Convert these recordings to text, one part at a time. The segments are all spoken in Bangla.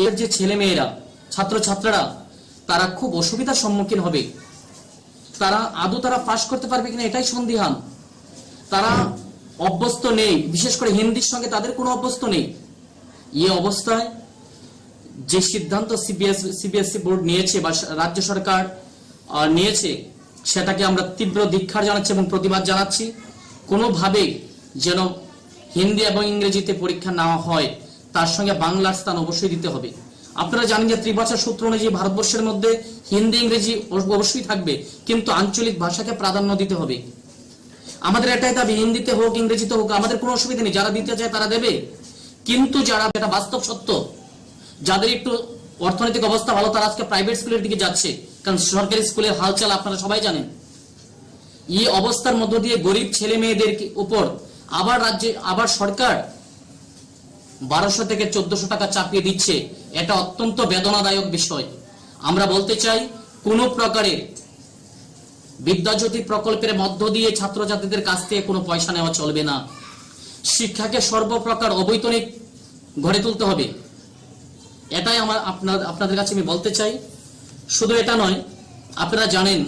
এর যে ছেলে মেয়েরা ছাত্র ছাত্রীরা তারা খুব অসুবিধার সম্মুখীন হবে। তারা পাস করতে পারবে কিনা এটাই সন্দিহান। তারা অভ্যস্ত নেই, বিশেষ করে হিন্দির সঙ্গে তাদের কোনো অভ্যস্ত নেই। এই অবস্থায় যে সিদ্ধান্ত সিবিএসই বোর্ড নিয়েছে বা রাজ্য সরকার নিয়েছে সেটাকে আমরা তীব্র ধিক্কার জানাচ্ছি এবং প্রতিবাদ জানাচ্ছি। কোনোভাবে যেন হিন্দি এবং ইংরেজিতে পরীক্ষা নেওয়া হয়, তার সঙ্গে বাংলার স্থান অবশ্যই দিতে হবে। আপনারা জানেন যে ত্রিভাষা সূত্র অনুযায়ী ভারতবর্ষের মধ্যে হিন্দি ইংরেজি অবশ্যই থাকবে, কিন্তু আঞ্চলিক ভাষাকে প্রাধান্য দিতে হবে। আমাদের এটাই দাবি, হিন্দিতে হোক ইংরেজিতে হোক আমাদের কোনো অসুবিধা নেই, যারা দিতে চায় তারা দেবে। কিন্তু যারা, এটা বাস্তব সত্য, যাদের একটু অর্থনৈতিক অবস্থা ভালো তারা আজকে প্রাইভেট স্কুলের দিকে যাচ্ছে, কারণ সরকারি স্কুলের হালচাল আপনারা সবাই জানেন। এই অবস্থার মধ্য দিয়ে গরিব ছেলে মেয়েদের উপর আবার সরকার 1200 থেকে 1400 টাকা চাপিয়ে দিচ্ছে। এটা অত্যন্ত বেদনাদায়ক বিষয়। আমরা বলতে চাই, কোনো প্রকারের বিদ্যাজ্যোতি প্রকল্পের মধ্য দিয়ে ছাত্রছাত্রীদের কাছ থেকে কোনো পয়সা নেওয়া চলবে না। শিক্ষাকে সর্বপ্রকার অবৈতনিক গড়ে তুলতে হবে, এটাই আমার আপনাদের কাছে আমি বলতে চাই। শুধু এটা নয়, আপনারা জানেন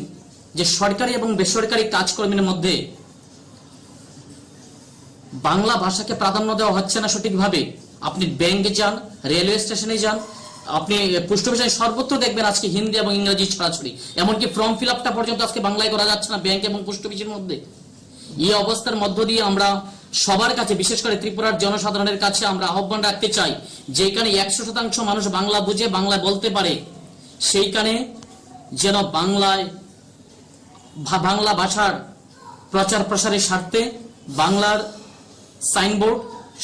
যে সরকারি এবং বেসরকারি কাজকর্মের মধ্যে বাংলা ভাষাকে প্রাধান্য দেওয়া হচ্ছে না সঠিকভাবে। আপনি ব্যাংকে যান, রেলওয়ে স্টেশনে যান, আপনি পোস্ট অফিসে, সর্বত্র দেখবেন আজকে হিন্দি এবং ইংরেজি ছড়াছড়ি। এমনকি ফর্ম ফিল আপটা পর্যন্ত আজকে বাংলায় করা যাচ্ছে না ব্যাংক এবং পোস্ট অফিসের মধ্যে। এই অবস্থার মধ্য দিয়ে আমরা সবার কাছে, বিশেষ করে ত্রিপুরার জনসাধারণের কাছে আমরা আহ্বান রাখতে চাই, যেখানে 100% মানুষ বাংলা বুঝে, বাংলা বলতে পারে, সেইখানে যেন বাংলা ভাষার প্রচার প্রসারের স্বার্থে বাংলার সাইনবোর্ড,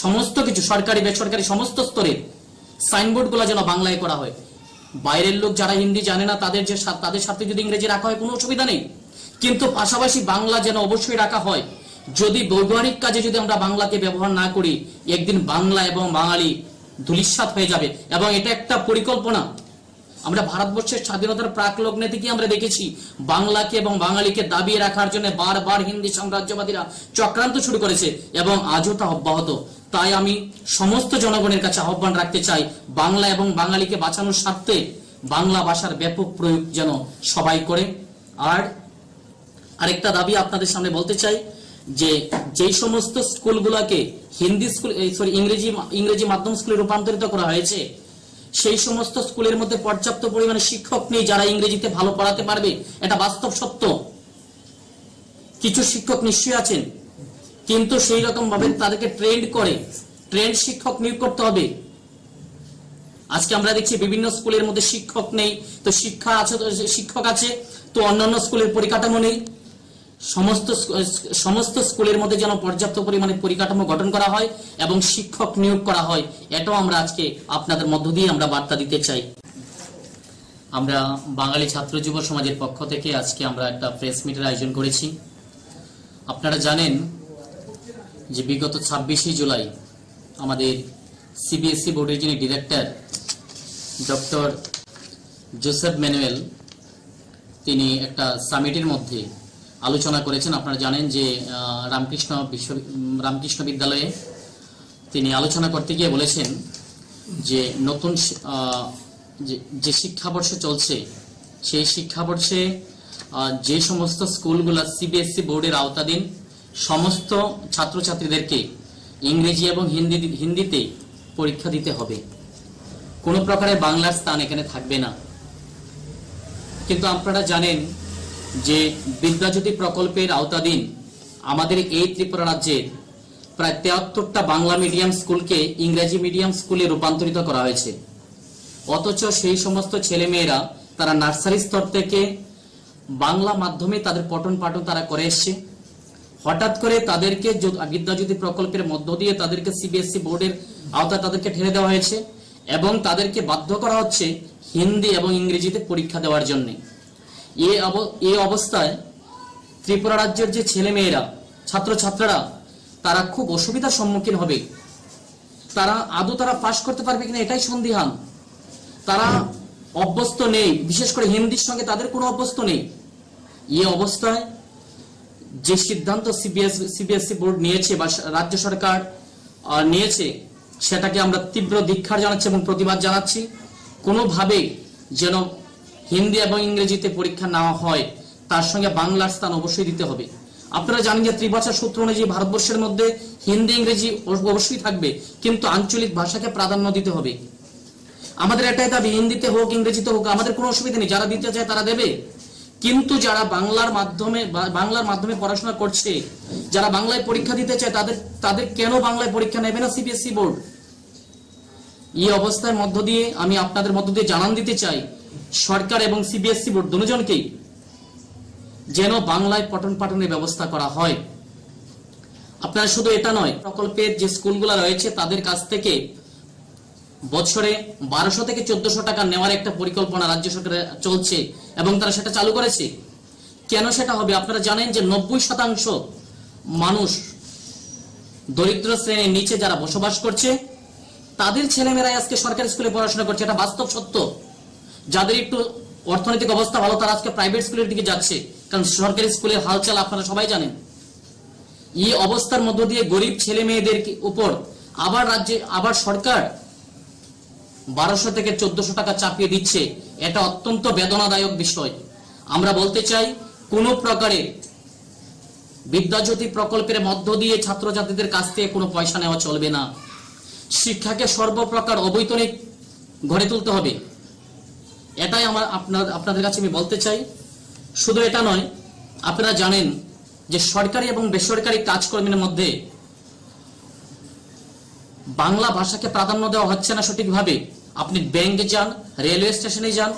সমস্ত কিছু সরকারি বেসরকারি সমস্ত স্তরের সাইনবোর্ড গুলা যেন বাংলায় করা হয়। বাইরের লোক যারা হিন্দি জানে না তাদের সাথে যদি ইংরেজি রাখা হয় কোনো অসুবিধা নেই, কিন্তু পাশাপাশি বাংলা যেন অবশ্যই রাখা হয়। যদি বৈজ্ঞানিক কাজে যদি আমরা বাংলাকে ব্যবহার না করি, একদিন বাংলা এবং বাঙালি ধূলিসাৎ হয়ে যাবে। এবং এটা একটা পরিকল্পনা। আমরা ভারতবর্ষের স্বাধীনতার প্রাক লগ্নে থেকে আমরা দেখেছি বাংলাকে এবং বাঙালিকে দাবিয়ে রাখার জন্য বারবার হিন্দি সাম্রাজ্যবাদীরা চক্রান্ত শুরু করেছে এবং আজও তা অব্যাহত। তাই আমি সমস্ত জনগণের কাছে আহ্বান রাখতে চাই, বাংলা এবং বাঙালিকে বাঁচানোর স্বার্থে বাংলা ভাষার ব্যাপক প্রয়োগ যেন সবাই করে। আর আরেকটা দাবি আপনাদের সামনে বলতে চাই, যে সমস্ত স্কুলগুলোকে ইংরেজি মাধ্যম স্কুলে রূপান্তরিত করা হয়েছে, সেই সমস্ত স্কুলের মধ্যে পর্যাপ্ত পরিমাণে শিক্ষক নেই যারা ইংরেজিতে ভালো পড়াতে পারবে। এটা বাস্তব সত্য। কিছু শিক্ষক নিশ্চয়ই আছেন, কিন্তু সেই রকম ভাবে তাদেরকে ট্রেন্ড শিক্ষক নিয়োগ করতে হবে। আজকে আমরা দেখছি বিভিন্ন স্কুলের মধ্যে শিক্ষক নেই, তো শিক্ষক আছে তো অন্যান্য স্কুলের পরিকাঠামো নেই। সমস্ত স্কুলের মধ্যে যেন পর্যাপ্ত পরিমাণে পরিকাঠামো গঠন করা হয় এবং শিক্ষক নিয়োগ করা হয়, এটাও আমরা আজকে আপনাদের মধ্য দিয়ে আমরা বার্তা দিতে চাই। আমরা বাঙালি ছাত্র যুব সমাজের পক্ষ থেকে আজকে আমরা একটা প্রেস মিটের আয়োজন করেছি। আপনারা জানেন যে বিগত 26শে জুলাই আমাদের সিবিএসই বোর্ডের যিনি ডিরেক্টর ডক্টর জোসেফ ম্যানুয়েল, তিনি একটা সামিটের মধ্যে আলোচনা করেছেন। আপনারা জানেন যে রামকৃষ্ণ বিদ্যালয়ে তিনি আলোচনা করতে গিয়ে বলেছেন যে নতুন যে শিক্ষাবর্ষ চলছে, সেই শিক্ষাবর্ষে যে সমস্ত স্কুলগুলো সিবিএসই বোর্ডের আওতাধীন, সমস্ত ছাত্রছাত্রীদেরকে ইংরেজি এবং হিন্দিতে পরীক্ষা দিতে হবে। কোনো প্রকারের বাংলার স্থান এখানে থাকবে না। কিন্তু আপনারা জানেন যে বিদ্যাজ্যোতি প্রকল্পের আওতাধীন আমাদের এই ত্রিপুরা রাজ্যের প্রায় 73টা বাংলা মিডিয়াম স্কুলকে ইংরেজি মিডিয়াম স্কুলে রূপান্তরিত করা হয়েছে। অথচ সেই সমস্ত ছেলে মেয়েরা তারা নার্সারি স্তর থেকে বাংলা মাধ্যমে তাদের পঠন পাঠন তারা করে এসছে। হঠাৎ করে তাদেরকে বিদ্যাজ্যোতি প্রকল্পের মধ্য দিয়ে তাদেরকে সিবিএসই বোর্ডের আওতায় তাদেরকে ঠেলে দেওয়া হয়েছে এবং তাদেরকে বাধ্য করা হচ্ছে হিন্দি এবং ইংরেজিতে পরীক্ষা দেওয়ার জন্য। এই অবস্থায় ত্রিপুরা রাজ্যের যে ছেলে মেয়েরা ছাত্র ছাত্রীরা তারা খুব অসুবিধার সম্মুখীন হবে। তারা পাস করতে পারবে কিনা এটাই সন্দিহান। তারা অভ্যস্ত নেই, বিশেষ করে হিন্দির সঙ্গে তাদের কোনো অভ্যস্ত নেই। এই অবস্থায় যে সিদ্ধান্ত সিবিএসই বোর্ড নিয়েছে বা রাজ্য সরকার নিয়েছে সেটাকে আমরা তীব্র ধিক্কার জানাচ্ছি এবং প্রতিবাদ জানাচ্ছি। কোনোভাবে যেন হিন্দি এবং ইংরেজিতে পরীক্ষা নেওয়া হয়, তার সঙ্গে বাংলার স্থান অবশ্যই দিতে হবে। আপনারা জানেন যে ত্রিভাষা সূত্র অনুযায়ী ভারতবর্ষের মধ্যে হিন্দি ইংরেজি অবশ্যই থাকবে, কিন্তু আঞ্চলিক ভাষাকে প্রাধান্য দিতে হবে। আমাদের এটাই দাবি, হিন্দিতে হোক ইংরেজিতে হোক আমাদের কোনো অসুবিধা নেই, যারা দিতে চায় তারা দেবে। কিন্তু যারা বাংলার মাধ্যমে পড়াশোনা করছে, যারা বাংলায় পরীক্ষা দিতে চায়, তাদের কেন বাংলায় পরীক্ষা নেবে না সিবিএসই বোর্ড? এই অবস্থার মধ্য দিয়ে আমি আপনাদের মধ্য দিয়ে জানান দিতে চাই সরকার এবং সিবিএসই বোর্ড দুজনকেই যেন বাংলায় পঠন পাঠনের ব্যবস্থা করা হয়। আপনারা শুধু এটা নয়, প্রকল্পের যে স্কুলগুলো রয়েছে তাদের কাছ থেকে বছরে 1200 থেকে 1400 টাকা নেওয়ার একটা পরিকল্পনা রাজ্য সরকারের চলছে এবং তারা সেটা চালু করেছে। কেন সেটা হবে? আপনারা জানেন যে 90% মানুষ দরিদ্র শ্রেণীর নিচে যারা বসবাস করছে, তাদের ছেলেমেয়েরাই আজকে সরকারি স্কুলে পড়াশোনা করছে। এটা বাস্তব সত্য। যাদের একটু অর্থনৈতিক অবস্থা ভালো, তারা আজকে প্রাইভেট স্কুলের দিকে যাচ্ছে, কারণ সরকারি স্কুলের হালচাল আপনারা সবাই জানেন। এই অবস্থার মধ্য দিয়ে গরিব ছেলে মেয়েদের উপর আবার সরকার 1200 থেকে 1400 টাকা চাপিয়ে দিচ্ছে। এটা অত্যন্ত বেদনাদায়ক বিষয়। আমরা বলতে চাই, কোনো প্রকারে বিদ্যাজ্যোতি প্রকল্পের মধ্য দিয়ে ছাত্রছাত্রীদের কাছ থেকে কোনো পয়সা নেওয়া চলবে না। শিক্ষাকে সর্বপ্রকার অবৈতনিক গড়ে তুলতে হবে, এটাই আপনাদের কাছে আমি বলতে চাই। শুধু এটা নয়, আপনারা জানেন যে সরকারি এবং বেসরকারি কাজকর্মের মধ্যে বাংলা ভাষাকে প্রাধান্য দেওয়া হচ্ছে না সঠিকভাবে। আপনি ব্যাংকে যান, রেলওয়ে স্টেশনে যান,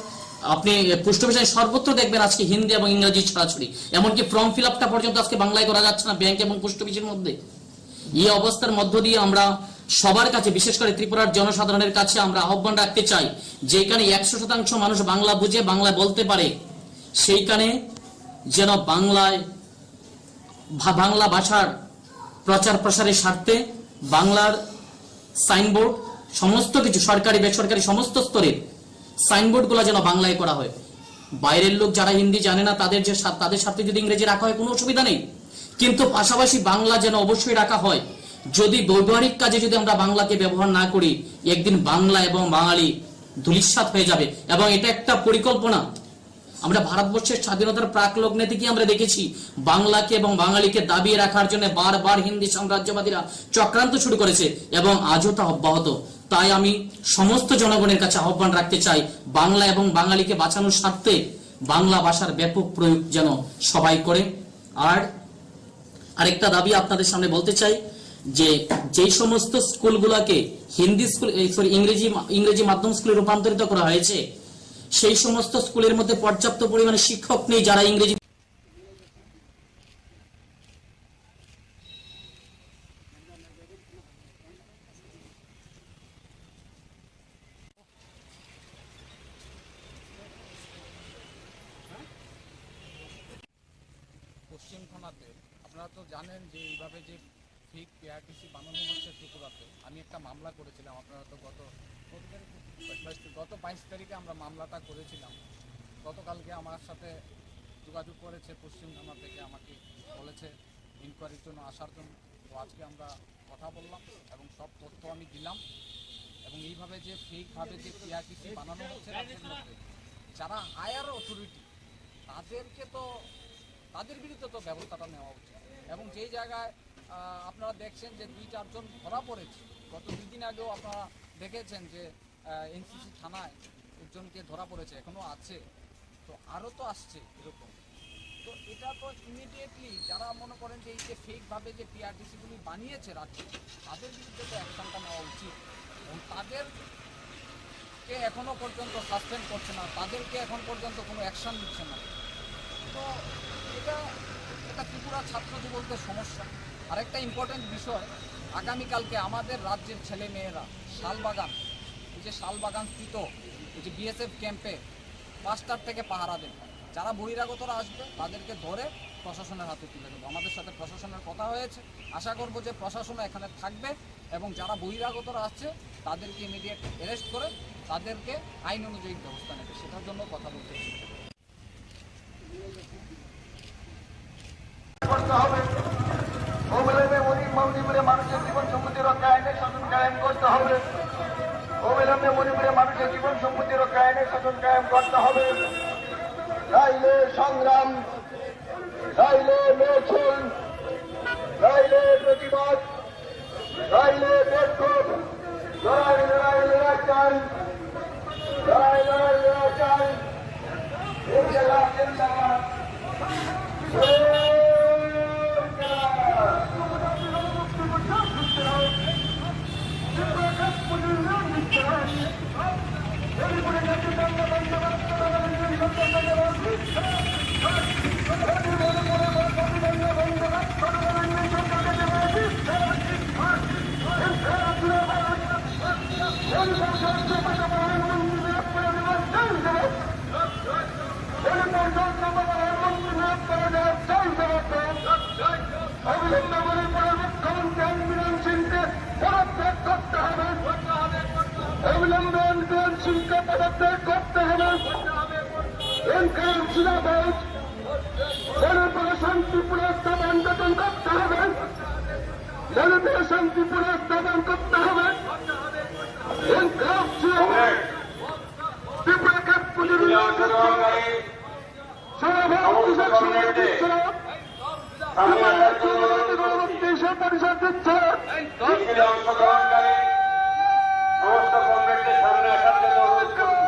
আপনি পোস্ট অফিসে, সর্বত্র দেখবেন আজকে হিন্দি এবং ইংরেজি ছড়াছড়ি। এমনকি ফর্ম ফিল আপটা পর্যন্ত আজকে বাংলায় করা যাচ্ছে না ব্যাংক এবং পোস্ট অফিসের মধ্যে। এই অবস্থার মধ্য দিয়ে আমরা সবার কাছে, বিশেষ করে ত্রিপুরার জনসাধারণের কাছে আমরা আহ্বান রাখতে চাই, যেখানে 100% মানুষ বাংলা বুঝে, বাংলা বলতে পারে, সেইখানে যেন বাংলা ভাষার প্রচার প্রসারের স্বার্থে বাংলার সাইনবোর্ড, সমস্ত কিছু সরকারি বেসরকারি সমস্ত স্তরের সাইনবোর্ডগুলো যেন বাংলায় করা হয়। বাইরের লোক যারা হিন্দি জানে না, তাদের সাথে যদি ইংরেজি রাখা হয় কোনো অসুবিধা নেই, কিন্তু পাশাপাশি বাংলা যেন অবশ্যই রাখা হয়। যদি ব্যবহারিক কাজে যদি আমরা বাংলাকে ব্যবহার না করি, একদিন বাংলা এবং বাঙালি ধূলিসাৎ হয়ে যাবে। এবং এটা একটা পরিকল্পনা। আমরা ভারতবর্ষের স্বাধীনতার প্রাক লগ্নে থেকে আমরা দেখেছি বাংলাকে এবং বাঙালিকে দাবিয়ে রাখার জন্য বারবার হিন্দি সাম্রাজ্যবাদীরা চক্রান্ত শুরু করেছে এবং আজও তা অব্যাহত। তাই আমি সমস্ত জনগণের কাছে আহ্বান রাখতে চাই, বাংলা এবং বাঙালিকে বাঁচানোর স্বার্থে বাংলা ভাষার ব্যাপক প্রয়োগ যেন সবাই করে। আর আরেকটা দাবি আপনাদের সামনে বলতে চাই, যেই সমস্ত স্কুলগুলোকে ইংরেজি মাধ্যম স্কুলে রূপান্তরিত করা হয়েছে, সেই সমস্ত স্কুলের মধ্যে পর্যাপ্ত পরিমাণে শিক্ষক নেই যারা ইংরেজি। পশ্চিম থানাতে আপনারা তো জানেন যে এইভাবে যে ফেক পিআরটিসি বানানো হচ্ছে ত্রিপুরাতে। আমি একটা মামলা করেছিলাম, আপনারা তো গত 22 তারিখে আমরা মামলাটা করেছিলাম। গতকালকে আমার সাথে যোগাযোগ করেছে পশ্চিম থানা থেকে, আমাকে বলেছে ইনকোয়ারির জন্য আসার জন্য। তো আজকে আমরা কথা বললাম এবং সব তথ্য আমি দিলাম। এবং এইভাবে যে ফেকভাবে যে পিআরটিসি বানানো হচ্ছে রাজ্যের মধ্যে, যারা হায়ার অথরিটি তাদের বিরুদ্ধে তো ব্যবস্থাটা নেওয়া উচিত। এবং যেই জায়গায় আপনারা দেখছেন যে 2-4 জন ধরা পড়েছে, গত 2 দিন আগেও আপনারা দেখেছেন যে এনসিসি থানায় একজনকে ধরা পড়েছে, এখনও আছে, তো আরও তো আসছে এরকম। তো এটা তো ইমিডিয়েটলি যারা মনে করেন যে এই যে ফেকভাবে যে পিআরটিসিগুলি বানিয়েছে রাজ্যে, তাদের বিরুদ্ধে তো অ্যাকশনটা নেওয়া উচিত। এবং তাদেরকে এখনও পর্যন্ত সাসপেন্ড করছে না, তাদেরকে এখন পর্যন্ত কোনো অ্যাকশন নিচ্ছে না। তো এটা ত্রিপুরা ছাত্র যুবকদের সমস্যা। আরেকটা ইম্পর্টেন্ট বিষয়, আগামীকালকে আমাদের রাজ্যের ছেলে মেয়েরা শালবাগান স্থিত এই যে বিএসএফ ক্যাম্পে 5টার থেকে পাহারা দেন। যারা বহিরাগতরা আসবে তাদেরকে ধরে প্রশাসনের হাতে তুলে দেবো। আমাদের সাথে প্রশাসনের কথা হয়েছে, আশা করব যে প্রশাসন এখানে থাকবে এবং যারা বহিরাগতরা আসছে তাদেরকে ইমিডিয়েট অ্যারেস্ট করে তাদেরকে আইন অনুযায়ী ব্যবস্থা নেবে, সেটার জন্য কথা বলতে করতে হবে। মানুষের জীবন সম্পত্তি রক্ষা, আইনের শাসন কায়েম করতে হবে। অবিলম্বে মণিপুরে মানুষের জীবন সম্পত্তি রক্ষা আইনের শাসন কায়েম করতে হবে। রাইলে সংগ্রাম, রাইলে মিছিল, রাইলে প্রতিবাদ, রাইলে বিক্ষোভ, লড়াই লড়াই লড়াই চাই, লড়াই লড়াই লড়াই চাই। ইনশাআল্লাহ জিন্দাবাদ। শান্তি পুনঃস্থাপন গঠন করতে হবে। জনতার শান্তি পুনঃস্থাপন করতে হবে। ত্রিপুরা কাপ পুজোর অংশগ্রহণকারী সমস্ত কমরেডদের সামনে আসার জন্য অনুরোধ করছি।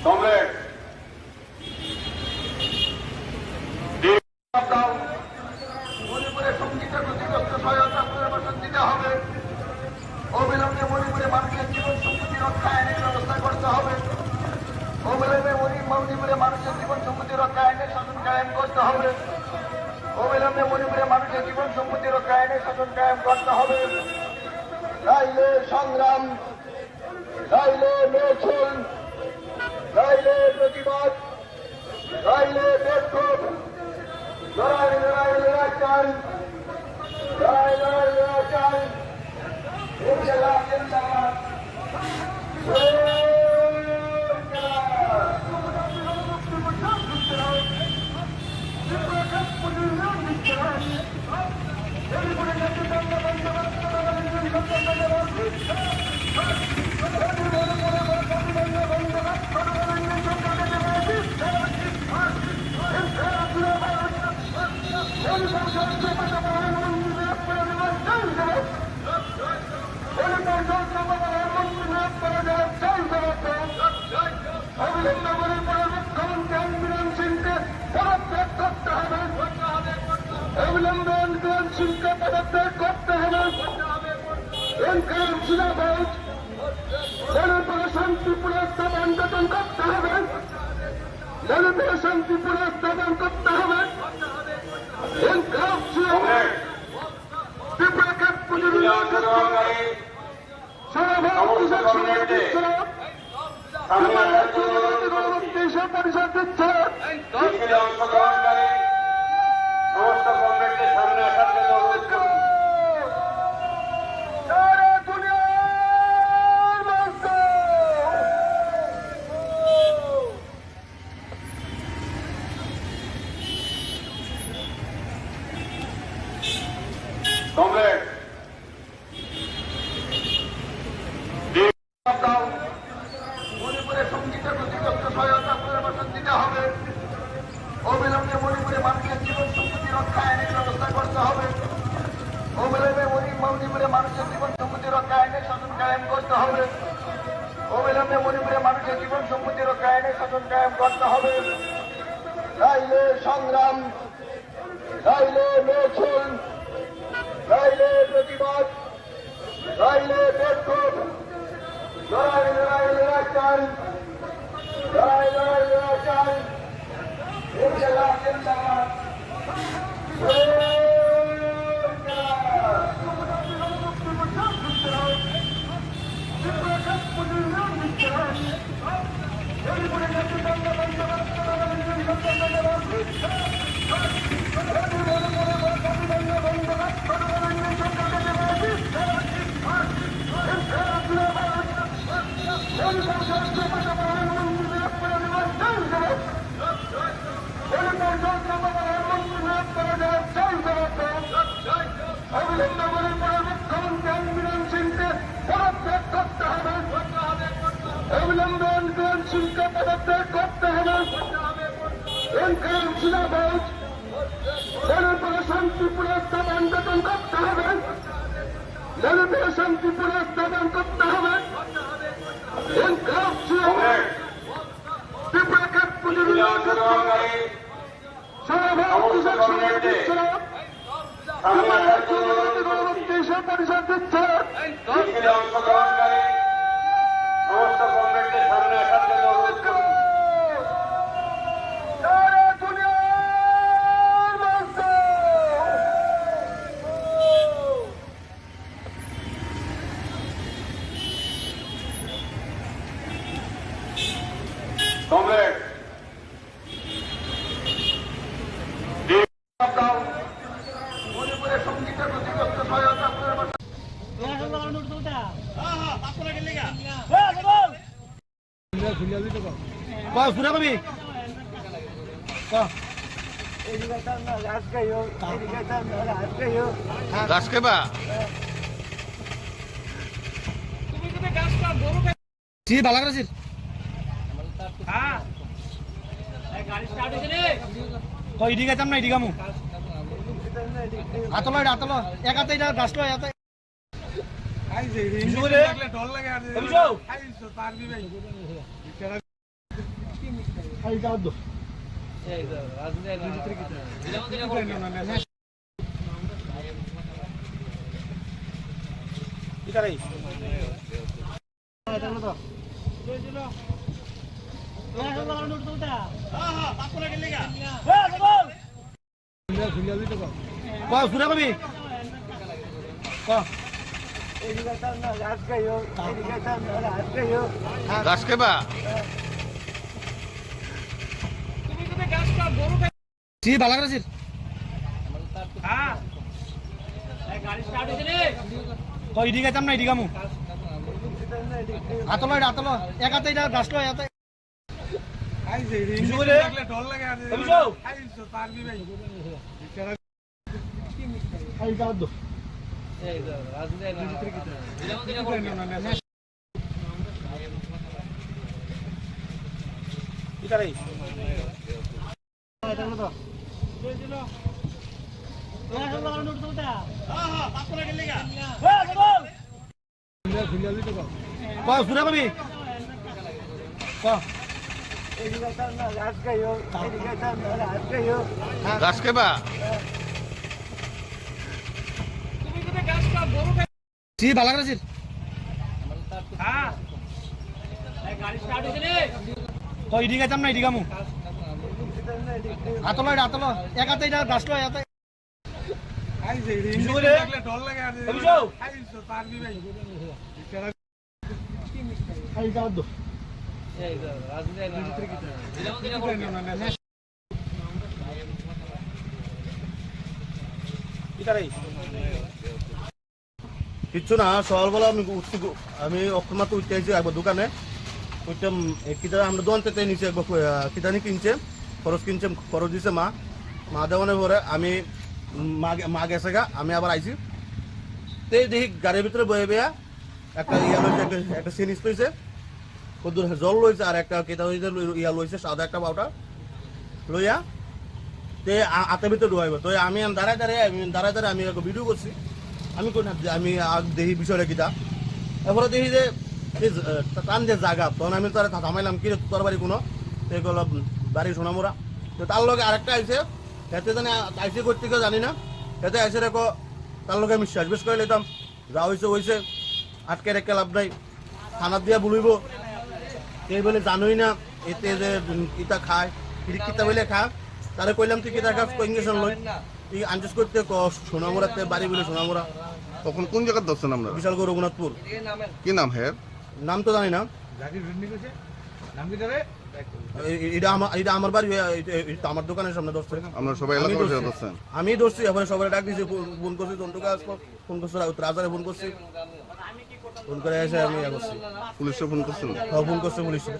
কমরেড মণিপুরে সঙ্গীত ক্ষতিগ্রস্ত সহায়তা পুনর্বাসন দিতে হবে। অবিলম্বে মণিপুরে মানুষের জীবন সম্পত্তি রক্ষা আইনের ব্যবস্থা করতে হবে। অবিলম্বে মণিপুরে মানুষের জীবন সম্পত্তি রক্ষা আইনের শাসন কায়েম করতে হবে। অবিলম্বে মণিপুরে মানুষের জীবন সম্পত্তি রক্ষা আইনের শাসন কায়েম করতে হবে। রাইলে সংগ্রাম, রাইলে মিছিল, রাইলে প্রতিবাদ, রাইলে বিক্ষোভ, লড়াই লড়াই লড়াই চাই, লড়াই লড়াই লড়াই চাই। ইনশাআল্লাহ জিন্দাবাদ। শান্তি পুনঃস্থাপন গঠন করতে হবে। জনতার শান্তি পুনঃস্থাপন করতে হবে। ত্রিপুরা কাপ পুজোর অংশগ্রহণকারী সমস্ত কমরেডদের সামনে আসার জন্য অনুরোধ করছি। পরিষদ দিচ্ছে। মিছিলে অংশগ্রহণকারী সমস্ত কমরেডদের সামনে আসার জন্য অনুরোধ করছি। কমরেড মণিপুরে সঙ্গীত ক্ষতিগ্রস্ত সহায়তা পুনর্বাসন দিতে হবে। অবিলম্বে মণিপুরে মানুষের জীবন সম্পত্তি রক্ষা আইনের ব্যবস্থা করতে হবে। অবিলম্বে মণিপুরে মানুষের জীবন সম্পত্তি রক্ষা আইনের শাসন কায়েম করতে হবে। অবিলম্বে মণিপুরে মানুষের জীবন সম্পত্তি রক্ষা আইনের শাসন কায়েম করতে হবে। রাইলে সংগ্রাম, রাইলে মিছিল, রাইলে প্রতিবাদ, রাইলে বিক্ষোভ, লড়াই লড়াই লড়াই চাই, লড়াই লড়াই লড়াই চাই। ইনশাআল্লাহ জিন্দাবাদ। বর্তমান শুল্ক পদত্যাগ করতে হবে। ইনকাম শিলাবাজ মণিপুরে শান্তি পুনঃস্থাপন গঠন করতে হবে। মণিপুরে শান্তি পুনঃস্থাপন করতে হবে। ইনকাম শিলাবাজ ত্রিপুরাকাত পুনর্নির্মাণ সারা ভারত কৃষক সমিতি দিচ্ছে না। পরিষদ দিচ্ছে মিছিলে অংশগ্রহণকারী সমস্ত কমরেডদের সামনে আসার জন্য অনুরোধ করছি। কমরেড মণিপুরের সঙ্গীতের ক্ষতিগ্রস্ত সহায়তা আপনার গাছ কেবা বালা করেছিস ইডিকে চাম না ইডিকামু আতলো এটা আতলো এক হাতে এটা গাছ লো এতে সুরা কবি গাছ কেবা বালা করেছিস ইডিকে চাম না ইডিকামু আতলো এটা আতলো এক হাতে এটা গাছ লো এতে সুরা কবি গাছ কেবা বালা করেছিস ইডিকে চাম না ইডিকামু আতলো এটা আতলো এক হাতে এটা গাছ লো এতে কিচ্ছু না সকালবেলা আমি উঠছি আমি অক্ষমাত্র উঠতে আইছি একবার দোকানে উঠতাম কিতা আমরা দোকান থেকে নিচে একবার কিতানি কিনছে খরচ কিনছে খরচ দিছে মা মা দেওয়ানোর পরে আমি মা গেছে গা আমি আবার আইছি তো দেখি গাড়ির ভিতরে বয়ে বেয়া একটা ইয়া লইছে একটা সিনিস লইছে কদ্দুর জল লইছে আর একটা কেতা ইয়া লইছে সাদা একটা পাউডার লইয়া তে হাতের ভিতরে ঢুকাইব তো আমি দাঁড়ায় আমি ভিডিও করছি আমি কোন আমি দেখি বিষয়টা কিতা এরপরে দেখি যে টান যে জায়গা তখন আমি তারা থামাইলাম কি তোর বাড়ি কোনো এগুলো বাড়ি সোনামোড়া তো তার লগে আরেকটা আইসে এতে জানি আইসে করতে কেউ জানি না এতে আইসে রেখো তার লগে আমি সার্ভিস করে নিতাম যা হয়েছে আটকে রেখে লাভ নাই থানা দিয়া বলিব এই বলে জানোই না এতে যে কিতা খায় কিতা বলে খা তারে কইলাম তুই কিতা কাজ ইঞ্জেকশন লই তুই আনজেস করতে সোনামোড়াতে বাড়ি বলে সোনামোড়া তখন কোন জায়গায় দর্শন আমরা বিশালগড় রঘুনাথপুর কি নাম হ্যাঁ নাম তো জানি না এটা আমার বাড়ি এটা আমার দোকানের সামনে ধরছে আমরা সবাই এলাকা দর্শন আমি ধরছি এখন সবাই ডাক দিয়েছি ফোন করছি তন্টুকা ফোন করছি রাজারে ফোন করছি ফোন করে এসে আমি করছি পুলিশে ফোন করছেন ফোন করছে পুলিশে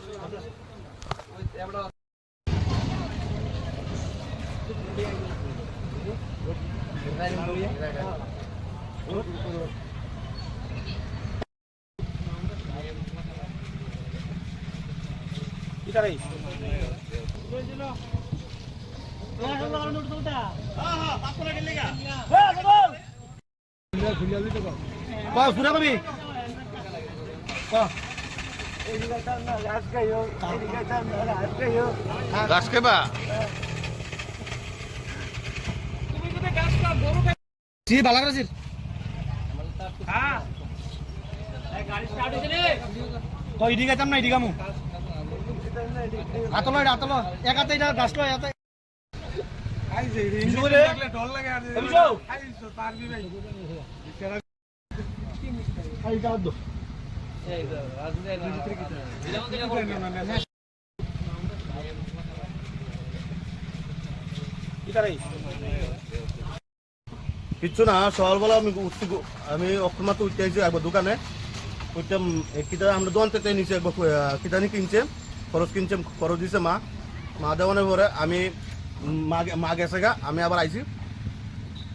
গাছ খেবা ইদিকে যাম না ইদিকে মু আতলো আতলো একাতে এটা গাছ লয় এতে কিচ্ছু না সকালবেলা আমি উঠছি আমি অক্ষমাত্র উঠতে আইছি একবার দোকানে উঠতাম কিতা আমরা দোকান থেকে নিচে একবার কিতানি কিনছে খরচ দিছে মা দেওয়ানোর পরে আমি মা গেছে গা আমি আবার আইছি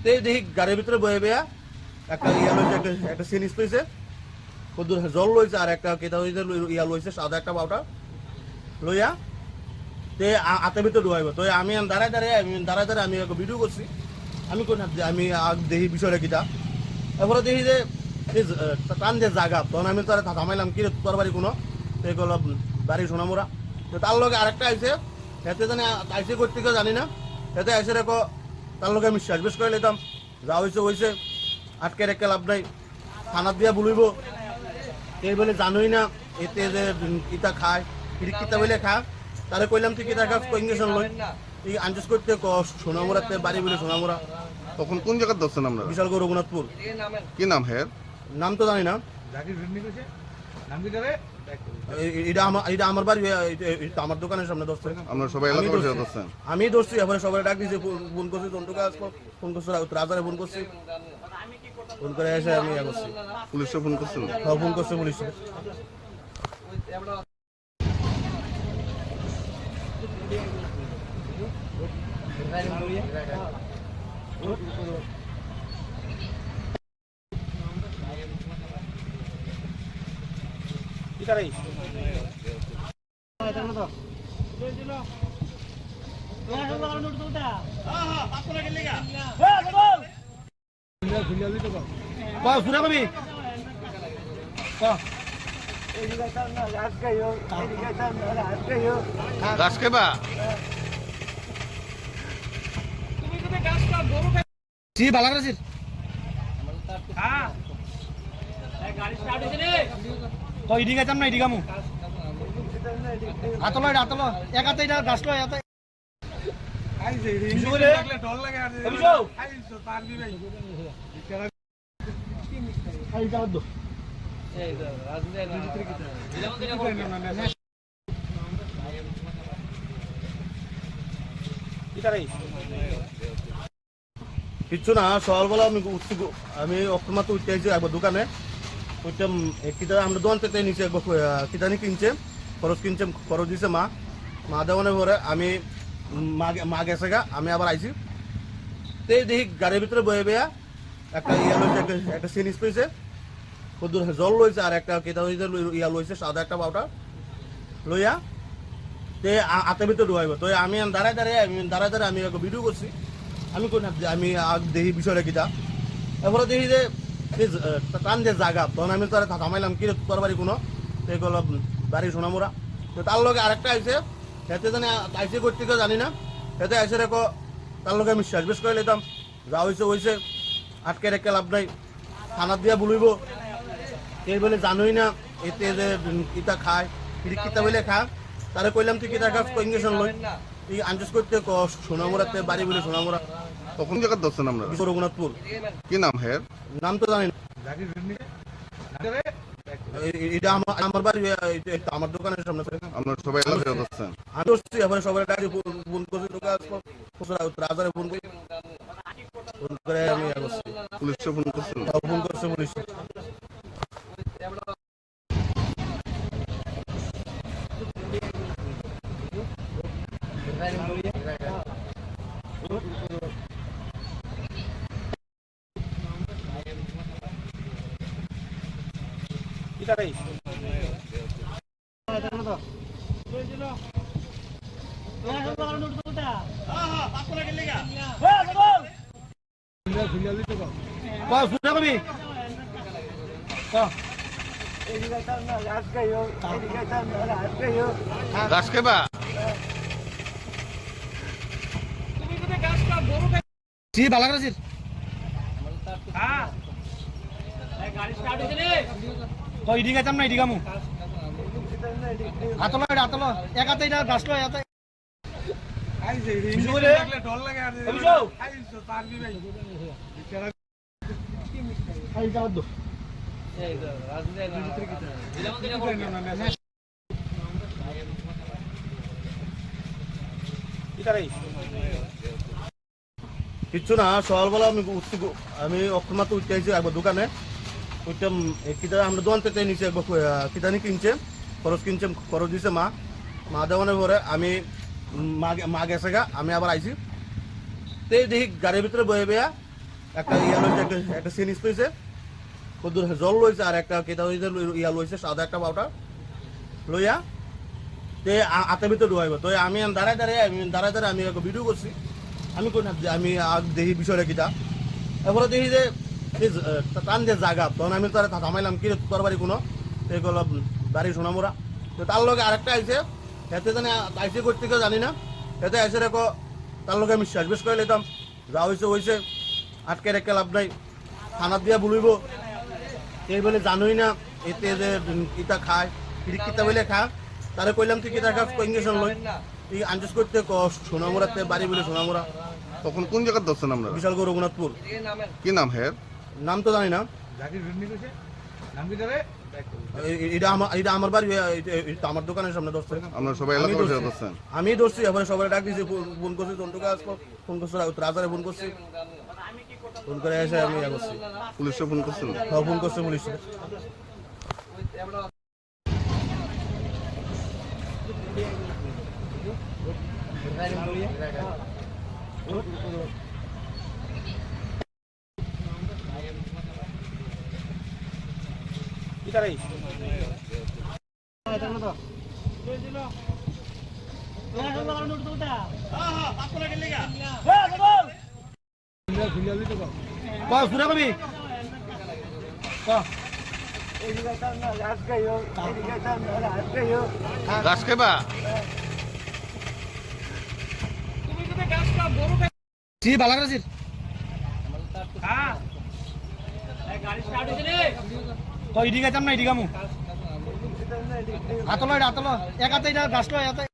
তো দেখি গাড়ির ভিতরে বয়ে বেয়া একটা ইয়া লইছে একটা সিনিস লইছে কদ্দুর জল লইছে আর একটা কেতা হইছে ইয়া লইছে সাদা একটা বাউটা লইয়া তে হাতের ভিতরে ডুবাইব তো আমি দাঁড়ায় আমি একটা ভিডিও করছি আমি কোন আমি দেখি বিষয়টা কিটা এরপরে দেখি যে টান যে জায়গা তখন আমি তারা থামাইলাম কি তোর বাড়ি কোনো তো এগুলো বাড়ি সোনামুরা তো তার লগে আরেকটা আইসে এতে জানি আইসে করতে কেউ জানি না এতে আইসে রেখো তার লগে আমি সাজবেশ করে নিতাম যা হয়েছে আটকে রেখে লাভ নাই থানার দিয়া বলিব এই বলে জানোই না এতে যে কিতা খায় কিতা বলে খা তারে কইলাম তুই কিতা খা ইঞ্জেকশন লই এই আনজেস করতে সোনামুরাতে বাড়ি বলে সোনামুরা তখন কোন জায়গায় ধরছেন আমরা? বিশালগড় রঘুনাথপুর। কি নাম হ্যাঁ? নাম তো জানি না। এটা আমার বাড়ি, এটা আমার দোকানের সামনে ধরছে। আমরা সবাই এলাকাবাসী ধরছেন? আমি ধরছি, এবারে সবাই ডাক দিয়েছে, ফোন করছি, ফোন করছি, রাজারে ফোন করছি, ফোন করে এসে আমি করছি। পুলিশে ফোন করছেন? হ্যাঁ, ফোন করছে পুলিশে। গাছ খাইবা? ইদিকে যাম না ইদিকে মু আতলো আতলো একাতে এটা গাছ লয় এতে কিচ্ছু না, সকালবেলা আমি উঠছি, আমি অক্ষমাত্র উঠতে আইছি একবার দোকানে ওইটা কিতা আমরা দোকান থেকে নিচে একবার কিতানি কিনছে, খরচ দিছে মা দেওয়ানোর পরে আমি মা গেছে গা, আমি আবার আইছি। তো দেখি গাড়ির ভিতরে বয়ে বেয়া একটা ইয়া লইছে, একটা সিনিস লইছে, কদ্দুর জল লইছে আর একটা কেতা হইছে ইয়া লইছে সাদা একটা বাউটা লইয়া তে হাতের ভিতরে ডুবাইব। তো আমি দাঁড়ায় আমি একটা ভিডিও করছি। আমি কোন আমি দেখি বিষয়টা কিটা, এরপরে দেখি যে টান যে জায়গা, তখন আমি তারা থামাইলাম কি তোর বাড়ি কোনো, এগুলো বাড়ি সোনামুরা। তো তার লগে আরেকটা আইসে, এতে জানি আইসে করতে কেউ জানি না, এতে আইসে রেখো তার লগে আমি সাজবেশ করে নিতাম, যা হয়েছে আটকে রেখে লাভ নাই, থানার দিয়া বলিব এই বলে জানোই না এতে যে কিতা খায় কিতা বলে খা, তারে কইলাম তুই কিতা খা ইঞ্জেকশন লই, এই আনজেস করতে সোনামুরাতে বাড়ি বলে সোনামুরা। তখন জায়গায় ধরছেন আমরা? রঘুনাথপুর। কি নাম হ্যাঁ? নাম তো জানি না। এটা আমার বাড়ি, আমার দোকানের সামনে। আমরা সবাই এলাকাবাসী ধরছেন? আমি ধরছি, এবারে সবাই ডাকি, ফোন করছি, রাজারে ফোন করে আমি করছি। পুলিশে ফোন করছেন? ফোন করছে পুলিশ। শুনে কবি গাছ খাইবা ভালো করে এদিকে যাম না এদিকে আমু আতলো আতলো এক হাতে এটা গাছ লো এতে কিচ্ছু না সকালবেলা আমি অক্ষমাত্র উঠতে আইছি একবার দোকানে উঠতাম কিতা আমরা দোকান থেকে নিচে একবার কিতানি কিনছে খরচ দিছে মা দেওয়ানোর পরে আমি মা গেছে গা আমি আবার আইছি তে দেখি গাড়ির ভিতরে বয়ে বেয়া একটা ইয়া লইছে একটা সিনিস লইছে কদ্দুর জল লইছে আর একটা কেতা হইছে ইয়া লইছে সাদা একটা পাউডার লইয়া তে হাতের ভিতরে ঢুকাইব তো আমি দাঁড়ায় আমি একটা ভিডিও করছি আমি কই না যে আমি দেখি বিষয়টা কিটা এরপরে দেখি যে টান যে জায়গা তখন আমি তারা থামাইলাম কি তোর বাড়ি কোনো এগুলো বাড়ি সোনামুরা তো তার লগে আরেকটা আইছে হেতে জানি আইসে করতে কেউ জানি না হেতে আইসে রেখো তার লগে আমি শেষ বেশ করে নিতাম যা হয়েছে আটকে রেখে লাভ নাই থানার দিয়া বলিব এই বলে জানোই না এতে যে কিতা খায় কিতা বলে খা তারে কইলাম তুই কিতা খা ইঞ্জেকশন লই তুই আঞ্জেস করতে সোনামুরাতে বাড়ি বলে সোনামুরা তখন কোন জায়গায় ধরছেন আপনারা বিশাল গৌর রঘুনাথপুর কি নাম হের নাম তো জানি না এটা আমার বাড়ি এটা আমার দোকানের সামনে ধরছে আপনারা সবাই এলাকা বসে ধরছেন আমি ধরছি এবারে সবাই ডাক দিয়েছি ফোন করছি জন্টুকে ফোন করছি রাজারে ফোন করছি ফোন করে এসে আমি ইয়া করছি পুলিশে ফোন করছেন ফোন করছে পুলিশে শুনে কবি গাছ খাইবা ভালো করে এদিকে যাম না এদিকে আমু আতলো এক হাতে এটা গাছ লো এতে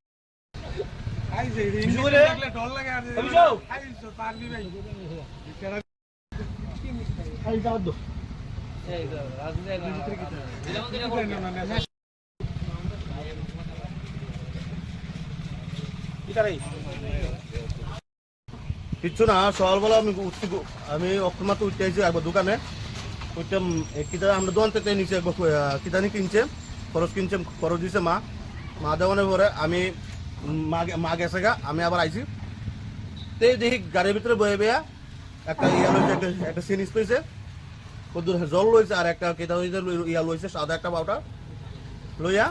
কিচ্ছু না সকালবেলা আমি অক্ষমাত্র উঠতে আইছি একবার দোকানে উঠতাম কিতা আমরা দোকান থেকে নিচে একবার কিতানি কিনছে খরচ দিছে মা দেওয়ানোর পরে আমি মা গেছে গা আমি আবার আইছি তে দেখি গাড়ির ভিতরে বয়ে বেয়া একটা ইয়া লইছে একটা সিনিস লইছে কদ্দুর জল লইছে আর একটা কেতা হইছে ইয়া লইছে সাদা একটা পাউডার লইয়া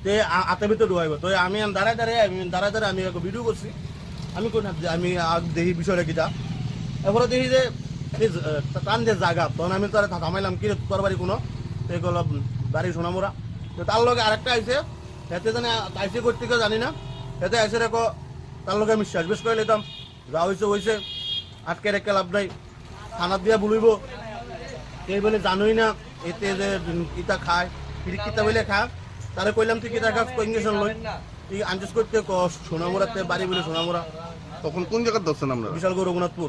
তে হাতের ভিতরে ঢুকাইব তো আমি দাঁড়ায় আমি একটা ভিডিও করছি আমি কই না যে আমি দেখি বিষয়টা কিটা এরপরে দেখি যে টান যে জায়গা তখন আমি তারা থামাইলাম কি তোর বাড়ি কোনো এগুলো বাড়ি সোনামুরা তো তার লগে আরেকটা আইছে হেতে জানি আইসে করতে কেউ জানি না হেতে আইসে রেখো তার লগে আমি শেষ বেশ করে নিতাম যা হয়েছে আটকে রেখে লাভ নাই থানার দিয়া বলিব এই বলে জানোই না এতে যে কিতা খায় কিতা বলে খা তারে কইলাম তুই কিতা খা ইঞ্জেকশন লই তুই আঞ্জেস করতে সোনামুরাতে বাড়ি বলে সোনামুরা তখন কোন জায়গায় ধরছেন আপনারা বিশাল গৌর রঘুনাথপুর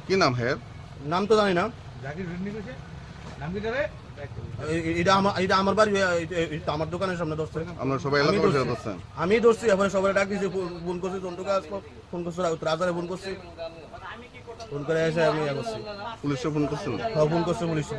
কি নাম হের নাম তো জানি না এটা আমার বাড়ি এটা আমার দোকানের সামনে ধরছে আপনারা সবাই এলাকা বসে ধরছেন আমি ধরছি এবারে সবাই ডাক দিয়েছি ফোন করছি জন্টুকে ফোন করছি রাজারে ফোন করছি ফোন করে এসে আমি ইয়া করছি পুলিশে ফোন করছেন ফোন করছে পুলিশে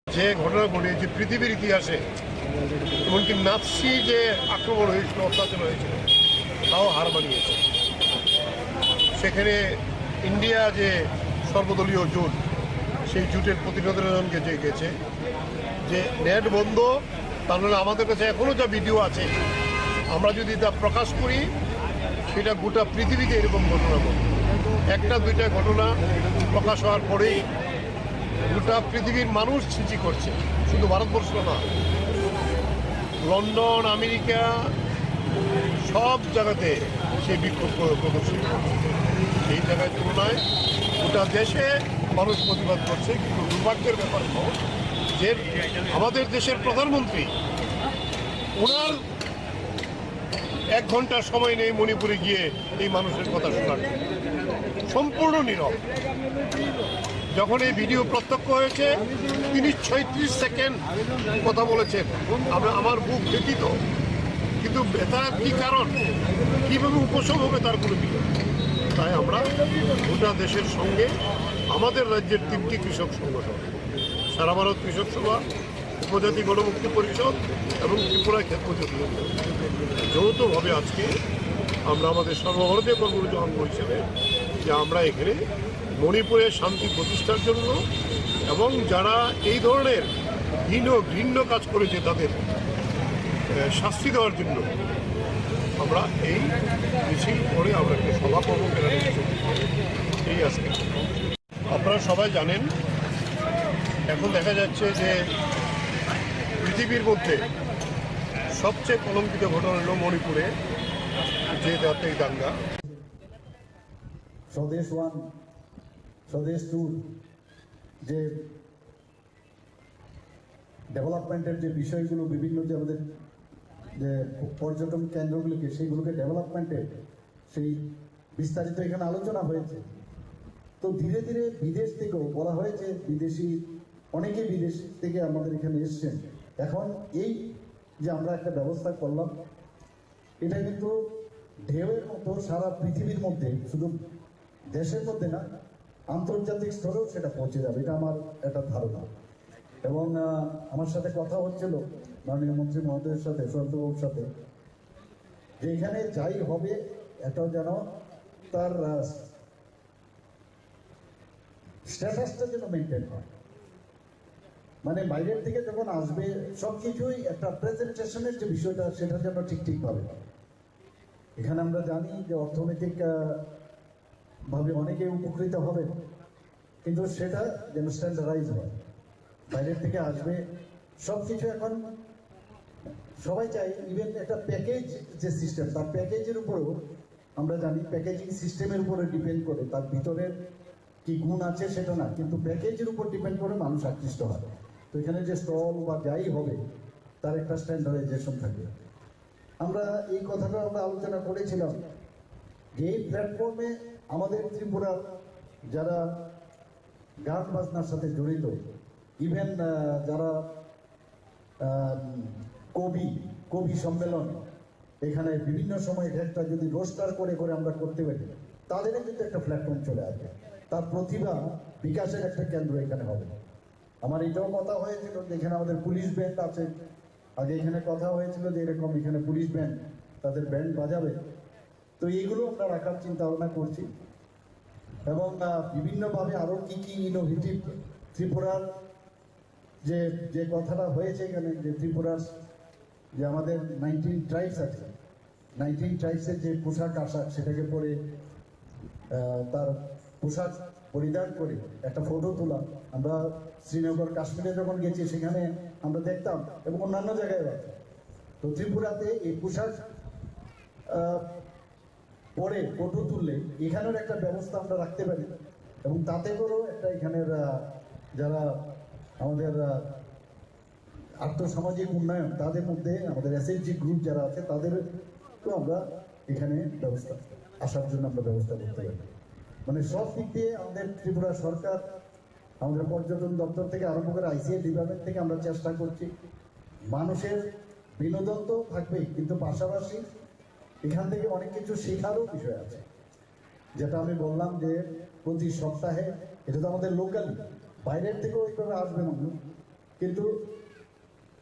যে ঘটনা ঘটিয়েছে পৃথিবীর ইতিহাসে, এমনকি নাৎসি যে আক্রমণ হয়েছিল, অত্যাচার হয়েছিল, তাও হার মানিয়েছে। সেখানে ইন্ডিয়া যে সর্বদলীয় জোট, সেই জোটের প্রতিবেদনকে যে গেছে যে নেট বন্ধ, তাহলে আমাদের কাছে এখনও যা ভিডিও আছে, আমরা যদি তা প্রকাশ করি সেটা গোটা পৃথিবীতে এরকম ঘটনা ঘটবে। একটা দুইটা ঘটনা প্রকাশ হওয়ার পরেই গোটা পৃথিবীর মানুষ ছিচি করছে, শুধু ভারতবর্ষ না, লন্ডন, আমেরিকা, সব জায়গাতে সেই বিক্ষোভ প্রদর্শিত হচ্ছে। সেই জায়গায় তুলনায় গোটা দেশে মানুষ প্রতিবাদ করছে। কিন্তু দুর্ভাগ্যের ব্যাপার হল যে আমাদের দেশের প্রধানমন্ত্রী, ওনার 1 ঘন্টা সময় নেই মণিপুরে গিয়ে এই মানুষের কথা শোনার জন্য, সম্পূর্ণ নীরব। যখন এই ভিডিও প্রত্যক্ষ হয়েছে, তিনি 36 সেকেন্ড কথা বলেছেন। আমার বুক ব্যতীত, কিন্তু তার কি কারণ, কিভাবে উপশম হবে তার কোনো বিকল্প। তাই আমরা গোটা দেশের সঙ্গে আমাদের রাজ্যের 3টি কৃষক সংগঠন, সারা ভারত কৃষক সভা, উপজাতি গণমুক্তি পরিষদ এবং ত্রিপুরা ক্ষেত মজুর যৌথভাবে আজকে আমরা আমাদের সর্বভারতীয় কর্মসূচি অঙ্গ হিসেবে যে আমরা এখানে মণিপুরে শান্তি প্রতিষ্ঠার জন্য এবং যারা এই ধরনের ঘৃণ্য কাজ করেছে তাদের শাস্তি দেওয়ার জন্য আমরা এই মিছিল করে আমরা একটা সভা করবো। এই আজকে আপনারা সবাই জানেন, এখন দেখা যাচ্ছে যে পৃথিবীর মধ্যে সবচেয়ে কলঙ্কিত ঘটনা হল মণিপুরে যে জাতীয় দাঙ্গা। স্বদেশ 1, স্বদেশ 2 যে ডেভেলপমেন্টের যে বিষয়গুলো, বিভিন্ন যে আমাদের যে পর্যটন কেন্দ্রগুলোকে, সেইগুলোকে ডেভেলপমেন্টের সেই বিস্তারিত এখানে আলোচনা হয়েছে। তো ধীরে ধীরে বিদেশ থেকেও বলা হয়েছে, অনেকে বিদেশ থেকে আমাদের এখানে এসছেন। এখন এই যে আমরা একটা ব্যবস্থা করলাম, এটা কিন্তু ঢেউয়ের মতো সারা পৃথিবীর মধ্যে, শুধু দেশের মধ্যে না, আন্তর্জাতিক স্তরেও সেটা পৌঁছে যাবে, এটা আমার একটা ধারণা। এবং আমার সাথে কথা হচ্ছিল মাননীয় মন্ত্রী মহোদয়ের সাথে, সন্তবাবুর সাথে, যে এখানে যাই হবে এটাও যেন তার স্ট্যাটাসটা যেন মেনটেন হয়। মানে বাইরের থেকে যখন আসবে সব কিছুই একটা প্রেজেন্টেশনের যে বিষয়টা, সেটা যেন ঠিকভাবে। এখানে আমরা জানি যে অর্থনৈতিক ভাবে অনেকে উপকৃত হবে, কিন্তু সেটা যেন স্ট্যান্ডার্ডাইজ হয়। বাইরের থেকে আসবে সব কিছু, এখন সবাই চাই, ইভেন একটা প্যাকেজ যে সিস্টেম, তার প্যাকেজের উপরেও আমরা জানি, প্যাকেজিং সিস্টেমের উপরে ডিপেন্ড করে, তার ভিতরের কি গুণ আছে সেটা না, কিন্তু প্যাকেজের উপর ডিপেন্ড করে মানুষ আকৃষ্ট হয়। তো এখানে যে স্টল বা যাই হবে তার একটা স্ট্যান্ডার্ডাইজেশন থাকবে। আমরা এই কথাটা আমরা আলোচনা করেছিলাম যে এই প্ল্যাটফর্মে আমাদের ত্রিপুরার যারা গান বাজনার সাথে জড়িত, ইভেন যারা কবি সম্মেলন, এখানে বিভিন্ন সময় একটা যদি রোস্টার করে আমরা করতে পারি, তাদেরও কিন্তু একটা প্ল্যাটফর্ম চলে আসবে। তার প্রতিভা বিকাশের একটা কেন্দ্র এখানে হবে। আমার এটাও কথা হয়েছিল যে এখানে আমাদের পুলিশ ব্যান্ড আছে, আগে এখানে কথা হয়েছিল যে এরকম এখানে পুলিশ ব্যান্ড তাদের ব্যান্ড বাজাবে। তো এইগুলো আমরা রাখার চিন্তা ভাবনা করছি। এবং বিভিন্নভাবে আরও কি ইনোভেটিভ ত্রিপুরার যে কথাটা হয়েছে এখানে, যে ত্রিপুরার যে আমাদের 19 ট্রাইবস আছে, 19 ট্রাইবসের যে পোশাক আশাক, সেটাকে পরে তার পোশাক পরিধান করে একটা ফটো তোলা। আমরা শ্রীনগর, কাশ্মীরে যখন গেছি সেখানে আমরা দেখতাম, এবং অন্যান্য জায়গায় আছে। তো ত্রিপুরাতে এই পোশাক পরে ফটো তুললে এখানের একটা ব্যবস্থা আমরা রাখতে পারি, এবং তাতে করেও একটা এখানের যারা আমাদের আর্থসামাজিক উন্নয়ন, তাদের মধ্যে আমাদের এসএইচজি গ্রুপ যারা আছে, তাদেরকেও আমরা এখানে ব্যবস্থা আসার জন্য আমরা ব্যবস্থা করতে পারি। মানে সব দিক দিয়ে আমাদের ত্রিপুরা সরকার, আমাদের পর্যটন দপ্তর থেকে আরম্ভ করে আইসিএ ডিপার্টমেন্ট থেকে আমরা চেষ্টা করছি, মানুষের বিনোদন তো থাকবেই, কিন্তু পাশাপাশি এখান থেকে অনেক কিছু শেখারও বিষয় আছে। যেটা আমি বললাম যে প্রতি সপ্তাহে, এটা তো আমাদের লোকাল, বাইরের থেকেও এইভাবে আসবে মানুষ, কিন্তু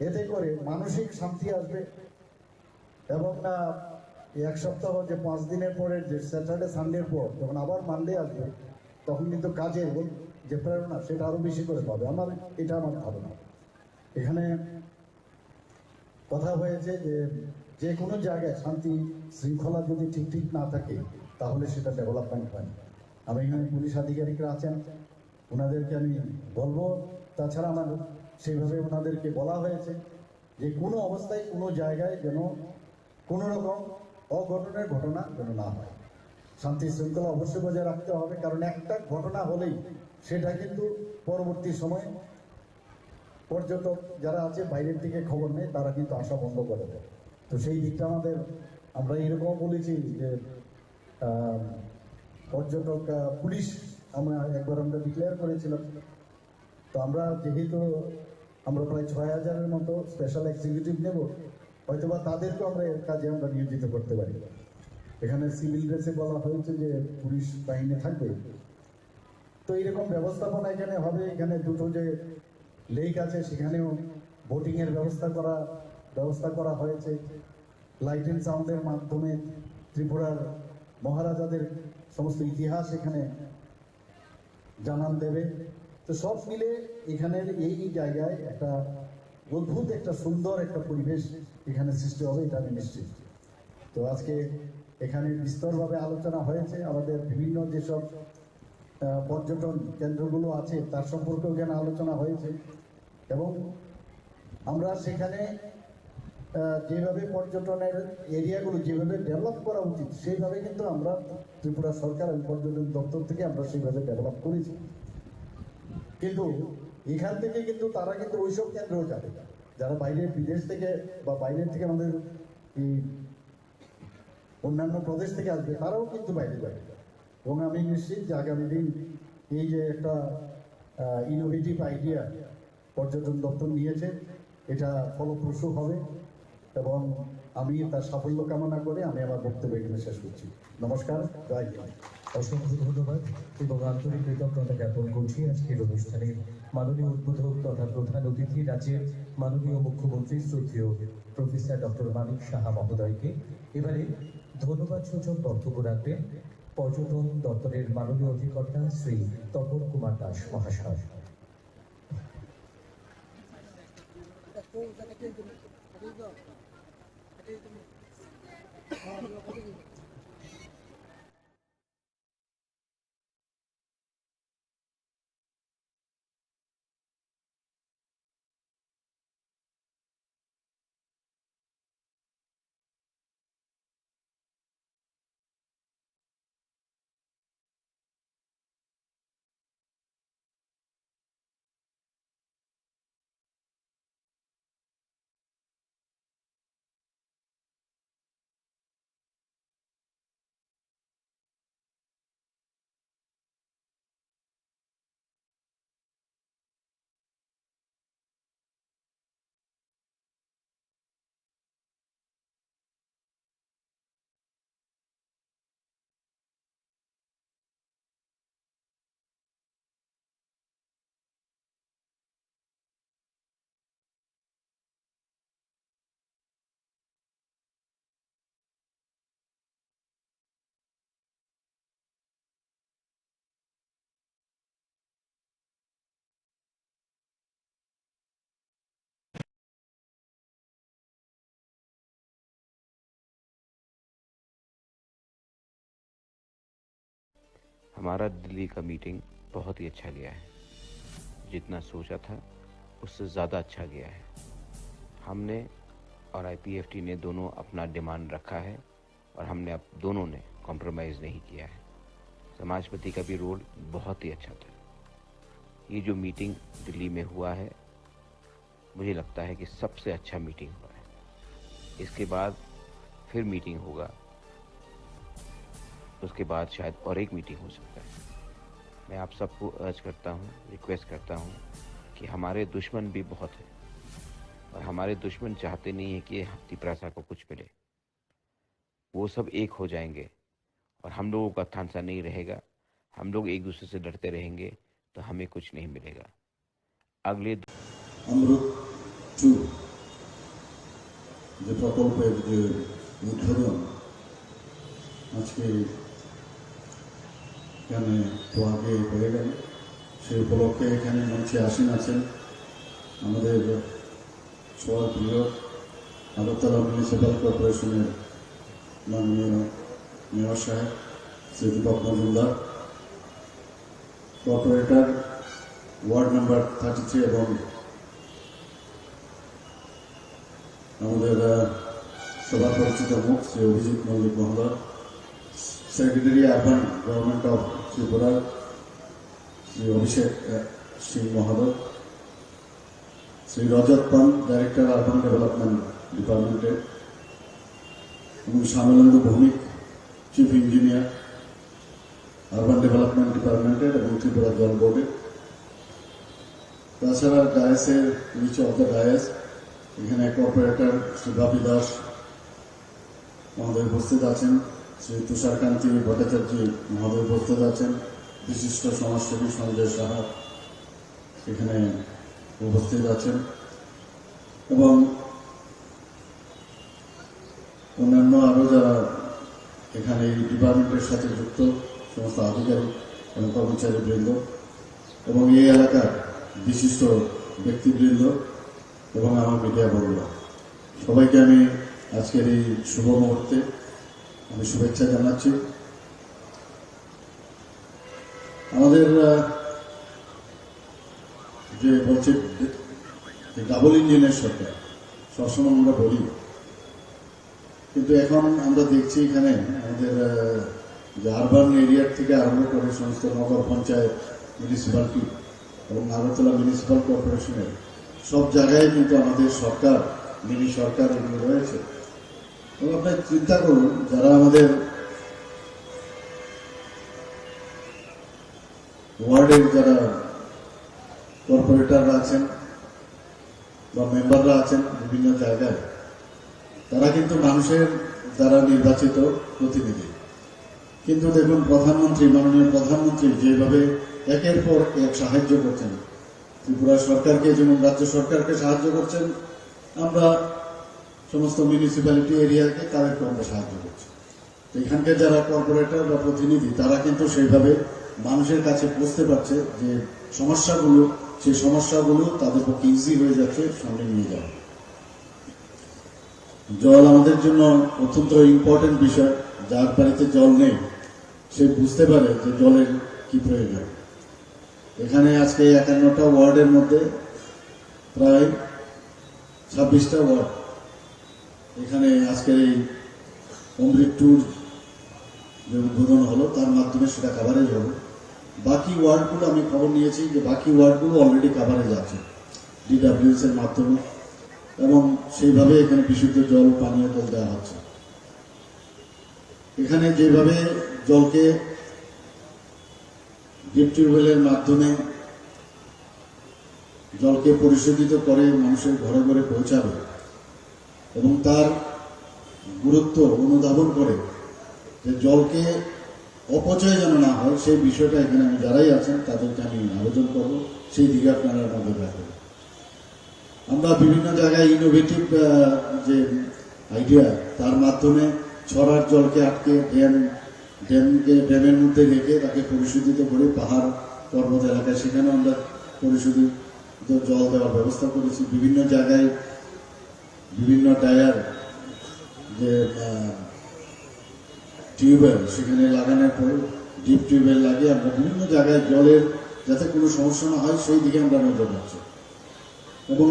এতে করে মানসিক শান্তি আসবে। এবং এক সপ্তাহ যে 5 দিনের পরে যে স্যাটারডে সানডের পর যখন আবার মানডে আসবে, তখন কিন্তু কাজের যে প্রেরণা সেটা আরো বেশি করে পাবে। এটা আমার ধারণা। এখানে কথা হয়েছে যে কোনো জায়গায় শান্তি শৃঙ্খলা যদি ঠিক না থাকে তাহলে সেটা ডেভেলপমেন্ট হয় না। আমি এখানে পুলিশ আধিকারিকরা আছেন, ওনাদেরকে আমি বলবো। তাছাড়া আমার সেইভাবে ওনাদেরকে বলা হয়েছে যে কোনো অবস্থায় কোনো জায়গায় যেন কোনো রকম অঘটনের ঘটনা যেন না হয়। শান্তি শৃঙ্খলা অবশ্যই বজায় রাখতে হবে, কারণ একটা ঘটনা হলেই সেটা কিন্তু পরবর্তী সময়ে পর্যটক যারা আছে বাইরের দিকে খবর নেই, তারা কিন্তু আসা বন্ধ করে দেয়। তো সেই দিকটা আমরা এরকম বলেছি যে পর্যটক পুলিশ আমরা ডিক্লেয়ার করেছিলাম। তো আমরা যেহেতু আমরা প্রায় 6000-এর মতো স্পেশাল এক্সিকিউটিভ নেব, হয়তোবা তাদেরকেও আমরা এর কাজে আমরা নিয়োজিত করতে পারি। এখানে সিভিল ড্রেসে বলা হয়েছে যে পুলিশ বাহিনী থাকবে। তো এইরকম ব্যবস্থাপনা এখানে হবে। এখানে দুটো যে লেক আছে সেখানেও বোটিং এর ব্যবস্থা করা হয়েছে। লাইট অ্যান্ড সাউন্ডের মাধ্যমে ত্রিপুরার মহারাজাদের সমস্ত ইতিহাস এখানে জানান দেবে। তো সব মিলে এখানের এই জায়গায় একটা অদ্ভুত একটা সুন্দর একটা পরিবেশ এখানে সৃষ্টি হবে, এটা আমি নিশ্চিত। তো আজকে এখানে বিস্তরভাবে আলোচনা হয়েছে। আমাদের বিভিন্ন যেসব পর্যটন কেন্দ্রগুলো আছে তার সম্পর্কেও এখানে আলোচনা হয়েছে, এবং আমরা সেখানে যেভাবে পর্যটনের এরিয়াগুলো যেভাবে ডেভেলপ করা উচিত সেইভাবে কিন্তু আমরা ত্রিপুরা সরকার এবং পর্যটন দপ্তর থেকে আমরা সেইভাবে ডেভেলপ করেছি। কিন্তু এখান থেকে কিন্তু তারা কিন্তু ওইসব কেন্দ্রেও যাবে যারা বিদেশ থেকে বা বাইরের থেকে আমাদের অন্যান্য প্রদেশ থেকে আসবে, তারাও কিন্তু বাইরে যাবে। এবং আমি নিশ্চিত যে আগামী দিন এই যে একটা ইনোভেটিভ আইডিয়া পর্যটন দপ্তর নিয়েছে, এটা ফলপ্রসূ হবে, এবং আমি তার সাফল্য কামনা করে আমি আমার বক্তব্য এখানে শেষ করছি। নমস্কার, জয় হিন্দ। অসংখ্য ধন্যবাদ এবং আন্তরিক কৃতজ্ঞতা জ্ঞাপন করছি আজকের অনুষ্ঠানে মাননীয় উদ্বোধক তথা প্রধান অতিথি রাজ্যের মাননীয় মুখ্যমন্ত্রী শ্রদ্ধেয় প্রফেসর ডক্টর মানিক সাহা মহোদয়কে। এবারে ধন্যবাদ সূচক বক্তব্য রাখবেন পর্যটন দপ্তরের মাননীয় অধিকর্তা শ্রী তপন কুমার দাস মহাশয়। हमारा दिल्ली का मीटिंग बहुत ही अच्छा गया है। जितना सोचा था उससे ज़्यादा अच्छा गया है। हमने और IPFT ने दोनों अपना डिमांड रखा है और हमने अब दोनों ने कॉम्प्रोमाइज़ नहीं किया है। समाजपति का भी रोल बहुत ही अच्छा था। ये जो मीटिंग दिल्ली में हुआ है, मुझे लगता है कि सबसे अच्छा मीटिंग हुआ है। इसके बाद फिर मीटिंग होगा, उसके बाद शायद और एक मीटिंग हो सकता है। मैं आप सबको अर्ज करता हूँ, रिक्वेस्ट करता हूँ कि हमारे दुश्मन भी बहुत हैं और हमारे दुश्मन चाहते नहीं है कि त्रिपुरा को कुछ मिले। वो सब एक हो जाएंगे और हम लोगों का थांसा नहीं रहेगा, हम लोग एक दूसरे से लड़ते रहेंगे तो हमें कुछ नहीं मिलेगा। अगले अमृत 2 যে প্রকল্পের যে উদ্বোধন আজকে এখানে তো আগে হয়ে গেল, সেই উপলক্ষে এখানে মঞ্চে আসীন আছেন আমাদের সবার প্রিয় আগরতলা মিউনিসিপ্যাল কর্পোরেশনের মাননীয় মেয়র সাহেব Shri Dipak Majumdar, corporator ward number 33 এবং আমাদের সবার পরিচিত মুখ শ্রী অভিজিৎ মল্লিক মহোদয়, secretary urban government of Tripura Shri Abhishek Singh মহোদয়, Shri Rajat Pan director urban development ডিপার্টমেন্টের, এবং Shyamalendu Bhowmik chief engineer urban development ডিপার্টমেন্টের এবং ত্রিপুরা জল বোর্ডের। তাছাড়া ডায়াসের নিচে অফ দ্য ডায়াস এখানে কর্পোরেটর শ্রী বাপি দাস মহোদয় উপস্থিত আছেন, শ্রী তুষারকান্তি ভট্টাচার্য মহোদয় উপস্থিত আছেন, বিশিষ্ট সমাজসেবী সঞ্জয় সাহা এখানে উপস্থিত আছেন, এবং অন্যান্য আরও যারা এখানে এই ডিপার্টমেন্টের সাথে যুক্ত সমস্ত আধিকারিক এবং কর্মচারী বৃন্দ এবং এই এলাকার বিশিষ্ট ব্যক্তিবৃন্দ এবং আমার মিডিয়া বন্ধুরা, সবাইকে আমি আজকের এই শুভ মুহূর্তে আমি শুভেচ্ছা জানাচ্ছি। আমাদের যে বলছে ডাবল ইঞ্জিনের সরকার সবসময় আমরা বলি, কিন্তু এখন আমরা দেখছি এখানে আমাদের যে আরবান এরিয়ার থেকে আরম্ভ করে সমস্ত নগর পঞ্চায়েত, মিউনিসিপ্যালিটি এবং আগরতলা মিউনিসিপ্যাল কর্পোরেশনের সব জায়গায় কিন্তু আমাদের সরকার, মিনি সরকার এগুলো রয়েছে। এবং আপনি চিন্তা করুন, যারা আমাদের ওয়ার্ডের যারা কর্পোরেটররা আছেন বা মেম্বাররা আছেন বিভিন্ন জায়গায়, তারা কিন্তু মানুষের দ্বারা নির্বাচিত প্রতিনিধি। কিন্তু দেখুন প্রধানমন্ত্রী, মাননীয় প্রধানমন্ত্রী যেভাবে একের পর এক সাহায্য করছেন, ত্রিপুরা সরকারকে যেমন রাজ্য সরকারকে সাহায্য করছেন, আমরা সমস্ত মিউনিসিপ্যালিটি এরিয়াকে তাদেরকে আমরা সাহায্য করছি। এখানকার যারা কর্পোরেটর বা প্রতিনিধি তারা কিন্তু সেইভাবে মানুষের কাছে বুঝতে পারছে যে সমস্যাগুলো, সেই সমস্যাগুলো তাদের পক্ষে ইজি হয়ে যাচ্ছে সামনে নিয়ে যাওয়া। জল আমাদের জন্য অত্যন্ত ইম্পর্টেন্ট বিষয়। যার বাড়িতে জল নেই সে বুঝতে পারে যে জলের কি প্রয়োজন। এখানে আজকে 51টা ওয়ার্ডের মধ্যে প্রায় 26টা ওয়ার্ড এখানে আজকের এই অমৃত ট্যুর যে উদ্বোধন হলো তার মাধ্যমে সেটা কাভারেজ হলো। বাকি ওয়ার্ডগুলো আমি খবর নিয়েছি যে বাকি ওয়ার্ডগুলো অলরেডি কাভারেজ আছে ডিডব্লিউএস এর মাধ্যমে, এবং সেইভাবে এখানে বিশুদ্ধ জল, পানীয় জল দেওয়া হচ্ছে। এখানে যেভাবে জলকে ডিপ টিউবওয়েলের মাধ্যমে জলকে পরিশোধিত করে মানুষের ঘরে ঘরে পৌঁছাবে এবং তার গুরুত্ব অনুধাবন করে যে জলকে অপচয় যেন না হয় সেই বিষয়টা এখানে আমি যারাই আছেন তাদেরকে আমি আবেদন করব সেই দিকে আপনারা নজর রাখবেন। আমরা বিভিন্ন জায়গায় ইনোভেটিভ যে আইডিয়া, তার মাধ্যমে ছড়ার জলকে আটকে ড্যামের মধ্যে রেখে তাকে পরিশোধিত করে পাহাড় পর্বত এলাকায় সেখানে আমরা পরিশোধিত জল দেওয়ার ব্যবস্থা করেছি। বিভিন্ন জায়গায় বিভিন্ন ডায়ার যে টিউবওয়েল সেখানে লাগানোর পর ডিপ টিউবওয়েল লাগিয়ে আমরা বিভিন্ন জায়গায় জলের যাতে কোনো সমস্যা না হয় সেই দিকে আমরা নজর রাখছি। এবং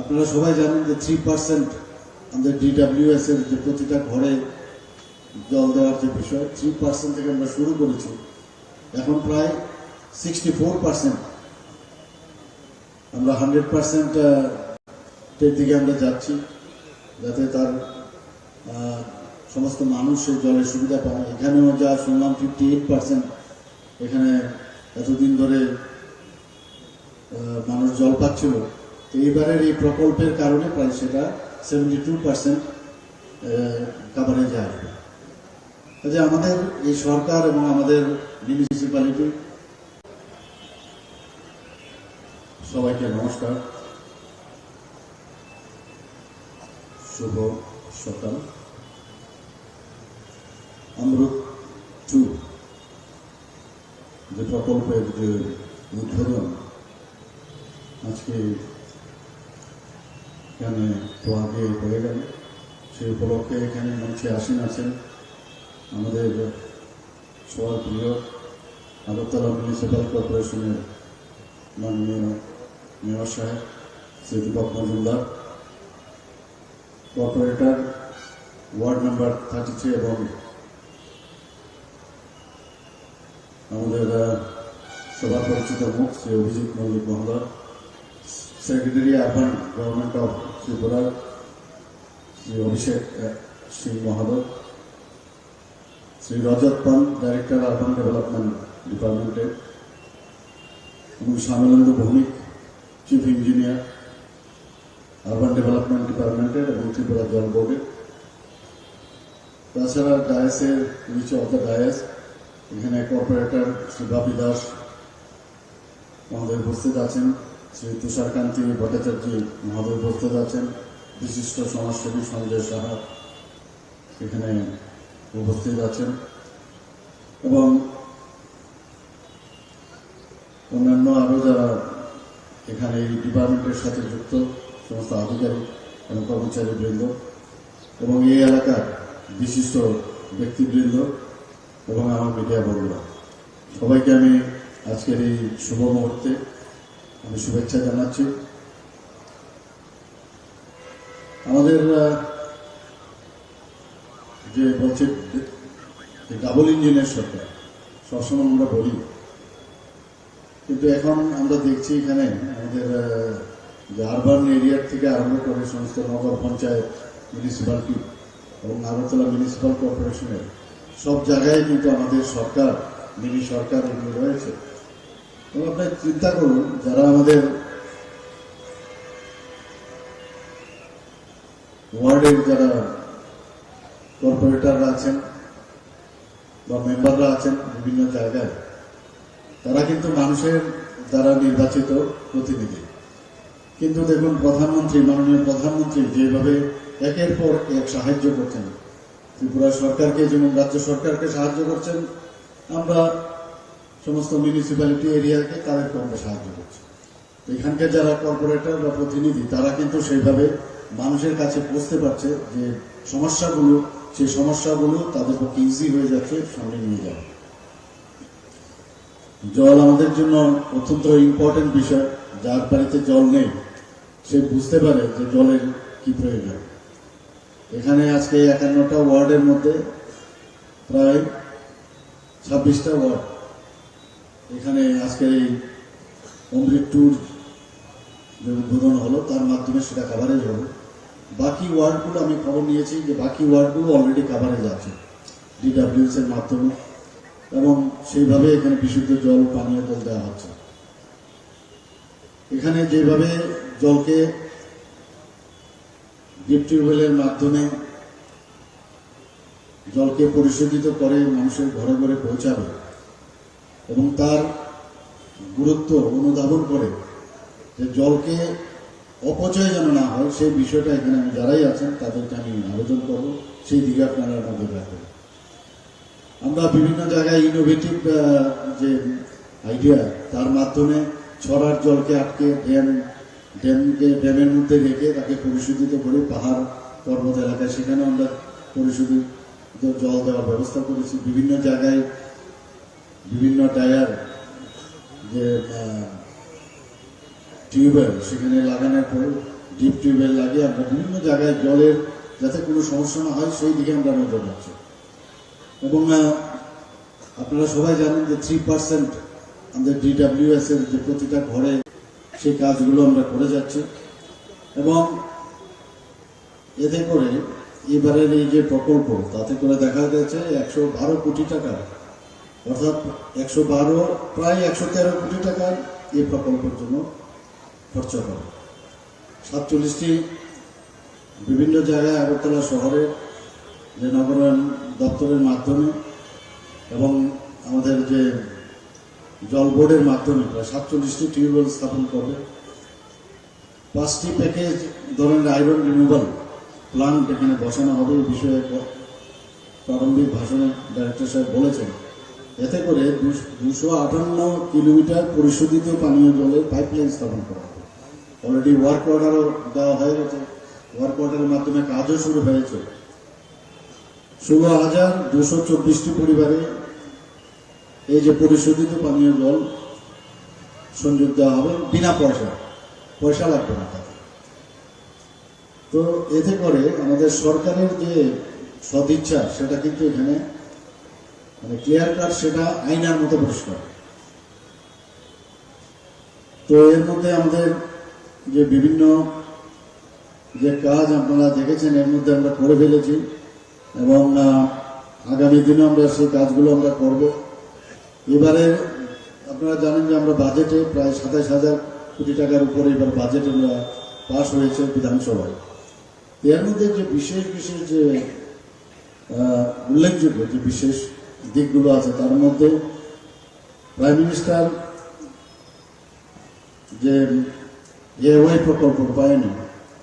আপনারা সবাই জানেন যে 3% আমাদের ডিডব্লিউএস এর যে প্রতিটা ঘরে জল দেওয়ার যে বিষয় 3% থেকে আমরা শুরু করেছি, এখন প্রায় 64% আমরা 100% এর দিকে আমরা যাচ্ছি, যাতে তার সমস্ত মানুষ সেই জলের সুবিধা পায়। এখানেও যা শুনলাম 58% এখানে এতদিন ধরে মানুষ জল পাচ্ছিল, তো এইবারের এই প্রকল্পের কারণে প্রায় সেটা 72% কাভারেজে আসবে। যে আমাদের এই সরকার এবং আমাদের মিউনিসিপ্যালিটি, সবাইকে নমস্কার, শুভ সকাল। অমৃত 2 যে প্রকল্পের যে উদ্বোধন আজকে এখানে তো আগে হয়ে গেল, সেই উপলক্ষে এখানে মঞ্চে আসীন আছেন আমাদের সবার প্রিয় আগরতলা মিউনিসিপ্যাল কর্পোরেশনের মাননীয় মেয়র সাহেব Shri Dipak Majumdar, corporator ward number 33 এবং আমাদের সবার পরিচিত মুখ শ্রী অভিজিৎ মল্লিক মহোদয়, secretary urban government of Tripura Shri Abhishek Singh মহোদয়, Shri Rajat Pan, director urban development ডিপার্টমেন্টের, এবং Shyamalendu Bhowmik, chief engineer urban development ডিপার্টমেন্টের এবং ত্রিপুরা জল বোর্ডের। তাছাড়া ডায়াসের নিচে অফ দ্য ডায়াস এখানে কর্পোরেটর শ্রী বাপি দাস মহোদয় উপস্থিত আছেন, শ্রী তুষারকান্তি ভট্টাচার্য মহোদয় উপস্থিত আছেন, বিশিষ্ট সমাজসেবী সঞ্জয় সাহা এখানে উপস্থিত আছেন, এবং অন্যান্য আরও যারা এখানে এই ডিপার্টমেন্টের সাথে যুক্ত সমস্ত আধিকারিক এবং কর্মচারীবৃন্দ এবং এই এলাকার বিশিষ্ট ব্যক্তিবৃন্দ এবং আমার মিডিয়া বন্ধুরা, সবাইকে আমি আজকের এই শুভ মুহূর্তে আমি শুভেচ্ছা জানাচ্ছি। আমাদের যে বলছে ডাবল ইঞ্জিনের সরকার সবসময় আমরা বলি, কিন্তু এখন আমরা দেখছি এখানে আমাদের যে আরবান এরিয়ার থেকে আরম্ভ করে সমস্ত নগর পঞ্চায়েত, মিউনিসিপ্যালিটি এবং আগরতলা মিউনিসিপ্যাল কর্পোরেশনের সব জায়গায় কিন্তু আমাদের সরকার, মিনি সরকার এগুলো রয়েছে। এবং আপনি চিন্তা করুন, যারা আমাদের ওয়ার্ডের যারা কর্পোরেটররা আছেন বা মেম্বাররা আছেন বিভিন্ন জায়গায়, তারা কিন্তু মানুষের দ্বারা নির্বাচিত প্রতিনিধি। কিন্তু দেখুন প্রধানমন্ত্রী, মাননীয় প্রধানমন্ত্রী যেভাবে একের পর এক সাহায্য করছেন, ত্রিপুরা সরকারকে যেমন রাজ্য সরকারকে সাহায্য করছেন, আমরা সমস্ত মিউনিসিপ্যালিটি এরিয়াকে তাদেরকে আমরা সাহায্য করছি। এখানকার যারা কর্পোরেটর বা প্রতিনিধি, তারা কিন্তু সেইভাবে মানুষের কাছে পৌঁছতে পারছে যে সমস্যাগুলো, সেই সমস্যাগুলো তাদের পক্ষে ইজি হয়ে যাচ্ছে সামনে নিয়ে যাওয়া। জল আমাদের জন্য অত্যন্ত ইম্পর্টেন্ট বিষয়। যার বাড়িতে জল নেই সে বুঝতে পারে যে জলের কি প্রয়োজন। এখানে আজকে 51টা ওয়ার্ডের মধ্যে প্রায় 26টা ওয়ার্ড এখানে আজকের এই অমৃত 2 যে উদ্বোধন হলো তার মাধ্যমে সেটা কাভারেজ হলো। বাকি ওয়ার্ডগুলো আমি খবর নিয়েছি যে বাকি ওয়ার্ডগুলো অলরেডি কাভারেজ আছে ডিডব্লিউএস এর মাধ্যমে, এবং সেইভাবে এখানে বিশুদ্ধ জল, পানীয় জল দেওয়া হচ্ছে। এখানে যেভাবে জলকে ডিপ টিউবওয়েলের মাধ্যমে জলকে পরিশোধিত করে মানুষের ঘরে ঘরে পৌঁছাবে এবং তার গুরুত্ব অনুধাবন করে যে জলকে অপচয় যেন না হয়, সেই বিষয়টা এখানে আমি যারাই আছেন তাদেরকে আমি আবেদন করব, সেই দিকে আপনারা নজর রাখবেন। আমরা বিভিন্ন জায়গায় ইনোভেটিভ যে আইডিয়া, তার মাধ্যমে ছড়ার জলকে আটকে ড্যামের মধ্যে রেখে তাকে পরিশোধিত করে পাহাড় পর্বত এলাকায় সেখানে আমরা পরিশোধিত জল দেওয়ার ব্যবস্থা করেছি। বিভিন্ন জায়গায় বিভিন্ন টায়ার যে টিউবওয়েল সেখানে লাগানোর পর ডিপ টিউবওয়েল লাগিয়ে আমরা বিভিন্ন জায়গায় জলের যাতে কোনো সমস্যা না হয় সেই দিকে আমরা নজর রাখছি। এবং আপনারা সবাই জানেন যে 3% আমাদের ডিডব্লিউএস এর যে প্রতিটা ঘরে সেই কাজগুলো আমরা করে যাচ্ছি। এবং এতে করে এবারের এই যে প্রকল্প, তাতে করে দেখা গেছে 112 কোটি টাকা, অর্থাৎ 112 প্রায় 113 কোটি টাকার এই প্রকল্পের জন্য খরচ করে। 47টি বিভিন্ন জায়গায় আগরতলা শহরে যে নগরায়ণ দপ্তরের মাধ্যমে এবং আমাদের যে জল বোর্ডের মাধ্যমে প্রায় 47টি টিউবওয়েল স্থাপন করবে। 5টি প্যাকেজ ধরনের আয়রন রিমুভাল প্লান্ট এখানে বসানো হবে। এই বিষয়ে প্রারম্ভিক ভাষণে ডাইরেক্টর সাহেব বলেছেন, এতে করে 258 কিলোমিটার পরিশোধিত পানীয় জলের পাইপলাইন স্থাপন করা হবে। অলরেডি ওয়ার্ক অর্ডারও দেওয়া হয়ে গেছে, ওয়ার্ক অর্ডারের মাধ্যমে কাজও শুরু হয়েছে। 16,224টি পরিবারে এই যে পরিশোধিত পানীয় জল সংযোগ দেওয়া হবে বিনা পয়সা লাগবে না তাতে। তো এতে করে আমাদের সরকারের যে সদিচ্ছা সেটা কিন্তু এখানে মানে ক্লিয়ার কাট, সেটা আইনার মতো পরিষ্কার। তো এর মধ্যে আমাদের যে বিভিন্ন যে কাজ আপনারা দেখেছেন এর মধ্যে আমরা করে ফেলেছি এবং আগামী দিনে আমরা সেই কাজগুলো আমরা করব। এবারে আপনারা জানেন যে আমরা বাজেটে প্রায় 27,000 কোটি টাকার উপরে এবার বাজেট আমরা পাস হয়েছে বিধানসভায়। এর মধ্যে যে বিশেষ যে উল্লেখযোগ্য যে বিশেষ দিকগুলো আছে তার মধ্যে প্রাইম মিনিস্টার যে এওয়াই প্রকল্প রূপায়ণে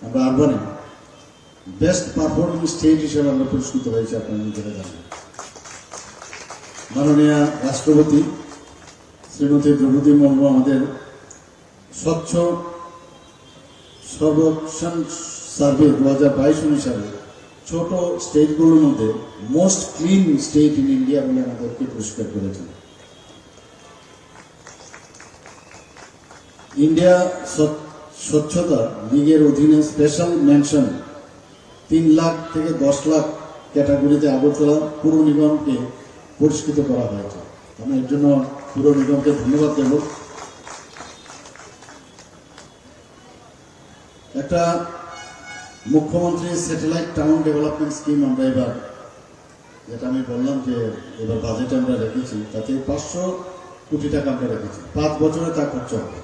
আমরা আরবানে বেস্ট পারফর্মিং স্টেট হিসেবে আমরা পুরস্কৃত হয়েছে। আপনারা নিজেরা জানেন, মাননীয় রাষ্ট্রপতি শ্রীমতী দ্রৌপদী মুর্মু আমাদের স্বচ্ছ সর্বেক্ষণ সার্ভে 2022 অনুসারে ছোট স্টেটগুলোর মধ্যে most clean state in India বলে আমাদেরকে পুরস্কার করেছেন। ইন্ডিয়া স্বচ্ছতা লীগের অধীনে স্পেশাল মেনশন 3 লাখ থেকে 10 লাখ ক্যাটাগরিতে আগরতলা পুর নিগমকে পুরস্কৃত করা হয়েছে। আমি এর জন্য পুর নিগমকে ধন্যবাদ দেব। একটা মুখ্যমন্ত্রী স্যাটেলাইট টাউন ডেভেলপমেন্ট স্কিম আমরা এবার, যেটা আমি বললাম যে এবার বাজেটে আমরা রেখেছি, তাতে 500 কোটি টাকা আমরা রেখেছি। 5 বছরে তা খরচ হবে।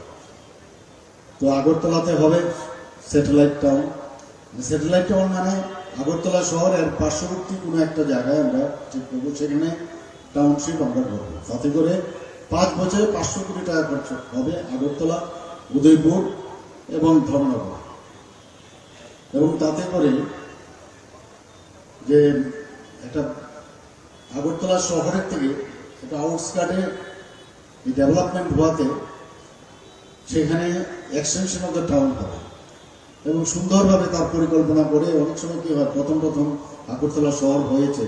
তো আগরতলাতে হবে স্যাটেলাইট টাউন। স্যাটেলাইট টাউন মানে আগরতলা শহরের পার্শ্ববর্তী কোনো একটা জায়গায় আমরা ঠিক করবো, সেখানে টাউনশিপ আমরা করবো। তাতে করে 5 বছরে 500 কোটি টাকা খরচ হবে আগরতলা, উদয়পুর এবং ধর্মনগর। এবং তাতে করে যে একটা আগরতলা শহরের থেকে একটা আউটস্কার্টে ডেভেলপমেন্ট হওয়াতে সেখানে এক্সটেনশন অফ দ্য টাউন হবে এবং সুন্দরভাবে তার পরিকল্পনা করে। অনেক সময় কি হয়, প্রথম আগরতলা শহর হয়েছে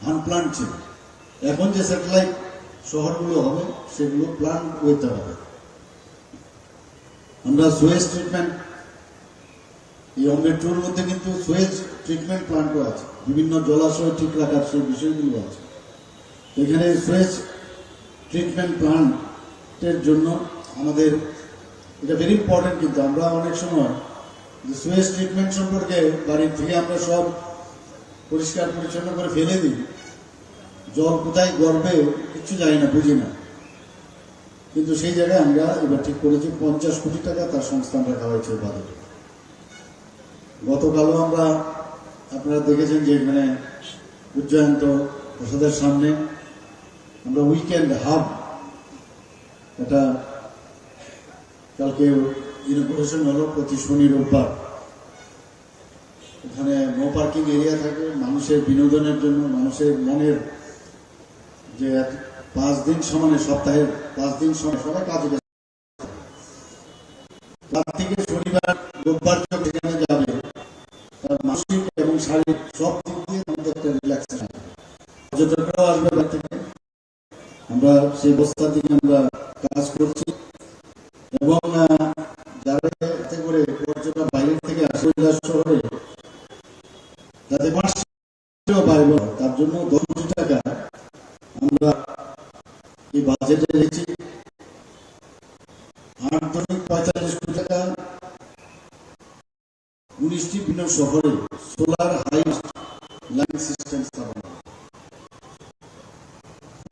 আনপ্লান্ট ছিল। এখন যে স্যাটেলাইট শহরগুলো হবে সেগুলো প্ল্যান করতে হবে। আমরা সুয়েজ ট্রিটমেন্ট, এই মেট্রোর মধ্যে কিন্তু সুয়েজ ট্রিটমেন্ট প্ল্যান্টও আছে, বিভিন্ন জলাশয় ঠিক রাখার সেই বিষয়গুলো আছে। এখানে সুয়েজ ট্রিটমেন্ট প্ল্যান্টের জন্য আমাদের এটা ভেরি ইম্পর্টেন্ট। কিন্তু আমরা অনেক সময় যে সুয়েজ ট্রিটমেন্ট সম্পর্কে বাড়ির থেকে আমরা সব পরিষ্কার পরিচ্ছন্ন করে ফেলে দিই, জল কোথায় গড়বে কিছু জানি না, বুঝি না। কিন্তু সেই জায়গায় আমরা এবার ঠিক করেছি 50 কোটি টাকা তার সংস্থান রাখা হয়েছে বাজেটে। গতকালও আমরা আপনারা দেখেছেন যে এখানে উজ্জয়ন্ত প্রসাদের সামনে আমরা উইকেন্ড হাব, এটা কালকে ইনগুরেশন হলো, প্রতি শনি রোববার। এখানে নো পার্কিং এরিয়া থাকে মানুষের বিনোদনের জন্য, মানুষের মনের যে 5 দিন সমানে সপ্তাহের 5 দিন সময় সবাই কাজে গেছে, রাত থেকে শনিবার রোববার যেখানে যাবে তার মানসিক এবং শারীরিক সব দিক দিয়ে আমাদের একটা রিল্যাক্সেশন, পর্যটকরাও আসবে বাইরে থেকে। আমরা সেই অবস্থার দিকে আমরা কাজ করছি এবং যারা এতে করে পর্যটক বাইরের থেকে আসে শহরে যাতে বাইরে, তার জন্য 10 কোটি টাকা আমরা এই বাজেটে রেখেছি। 8.45 কোটি টাকা 19টি ভিন্ন শহরে সোলার হাই লাইন সিস্টেম স্থাপন।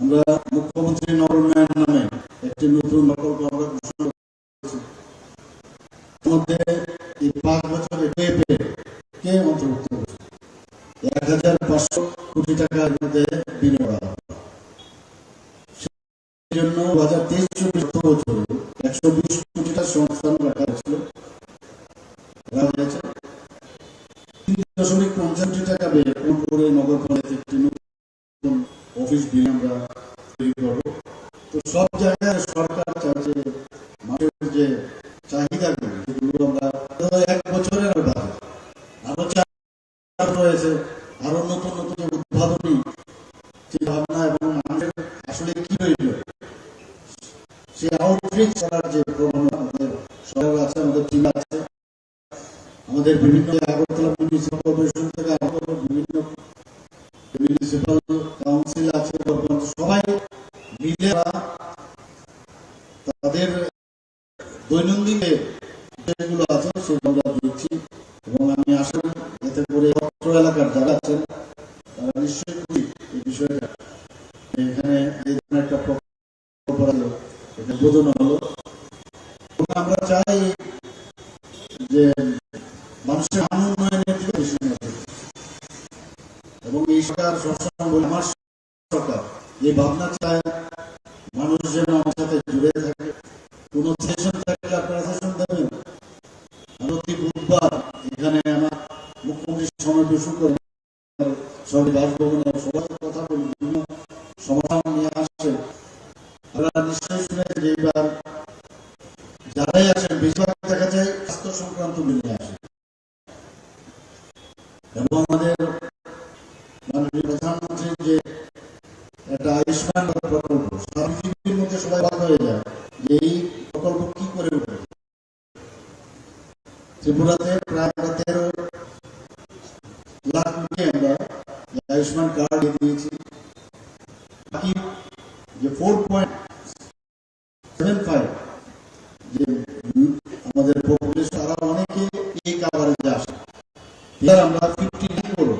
আমরা মুখ্যমন্ত্রী নগরোন্নয়ন নামে একটি নতুন প্রকল্প আমরা ঘোষণা করেছি। মধ্যে এই 5 বছরে কে অন্তর্ভুক্ত করেছে 1,500 কোটি জন্য 2023-24 বছরে 120 কোটি টাকা সংস্থান রাখা হয়েছিল। 3.50 কোটি টাকা ব্যয় করে নগর কলেজে একটি নতুন অফিস বিল আমরা তৈরি করবো। তো সব জায়গায় সরকার চাইছে মানুষের যে চাহিদাগুলো যেগুলো আমরা 1 বছরের বাজেট আরো চাপ রয়েছে, আরো নতুন নতুন উদ্ভাবনী চিন্তা ভাবনা এবং মানুষের আসলে কি হইল সে আউটরিচ করার যে প্রবণতা আমাদের সরকার আছে, আমাদের টিম আছে, আমাদের বিভিন্ন আগরতলা মিউনিসিপাল কর্পোরেশন থেকে বিভিন্ন মিউনিসিপাল কাউন্সিল আছে, সবাই মিলে তাদের দৈনন্দিন যেগুলো আছে সেগুলো আমরা দিচ্ছি এবং আমি আশা করি এতে করে অত্র এলাকার যারা আছেন তারা নিশ্চয়ই খুশি এই বিষয়টা। এখানে এই ধরনের একটা প্রকল্প এটা বোঝানো হলো। আমরা চাই যে মানুষের উন্নয়নের দিকে বেশি নজর এবং এই সরকার সবসময় বলে আমার সরকার এই ভাবনা চায় মানুষ যেন আমার সাথে জুড়ে থাকে। কোন সেশন থাকলে আপনারা সেশন দেবেন। প্রতি বুধবার এখানে আমার মুখ্যমন্ত্রী সমাবেশন করেন, সরকারি বাসভবনে সবাই কথা বলি, বিভিন্ন সমাধান নিয়ে আসছে। আপনারা নিশ্চয়ই শুনেছেন যে এইবার যারাই আসেন বেশিরভাগ দেখা যায় স্বাস্থ্য সংক্রান্ত বিল নিয়ে আসে এবং আমাদের মাননীয় প্রধানমন্ত্রীর যে একটা আয়ুষ্মান প্রকল্প সারা পৃথিবীর মধ্যে সবাই বাদ হয়ে যায় যে এই প্রকল্প কি করে উঠবে। ত্রিপুরাতে প্রায় 13 লাখ কোটি আমরা আয়ুষ্মান কার্ড দিয়েছি। বাকি যে 4.75 যে আমাদের পপুলেশন তারা অনেকে এই কাভারেজে আসে। এবার আমরা 59 করব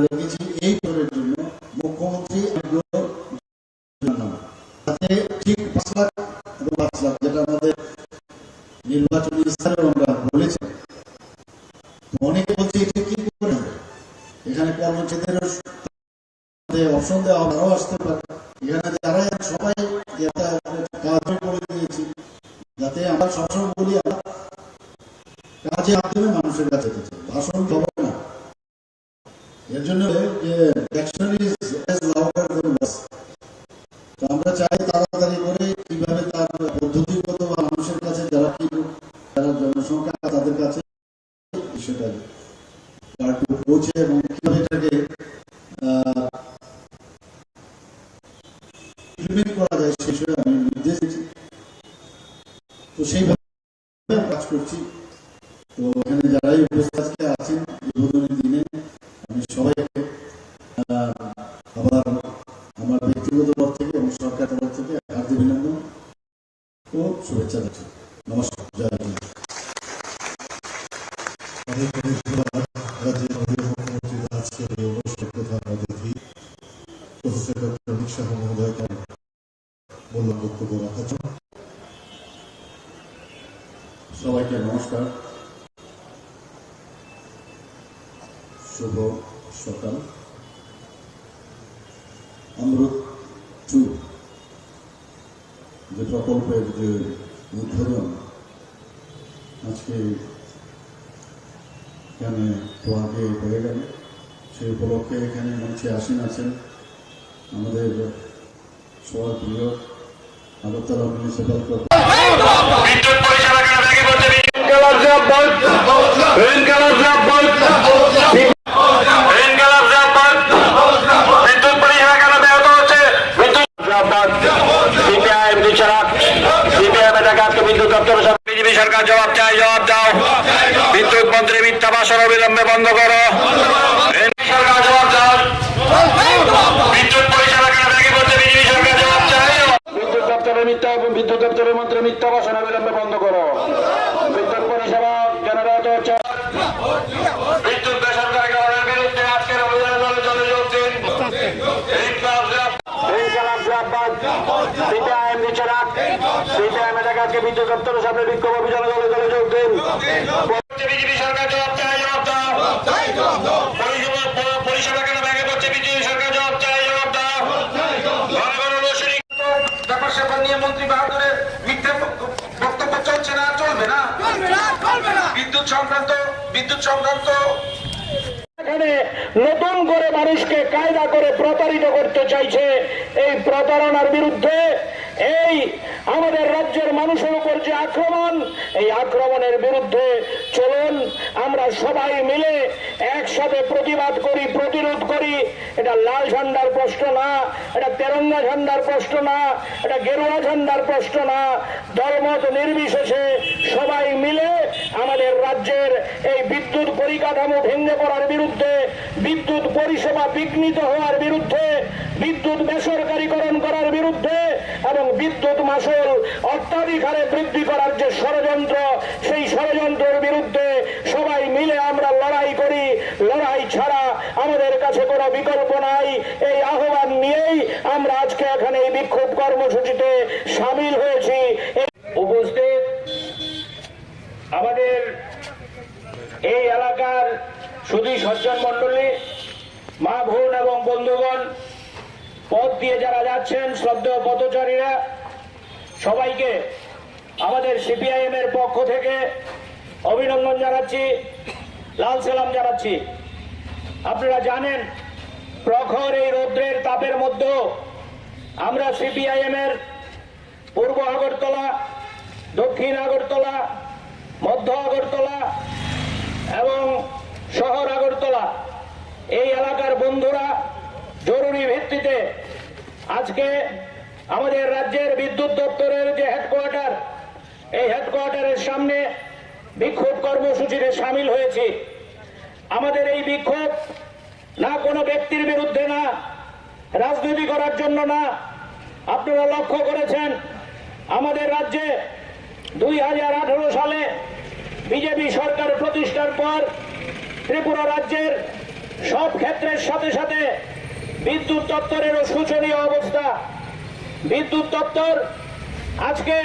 রেখেছি এই বছরের জন্য মুখ্যমন্ত্রী তাতে ঠিক 5 লাখ এবং 5 লাখ যেটা আমাদের নির্বাচনী স্তরে আমরা বলেছি। অনেকে বলছে এটা কি করে এখানে কর্মচারীদের অপশন দেওয়া আরো আসতে পারে। এখানে যারা সবাই কাজ করে দিয়েছি যাতে আমরা সবসময় বলি আমরা কাজের মাধ্যমে মানুষের কাছে যেতে চাই, ভাষণ হবে না। এর জন্য যে action is as louder than voice. তো আমরা চাই তাড়াতাড়ি করে কিভাবে তার পদ্ধতিগত বা মানুষের কাছে যারা জনসংখ্যা তাদের কাছে বিষয়টা পৌঁছে এবং কিভাবে এটাকে ইমপ্লিমেন্ট করা যায় সে বিষয়ে আমি নির্দেশ দিচ্ছি। তো সেইভাবে কাজ করছি। তো এখানে যারাই উপস্থিত আছেন উদ্বোধনের দিনে আমি সবাইকে আবার আমার ব্যক্তিগত তরফ থেকে এবং সরকার তরফ থেকে হার্দিক অভিনন্দন ও শুভেচ্ছা যাচ্ছি। নমস্কার, জয় হিন্দ। আজকের এই অনুষ্ঠানের প্রধান অতিথি প্রফেসর ডক্টর মানিক সাহা মহোদয়কে মূল্য বক্তব্য রাখার জন্য সবাইকে নমস্কার, শুভ সকাল। অমৃত 2 যে প্রকল্পের যে উদ্বোধন আজকে এখানে তো আগে হয়ে গেল, সেই উপলক্ষে এখানে মঞ্চে আসীন আছেন আমাদের সবার প্রিয় আগরতলা মিউনিসিপাল বিদ্যুৎ দপ্তর বিজেপি সরকার জবাব চাই, জবাব দাও। বিদ্যুৎ মন্ত্রী মিথ্যা ভাষণ অবিলম্বে বন্ধ করো। সরকার জবাব দাও। বিদ্যুৎ পরিষেবা কেন ব্যাগে পড়ছে বিজেপি সরকার জবাব চাই। বিদ্যুৎ দপ্তরের মন্ত্রী মিথ্যা ভাষণ অবিলম্বে বন্ধ করো। বিদ্যুৎ পরিষেবা কেন ব্যাহত হচ্ছে। বিদ্যুৎ বেসরকারীকরণের বিরুদ্ধে আজকের অভিযানে দলে দলে যোগ দিন। বিদ্যুৎ দপ্তরের সামনে বিক্ষোভ অভিযানে দলে দলে যোগ দিন। বিজেপি সরকার জবাব চাই, জবাব দাও। পরিষেবা কেন ব্যাগে পড়ছে বিজেপি সরকার জবাব চাই, জবাব দাও। নিয়ে মন্ত্রী বাহাদুরের মিথ্যে বক্তব্য চলছে না, চলবে না। বিদ্যুৎ সংক্রান্ত এখানে নতুন করে মানুষকে কায়দা করে প্রতারিত করতে চাইছে। এই প্রতারণার বিরুদ্ধে এই আমাদের রাজ্যের মানুষের উপর যে আক্রমণ, এই আক্রমণের বিরুদ্ধে চলুন আমরা সবাই মিলে একসাথে প্রতিবাদ করি, প্রতিরোধ করি। এটা লাল ঝান্ডার প্রশ্ন না, এটা তেরঙ্গা ঝান্ডার প্রশ্ন না, এটা গেরুয়া ঝান্ডার প্রশ্ন না। দলমত নির্বিশেষে সবাই মিলে আমাদের রাজ্যের এই বিদ্যুৎ পরিকাঠামো ভেঙে পড়ার বিরুদ্ধে, বিদ্যুৎ পরিষেবা বিঘ্নিত হওয়ার বিরুদ্ধে, বিদ্যুৎ বেসরকারীকরণ করার বিরুদ্ধে এবং বিদ্যুৎ মাসুল অত্যাধিক হারে বৃদ্ধি করার যে ষড়যন্ত্র, সেই ষড়যন্ত্রের বিরুদ্ধে সবাই মিলে আমরা লড়াই করি। লড়াই ছাড়া আমাদের কাছে কোনো বিকল্প নাই। এই আহ্বান নিয়েই আমরা আজকে এখানে এই বিক্ষোভ কর্মসূচিতে সামিল হয়েছি। উপস্থিত আমাদের এই এলাকার সুধী সজ্জন মন্ডলী, মা বোন এবং বন্ধুগণ, পথ দিয়ে যারা যাচ্ছেন, শ্রদ্ধেয় পথচারীরা, সবাইকে আমাদের সিপিআইএম এর পক্ষ থেকে অভিনন্দন জানাচ্ছি, লাল সালাম জানাচ্ছি। আপনারা জানেন প্রখর এই রৌদ্রের তাপের মধ্যেও আমরা সিপিআইএম এর পূর্ব আগরতলা, দক্ষিণ আগরতলা, মধ্য আগরতলা এবং শহর আগরতলা এই এলাকার বন্ধুরা জরুরি ভিত্তিতে আজকে আমাদের রাজ্যের বিদ্যুৎ দপ্তরের যে হেডকোয়ার্টার, এই হেডকোয়ার্টারের সামনে বিক্ষোভ কর্মসূচিতে সামিল হয়েছি। আমাদের এই বিক্ষোভ না কোনো ব্যক্তির বিরুদ্ধে না, রাজনীতি করার জন্য না। আপনারা লক্ষ্য করেছেন আমাদের রাজ্যে 2018 সালে বিজেপি সরকার প্রতিষ্ঠার পর ত্রিপুরা রাজ্যের সব ক্ষেত্রের সাথে সাথে বিদ্যুৎ দপ্তরেরও শোচনীয় অবস্থা। বিদ্যুৎ দপ্তর আজকে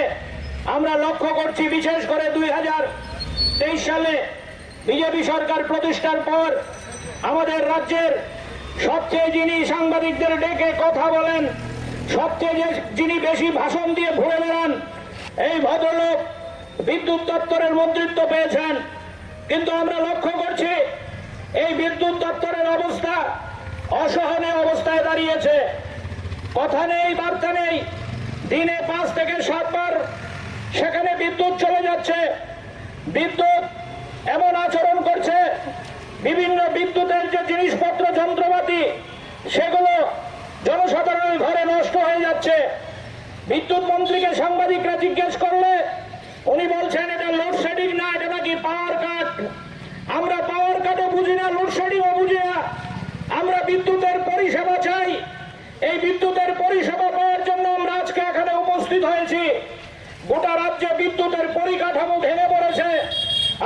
আমরা লক্ষ্য করছি, বিশেষ করে 2023 সালে বিজেপি সরকার প্রতিষ্ঠার পর আমাদের রাজ্যের সবচেয়ে যিনি সাংবাদিকদের ডেকে কথা বলেন, সবচেয়ে যিনি বেশি ভাষণ দিয়ে ঘুরে বেড়ান, এই ভদ্রলোক বিদ্যুৎ দপ্তরের মন্ত্রিত্ব পেয়েছেন। কিন্তু আমরা লক্ষ্য করছি এই বিদ্যুৎ দপ্তরের অবস্থা অসহনীয় অবস্থায় দাঁড়িয়েছে। কথা নেই, বার্তা নেই। দিনে 5 থেকে 7 বার সেখানে বিদ্যুৎ চলে যাচ্ছে। বিদ্যুৎ এমন আচরণ করছে, বিভিন্ন বিদ্যুতের যে জিনিসপত্র, যন্ত্রপাতি, সেগুলো জনসাধারণের ঘরে নষ্ট হয়ে যাচ্ছে। বিদ্যুৎ মন্ত্রীকে সাংবাদিকরা জিজ্ঞেস করলে উনি বলছেন এটা লোডশেডিং না, এটা নাকি পাওয়ার কাট। আমরা পাওয়ার কাটও বুঝি না, লোডশেডিংও বুঝি না। আমরা বিদ্যুতের পরিষেবা চাই। এই বিদ্যুতের পরিষেবা পাওয়ার জন্য আমরা আজকে এখানে উপস্থিত হয়েছি। গোটা রাজ্যে বিদ্যুতের পরিকাঠামো ভেঙে পড়েছে।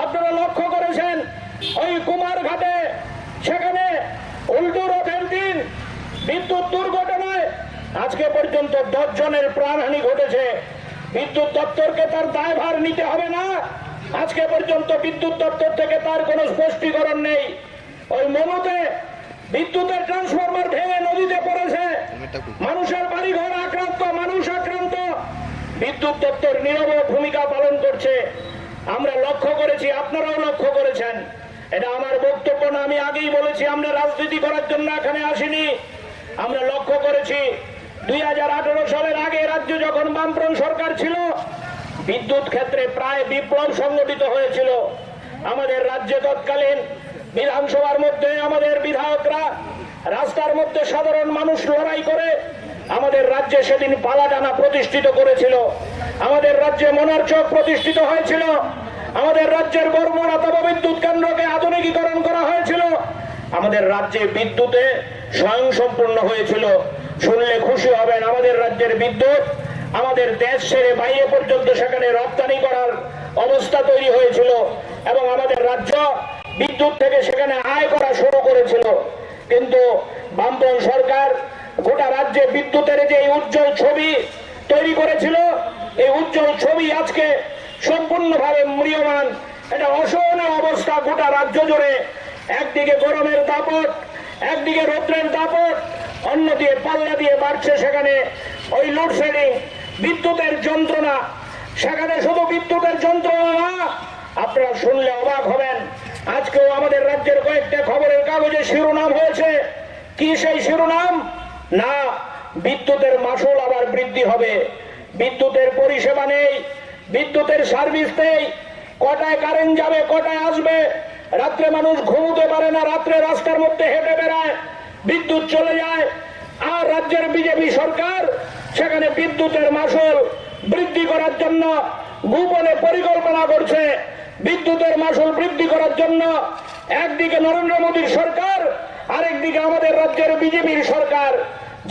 আপনারা লক্ষ্য করেছেন ওই কুমারঘাটে, সেখানে উল্টো রথের দিন বিদ্যুৎ দুর্ঘটনায় আজকে পর্যন্ত 10 জনের প্রাণহানি ঘটেছে। বিদ্যুৎ দপ্তরকে তার দায়ভার নিতে হবে না? আজকে পর্যন্ত বিদ্যুৎ দপ্তর থেকে তার কোনো স্পষ্টীকরণ নেই। ওই মনুতে বিদ্যুতের ট্রান্সফরমার ভেঙে নদীতে পড়েছে, মানুষের বাড়িঘর আক্রান্ত, মানুষ আক্রান্ত। বিদ্যুৎ দপ্তর নীরব ভূমিকা পালন করছে। আমরা লক্ষ্য করেছি, আপনারাও লক্ষ্য করেছেন। এটা আমার বক্তব্য না, আমি আগেই বলেছি আমরা রাজনীতি করার জন্য এখানে আসিনি। আমরা লক্ষ্য করেছি 2018 সালের আগে রাজ্য যখন বামফ্রন্ট সরকার ছিল, বিদ্যুৎ ক্ষেত্রে প্রায় বিপ্লব সংগঠিত হয়েছিল। আমাদের রাজ্যে তৎকালীন বিধানসভার মধ্যে আমাদের বিধায়করা, রাস্তার মধ্যে সাধারণ মানুষ লড়াই করে আমাদের রাজ্যে সেদিন পালাটানা প্রতিষ্ঠিত করেছিল। আমাদের রাজ্যে মনারচক প্রতিষ্ঠিত হয়েছিল। আমাদের রাজ্যের বর্মনা তাপবিদ্যুৎ কেন্দ্রকে আধুনিকীকরণ করা হয়েছিল। আমাদের রাজ্যে বিদ্যুতে স্বয়ংসম্পূর্ণ হয়েছিল। শুনলে খুশি হবেন, আমাদের রাজ্যের বিদ্যুৎ আমাদের দেশ ছেড়ে বাইরে পর্যন্ত সেখানে রপ্তানি করার অবস্থা তৈরি হয়েছিল এবং আমাদের রাজ্য বিদ্যুৎ থেকে সেখানে আয় করা শুরু করেছিল। কিন্তু বামপন্থী সরকার গোটা রাজ্যে বিদ্যুতের যে উজ্জ্বল ছবি তৈরি করেছিল, এই উজ্জ্বল ছবি আজকে সম্পূর্ণভাবে ম্রিয়মান। এটা অসহনীয় অবস্থা গোটা রাজ্য জুড়ে। একদিকে গরমের দাপট, একদিকে রৌদ্রের দাপট, অন্যদিকে পাল্লা দিয়ে বাড়ছে সেখানে ওই লোডশেডিং। বিদ্যুতের যন্ত্রণা, সেখানে শুধু বিদ্যুতের যন্ত্রণা না, আপনারা শুনলে অবাক হবেন, আজকেও আমাদের রাজ্যের কয়েকটা খবরের কাগজে শিরোনাম হয়েছে। কি সেই শিরোনাম? না, বিদ্যুতের মাসুল আবার বৃদ্ধি হবে, বিদ্যুতের পরিষেবা নেই, বিদ্যুতের সার্ভিস নেই, কটায় কারেন্ট যাবে, কটায় আসবে, রাত্রে মানুষ ঘুমোতে পারে না, রাত্রে রাস্তার মধ্যে হেঁটে বেড়ায়, বিদ্যুৎ চলে যায়। আর রাজ্যের বিজেপি সরকার সেখানে বিদ্যুতের মাসুল বৃদ্ধি করার জন্য গোপনে পরিকল্পনা করছে। বিদ্যুতের মাসুল বৃদ্ধি করার জন্য একদিকে নরেন্দ্র মোদীর সরকার, আরেকদিকে আমাদের রাজ্যের বিজেপির সরকার,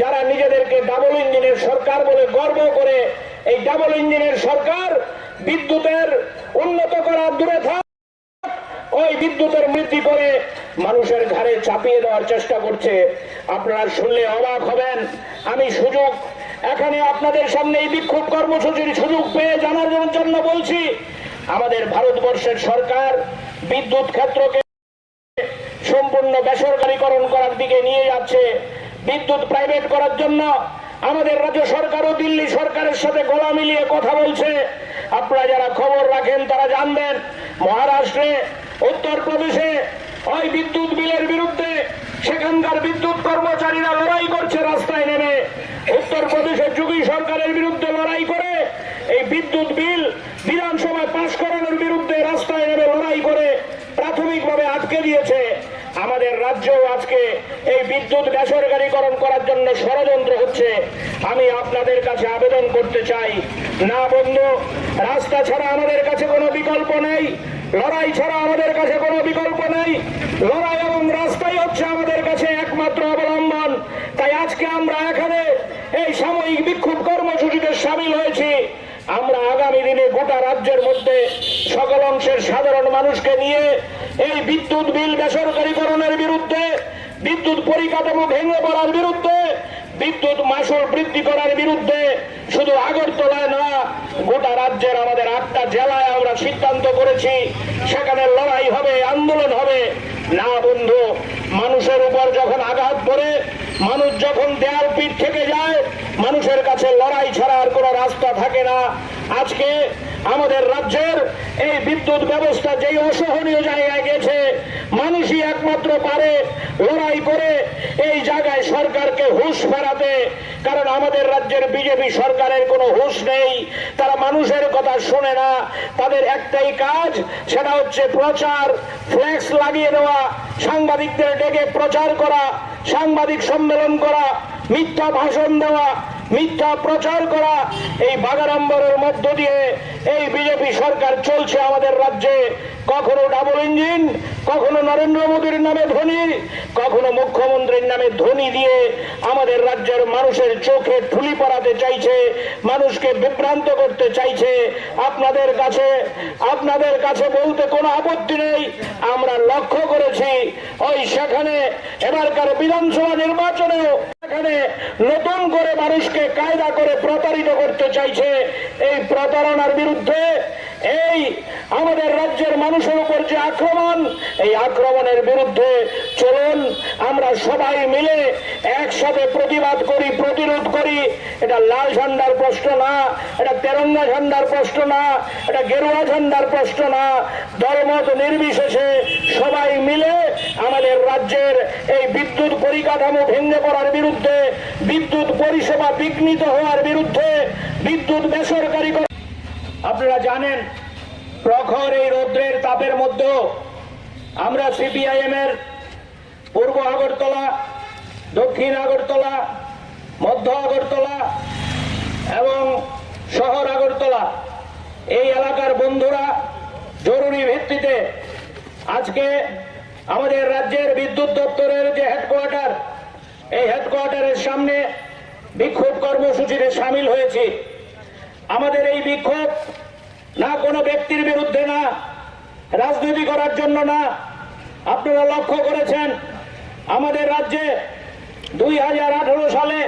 যারা নিজেদেরকে ডাবল ইঞ্জিনের সরকার বলে গর্ব করে, এই ডাবল ইঞ্জিনের সরকার বিদ্যুতের উন্নত করা দূরে থাক, ওই বিদ্যুতের বৃদ্ধি করে মানুষের ঘাড়ে চাপিয়ে দেওয়ার চেষ্টা করছে। আপনারা শুনলে অবাক হবেন। আমি সুযোগ এখানে আপনাদের সামনে এই বিক্ষোভ কর্মসূচির সুযোগ পেয়ে জানার জন্য বলছি, আমাদের ভারতবর্ষের সরকার বিদ্যুৎ ক্ষেত্রকে সম্পূর্ণ বেসরকারীকরণ করার দিকে নিয়ে যাচ্ছে, বিদ্যুৎ প্রাইভেট করার জন্য আমাদের রাজ্য সরকারও দিল্লি সরকারের সাথে গলা মিলিয়ে কথা বলছে। আপনারা যারা খবর রাখেন তারা জানবেন, মহারাষ্ট্রে, উত্তরপ্রদেশে ওই বিদ্যুৎ বিলের বিরুদ্ধে সেখানকার বিদ্যুৎ কর্মচারীরা লড়াই করছে রাস্তায় নেমে। উত্তরপ্রদেশের যোগী সরকারের বিরুদ্ধে লড়াই করে এই বিদ্যুৎ বিল বিধানসভায় পাশ করানোর বিরুদ্ধে রাস্তায় নেমে লড়াই করে প্রাথমিকভাবে আটকে দিয়েছে। আমাদের রাজ্যেও আজকে এই বিদ্যুৎ বেসরকারীকরণ করার জন্য ষড়যন্ত্র হচ্ছে। আমি আপনাদের কাছে আবেদন করতে চাই, না বন্ধু, রাস্তা ছাড়া আমাদের কাছে কোনো বিকল্প নেই, লড়াই ছাড়া আমাদের কাছে কোনো বিকল্প নেই, লড়াই এবং রাস্তাই হচ্ছে আমাদের কাছে একমাত্র অবলম্বন। তাই আজকে আমরা এখানে এই সাময়িক বিক্ষোভ কর্মসূচিতে সামিল হয়েছি। আমরা আগামী দিনে গোটা রাজ্যের মধ্যে সকল অংশের সাধারণ মানুষকে নিয়ে এই বিদ্যুৎ বিল বেসরকারীকরণের বিরুদ্ধে, বিদ্যুৎ পরিকাঠামো ভেঙে পড়ার বিরুদ্ধে, বিদ্যুৎ মাসুল বৃদ্ধি করার বিরুদ্ধে শুধু আগরতলায় না, গোটা রাজ্যের আমাদের 8টা জেলায় আমরা সিদ্ধান্ত করেছি সেখানে লড়াই হবে, আন্দোলন হবে। না বন্ধু, মানুষের উপর যখন আঘাত পড়ে, মানুষ যখন দেয়াল পিঠ থেকে যায়, মানুষের কাছে লড়াই ছাড়া আর কোনো রাস্তা থাকে না। আজকে আমাদের রাজ্যের এই বিদ্যুৎ ব্যবস্থা যেই অসহনীয় জায়গায় গেছে, মানুষই একমাত্র পারে লড়াই করে এই জায়গায় সরকারকে হুঁশ ফেরাতে। কারণ আমাদের রাজ্যের বিজেপি সরকারের কোনো হুঁশ নেই, তারা মানুষের কথা শোনে না, তাদের একটাই কাজ, সেটা হচ্ছে প্রচার, ফ্লেক্স লাগিয়ে দেওয়া, সাংবাদিকদের ডেকে প্রচার করা, সাংবাদিক সম্মেলন করা, মিথ্যা ভাষণ দেওয়া, মিথ্যা প্রচার করা। এই বাগাড়ম্বরের মধ্য দিয়ে এই বিজেপি সরকার চলছে আমাদের রাজ্যে। কখনো ডাবল ইঞ্জিন, কখনো নরেন্দ্র মোদীর নামে ধ্বনি, কখনো মুখ্যমন্ত্রীর নামে ধ্বনি দিয়ে আমাদের রাজ্যের মানুষের চোখে ঠুলি পড়াতে চাইছে, মানুষকে বিভ্রান্ত করতে চাইছে। আপনাদের কাছে বলতে কোনো আপত্তি নেই, আমরা লক্ষ্য করেছি ওই সেখানে এবারকার বিধানসভা নির্বাচনেও এখানে নতুন করে মানুষকে কায়দা করে প্রতারিত করতে চাইছে। এই প্রতারণার বিরুদ্ধে, এই আমাদের রাজ্যের মানুষের উপর যে আক্রমণ, এই আক্রমণের বিরুদ্ধে চলুন আমরা সবাই মিলে একসাথে প্রতিবাদ করি, প্রতিরোধ করি। এটা লাল ঝান্ডার প্রশ্ন না, এটা তেরঙ্গা ঝান্ডার প্রশ্ন না, এটা গেরুয়া ঝান্ডার প্রশ্ন না। দলমত নির্বিশেষে সবাই মিলে আমাদের রাজ্যের এই বিদ্যুৎ পরিকাঠামো ভেঙে পড়ার বিরুদ্ধে, বিদ্যুৎ পরিষেবা বিঘ্নিত হওয়ার বিরুদ্ধে, বিদ্যুৎ বেসরকারি। আপনারা জানেন, প্রখর এই রৌদ্রের তাপের মধ্যেও আমরা সিপিআইএম এর পূর্ব আগরতলা, দক্ষিণ আগরতলা, মধ্য আগরতলা এবং শহর আগরতলা এই এলাকার বন্ধুরা জরুরি ভিত্তিতে আজকে আমাদের রাজ্যের বিদ্যুৎ দপ্তরের যে হেডকোয়ার্টার, এই হেডকোয়ার্টারের সামনে বিক্ষোভ কর্মসূচিতে সামিল হয়েছি। আমাদের এই বিক্ষোভ না কোনো ব্যক্তির বিরুদ্ধে না, রাজনীতি করার জন্য না। আপনারা লক্ষ্য করেছেন আমাদের রাজ্যে 2018 সালে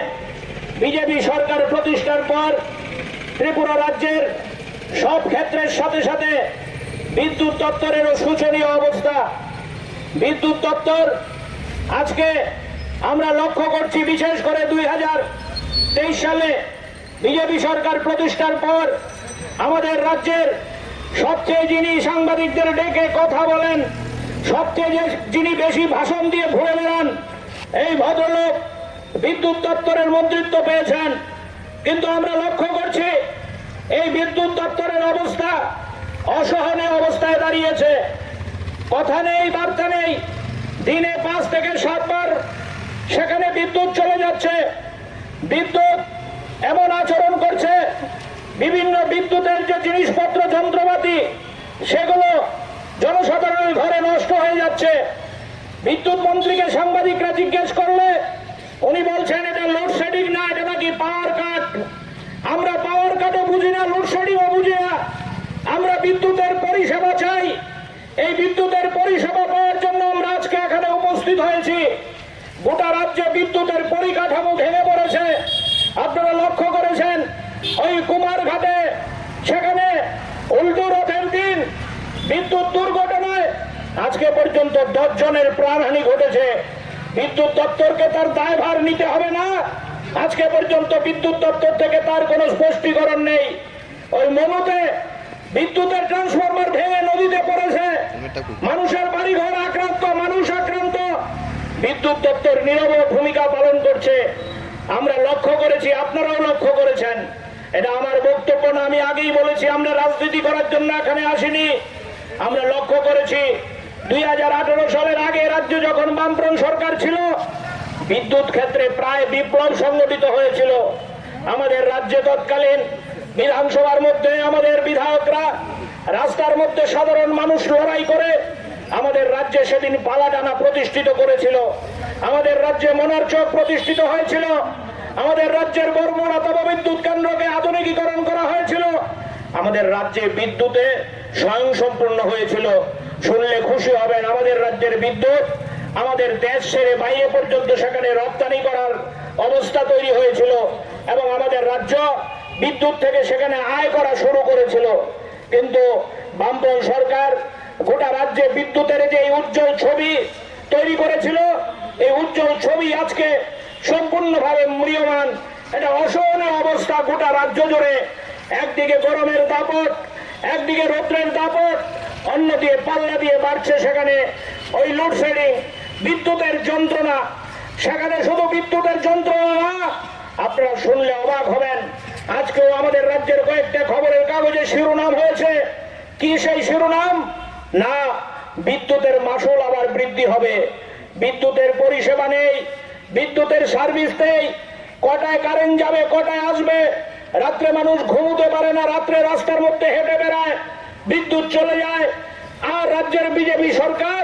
বিজেপি সরকার প্রতিষ্ঠার পর ত্রিপুরা রাজ্যের সব ক্ষেত্রের সাথে সাথে বিদ্যুৎ দপ্তরেরও শোচনীয় অবস্থা। বিদ্যুৎ দপ্তর আজকে আমরা লক্ষ্য করছি, বিশেষ করে 2023 সালে বিজেপি সরকার প্রতিষ্ঠার পর আমাদের রাজ্যের সবচেয়ে যিনি সাংবাদিকদের ডেকে কথা বলেন, সবচেয়ে যিনি বেশি ভাষণ দিয়ে ঘুরে বেড়ান, এই ভদ্রলোক বিদ্যুৎ দপ্তরের মন্ত্রিত্ব পেয়েছেন। কিন্তু আমরা লক্ষ্য করছি এই বিদ্যুৎ দপ্তরের অবস্থা অসহনীয় অবস্থায় দাঁড়িয়েছে। কথা নেই, বার্তা নেই। দিনে 5 থেকে 7 বার সেখানে বিদ্যুৎ চলে যাচ্ছে। বিদ্যুৎ এমন আচরণ করছে, বিভিন্ন বিদ্যুতের যে জিনিসপত্র যন্ত্রপাতি সেগুলো জনসাধারণের ঘরে নষ্ট হয়ে যাচ্ছে। বিদ্যুৎ মন্ত্রীকে সাংবাদিকরা জিজ্ঞেস করলে উনি বলছেন এটা লোডশেডিং না, এটা নাকি পাওয়ার কাট। আমরা পাওয়ার কাটও বুঝি না, লোডশেডিংও বুঝি না। আমরা বিদ্যুতের পরিষেবা চাই। এই বিদ্যুতের পরিষেবা পাওয়ার জন্য আমরা আজকে এখানে উপস্থিত হয়েছি। গোটা রাজ্যে বিদ্যুতের পরিকাঠামো ভেঙে পড়েছে। আপনারা লক্ষ্য করেছেন ওই কুমারঘাটে সেখানে উল্টো রথের দিন বিদ্যুৎ দুর্ঘটনায় আজকে পর্যন্ত 10 জনের প্রাণহানি ঘটেছে। বিদ্যুৎ দপ্তরকে তার দায়ভার নিতে হবে না? আজকে পর্যন্ত বিদ্যুৎ দপ্তর থেকে তার কোনো স্পষ্টীকরণ নেই। ওই মমতে বিদ্যুতের ট্রান্সফরমার ভেঙে নদীতে পড়েছে, মানুষের বাড়িঘর আক্রান্ত, মানুষ আক্রান্ত। বিদ্যুৎ দপ্তর নীরব ভূমিকা পালন করছে। আমরা লক্ষ্য করেছি, আপনারাও লক্ষ্য করেছেন। এটা আমার বক্তব্য না, আমি আগেই বলেছি আমরা রাজনীতি করার জন্য এখানে আসিনি। আমরা লক্ষ্য করেছি 2018 সালের আগে রাজ্য যখন বামফ্রন্ট সরকার ছিল, বিদ্যুৎ ক্ষেত্রে প্রায় বিপ্লব সংগঠিত হয়েছিল। আমাদের রাজ্যে তৎকালীন বিধানসভার মধ্যে আমাদের বিধায়করা, রাস্তার মধ্যে সাধারণ মানুষ লড়াই করে আমাদের রাজ্যে সেদিন পালাটানা প্রতিষ্ঠিত করেছিল। আমাদের রাজ্যে মনারচক প্রতিষ্ঠিত হয়েছিল। আমাদের রাজ্যের বর্মনা তাপবিদ্যুৎ কেন্দ্রকে আধুনিকীকরণ করা হয়েছিল। আমাদের রাজ্যে বিদ্যুতে স্বয়ংসম্পূর্ণ হয়েছিল। শুনলে খুশি হবেন, আমাদের রাজ্যের বিদ্যুৎ আমাদের দেশ ছেড়ে বাইরে পর্যন্ত সেখানে রপ্তানি করার অবস্থা তৈরি হয়েছিল এবং আমাদের রাজ্য বিদ্যুৎ থেকে সেখানে আয় করা শুরু করেছিল। কিন্তু বামফ্রন্ট সরকার গোটা রাজ্যে বিদ্যুতের যে উজ্জ্বল ছবি তৈরি করেছিল, এই উজ্জ্বল ছবি আজকে সম্পূর্ণভাবে ম্রিয়মান। এটা অসহনীয় অবস্থা গোটা রাজ্য জুড়ে। একদিকে গরমের দাপট, একদিকে রৌদ্রের দাপট, অন্যদিকে পাল্লা দিয়ে বাড়ছে সেখানে ওই লোডশেডিং, বিদ্যুতের যন্ত্রণা। সেখানে শুধু বিদ্যুতের যন্ত্রণা না, আপনারা শুনলে অবাক হবেন, আজকেও আমাদের রাজ্যের কয়েকটা খবরের কাগজে শিরোনাম হয়েছে। কি সেই শিরোনাম? না, বিদ্যুতের মাসুল আবার বৃদ্ধি হবে, বিদ্যুতের পরিষেবা নেই, বিদ্যুতের সার্ভিস নেই, কটায় কারেন্ট যাবে, কটায় আসবে, রাত্রে মানুষ ঘুমোতে পারে না, রাত্রে রাস্তার মধ্যে হেঁটে বেড়ায়, বিদ্যুৎ চলে যায়। আর রাজ্যের বিজেপি সরকার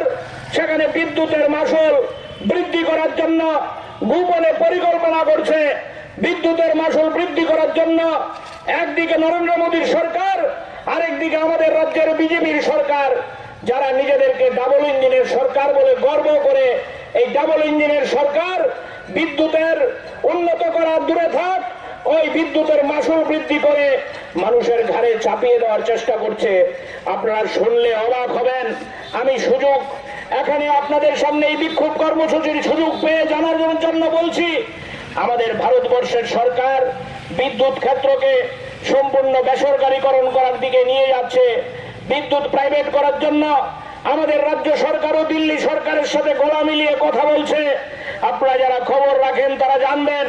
সেখানে বিদ্যুতের মাসুল বৃদ্ধি করার জন্য গোপনে পরিকল্পনা করছে। বিদ্যুতের মাসুল বৃদ্ধি করার জন্য একদিকে নরেন্দ্র মোদীর সরকার, আরেকদিকে আমাদের রাজ্যের বিজেপির সরকার, যারা নিজেদেরকে ডাবল ইঞ্জিনের সরকার বলে গর্ব করে, এই ডাবল ইঞ্জিনের সরকার বিদ্যুতের উন্নত করা দূরে থাক, ওই বিদ্যুতের মাসুল বৃদ্ধি করে মানুষের ঘাড়ে চাপিয়ে দেওয়ার চেষ্টা করছে। আপনারা শুনলে অবাক হবেন। আমি সুযোগ এখানে আপনাদের সামনে এই বিক্ষোভ কর্মসূচির সুযোগ পেয়ে জানার জন্য বলছি, আমাদের ভারতবর্ষের সরকার বিদ্যুৎ ক্ষেত্রকে সম্পূর্ণ বেসরকারীকরণ করার দিকে নিয়ে যাচ্ছে, বিদ্যুৎ প্রাইভেট করার জন্য। আমাদের রাজ্য সরকারও দিল্লি সরকারের সাথে গলা মিলিয়ে কথা বলছে। আপনারা যারা খবর রাখেন তারা জানবেন,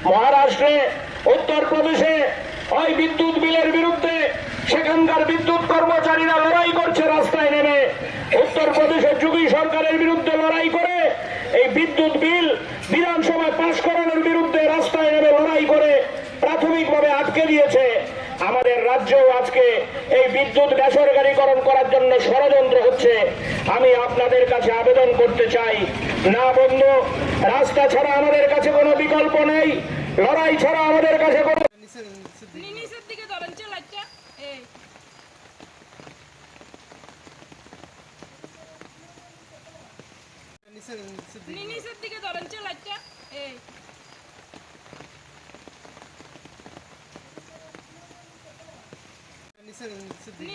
মহারাষ্ট্রে, উত্তরপ্রদেশে ওই বিদ্যুৎ বিলের বিরুদ্ধে সেখানকার বিদ্যুৎ কর্মচারীরা লড়াই করছে রাস্তায় নেমে। উত্তরপ্রদেশের যোগী সরকারের বিরুদ্ধে লড়াই করে এই বিদ্যুৎ বিল বিধানসভায় পাশ করানোর বিরুদ্ধে রাস্তায় নেমে লড়াই করে প্রাথমিকভাবে আটকে দিয়েছে। আমাদের রাজ্যেও আজকে এই বিদ্যুৎ বেসরকারীকরণ করার জন্য ষড়যন্ত্র হচ্ছে। আমি আপনাদের কাছে আবেদন করতে চাই, না বন্ধু, রাস্তা ছাড়া আমাদের কাছে কোনো বিকল্প নেই, লড়াই ছাড়া আমাদের কাছে কোনো নিচের দিকে ধরেন চেলাইটা এই নিচের দিকে ধরেন চেলাইটা এই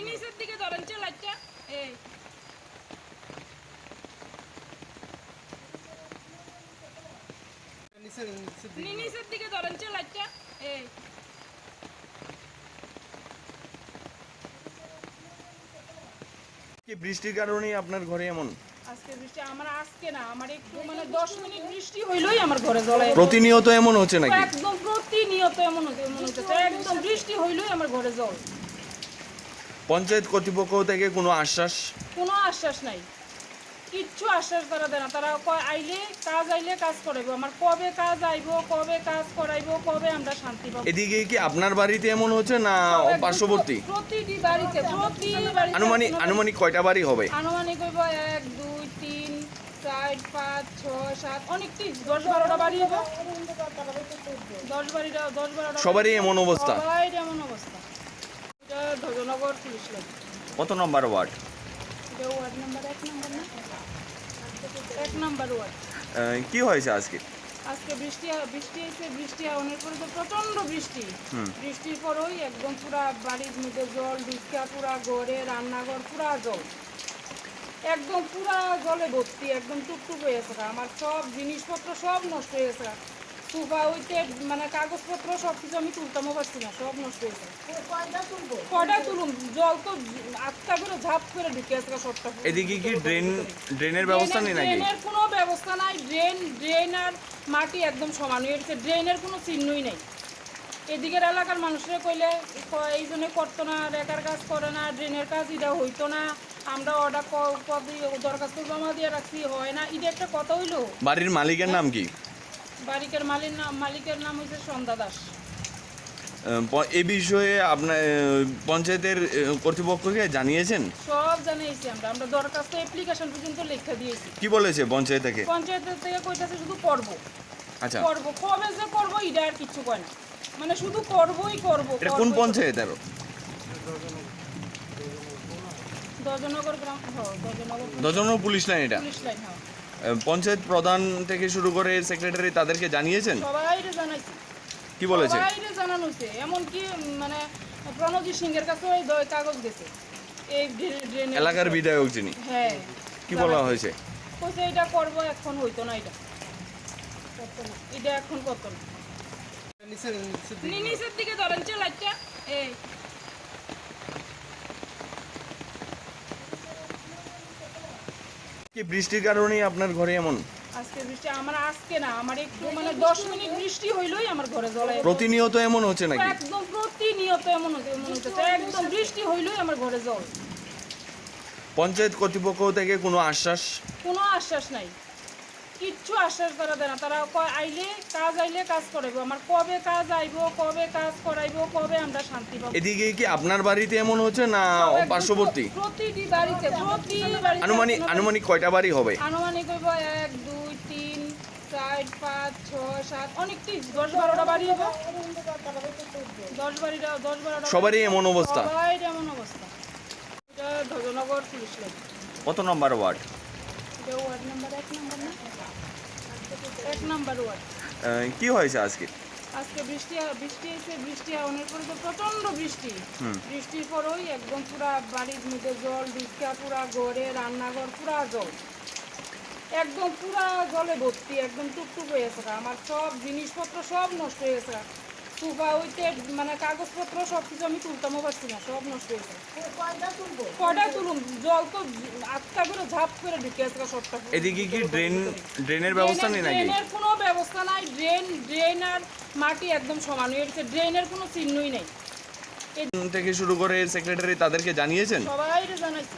নিচের দিকে ধরেন চেলাইটা এই নিচের দিকে ধরেন চেলাইটা এই কি বৃষ্টির কারণে আপনার ঘরে এমন? আজকে বৃষ্টি আমার আজকে না, আমার একটু 10 মিনিট বৃষ্টি হইলেই আমার ঘরে জল আইবে। প্রতিনিয়ত এমন হচ্ছে নাকি? একদম প্রতিনিয়ত এমন হচ্ছে, একদম বৃষ্টি হইলেই আমার ঘরে জল। পঞ্চায়েত কর্তৃপক্ষ থেকে কোনো আশ্বাস? কোনো আশ্বাস নাই, কিচ্ছু আশ্বাস তারা দেয় না। তারা কয় আইলে কাজ করাইবো। আমার কবে কাজ আইবো, কবে কাজ করাইবো, কবে আমরা শান্তি পাবো? এদিকে কি আপনার বাড়িতে এমন হচ্ছে না পার্শ্ববর্তী? প্রতিটি বাড়িতে, প্রতি বাড়িতে। আনুমানিক কয়টা বাড়ি হবে? আনুমানিক হইব 1 2 3 4 5 6 7 অনেকটি 10-12টা বাড়ি হবে। 10-12টা সবারই এমন অবস্থা? সবারই এমন অবস্থা। এটা ধজনগর পুলিশ লাইন। কত নম্বর ওয়ার্ড? এটা ওয়ার্ড নাম্বার 1 নম্বর না? 1 নম্বর ওয়ার্ড। কি হয়েছে আজকে? আজকে বৃষ্টি হয়েছে, বৃষ্টি হওয়ার পরে তো প্রচন্ড বৃষ্টি। বৃষ্টির পরেই একদম পুরা বাড়ির মধ্যে জল ঢুকা, পুরা ঘরে রান্নাঘর পুরা জল, একদম পুরা জলে ভর্তি, একদম টুকটুক হয়ে গেছে। আমার সব জিনিসপত্র সব নষ্ট হয়ে গেছে। সোফা হইতে কাগজপত্র সব কিছু আমি তুলতামও পারছি না, সব নষ্ট হয়েছে। কয়টা তুলুম? জল তো আটকা করে ঝাপ করে ঢুকে আছে সবটা। এদিকে কি ড্রেনের ব্যবস্থা নেই নাকি? ড্রেনের কোনো ব্যবস্থা নাই। ড্রেন আর মাটি একদম সমান হয়ে গেছে, ড্রেনের কোনো চিহ্নই নেই। এদিকের এলাকার মানুষরা কইলে এই জন্য করতো না, রেকার কাজ করে না, ড্রেনের কাজ এটা হইতো না, আমরা অর্ডার দরখাস্ত জমা দিয়ে রাখছি, হয় না। এটা একটা কথা হইলো। বাড়ির মালিকের নাম কি? মালিকের নাম হচ্ছে সন্ধ্যা দাস। এই বিষয়ে আপনার পঞ্চায়েতের কর্তৃপক্ষকে জানিয়েছেন? সব জানিয়েছি আমরা দরখাস্ত অ্যাপ্লিকেশন পর্যন্ত লিখে দিয়েছি। কি বলেছে পঞ্চায়েত থেকে? পঞ্চায়েতের থেকে কইতাছে শুধু করব। আচ্ছা, করব, কবে যে করব এটা আর কিছু কয় না, শুধু করবই করব। এটা কোন পঞ্চায়েত? আর দজনগর গ্রাম, দজনগর পুলিশ লাইন। এটা পুলিশ লাইন। পঞ্চায়েত প্রধান থেকে শুরু করে সেক্রেটারি তাদেরকে জানিয়েছেন? সবাইরে জানাইছি। কি বলেছে? সবাইরে জানানো হয়েছে, এমনকি প্রণজিৎ সিংহের কাছে ওই কাগজ গেছে। এই এলাকার বিধায়ক যিনি, হ্যাঁ, কি বলা হয়েছে? কইছে এটা করব, এখন হইতো না, এটা করতো না, এটা এখন করতো না। নিচের দিকে ধরেন লাইটটা। এই কি বৃষ্টির কারণে আপনার ঘরে এমন? আজকে বৃষ্টি আমার আজকে না, আমার একটু 10 মিনিট বৃষ্টি হইলেই আমার ঘরে জল আইবে। প্রতিনিয়ত এমন হচ্ছে নাকি? একদম প্রতিনিয়ত এমন হচ্ছে, একদম বৃষ্টি হইলেই আমার ঘরে জল। পঞ্চায়েত কর্তৃপক্ষ থেকে কোনো আশ্বাস? কোনো আশ্বাস নাই, কিচ্ছু আশ্বাস তারা দেয় না। তারা কয় আইলে কাজ করাইবো। আমার কবে কাজ আইবো, কবে কাজ করাইবো, কবে আমরা শান্তি পাবো? এদিকে কি আপনার বাড়িতে এমন হচ্ছে না পার্শ্ববর্তী? প্রতিটি বাড়িতে, প্রতি বাড়িতে। আনুমানিক কয়টা বাড়ি হবে? আনুমানিক হইব 1 2 3 4 5 6 7 অনেকটি 10-12টা বাড়ি হবে। 10-12টা। সবারই এমন অবস্থা? সবারই এমন অবস্থা। এটা ধজনগর পুলিশ লাইন। কত নম্বর ওয়ার্ড? এটা ওয়ার্ড নাম্বার 1 নম্বর না? 1 নম্বর ওয়ার্ড। কি হয়েছে আজকে? আজকে বৃষ্টি হয়েছে, বৃষ্টি হওয়ার পরে তো প্রচন্ড বৃষ্টি। বৃষ্টির পরেই একদম পুরা বাড়ির মধ্যে জল ঢুকা, পুরা ঘরে রান্নাঘর পুরা জল, একদম পুরা জলে ভর্তি, একদম টুকটুক হয়ে গেছে। আমার সব জিনিসপত্র সব নষ্ট হয়ে গেছে। সোফা হইতে কাগজপত্র সব কিছু আমি তুলতামও পারছি না, সব নষ্ট হয়ে গেছে। কয়টা তুলুম? জল তো আটকা করে ঝাপ করে ঢুকে আছে সবটা। এদিকে কি ড্রেনের ব্যবস্থা নেই নাকি? ড্রেনের কোনো ব্যবস্থা নাই। ড্রেন আর মাটি একদম সমান হয়ে গেছে, ড্রেনের কোনো চিহ্নই নেই। থেকে শুরু করে সেক্রেটারি তাদেরকে জানিয়েছেন? সবাইরে জানাইছি।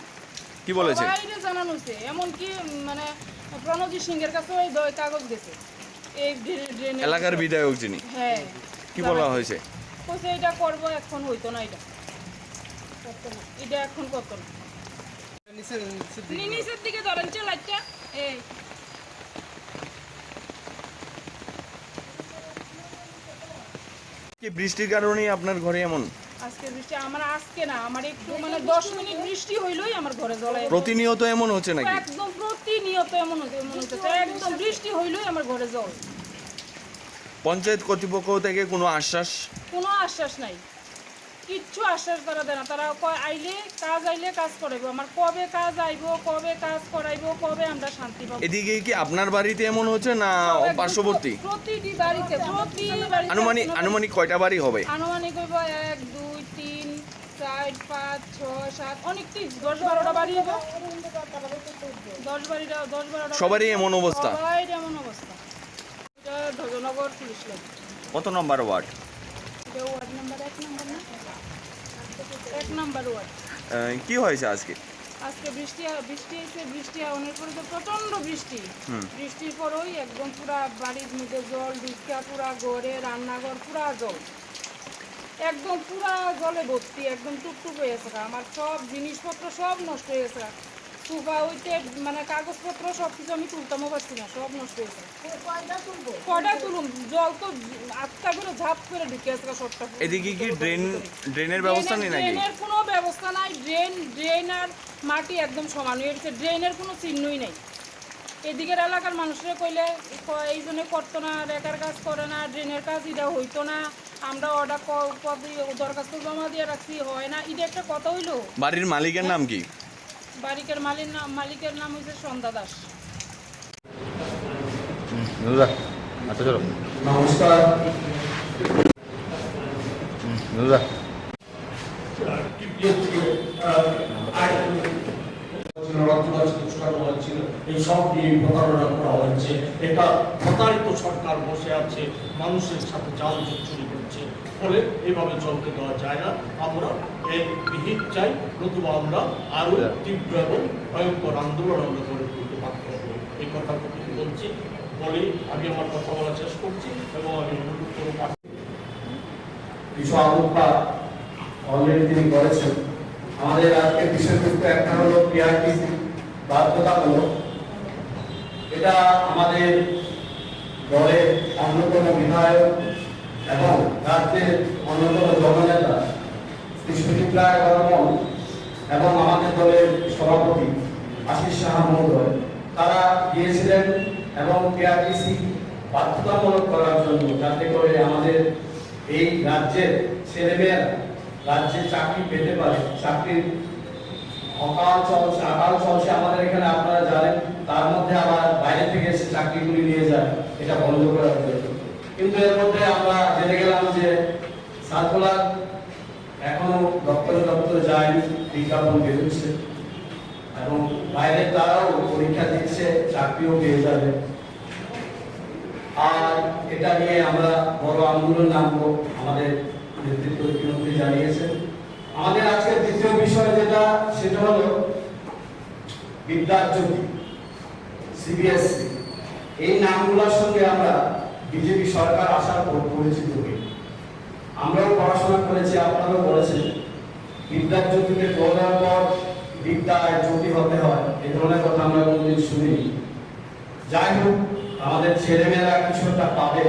কি বলেছে? সবাইরে জানানো হয়েছে, এমনকি প্রণজিৎ সিংহের কাছে ওই কাগজ গেছে। এই ড্রেনের এলাকার বিধায়ক যিনি, হ্যাঁ, কি বলা হয়েছে? কইছে এটা করব, এখন হইতো না, এটা করতো না, এটা এখন করতো না। নিচের দিকে ধরেন লাইটটা। এই কি বৃষ্টির কারণে আপনার ঘরে এমন? আজকে বৃষ্টি আমার আজকে না, আমার একটু 10 মিনিট বৃষ্টি হইলেই আমার ঘরে জল আইবে। প্রতিনিয়ত এমন হচ্ছে নাকি? একদম প্রতিনিয়ত এমন হচ্ছে, একদম বৃষ্টি হইলেই আমার ঘরে জল। পঞ্চায়েত কর্তৃপক্ষ থেকে কোনো আশ্বাস? কোনো আশ্বাস নাই, কিচ্ছু আশ্বাস তারা দেয় না। তারা কয় আইলে কাজ করাইবো। আমার কবে কাজ আইবো, কবে কাজ করাইবো, কবে আমরা শান্তি পাবো? এদিকে কি আপনার বাড়িতে এমন হচ্ছে না পার্শ্ববর্তী? প্রতিটি বাড়িতে, প্রতি বাড়িতে। আনুমানিক কয়টা বাড়ি হবে? আনুমানিক হইব 1 2 3 4 4, 5, 6, 7 অনেকটি 10-12টা বাড়ি হবে। 10-12টা সবারই এমন অবস্থা? সবাই এমন অবস্থা। এটা ধ্বজনগর পুলিশ লাইন। কত নম্বর ওয়ার্ড? এটা ওয়ার্ড নাম্বার 1 নম্বর না? 1 নম্বর ওয়ার্ড। কি হয়েছে আজকে? আজকে বৃষ্টি হয়েছে, বৃষ্টি হওয়ার পরে তো প্রচন্ড বৃষ্টি। বৃষ্টির পরেই একদম পুরা বাড়ির মধ্যে জল ঢুকা, পুরা ঘরে রান্নাঘর পুরা জল, একদম পুরা জলে ভর্তি, একদম টুকটুক হয়ে গেছে। আমার সব জিনিসপত্র সব নষ্ট হয়ে গেছে। সোফা হইতে মানে কাগজপত্র সব কিছু আমি তুলতামও পারছি না, সব নষ্ট হয়েছে। কয়টা তুলুম, জল তো আটটা করে ঝাপ করে ঢুকে গেছে সবটা। এদিকে কি ড্রেনের ব্যবস্থা নেই নাকি? ড্রেনের কোনো ব্যবস্থা নাই। ড্রেন আর মাটি একদম সমান হয়ে গেছে, ড্রেনের কোনো চিহ্নই নেই। এদিকের এলাকার মানুষরা কইলে এই জন্য করতো না, রেখার কাজ করে না, ড্রেনের কাজ এটা হইতো না, আমরা অর্ডার দরখাস্ত জমা দিয়ে রাখছি, হয় না, এটা একটা কথা হইলো। বাড়ির মালিকের নাম কি? মালিকের নাম হচ্ছে সন্ধ্যা দাস। আচ্ছা চলো। নমস্কার। এই সব নিয়ে প্রতারণা করা হয়েছে। এটা প্রতারিত সরকার বসে আছে, মানুষের সাথে জাল চুরি করছে, ফলে এইভাবে চলতে দেওয়া যায় না। আমরা এর বিহিত চাই, নতুবা আমরা আরো তীব্র এবং ভয়ঙ্কর আন্দোলন আমরা গড়ে তুলতে বাধ্য হব। এই কথা বলছি, বলেই আমি আমার কথা বলা শেষ করছি এবং আমি অনুরোধ করব কিছু আলোকপাত অলরেডি তিনি করেছেন। আমাদের আজকে বিষয়বস্তু একটা হলো পিআরটিসি বাধ্যতামূলক। এটা আমাদের দলের অন্যতম বিধায়ক এবং রাজ্যের অন্যতম জননেতা শ্রী সুদীপ রায় বর্মন এবং আমাদের দলের সভাপতি আশিস সাহা মহোদয় তারা গিয়েছিলেন এবং পিআরটিসি বাধ্যতামূলক করার জন্য, যাতে করে আমাদের এই রাজ্যের ছেলেমেয়েরা রাজ্যে চাকরি পেতে পারে। চাকরির আকাল চলছে আমাদের এখানে, আপনারা জানেন। তার মধ্যে আবার বাইরে থেকে এসে চাকরিগুলি নিয়ে যায়, এটা বন্ধ করার জন্য। কিন্তু এর মধ্যে আমরা জেনে গেলাম যে সার্কুলার এখনো দপ্তরে যায়নি, বিজ্ঞাপন বেরোচ্ছে এবং বাইরে তারাও পরীক্ষা দিচ্ছে, চাকরিও পেয়ে যাবে। আর এটা নিয়ে আমরা বড় আন্দোলন নামবো, আমাদের নেতৃত্ব ইতিমধ্যে জানিয়েছেন। আমাদের আজকের দ্বিতীয় বিষয় সেটা হলো বিদ্যাজ্যোতি, সিবিএসসি। এই নামগুলোর সঙ্গে আমরা বিজেপি সরকার আসার পর পরিচিত হই। আমরাও পড়াশোনা করেছি, আপনারাও করেছেন। বিদ্যাজ্যোতিকে পড়ার পর বিদ্যায় জ্যোতি হতে হয়, এই ধরনের কথা আমরা কোনোদিন শুনিনি। যাই হোক, আমাদের ছেলেমেয়েরা কিছু একটা পাবে,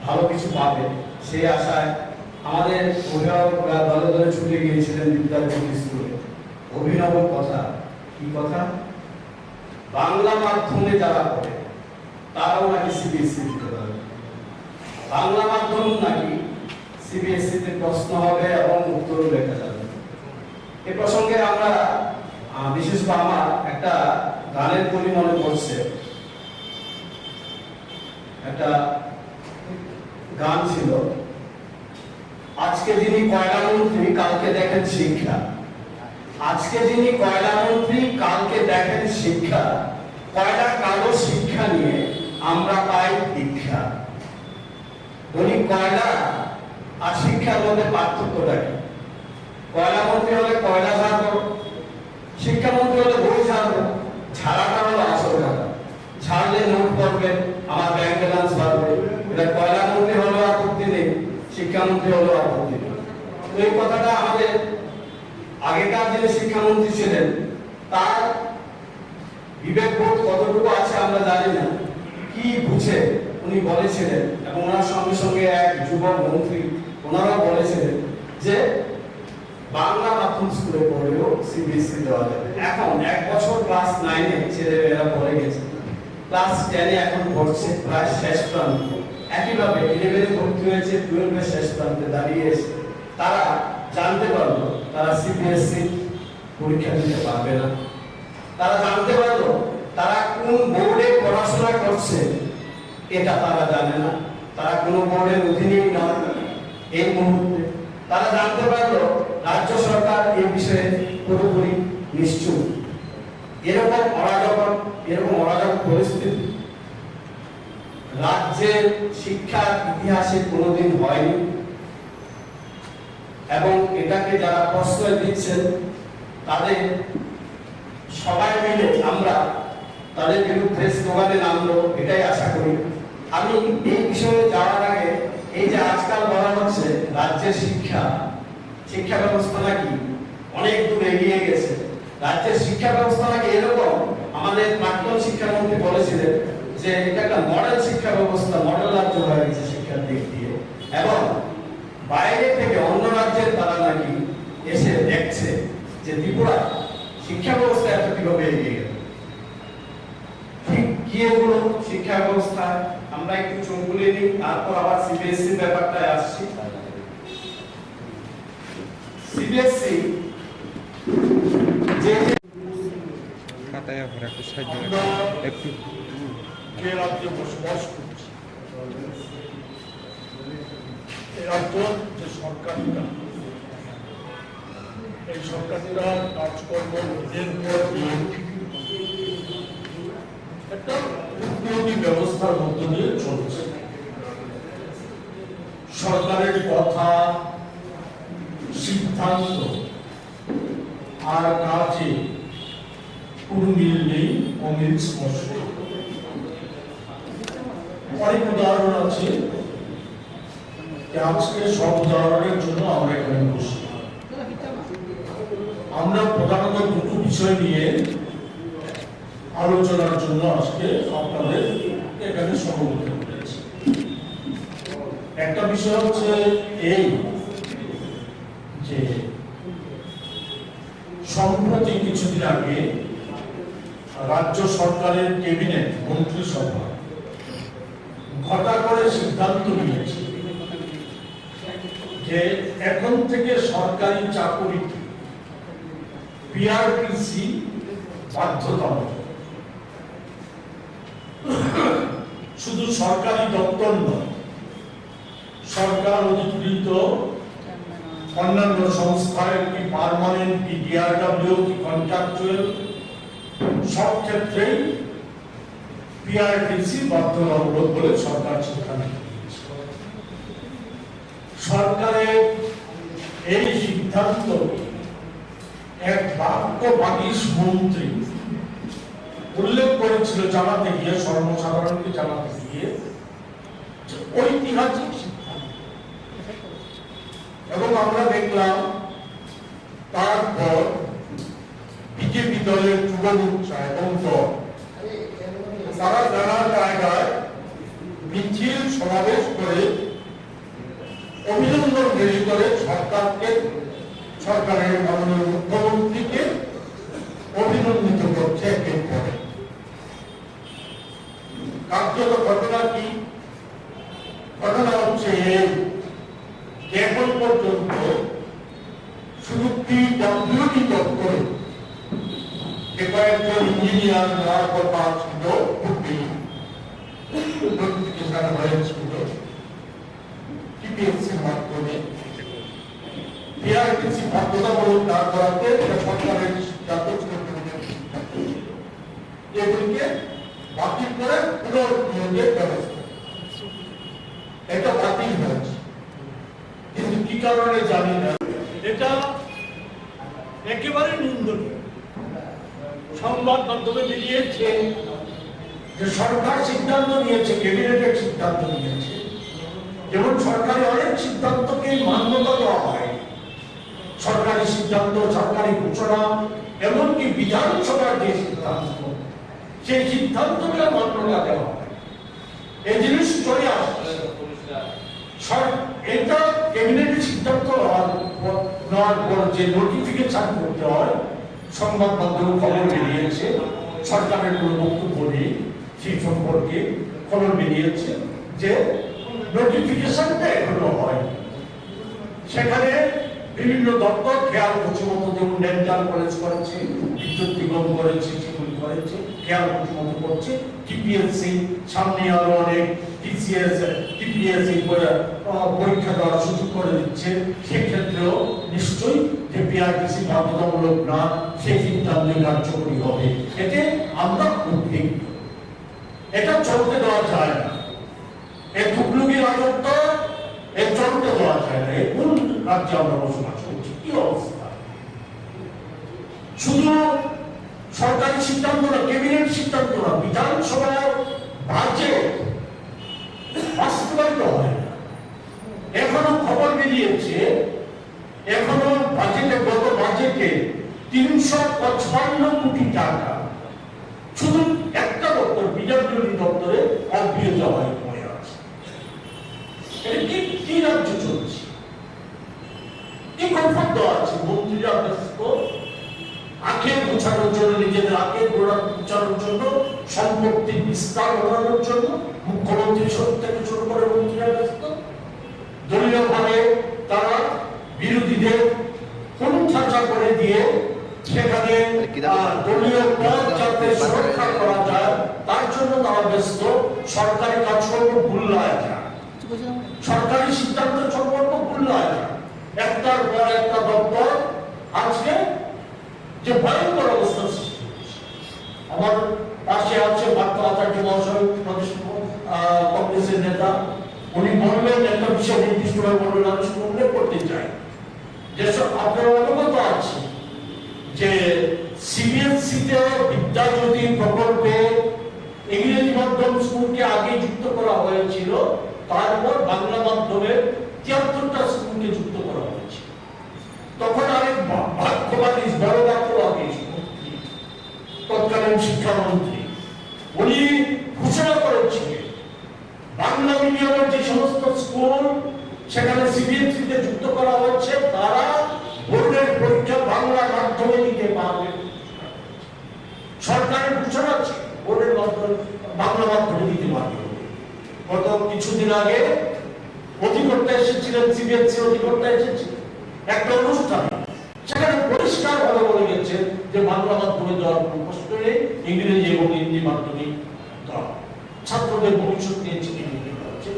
ভালো কিছু পাবে, সেই আশায় আমাদের অভিভাবকরা দলে দলে ছুটে গিয়েছিলেন বিদ্যাজ্যোতি স্কুলে। অভিনব কথা, কি কথা? বাংলা মাধ্যমে যারা পড়ে তারাও নাকি সিবিএসসি দিতে পারবে। বাংলা মাধ্যম নাকি সিবিএসসিতে প্রশ্ন হবে এবং উত্তর লেখা যাবে। এ প্রসঙ্গে আমরা বিশেষ করে আমার একটা গানের কলি মনে পড়ছে। একটা গান ছিল, আজকে যিনি কয়লা মন্ত্রী কালকে দেখেন শিক্ষা। আজকে যিনি কয়লা মন্ত্রী কালকে দেখেন শিক্ষা, কয়লা কালো শিক্ষা নিয়ে আমরা পাই দীক্ষা। উনি কয়লা আর শিক্ষার মধ্যে পার্থক্যটা কি? কয়লা মন্ত্রী হলে কয়লা ঝাড়বো, শিক্ষামন্ত্রী হলে বই ঝাড়বো। ঝাড়াটা হলো আসল কথা, ছাড়লে নোট পড়বে, আমার ব্যাংক ব্যালেন্স বাড়বে। এটা কয়লা মন্ত্রী হলেও আপত্তি নেই, শিক্ষামন্ত্রী হলেও আপত্তি নেই। তো এই কথাটা আমাদের আগেকার যে শিক্ষামন্ত্রী ছিলেন তার বিবেকবোধ কতটুকু আছে আমরা জানি না, কি বুঝে উনি বলেছিলেন। এবং ওনার সঙ্গে সঙ্গে এক যুবক মন্ত্রী ওনারাও বলেছিলেন যে বাংলা মাধ্যম স্কুলে পড়লেও সিবিএসসি দেওয়া যাবে। এখন 1 বছর ক্লাস 9-এ ছেলেমেয়েরা পড়ে গেছে, ক্লাস 10-এ এখন পড়ছে, প্রায় শেষ প্রান্তে। একইভাবে 11-এ ভর্তি হয়েছে, 12-এ শেষ প্রান্তে দাঁড়িয়ে এসে তারা জানতে পারলো তারা সিবিএসসি পরীক্ষা দিতে পারবে না। তারা জানতে পারলো তারা কোন বোর্ডে পড়াশোনা করছে, এটা তারা জানে না। তারা কোনো বোর্ডের অধীনেই নয় এই মুহূর্তে। তারা জানতে পারলো রাজ্য সরকার এই বিষয়ে পুরোপুরি নিশ্চুপ। এরকম অরাজক পরিস্থিতি রাজ্যের শিক্ষার ইতিহাসে কোনোদিন হয়নি এবং এটাকে যারা প্রশ্রয় দিচ্ছেন তাদের সবাই মিলে আমরা তাদের বিরুদ্ধে স্লোগানে নামলো, এটাই আশা করি। আমি এই বিষয়ে যাওয়ার আগে এই যে আজকাল বলা হচ্ছে রাজ্যের শিক্ষা ব্যবস্থা নাকি অনেক দূর এগিয়ে গেছে, রাজ্যের শিক্ষা ব্যবস্থা নাকি এরকম, আমাদের প্রাক্তন শিক্ষামন্ত্রী বলেছিলেন যে এটা একটা মডেল শিক্ষা ব্যবস্থা, মডেল রাজ্য হয়ে গেছে শিক্ষার দিক দিয়ে, এবং বাইরে থেকে অন্য রাজ্যের তারা নাকি এসে দেখছে যে ত্রিপুরা শিক্ষা ব্যবস্থা এত কিভাবে এগিয়ে গেল। ঠিক কি এগুলো শিক্ষা ব্যবস্থা আমরা একটু চোখ বুলিয়ে নিই, তারপর আবার সিবিএসসি ব্যাপারটায় আসছি। সিবিএসসি যে যে রাজ্যে বসবাস করছি, এই রাজ্য যে সরকারিরা, এই সরকারিরা কাজকর্ম নিজের একটা উন্নতি ব্যবস্থার মধ্য দিয়ে চলছে। সরকারের কথা, সিদ্ধান্ত আর কাজে কোনো মিল নেই, অমিল স্পষ্ট। অনেক উদাহরণ আছে, আজকে সব উদাহরণের জন্য আমরা এখানে বসি। আমরা প্রধানত দুটো বিষয় নিয়ে আলোচনার জন্য আজকে আপনাদের এখানে সমবেত করেছি। একটা বিষয় হচ্ছে এই যে সম্প্রতি কিছুদিন আগে রাজ্য সরকারের ক্যাবিনেট মন্ত্রিসভা ঘটা করে সিদ্ধান্ত নিয়েছে যে এখন থেকে সরকারি চাকুরিতে পিআরটিসি বাধ্যতামূলক। শুধু সরকারি দপ্তর নয়, সরকার অধিকৃত অন্যান্য সংস্থায় কি পার্মানেন্ট, কি ডিআরডব্লিউ, কি কন্ট্রাকচুয়াল, সব ক্ষেত্রেই পিআরটিসি বাধ্যতামূলক বলে সরকার সিদ্ধান্ত নিয়েছে। সরকারের এই সিদ্ধান্ত এক বাক্যবাগীশ মন্ত্রী উল্লেখ করেছিল জানাতে গিয়ে, সর্বসাধারণকে জানাতে গিয়ে, ঐতিহাসিক সিদ্ধান্ত। এবং আমরা দেখলাম তারপর বিজেপি দলের যুব মোর্চা এবং দল তারা নানা জায়গায় মিছিল সমাবেশ করে অভিনন্দন জারি করে সরকারের মাননীয় মুখ্যমন্ত্রীকে অভিনন্দিত করছে। একের পরে কার্যত ঘটনা কি? ঘটনা হচ্ছে এখন পর্যন্ত শুধু পিডব্লিউডি দপ্তরে যে কয়েকজন ইঞ্জিনিয়ার নেওয়ার কথা ছিল, নোটিফিকেশন হয়েছিল টিপিএসসির মাধ্যমে, পিআরটিসি বাধ্যতামূলক না করাতে সরকারের সিদ্ধান্ত ছিল এগুলিকে বাতিল করে পুনর্নিয়োগের ব্যবস্থা, এটা বাতিল হয়েছে। কিন্তু কি কারণে জানি না, এটা একেবারে নিন্দনীয়। সংবাদ মাধ্যমে বেরিয়েছে যে সরকার সিদ্ধান্ত নিয়েছে, ক্যাবিনেটের সিদ্ধান্ত নিয়েছে। যেমন সরকারি অনেক সিদ্ধান্তকে মান্যতা দেওয়া হয়, সরকারি সিদ্ধান্ত, সরকারি ঘোষণা, এমনকি বিধানসভার যে সিদ্ধান্ত, সেই সিদ্ধান্তকে মান্যতা দেওয়া হয়। এই জিনিস চলে আসছে। এটা ক্যাবিনেটের সিদ্ধান্ত নেওয়ার পর যে নোটিফিকেশন করতে হয়, সংবাদ মাধ্যমে খবর বেরিয়েছে, সরকারের কোনো বক্তব্য নেই সেই সম্পর্কে খবর বেরিয়েছে যে নোটিফিকেশনটা এখনো হয়। সেখানে বিভিন্ন দপ্তর খেয়াল করছে মতো, যেমন ডেন্টাল কলেজ করেছে, বিদ্যুৎ নিগম করেছে, সেগুলি করেছে, খেয়াল করছে মতো করছে। টিপিএসসি সামনে আরো অনেক টিপিএসসি পরীক্ষা দেওয়ার সুযোগ করে দিচ্ছে, সেক্ষেত্রেও নিশ্চয়ই যে বিআরটিসি বাধ্যতামূলক না, সেই সিদ্ধান্তই কার্যকরী হবে। এতে আমরা উদ্বিগ্ন। এটা চলতে দেওয়া যায় না। এই টুকলুকি রাজত্ব এর চলতে দেওয়া যায় না। এই কোন রাজ্যে আমরা বসবাস করছি? কি অবস্থা! শুধু সরকারি সিদ্ধান্ত না, ক্যাবিনেট সিদ্ধান্ত না, বিধানসভার বাজেট বাস্তবায়িত হয় না। এখনো খবর বেরিয়েছে, এখনো বাজেটে, গত বাজেটে 355 কোটি টাকা শুধু একটা দপ্তর, বিদ্যালয় দপ্তরে অব্যাহত হয়ে পড়ে আছে। এটা কি রাজ্য চলছে? কি কমফর্ট দেওয়া আছে? মন্ত্রীরা ব্যস্ত আখের গোছানোর জন্য, নিজেদের আখের গোছানোর জন্য, সম্পত্তি বিস্তার ঘটানোর জন্য মুখ্যমন্ত্রী থেকে শুরু করে মন্ত্রীরা ব্যস্ত। দলীয় ভাবে তারা বিরোধীদের কোণঠাসা করে দিয়ে সেখানে দলীয় পদ যাতে সুরক্ষা করা যায় তার জন্য তারা ব্যস্ত। সরকারি কাজকর্ম ভুল্লায় যায়, সরকারি সিদ্ধান্ত সম্পর্ক ভুল্লায় যায়। একটার পর একটা দপ্তর আজকে যে ভয়ঙ্কর অবস্থা সৃষ্টি হচ্ছে। আমার পাশে আছে পার্থ আচার্য মহাশয়, প্রদেশ কংগ্রেসের নেতা। উনি বললেন, একটা বিষয় নির্দিষ্টভাবে বললেন, আমি শুধু উল্লেখ করতে চাই যেসব আপনারা অবগত আছে যে সিবিএসসিতে বিদ্যাজ্যোতি প্রকল্পে ইংরেজি মাধ্যম স্কুলকে আগে যুক্ত করা হয়েছিল, তারপর বাংলা মাধ্যমে 73টা স্কুলকে যুক্ত করা হয়েছিল। তখন আরেক ভাগ্যবাদী বড় ভাগ্যবাদী তৎকালীন শিক্ষামন্ত্রী উনি ঘোষণা করেছিলেন বাংলা মিডিয়ামের যে সমস্ত স্কুল সেখানে সিবিএসইতে যুক্ত করা হচ্ছে তারা বোর্ডের পরীক্ষা বাংলা মাধ্যমে দিতে পারবে। সরকারের ঘোষণা আছে বোর্ডের মাধ্যমে বাংলা মাধ্যমে দিতে পারবে। গত কিছুদিন আগে অধিকর্তা এসেছিলেন, সিবিএসই অধিকর্তা এসেছিলেন একটা অনুষ্ঠান, সেখানে পরিষ্কার ভাবে বলে গেছে যে বাংলা মাধ্যমে দেওয়ার কোনো প্রশ্ন নেই, ইংরেজি এবং হিন্দি মাধ্যমে দেওয়া। ছাত্রদের ভবিষ্যৎ নিয়ে চিন্তা করা হচ্ছে।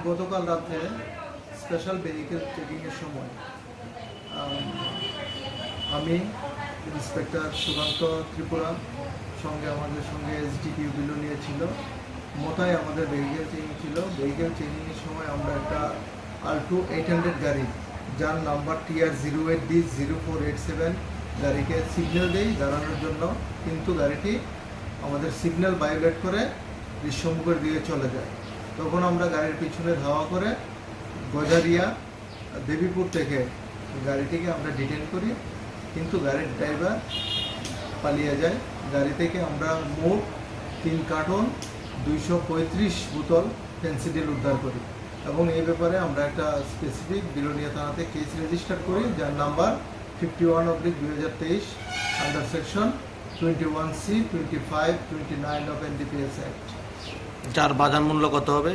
গতকাল রাতে স্পেশাল ভেহিকেল চেকিংয়ের সময় আমি ইন্সপেক্টর সুকান্ত ত্রিপুরা সঙ্গে আমাদের সঙ্গে এসডিপিও বিলোনিয়া ছিল, মোটায় আমাদের ভেহিকেল চেকিং ছিল। ভেহিকেল চেকিংয়ের সময় আমরা একটা আল্টো 800 গাড়ি যার নাম্বার TR08D0487 গাড়িকে সিগন্যাল দেই দাঁড়ানোর জন্য, কিন্তু গাড়িটি আমাদের সিগন্যাল ভায়োলেট করে দৃশ্যমুখের দিকে চলে যায়। তখন আমরা গাড়ির পিছনে ধাওয়া করে গজারিয়া দেবীপুর থেকে গাড়িটিকে আমরা ডিটেন করি, কিন্তু গাড়ির ড্রাইভার পালিয়ে যায়। গাড়ি থেকে আমরা মোট 3 কার্টন 235 বোতল ফেন্সিডিল উদ্ধার করি এবং এই ব্যাপারে আমরা একটা স্পেসিফিক বিলোনিয়া থানাতে কেস রেজিস্টার করি যার number 51/2023 under section 21C 25 29 of NDPS act. যার বাজার মূল্য কত হবে?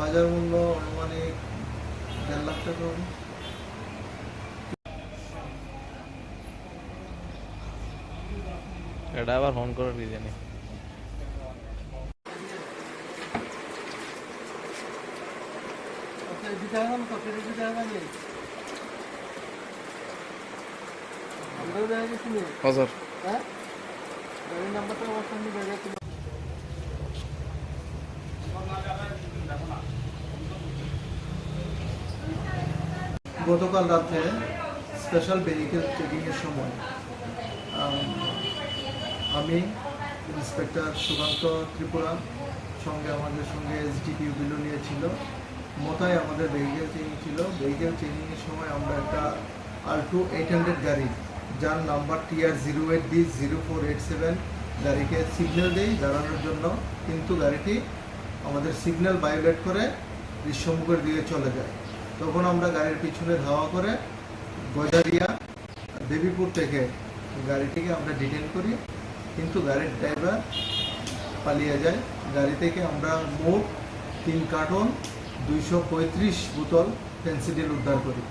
বাজার মূল্য আনুমানিক 1.5 লাখ টাকা হবে। এটা আবার ফোন করে দিয়ে জানি। গতকাল রাতে স্পেশাল ভেহিকেল চেকিংয়ের সময় আমি ইন্সপেক্টর সুকান্ত ত্রিপুরা সঙ্গে আমাদের সঙ্গে এসডিপিও বিলোনিয়া ছিল, মোটায় আমাদের ভেহিকেল চেকিং ছিল। ভেহিকেল চেকিংয়ের সময় আমরা একটা আল্টো 800 গাড়ি যার নাম্বার TR08D0487 গাড়িকে সিগন্যাল দেই দাঁড়ানোর জন্য, কিন্তু গাড়িটি আমাদের সিগন্যাল ভায়োলেট করে দৃশ্যমুখের দিকে চলে যায়। তখন আমরা গাড়ির পিছনে ধাওয়া করে গজারিয়া দেবীপুর থেকে গাড়িটিকে আমরা ডিটেন করি, কিন্তু গাড়ির ড্রাইভার পালিয়ে যায়। গাড়ি থেকে আমরা মোট 3 কার্টন 235 বোতল ফেন্সিডিল উদ্ধার করি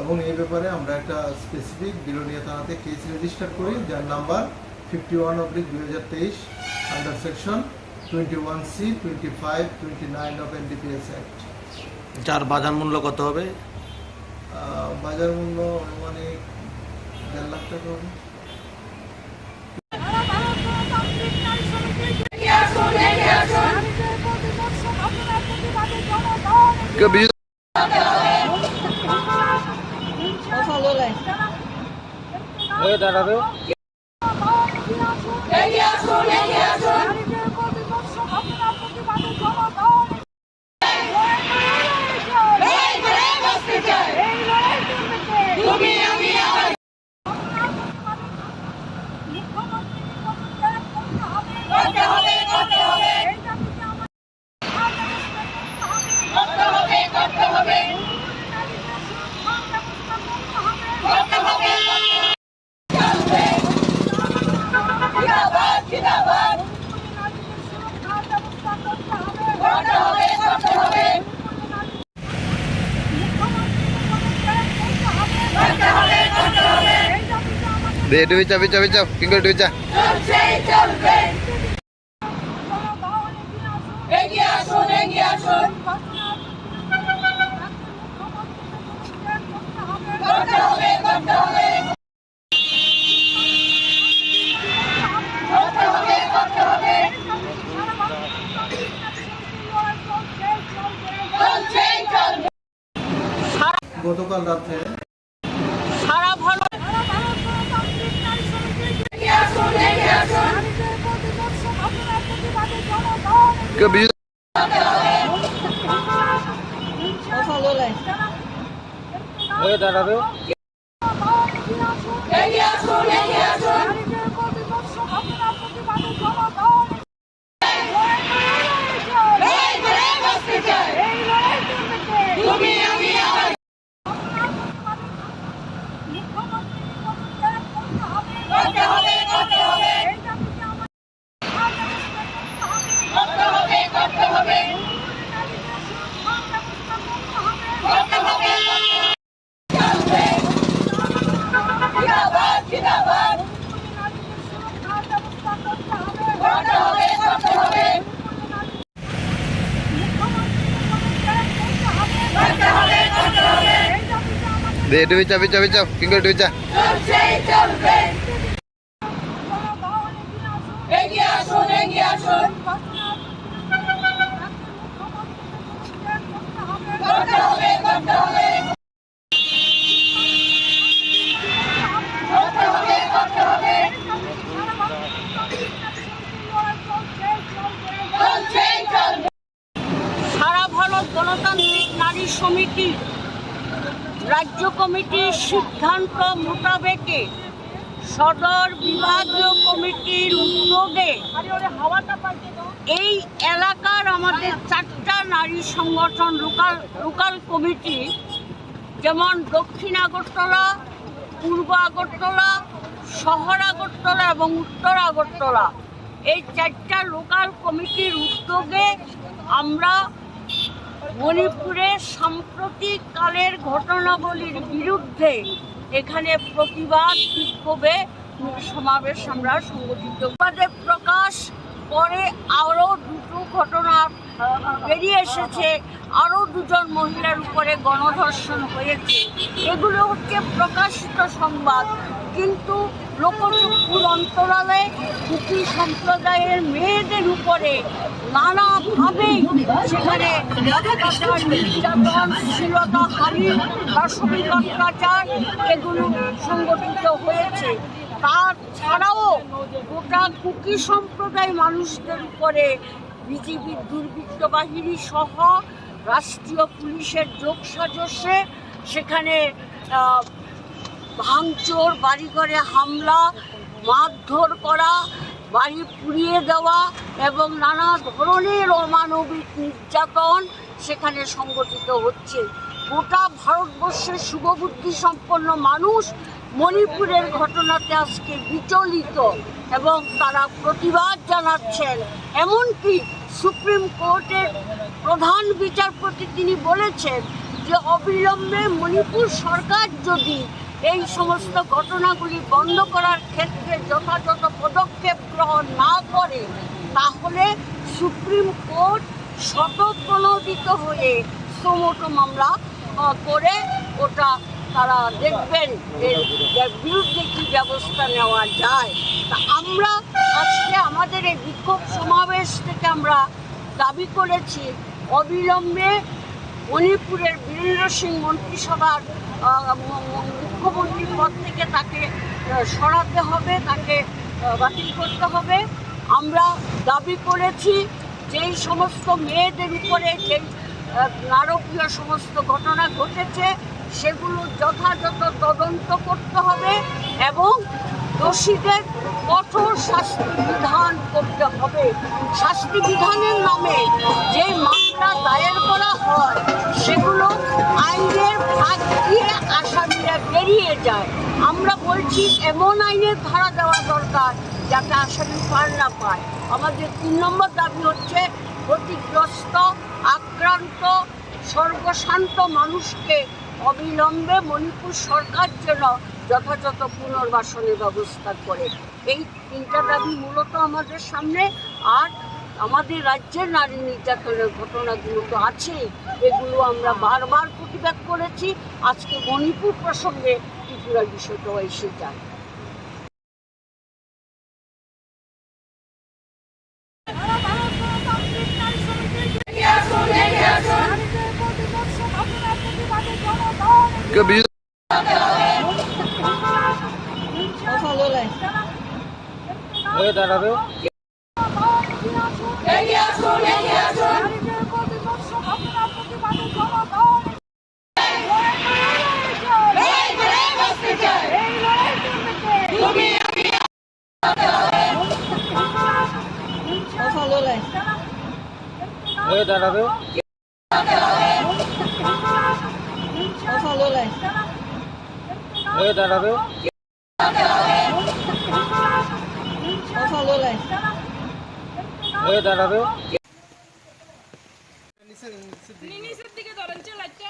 এবং এই ব্যাপারে আমরা একটা স্পেসিফিক বিলোনিয়া থানাতে কেস রেজিস্টার করি, যার number 51/2023 under section 21C 25 29 of NDPS act. যার বাজার মূল্য কত হবে? বাজার মূল্য মানে 1.5 লাখ টাকা হবে। দে ডুবি চাবি চাবি চাপ কি করে ডুবি চা গতকাল রাতে সারা ভালো দে ডুবি চাবি চাবি চাপ কি করে ডুবি চা সারা ভারত গণতান্ত্রিক নারী সমিতি রাজ্য কমিটির সিদ্ধান্ত মোতাবেকে সদর বিভাগীয় কমিটির উদ্যোগে এই এলাকার আমাদের 4টা নারী সংগঠন লোকাল কমিটি, যেমন দক্ষিণ আগরতলা, পূর্ব আগরতলা, শহর আগরতলা এবং উত্তর আগরতলা, এই 4টা লোকাল কমিটির উদ্যোগে আমরা মণিপুরের সাম্প্রতিক কালের ঘটনাবলীর বিরুদ্ধে এখানে প্রতিবাদ বিক্ষোভে সমাবেশ আমরা সংগঠিত প্রকাশ পরে আরও 2টো ঘটনা বেরিয়ে এসেছে, আরও 2জন মহিলার উপরে গণধর্ষণ হয়েছে। এগুলো হচ্ছে প্রকাশিত সংবাদ, কিন্তু লোকচক্ষুর অন্তরালে কুকি সম্প্রদায়ের মেয়েদের উপরে নানাভাবেই সেখানে অত্যাচার, নির্যাতন, শ্লীলতাহানি, পাশবিক অত্যাচার এগুলো সংগঠিত হয়েছে। তাছাড়াও গোটা কুকি সম্প্রদায় মানুষদের উপরে বিজিবির দুর্বৃত্ত বাহিনী সহ রাষ্ট্রীয় পুলিশের যোগসাজশে সেখানে ভাঙচুর, বাড়িঘরে হামলা, মারধর করা, বাড়ি পুড়িয়ে দেওয়া এবং নানা ধরনের অমানবিক নির্যাতন সেখানে সংগঠিত হচ্ছে। গোটা ভারতবর্ষের শুভবুদ্ধি সম্পন্ন মানুষ মণিপুরের ঘটনাতে আজকে বিচলিত। এবং তারা প্রতিবাদ জানাচ্ছেন। এমনকি সুপ্রিম কোর্টের প্রধান বিচারপতি তিনি বলেছেন যে অবিলম্বে মণিপুর সরকার যদি এই সমস্ত ঘটনাগুলি বন্ধ করার ক্ষেত্রে যথাযথ পদক্ষেপ গ্রহণ না করে তাহলে সুপ্রিম কোর্ট স্বতঃপ্রণোদিত হয়ে সুমোটো মামলা করে ওটা তারা দেখবেন এর বিরুদ্ধে কী ব্যবস্থা নেওয়া যায়। তা আমরা আজকে আমাদের এই বিক্ষোভ সমাবেশ থেকে আমরা দাবি করেছি অবিলম্বে মণিপুরের বীরেন্দ্র সিং মন্ত্রিসভার মুখ্যমন্ত্রীর পদ থেকে তাকে সরাতে হবে, তাকে বাতিল করতে হবে। আমরা দাবি করেছি যেই সমস্ত মেয়েদের উপরে যেই নারকীয় সমস্ত ঘটনা ঘটেছে সেগুলো যথাযথ তদন্ত করতে হবে এবং দোষীদের কঠোর শাস্তি বিধান করতে হবে। শাস্তি বিধানের নামে যে মামলা দায়ের করা হয় সেগুলো আইনের ফাঁক দিয়ে আসামিরা বেরিয়ে যায়। আমরা বলছি এমন আইনের ধারা দেওয়া দরকার যাতে আসামি পার না পায়। আমাদের 3 নম্বর দাবি হচ্ছে ক্ষতিগ্রস্ত আক্রান্ত সর্বশান্ত মানুষকে অবিলম্বে মণিপুর সরকার যেন যথাযথ পুনর্বাসনের ব্যবস্থা করে। এই 3টা দাবি মূলত আমাদের সামনে। আর আমাদের রাজ্যের নারী নির্যাতনের ঘটনাগুলো তো আছেই, এগুলো আমরা বারবার প্রতিবাদ করেছি। আজকে মণিপুর প্রসঙ্গে ত্রিপুরার বিষয়টাও এসে যায়। দাঁড়াবে দাঁড়াবে দাঁড়াবে দাঁড়াবে নিচের দিকে ধরেন লাইটটা।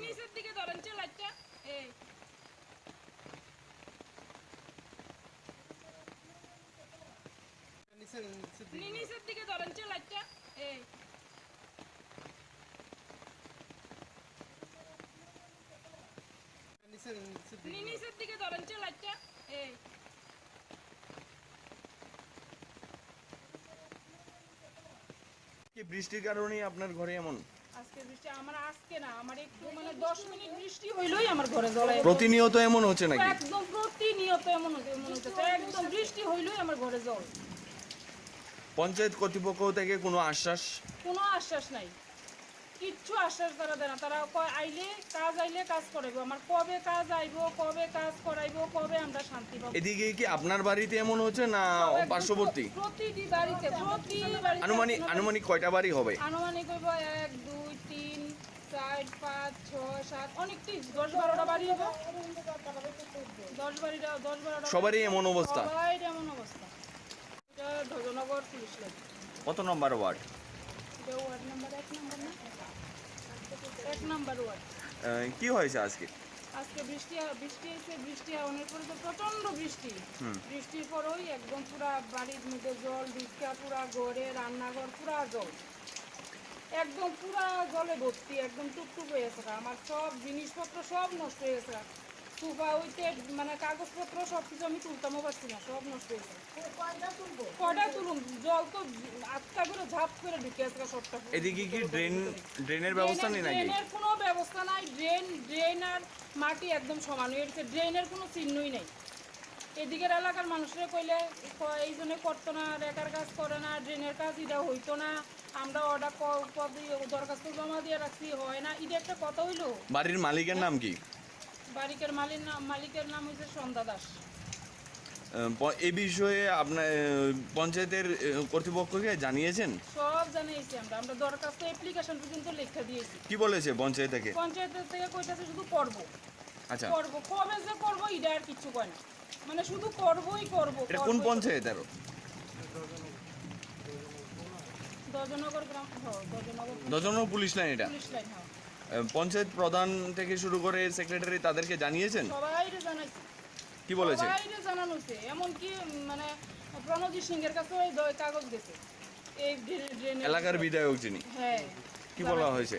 নিচের দিকে ধরেন লাইটটা। নিচের দিকে ধরেন লাইটটা। নিচের দিকে ধরেন লাইটটা। কি বৃষ্টির কারণে আপনার ঘরে এমন? আজকে বৃষ্টি আমার আজকে না, আমার একটু 10 মিনিট বৃষ্টি হইলই আমার ঘরে জল। প্রতিনিয়ত এমন হচ্ছে নাকি? একদম প্রতিনিয়ত এমন হচ্ছে, একদম বৃষ্টি হইলই আমার ঘরে জল। পঞ্চায়েত কর্তৃপক্ষ থেকে কোনো আশ্বাস? কোনো আশ্বাস নাই, কিচ্ছু আশ্বাস তারা দেয় না। তারা কয় আইলে কাজ করাইবো। আমার কবে কাজ আইবো, কবে কাজ করাইবো, কবে আমরা শান্তি পাবো? এদিকে কি আপনার বাড়িতে এমন হচ্ছে না পার্শ্ববর্তী? প্রতিটি বাড়িতে, আনুমানিক কয়টা বাড়ি হবে? আনুমানিক হইব 1 2 3 4 5 6 7 অনেকটি 10-12টা বাড়ি হবে। 10-12টা সবারই এমন অবস্থা? সবারই এমন অবস্থা। এটা ধ্বজনগর পুলিশ লাইন। কত নম্বর ওয়ার্ড? এটা ওয়ার্ড নাম্বার 1 নম্বর না? 1 নম্বর ওয়ার্ড। কি হয়েছে আজকে? আজকে বৃষ্টি হয়েছে। বৃষ্টি হওয়ার পরে তো প্রচন্ড বৃষ্টি। বৃষ্টির পরেই একদম পুরা বাড়ির মধ্যে জল ঢুকা, পুরা ঘরে রান্নাঘর পুরা জল, একদম পুরা জলে ভর্তি, একদম টুকটুক হয়ে গেছে। আমার সব জিনিসপত্র সব নষ্ট হয়ে গেছে। সোফা হইতে কাগজপত্র সব কিছু আমি তুলতামও পারছি না, সব নষ্ট হয়েছে। কয়টা তুলুম? জল তো আটকা করে ঝাপ করে ঢুকে আছে সবটা। এদিকে কি ড্রেনের ব্যবস্থা নেই নাকি? ড্রেনের কোনো ব্যবস্থা নাই। ড্রেন আর মাটি একদম সমান হয়ে গেছে, ড্রেনের কোনো চিহ্নই নেই। এদিকের এলাকার মানুষরা কইলে এই জন্য করতো না, রেকার কাজ করে না, ড্রেনের কাজ এটা হইতো না, আমরা অর্ডার দরখাস্ত জমা দিয়ে রাখছি, হয় না। এটা একটা কথা হইলো। বাড়ির মালিকের নাম কি? বাড়ির মালিকের নাম হচ্ছে সন্ধ্যা দাস। এই বিষয়ে আপনার পঞ্চায়েতের কর্তৃপক্ষকে জানিয়েছেন? সব জানিয়েছি আমরা দরখাস্ত অ্যাপ্লিকেশন পর্যন্ত লিখে দিয়েছি। কি বলেছে পঞ্চায়েত থেকে? পঞ্চায়েতের থেকে কইতাছে শুধু করব। আচ্ছা, করব, কবে যে করব এটা আর কিছু কয় না, মানে শুধু করবই করব। এটা কোন পঞ্চায়েত? আরো দজনগর গ্রাম, দজনগর পুলিশ লাইন। এটা পুলিশ লাইন। পঞ্চায়েত প্রধান থেকে শুরু করে সেক্রেটারি তাদেরকে জানিয়েছেন? সবাইরে জানাইছি। কি বলেছে? সবাইরে জানানো হয়েছে, এমনকি মানে প্রণজিৎ সিংহের কাছে ওই কাগজ গেছে এই ড্রেনের এলাকার বিধায়ক যিনি। হ্যাঁ, কি বলা হয়েছে?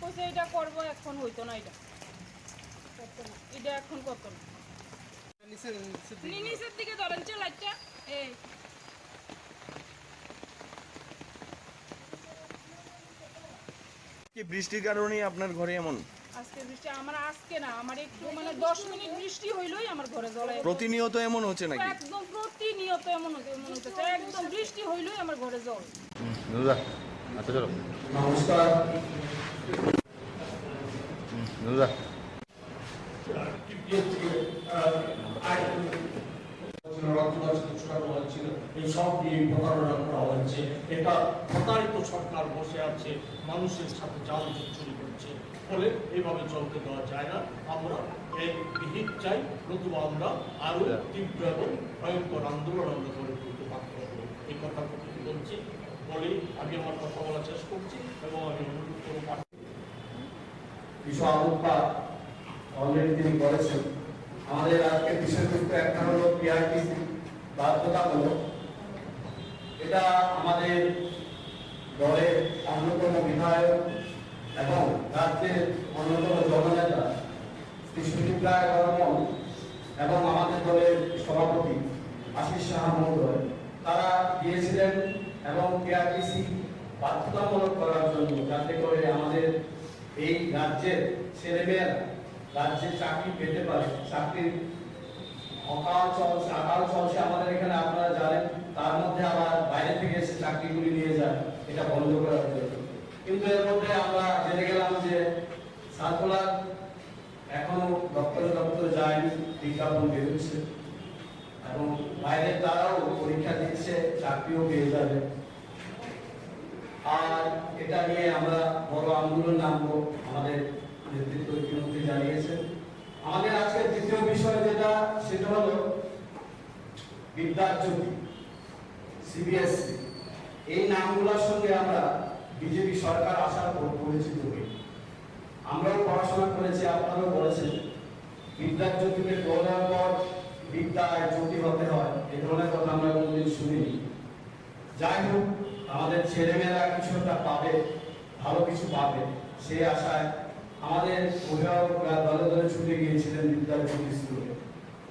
কইছে এটা করব, এখন হইতো না, এটা এখন করতো না। নিচের দিকে ধরেন লাইটটা। এই কি বৃষ্টির কারণে আপনার ঘরে এমন? আজকে বৃষ্টি আমার আজকে না, আমার একটু মানে 10 মিনিট বৃষ্টি হইলই আমার ঘরে জল। প্রতিনিয়ত এমন হচ্ছে নাকি? একদম প্রতিনিয়ত এমন হচ্ছে, একদম বৃষ্টি হইলই আমার ঘরে জল। আচ্ছা চলো। নমস্কার। এই সব দিয়ে প্রতারণা করা হচ্ছে। এটা প্রতারিত সরকার বসে আছে, মানুষের সাথে জাল চুরি করছে, ফলে এইভাবে চলতে দেওয়া যায় না। আমরা এই বিহিত চাই, নতুবা আমরা আরো তীব্র এবং ভয়ঙ্কর আন্দোলন আমরা গড়ে তুলতে বাধ্য হব। এই কথা বলছি, বলেই আমি আমার কথা বলা শেষ করছি এবং আমি অনুরোধ করব কিছু আলোকপাত অলরেডি তিনি করেছেন। আমাদের আজকে বিষয়বস্তু একটা হলো পিআরটিসি বাধ্যতামূলক। এটা আমাদের দলের অন্যতম বিধায়ক এবং রাজ্যের অন্যতম জননেতা শ্রী সুদীপ রায় বর্মন এবং আমাদের দলের সভাপতি আশিস সাহা মহোদয় তারা দিয়েছিলেন এবং পিআরটিসি বাধ্যতামূলক করার জন্য, যাতে করে আমাদের এই রাজ্যের ছেলেমেয়েরা রাজ্যে চাকরি পেতে পারে। চাকরির আকাল চলছে আমাদের এখানে, আপনারা জানেন। তার মধ্যে আবার বাইরে থেকে এসে চাকরিগুলি নিয়ে যায়, এটা বন্ধ করার জন্য। কিন্তু এর মধ্যে আমরা জেনে গেলাম যে সার্কুলার এখনো দপ্তরে যায়নি, বিজ্ঞাপন বেরোচ্ছে এবং বাইরে তারাও পরীক্ষা দিচ্ছে, চাকরিও পেয়ে যাবে। আর এটা নিয়ে আমরা বড় আন্দোলন নামবো, আমাদের নেতৃত্ব ইতিমধ্যে জানিয়েছেন। আমাদের আজকের দ্বিতীয় বিষয় যেটা, সেটা হলো বিদ্যাজ্যোতি, সিবিএসসি। এই নামগুলোর সঙ্গে আমরা বিজেপি সরকার আসার পর পরিচিত হই। আমরাও পড়াশোনা করেছি, আপনারাও করেছেন। বিদ্যাজ্যোতিকে বলার পর বিদ্যায় জ্যোতি হতে হয়, এই ধরনের কথা আমরা কোনোদিন শুনিনি। যাই হোক, আমাদের ছেলেমেয়েরা কিছু একটা পাবে, ভালো কিছু পাবে, সেই আশায় আমাদের অভিভাবকরা দলে দলে ছুটে গিয়েছিলেন বিদ্যাজ্যোতি স্কুলে।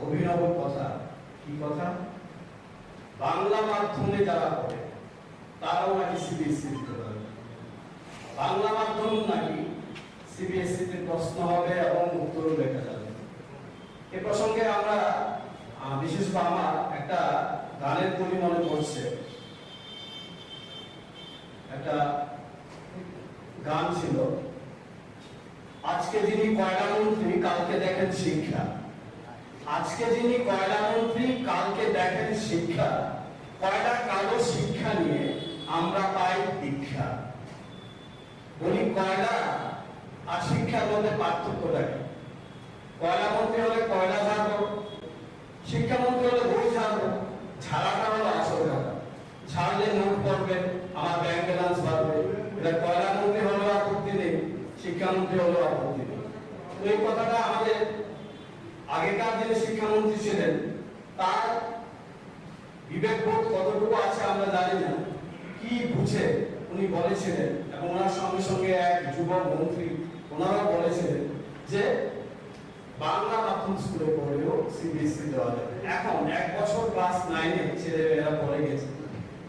অভিনব কথা, কি কথা? বাংলা মাধ্যমে যারা পড়ে তারাও নাকি সিবিএসসি দিতে পারবে। বাংলা মাধ্যম নাকি সিবিএসসি তে প্রশ্ন হবে এবং উত্তরও লেখা যাবে। এ প্রসঙ্গে আমরা বিশেষ করে আমার একটা গানের কলি মনে পড়ছে। একটা গান ছিল, আজকে যিনি কয়লা মন্ত্রী কালকে দেখেন শিক্ষা। আজকে যিনি কয়লা মন্ত্রী কালকে দেখেন শিক্ষা। কয়লা কালো শিক্ষা নিয়ে আমরা পাই দীক্ষা। বলি কয়লা আর শিক্ষার মধ্যে পার্থক্যটা কি? কয়লা মন্ত্রী হলে কয়লা ঝাড়বো, শিক্ষামন্ত্রী হলে বই ঝাড়বো। ঝাড়াটা হলো আসল কথা, ছাড়লে নোট পড়বে, আমার ব্যাংক ব্যালেন্স বাড়বে। এটা কয়লা মন্ত্রী হলেও আপত্তি নেই, শিক্ষামন্ত্রী হলেও আপত্তি নেই। এই কথাটা আমাদের আগেকার যে শিক্ষামন্ত্রী ছিলেন তার বিবেকবোধ কতটুকু আছে আমরা জানি না, কি বুঝে উনি বলেছিলেন। এবং ওনার সঙ্গে সঙ্গে এক যুব মন্ত্রী ওনারাও বলেছিলেন যে বাংলা মাধ্যম স্কুলে পড়লেও সিবিএসসি দেওয়া যাবে। এখন 1 বছর ক্লাস 9-এ ছেলেমেয়েরা পড়ে গেছে,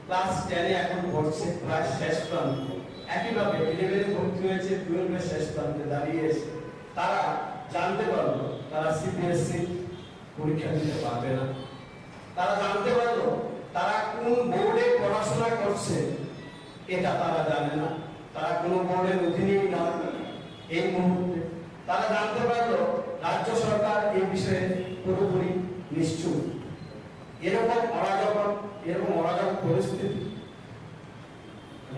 ক্লাস 10-এ এখন পড়ছে, প্রায় শেষ প্রান্তে। একইভাবে 11-এ ভর্তি হয়েছে, 12-এ শেষ প্রান্তে দাঁড়িয়ে এসে তারা জানতে পারলো তারা সিবিএসসি পরীক্ষা দিতে পারবে না। তারা জানতে পারলো তারা কোন বোর্ডে পড়াশোনা করছে, এটা তারা জানে না। তারা কোন বোর্ডের অধীনেই নয় এই মুহূর্তে। তারা জানতে পারলো রাজ্য সরকার এই বিষয়ে পুরোপুরি নিশ্চুপ। এরকম অরাজক পরিস্থিতি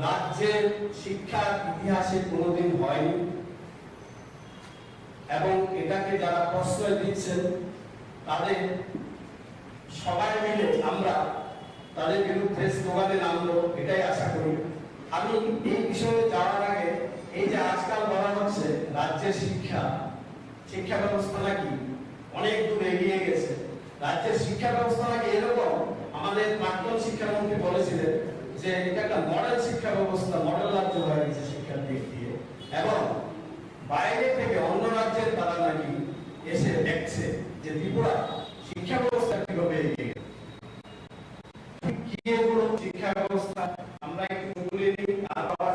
রাজ্যের শিক্ষার ইতিহাসে কোনোদিন হয়নি এবং এটাকে যারা প্রশ্রয় দিচ্ছেন তাদের সবাই মিলে আমরা তাদের বিরুদ্ধে স্লোগানে নামবো, এটাই আশা করি। আমি এই বিষয়ে যাওয়ার আগে এই যে আজকাল বলা হচ্ছে রাজ্যের শিক্ষা ব্যবস্থা নাকি অনেক দূর এগিয়ে গেছে, রাজ্যের শিক্ষা ব্যবস্থা নাকি এরকম, আমাদের প্রাক্তন শিক্ষামন্ত্রী বলেছিলেন যে এটা একটা মডেল শিক্ষা ব্যবস্থা, মডেল রাজ্য হয়ে গেছে শিক্ষার দিক দিয়ে, এবং বাইরে থেকে অন্য রাজ্যের তারা নাকি এসে দেখছে যে ত্রিপুরা শিক্ষা ব্যবস্থা কিভাবে এগিয়ে গেছে। কি এগুলো শিক্ষা ব্যবস্থা আমরা একটু তুলে নিই, আর আবার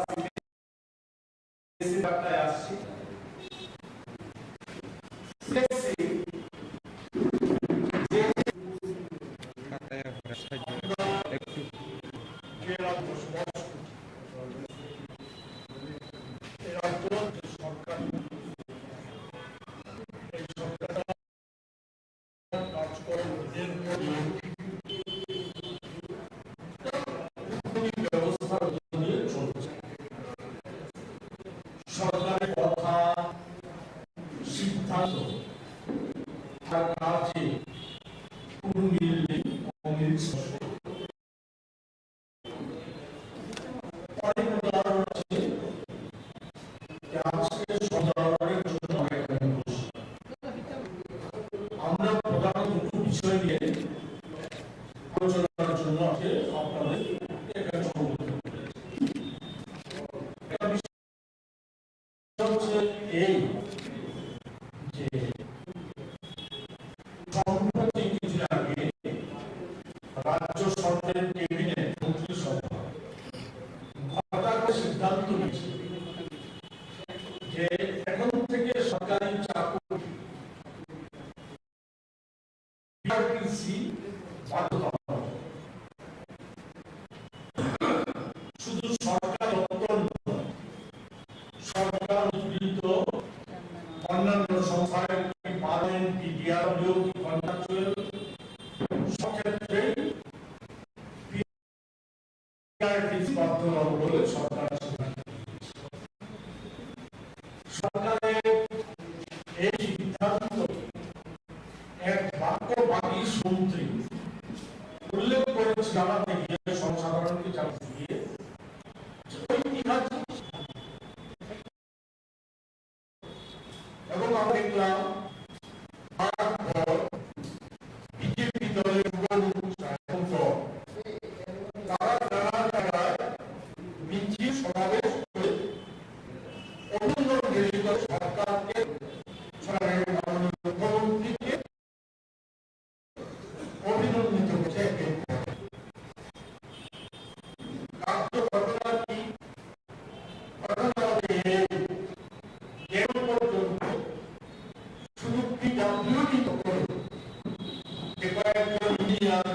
বার্তায় আসছি। সরকারের কথা সিদ্ধান্ত আর কাজে কোনো মিল নেই, অমিল অনেক উদাহরণ আছে যে আজকে সরকারের জন্য আমরা প্রধান দুটো বিষয় নিয়ে আলোচনার জন্য আছে আপনাদের এখানে সমবেত হচ্ছে এই যে সম্প্রতি কিছু আগে রাজ্য সরকারের ক্যাবিনেট মন্ত্রিসভা হঠাৎ সিদ্ধান্ত নিয়েছে যে এখন থেকে সরকারি চাকরি বাধ্যতামূলক। শুধু সরকার দপ্তর সরকার উদ্বৃত্ত অন্যান্য সংস্থায় পারেন বিডিআরডব্লিউ কন্ট্রাকচুয়াল সব ক্ষেত্রে বাধ্যতামূলক বলে সরকার সরকারের এই সিদ্ধান্ত এক বাক্যবাদী মন্ত্রী উল্লেখ করেছে জানাতে গিয়ে জনসাধারণকে জানাতে গিয়ে ঐতিহাসিক এবং আমরা দেখলাম বিজেপি দলের তারা নানা জায়গায় মিছিল সমাবেশ করে অভিনন্দন ঘোষিত সরকারকে মুখ্যমন্ত্রীকে অভিনন্দিত করছে। কার্য ঘটনা কি ঘটনা এখন পর্যন্ত শুধু পিডব্লিউডি করে কয়েকজন ইঞ্জিনিয়ার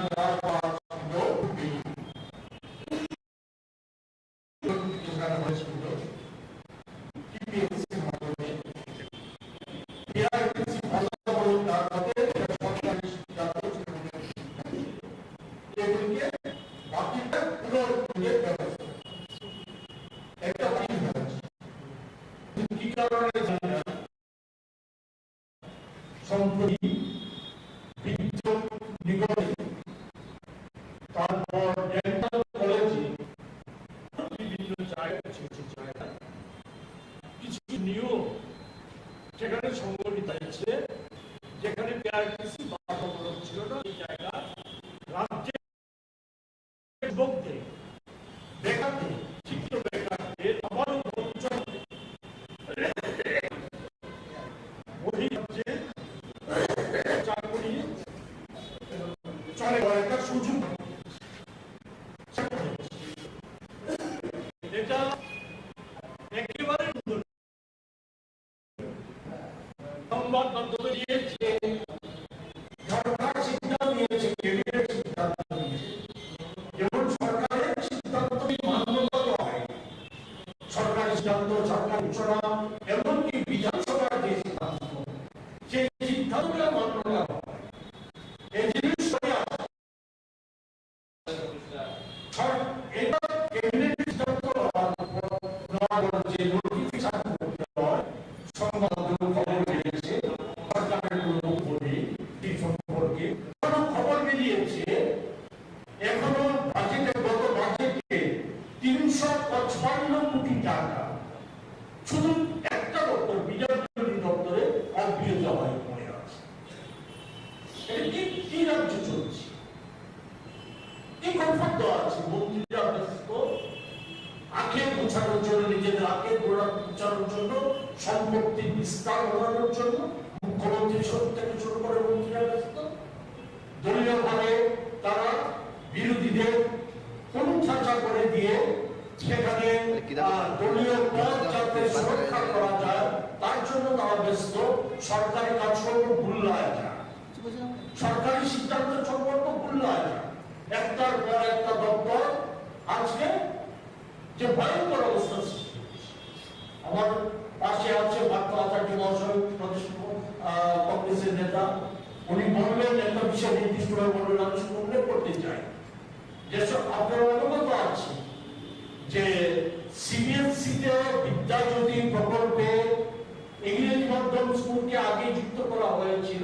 সম্প্রতি বিদ্যুৎ নিগমে তারপর ডেন্টাল কলেজে বিভিন্ন জায়গায় কিছু নিয়ম সেখানে সংগঠিত হয়েছে, যেখানে পিআরটিসি বাধ্যতামূলক ছিল না, এই জায়গা রাজ্যের যুবকদের বেকারদের শিক্ষিত বেকারদের আবারও বঞ্চন চাকরি চলে একটা সুযোগ। এটা একেবারে সংবাদ মাধ্যমে দিয়েছে, সরকার সিদ্ধান্ত নিয়েছে, ক্যাবিনেট সিদ্ধান্ত নিয়েছে, যেমন সরকারের সিদ্ধান্ত মান্যতা হয়, সরকারি সিদ্ধান্ত, সরকার ঘোষণা, এমনকি বিধানসভার যে সিদ্ধান্ত সেই খবর বেরিয়েছে এখনো বাজেটে, গত বাজেটে 355 কোটি টাকা শুধু একটা দপ্তর, বিদ্যালয় দপ্তরে অব্যাহত হয়ে পড়ে আছে। এটা কি রাজ্য চলছে? কি কমফর্ট দেওয়া আছে? মন্ত্রীরা ব্যস্ত আখের গোছানোর জন্য, নিজেদের আখের গোছানোর জন্য, সম্পত্তির বিস্তার ঘটানোর জন্য মুখ্যমন্ত্রী থেকে শুরু করে মন্ত্রীরা ব্যস্ত। দলীয় ভাবে তারা বিরোধীদের পরিচর্যা করে দিয়ে সেখানে দলীয় পদ যাতে সুরক্ষা করা যায় তার জন্য তারা ব্যস্ত। সরকারি কাজকর্ম ভুল্লায় যায়, সরকারি সিদ্ধান্ত সম্পর্ক ভুল্লায় যায়। একটার পর একটা দপ্তর আজকে যে ভয়ঙ্কর অবস্থা সৃষ্টি হয়েছে। আমার পাশে আছে পার্থ আচার্য মহাশয়, প্রদেশ কংগ্রেসের নেতা। উনি বললেন একটা বিষয় নির্দিষ্টভাবে বললেন, আমি শুধু উল্লেখ করতে চাই যেসব আপনারা অবগত আছে যে সিবিএসসিতে বিদ্যাজ্যোতি প্রকল্পে ইংরেজি মাধ্যম স্কুলকে আগে যুক্ত করা হয়েছিল।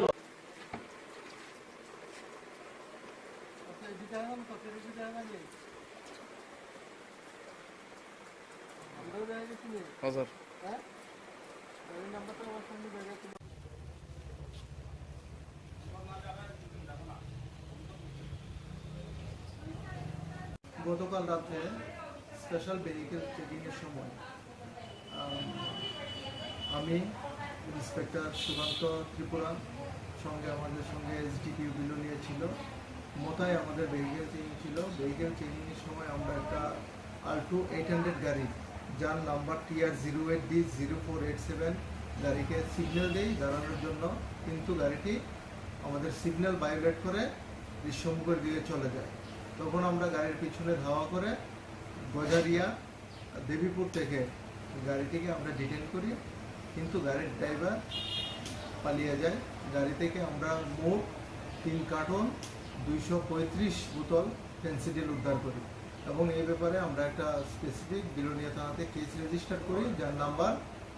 গতকাল রাতে স্পেশাল ভেহিকেল চেকিংয়ের সময় আমি ইন্সপেক্টর সুকান্ত ত্রিপুরা সঙ্গে আমাদের সঙ্গে এসডিপিও বিলোনিয়া ছিল, মোতায় আমাদের ভেহিকেল চেকিং ছিল। ভেহিকেল চেকিংয়ের সময় আমরা একটা আল্টো 800 গাড়ি যার নাম্বার TR08D0487 গাড়িকে সিগন্যাল দেই দাঁড়ানোর জন্য, কিন্তু গাড়িটি আমাদের সিগন্যাল ভায়োলেট করে বিশ্বমুখের দিকে চলে যায়। তখন আমরা গাড়ির পিছনে ধাওয়া করে গজারিয়া দেবীপুর থেকে গাড়িটিকে আমরা ডিটেন করি, কিন্তু গাড়ির ড্রাইভার পালিয়ে যায়। গাড়ি থেকে আমরা মোট 3 কার্টন 235 বোতল ফেন্সিডিল উদ্ধার করি এবং এই ব্যাপারে আমরা একটা স্পেসিফিক বিলোনিয়া থানাতে কেস রেজিস্টার করি যার number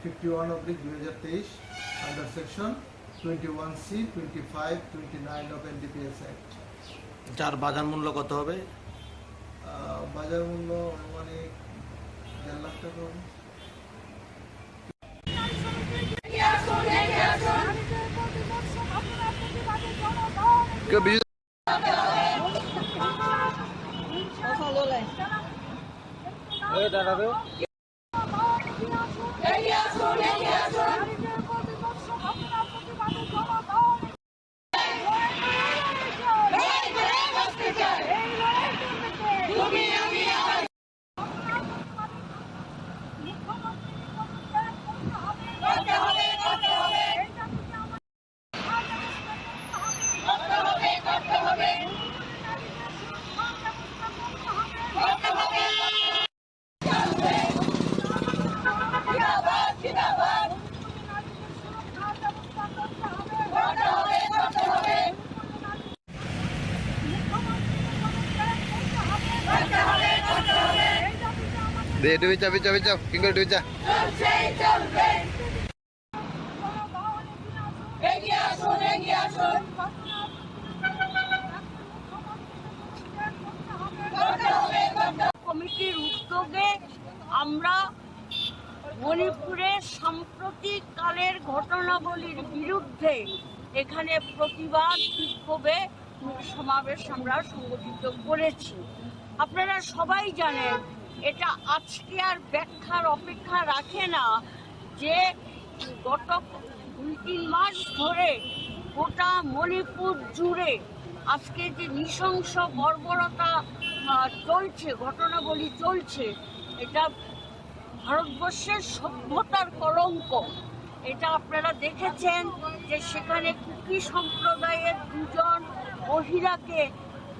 51/2023 under section 21C 25 29 of NDPS act. যার বাজার মূল্য কত হবে? বাজার মূল্য মানে 1.5 লাখ টাকা হবে। দে ডুবিচা বিচা বিচা কিংকর ডুবিচা কমিটির উদ্যোগে আমরা মণিপুরের সাম্প্রতিক কালের ঘটনাবলীর বিরুদ্ধে এখানে প্রতিবাদ বিক্ষোভে সমাবেশ আমরা সংগঠিত করেছি। আপনারা সবাই জানেন এটা আজকে আর ব্যাখ্যার অপেক্ষা রাখে না যে গত 2-3 মাস ধরে গোটা মণিপুর জুড়ে আজকে যে নৃশংস বর্বরতা চলছে, ঘটনাবলী চলছে, এটা ভারতবর্ষের সভ্যতার কলঙ্ক। এটা আপনারা দেখেছেন যে সেখানে কুকি সম্প্রদায়ের 2 জন মহিলাকে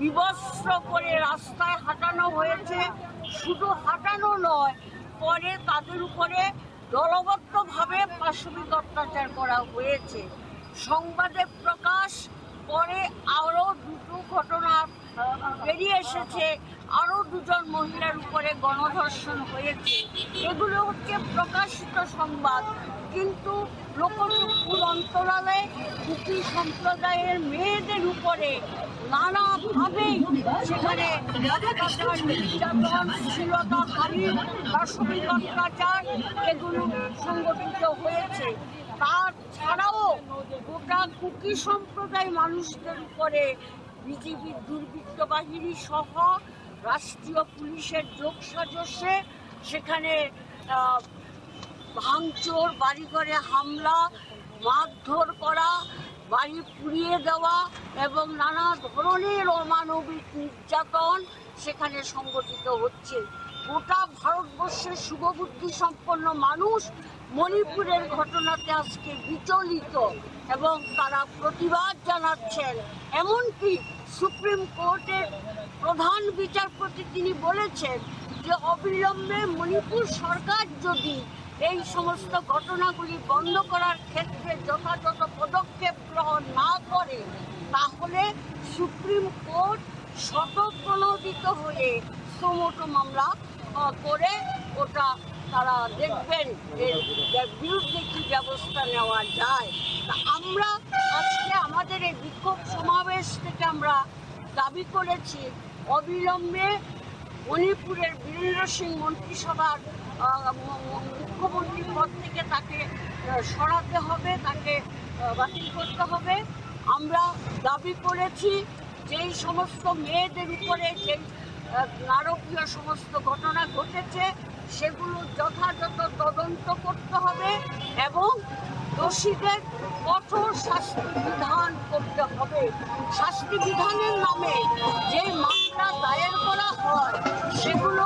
বিবস্ত্র করে রাস্তায় হাঁটানো হয়েছে। শুধু হাঁটানো নয়, পরে তাদের উপরে দলবদ্ধভাবে পাশবিক অত্যাচার করা হয়েছে। সংবাদে প্রকাশ পরে আরও 2টো ঘটনা বেরিয়ে এসেছে। আরও 2 জন মহিলার উপরে গণধর্ষণ হয়েছে। এগুলো হচ্ছে প্রকাশিত সংবাদ, কিন্তু লোকচক্ষুর অন্তরালে কুকি সম্প্রদায়ের মেয়েদের উপরে নানাভাবেই সেখানে অত্যাচার, নির্যাতন, শ্লীলতাহানি, পাশবিক অত্যাচার এগুলো সংগঠিত হয়েছে। তাছাড়াও গোটা কুকি সম্প্রদায় মানুষদের উপরে বিজেপির দুর্বৃত্ত বাহিনী সহ রাষ্ট্রীয় পুলিশের যোগসাজশে সেখানে ভাঙচুর, বাড়িঘরে হামলা, মারধর করা, বাড়ি পুড়িয়ে দেওয়া এবং নানা ধরনের অমানবিক নির্যাতন সেখানে সংগঠিত হচ্ছে। গোটা ভারতবর্ষের শুভবুদ্ধি সম্পন্ন মানুষ মণিপুরের ঘটনাতে আজকে বিচলিত এবং তারা প্রতিবাদ জানাচ্ছেন। এমনকি সুপ্রিম কোর্টের প্রধান বিচারপতি তিনি বলেছেন যে অবিলম্বে মণিপুর সরকার যদি এই সমস্ত ঘটনাগুলি বন্ধ করার ক্ষেত্রে যথাযথ পদক্ষেপ গ্রহণ না করে তাহলে সুপ্রিম কোর্ট স্বতঃপ্রণোদিত হয়ে সুমোটো মামলা করে ওটা তারা দেখবেন এর বিরুদ্ধে কি ব্যবস্থা নেওয়া যায়। তা আমরা আজকে আমাদের এই বিক্ষোভ সমাবেশ থেকে আমরা দাবি করেছি অবিলম্বে মণিপুরের বীরেন্দ্র সিং মন্ত্রিসভার মুখ্যমন্ত্রী পদ থেকে তাকে সরাতে হবে, তাকে বাতিল করতে হবে। আমরা দাবি করেছি যেই সমস্ত মেয়েদের উপরে যে নারকীয় সমস্ত ঘটনা ঘটেছে সেগুলো যথাযথ তদন্ত করতে হবে এবং দোষীদের কঠোর শাস্তি বিধান করতে হবে। শাস্তি বিধানের নামে যে মামলা দায়ের করা হয় সেগুলো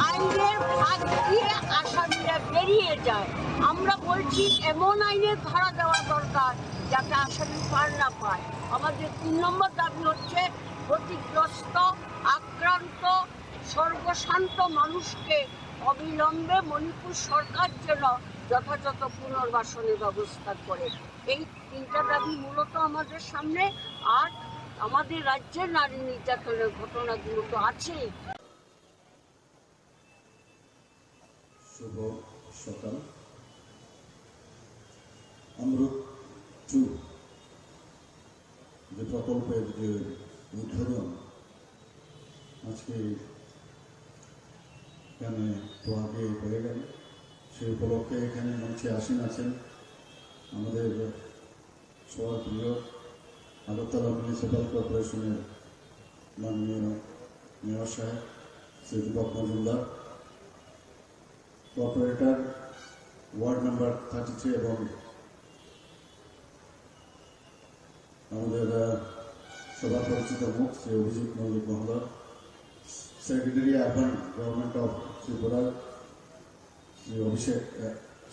আইনের ভাগ দিয়ে আসামিরা বেরিয়ে যায়। আমরা বলছি এমন আইনের ধারা দেওয়া দরকার যাতে আসামি পার না পায়। আমাদের 3 নম্বর দাবি হচ্ছে ক্ষতিগ্রস্ত, আক্রান্ত, সর্বশান্ত মানুষকে অবিলম্বে মণিপুর সরকার যেন যথাযথ পুনর্বাসনের ব্যবস্থা করে। এই 3টা দাবি মূলত আমাদের সামনে। আর আমাদের রাজ্যের নারী নির্যাতনের ঘটনাগুলো তো আছেই। শুভ সকাল। অমৃত 2 যে প্রকল্পের যে উদ্বোধন আজকে এখানে তো আগে হয়ে গেল, সেই উপলক্ষে এখানে মঞ্চে আসীন আছেন আমাদের সবার প্রিয় আগরতলা মিউনিসিপ্যাল কর্পোরেশনের মাননীয় মেয়র সাহেব Shri Dipak Majumdar, corporator ward number 33 এবং আমাদের সবার পরিচিত মুখ শ্রী অভিজিৎ মল্লিক মহোদয়, secretary urban government of Tripura Shri Abhishek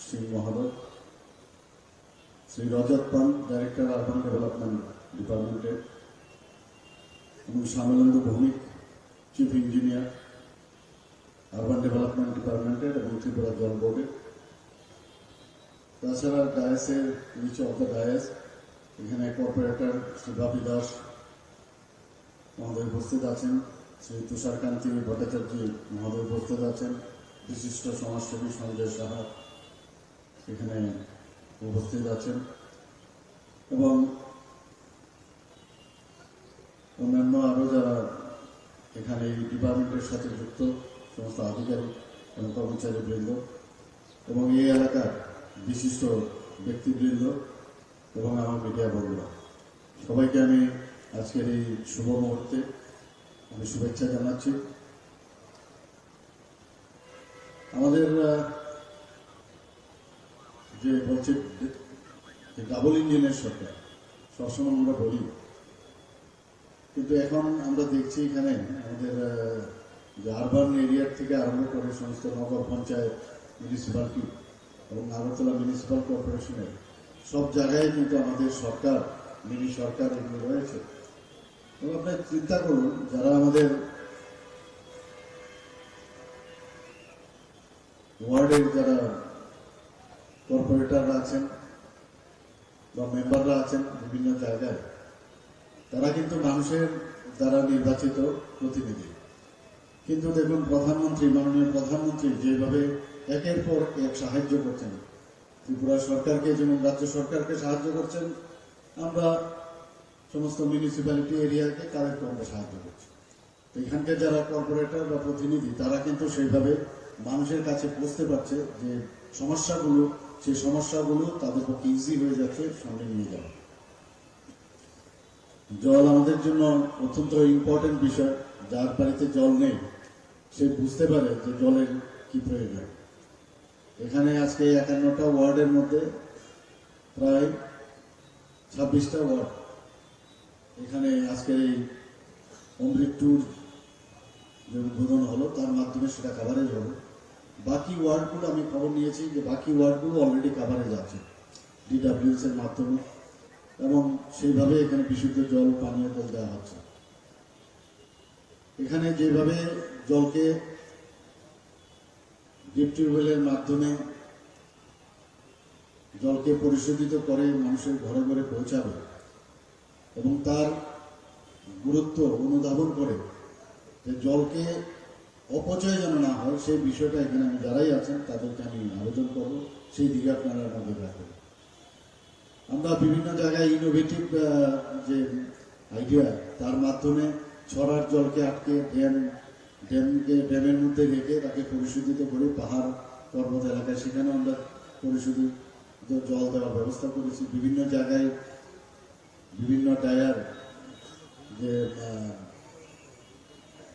Singh মহোদয়, Shri Rajat Pant, director urban development ডিপার্টমেন্টের, এবং Shyamalendu Bhowmik, chief engineer urban development ডিপার্টমেন্টের এবং ত্রিপুরা জল বোর্ডের। তাছাড়া ডায়াসের নিচ অফ দ্য ডায়াস এখানে কর্পোরেটর শ্রী বাপি দাস মহোদয় উপস্থিত আছেন, শ্রী তুষারকান্তি ভট্টাচার্য মহোদয় উপস্থিত আছেন, বিশিষ্ট সমাজসেবী সঞ্জয় সাহা এখানে উপস্থিত আছেন এবং অন্যান্য আরও যারা এখানে এই ডিপার্টমেন্টের সাথে যুক্ত সমস্ত আধিকারিক এবং কর্মচারীবৃন্দ এবং এই এলাকার বিশিষ্ট ব্যক্তিবৃন্দ এবং আমার মিডিয়া বন্ধুরা, সবাইকে আমি আজকের এই শুভ মুহূর্তে আমি শুভেচ্ছা জানাচ্ছি। আমাদের যে বলছে ডাবল ইঞ্জিনের সরকার সবসময় আমরা বলি, কিন্তু এখন আমরা দেখছি এখানে আমাদের যে আরবান এরিয়ার থেকে আরম্ভ করে সমস্ত নগর পঞ্চায়েত, মিউনিসিপ্যালিটি এবং আগরতলা মিউনিসিপ্যাল কর্পোরেশনের সব জায়গায় কিন্তু আমাদের সরকার, মিনি সরকার এগুলো রয়েছে। এবং আপনি চিন্তা করুন, যারা আমাদের ওয়ার্ডের যারা কর্পোরেটররা আছেন বা মেম্বাররা আছেন বিভিন্ন জায়গায়, তারা কিন্তু মানুষের দ্বারা নির্বাচিত প্রতিনিধি কিন্তু দেখুন প্রধানমন্ত্রী, মাননীয় প্রধানমন্ত্রী যেভাবে একের পর এক সাহায্য করছেন, ত্রিপুরা সরকারকে যেমন রাজ্য সরকারকে সাহায্য করছেন, আমরা সমস্ত মিউনিসিপ্যালিটি এরিয়াকে তাদেরকে আমরা সাহায্য করছি। এখানকার যারা কর্পোরেটর বা প্রতিনিধি তারা কিন্তু সেইভাবে মানুষের কাছে পৌঁছতে পারছে যে সমস্যাগুলো, সেই সমস্যাগুলো তাদের পক্ষে ইজি হয়ে যাচ্ছে সামনে নিয়ে যাওয়া। জল আমাদের জন্য অত্যন্ত ইম্পর্টেন্ট বিষয়। যার বাড়িতে জল নেই সে বুঝতে পারে যে জলের কি প্রয়োজন। এখানে আজকে 51টা ওয়ার্ডের মধ্যে প্রায় 26টা ওয়ার্ড এখানে আজকে এই অমৃত ট্যুর যে উদ্বোধন হলো তার মাধ্যমে সেটা কাভারেজ হলো। বাকি ওয়ার্ডগুলো আমি খবর নিয়েছি যে বাকি ওয়ার্ডগুলো অলরেডি কাভারেজ আছে DWS এর মাধ্যমে, এবং সেইভাবে এখানে বিশুদ্ধ জল, পানীয় জল দেওয়া হচ্ছে। এখানে যেভাবে জলকে ডিপ টিউবওয়েলের মাধ্যমে জলকে পরিশোধিত করে মানুষের ঘরে ঘরে পৌঁছাবে এবং তার গুরুত্ব অনুধাবন করে যে জলকে অপচয় যেন না হয় সেই বিষয়টা এখানে আমি যারাই আছেন তাদেরকে আমি আবেদন করব সেই দিকে আপনারা নজর রাখবেন। আমরা বিভিন্ন জায়গায় ইনোভেটিভ যে আইডিয়া, তার মাধ্যমে ছড়ার জলকে আটকে ড্যামের মধ্যে রেখে তাকে পরিশোধিত করে পাহাড় পর্বত এলাকায় সেখানে আমরা পরিশোধিত জল দেওয়ার ব্যবস্থা করেছি। বিভিন্ন জায়গায় বিভিন্ন ডায়ার যে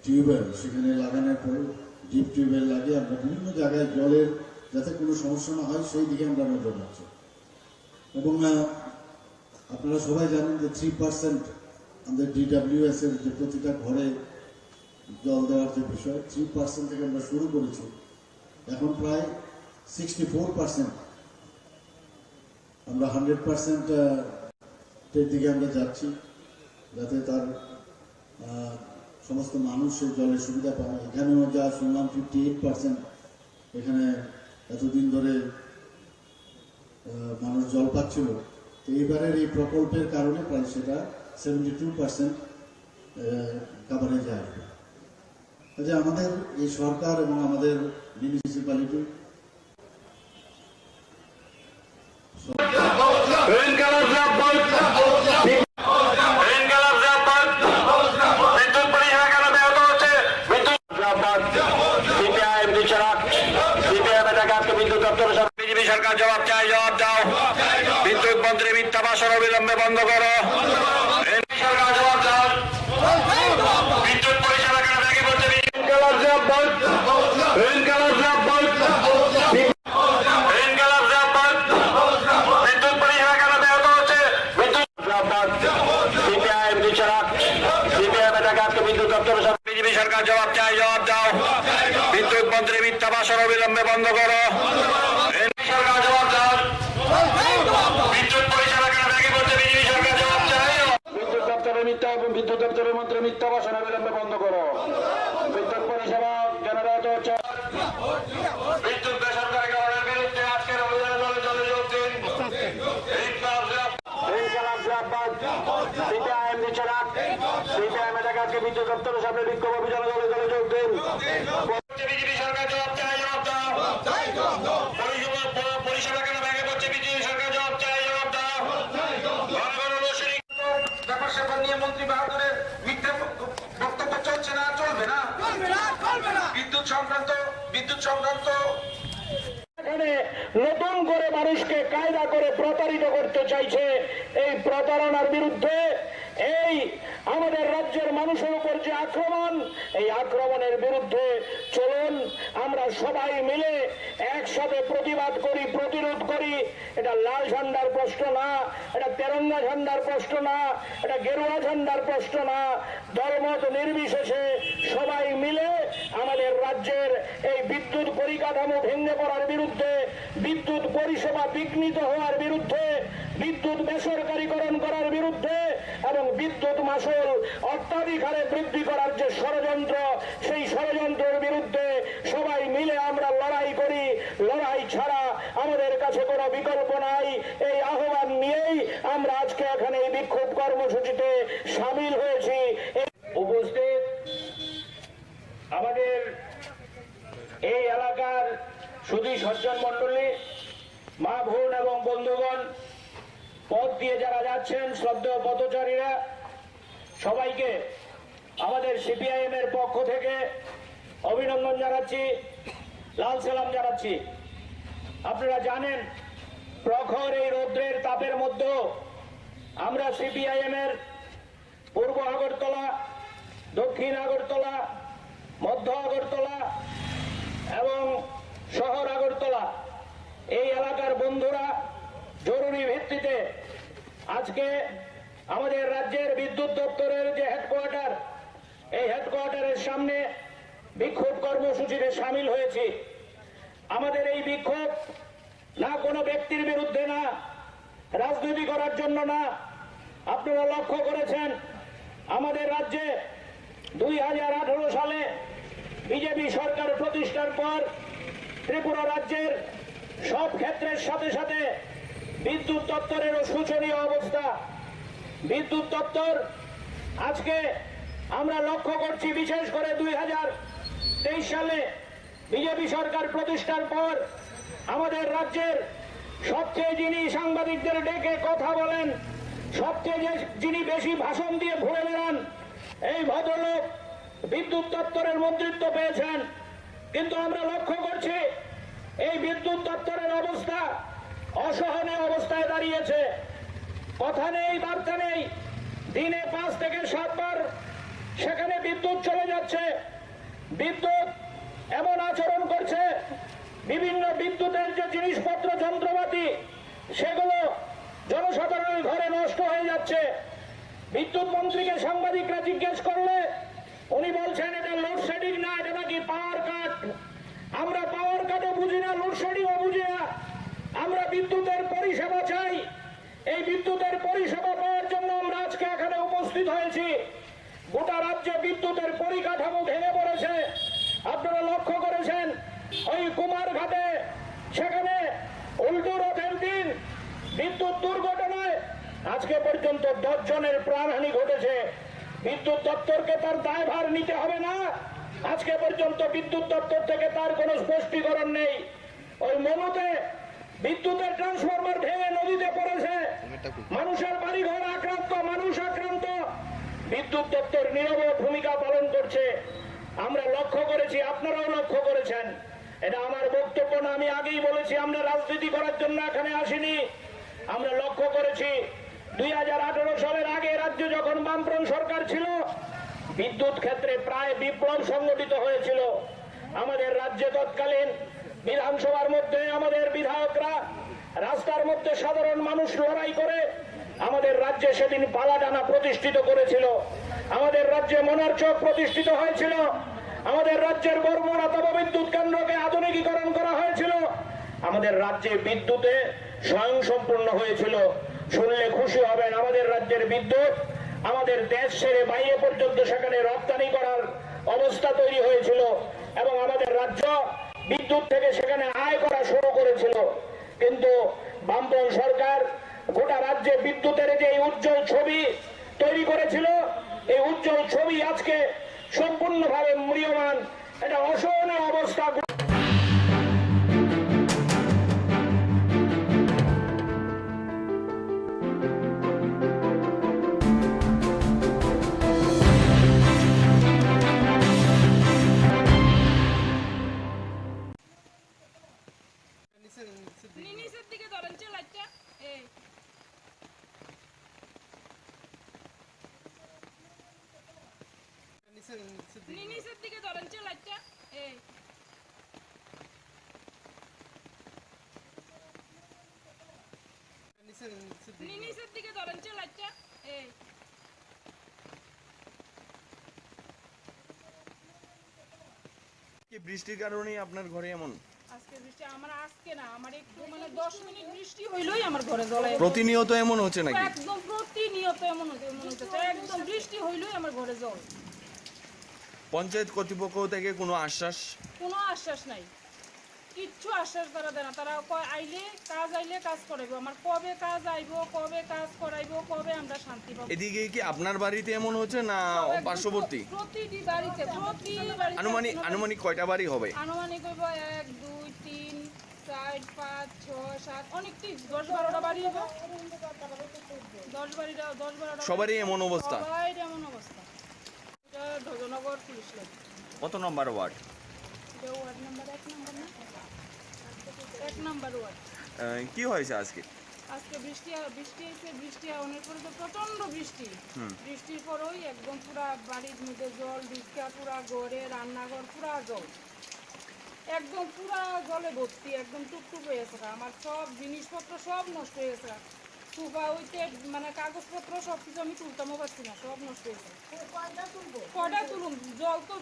টিউবওয়েল সেখানে লাগানোর পর ডিপ টিউবওয়েল লাগিয়ে আমরা বিভিন্ন জায়গায় জলের যাতে কোনো সমস্যা না হয় সেই দিকে আমরা নজর রাখছি। এবং আপনারা সবাই জানেন যে 3% আমাদের DWS এর যে প্রতিটা ঘরে জল দেওয়ার যে বিষয় 3% থেকে আমরা শুরু করেছি, এখন প্রায় 64% আমরা 100% এর দিকে আমরা যাচ্ছি, যাতে তার সমস্ত মানুষ সেই জলের সুবিধা পায়। এখানেও যা শুনলাম 58% এখানে এতদিন ধরে মানুষ জল পাচ্ছিল, তো এইবারের এই প্রকল্পের কারণে প্রায় সেটা 72% কাভারেজে আসবে। কাজে আমাদের এই সরকার এবং আমাদের মিউনিসিপ্যালিটি বিজেপি সরকার জবাব চাই, জবাব দাও। বিদ্যুৎ মন্ত্রী মিথ্যা ভাষণ অবিলম্বে বন্ধ করো। সরকার জবাব দাও। বিদ্যুৎ পরিষেবা কেন ভেঙে পড়ছে? বিদ্যুৎ পরিষেবা কেন ব্যাহত হচ্ছে? বিদ্যুৎ দপ্তর বিজেপি সরকার জবাব চাই, জবাব দাও। বিদ্যুৎ মন্ত্রী মিথ্যা ভাষণ অবিলম্বে বন্ধ করো। সরকার জবাব দাও। বিদ্যুৎ পরিষেবা কেন ভেঙে পড়ছে? বিজেপি সরকার জবাব চাই। বিদ্যুৎ দপ্তরের মন্ত্রী মিথ্যা ভাষণ অবিলম্বে বন্ধ করো। বিদ্যুৎ পরিষেবা কেন ব্যাহত হচ্ছে? বিদ্যুৎ বেসরকারীকরণের বিরুদ্ধে আজকের অভিযানে দলে দলে যোগ দিন। সিপিআইএম দিচ্ছে না। সিপিআইএম এটাকে আজকে বিদ্যুৎ দপ্তরের সামনে বিক্ষোভ অভিযানে দলে দলে যোগ দিন। বিজেপি সরকার জবাব চাই, জবাব দাও। পরিষেবা কেন ভেঙে পড়ছে? বিজেপি সরকার জবাব চাই, জবাব দাও। ব্যাপার স্যাপার নিয়ে মন্ত্রী বাহাদুরের মিথ্যা বক্তব্য চলছে না, চলবে না। বিদ্যুৎ সংক্রান্ত নতুন করে মানুষকে কায়দা করে প্রতারিত করতে চাইছে। এই প্রতারণার বিরুদ্ধে এই আমাদের রাজ্যের মানুষের উপর যে আক্রমণ, এই আক্রমণের বিরুদ্ধে চলুন আমরা সবাই মিলে একসাথে প্রতিবাদ করি, প্রতিরোধ করি। এটা লাল ঝান্ডার প্রশ্ন না, এটা তেরঙ্গা ঝান্ডার প্রশ্ন না, এটা গেরুয়া ঝান্ডার প্রশ্ন না। দলমত নির্বিশেষে সবাই মিলে আমাদের রাজ্যের এই বিদ্যুৎ পরিকাঠামো ভেঙে পড়ার বিরুদ্ধে, বিদ্যুৎ পরিষেবা বিঘ্নিত হওয়ার বিরুদ্ধে, বিদ্যুৎ বেসরকারীকরণ করার বিরুদ্ধে এবং বিদ্যুৎ মাশুল অত্যাধিক হারে বৃদ্ধি করার যে ষড়যন্ত্র, সেই ষড়যন্ত্রের বিরুদ্ধে সবাই মিলে আমরা লড়াই করি। লড়াই ছাড়া আমাদের কাছে কোনো বিকল্প নাই। এই আহ্বান নিয়েই আমরা আজকে এখানে এই বিক্ষোভ কর্মসূচিতে সামিল হয়েছি। উপস্থিত আমাদের এই এলাকার সুধী সজ্জন মণ্ডলী, মা বোন এবং বন্ধুগণ, পথ দিয়ে যারা যাচ্ছেন, শ্রদ্ধেয় পথচারীরা, সবাইকে আমাদের সিপিআইএম এর পক্ষ থেকে অভিনন্দন জানাচ্ছি, লাল সালাম জানাচ্ছি। আপনারা জানেন, প্রখর এই রৌদ্রের তাপের মধ্যেও আমরা সিপিআইএম এর পূর্ব আগরতলা, দক্ষিণ আগরতলা, মধ্য আগরতলা এবং শহর আগরতলা এই এলাকার বন্ধুরা জরুরি ভিত্তিতে আজকে আমাদের রাজ্যের বিদ্যুৎ দপ্তরের যে হেডকোয়ার্টার, এই হেডকোয়ার্টারের সামনে বিক্ষোভ কর্মসূচিতে সামিল হয়েছি। আমাদের এই বিক্ষোভ না কোনো ব্যক্তির বিরুদ্ধে না, রাজনীতি করার জন্য না। আপনারা লক্ষ্য করেছেন, আমাদের রাজ্যে 2018 সালে বিজেপি সরকার প্রতিষ্ঠার পর ত্রিপুরা রাজ্যের সব ক্ষেত্রের সাথে সাথে বিদ্যুৎ দপ্তরেরও শোচনীয় অবস্থা। বিদ্যুৎ দপ্তর আজকে আমরা লক্ষ্য করছি, বিশেষ করে 2023 সালে বিজেপি সরকার প্রতিষ্ঠার পর আমাদের রাজ্যের সবচেয়ে যিনি সাংবাদিকদের ডেকে কথা বলেন, সবচেয়ে যিনি বেশি ভাষণ দিয়ে ঘুরে বেড়ান, এই ভদ্রলোক বিদ্যুৎ দপ্তরের মন্ত্রিত্ব পেয়েছেন। কিন্তু আমরা লক্ষ্য করছি এই বিদ্যুৎ দপ্তরের অবস্থা অসহনীয় অবস্থায় দাঁড়িয়েছে। কথা নেই, বার্তা নেই। দিনে 5 থেকে 7 বার সেখানে বিদ্যুৎ চলে যাচ্ছে। বিদ্যুৎ এমন আচরণ করছে, বিভিন্ন বিদ্যুতের যে জিনিসপত্র, যন্ত্রপাতি, সেগুলো জনসাধারণের ঘরে নষ্ট হয়ে যাচ্ছে। বিদ্যুৎ মন্ত্রীকে সাংবাদিকরা জিজ্ঞেস করলে উনি বলছেন এটা লোডশেডিং না, এটা নাকি পাওয়ার কাট। আমরা পাওয়ার কাটও বুঝি না, লোডশেডিংও বুঝি না। আমরা বিদ্যুতের পরিষেবা চাই। এই বিদ্যুতের পরিষেবা পাওয়ার জন্য আমরা আজকে এখানে উপস্থিত হয়েছি। গোটা রাজ্যে বিদ্যুতের পরিকাঠামো ভেঙে পড়েছে। আপনারা লক্ষ্য করেছেন, ওই কুমারঘাটে সেখানে উল্টো রথের দিন বিদ্যুৎ দুর্ঘটনায় আজকে পর্যন্ত 10 জনের প্রাণহানি ঘটেছে। বিদ্যুৎ দপ্তরকে তার দায়ভার নিতে হবে না? আজকে পর্যন্ত বিদ্যুৎ দপ্তর থেকে তার কোনো স্পষ্টীকরণ নেই। ওই মনুতে বিদ্যুতের ট্রান্সফরমার ভেঙে নদীতে পড়েছে, মানুষের বাড়িঘর আক্রান্ত, মানুষ আক্রান্ত। বিদ্যুৎ দপ্তর নীরব ভূমিকা পালন করছে। আমরা লক্ষ্য করেছি, আপনারাও লক্ষ্য করেছেন। এটা আমার বক্তব্য না, আমি আগেই বলেছি আমরা রাজনীতি করার জন্য এখানে আসিনি। আমরা লক্ষ্য করেছি 2018 সালের আগে রাজ্যে যখন বামফ্রন্ট সরকার ছিল, বিদ্যুৎ ক্ষেত্রে প্রায় বিপ্লব সংগঠিত হয়েছিল। আমাদের রাজ্যে তৎকালীন বিধানসভার মধ্যে আমাদের বিধায়করা রাস্তার মধ্যে সাধারণ মানুষ লড়াই করে আমাদের রাজ্যে সেদিন পালাটানা প্রতিষ্ঠিত করেছিল। আমাদের রাজ্যে মনারচক প্রতিষ্ঠিত হয়েছিল। আমাদের রাজ্যের বর্মনা তাপবিদ্যুৎ কেন্দ্রকে আধুনিকীকরণ করা হয়েছিল। আমাদের রাজ্যে বিদ্যুতে স্বয়ংসম্পূর্ণ হয়েছিল। শুনলে খুশি হবেন, আমাদের রাজ্যের বিদ্যুৎ আমাদের দেশ ছেড়ে বাইরে পর্যন্ত সেখানে রপ্তানি করার অবস্থা তৈরি হয়েছিল এবং আমাদের রাজ্য বিদ্যুৎ থেকে সেখানে আয় করা শুরু করেছিল। কিন্তু বামফ্রন্ট সরকার গোটা রাজ্যে বিদ্যুতের যে উজ্জ্বল ছবি তৈরি করেছিল, এই উজ্জ্বল ছবি আজকে সম্পূর্ণভাবে ম্রিয়মান। এটা অসহনীয় অবস্থা। নিচের দিকে ধরেন লাইটটা, এই নিচের দিকে ধরেন লাইটটা, এই নিচের দিকে ধরেন লাইটটা, এই কি বৃষ্টির কারণেই আপনার ঘরে এমন? আজকে বৃষ্টি আমার আজকে না, আমার একটু 10 মিনিট বৃষ্টি হইলই আমার ঘরে জল। প্রতিনিয়ত এমন হচ্ছে নাকি? একদম প্রতিনিয়ত এমন হচ্ছে, একদম বৃষ্টি হইলই আমার ঘরে জল। পঞ্চায়েত কর্তৃপক্ষ থেকে কোনো আশ্বাস? কোনো আশ্বাস নাই। কিচ্ছু আশ্বাস তারা দেয় না। তারা কয় আইলে কাজ করাইবো। আমার কবে কাজ আইবো, কবে কাজ করাইবো, কবে আমরা শান্তি পাবো। এদিকে কি আপনার বাড়িতে এমন হচ্ছে না পার্শ্ববর্তী? প্রতিটি বাড়িতে আনুমানিক কয়টা বাড়ি হবে? আনুমানিক হইব 1 2 3 4 5 6 7 অনেকটি 10-12টা বাড়ি হবে। 10-12টা সবারই এমন অবস্থা? সবাই এমন অবস্থা। এটা ধ্বজনগর পুলিশ লাইন। কত নম্বর ওয়ার্ড? এটা ওয়ার্ড নাম্বার 1 নম্বর না? 1 নম্বর ওয়ার্ড। কি হয়েছে আজকে? আজকে বৃষ্টি হয়েছে। বৃষ্টি অনেক পরে তো প্রচন্ড বৃষ্টি। বৃষ্টির পরই একদম পুরা বাড়ির মধ্যে জল ঢুকে, পুরা ঘরে রান্নাঘর পুরা জল, একদম পুরা জলে ভর্তি, একদম টুকটুক হয়ে গেছে। আমার সব জিনিসপত্র সব নষ্ট হয়ে গেছে। সোফা হইতে মানে কাগজপত্র সব কিছু আমি তুলতামও পারছি না, সব নষ্ট হয়েছে। কয়টা তুলুম? জল তো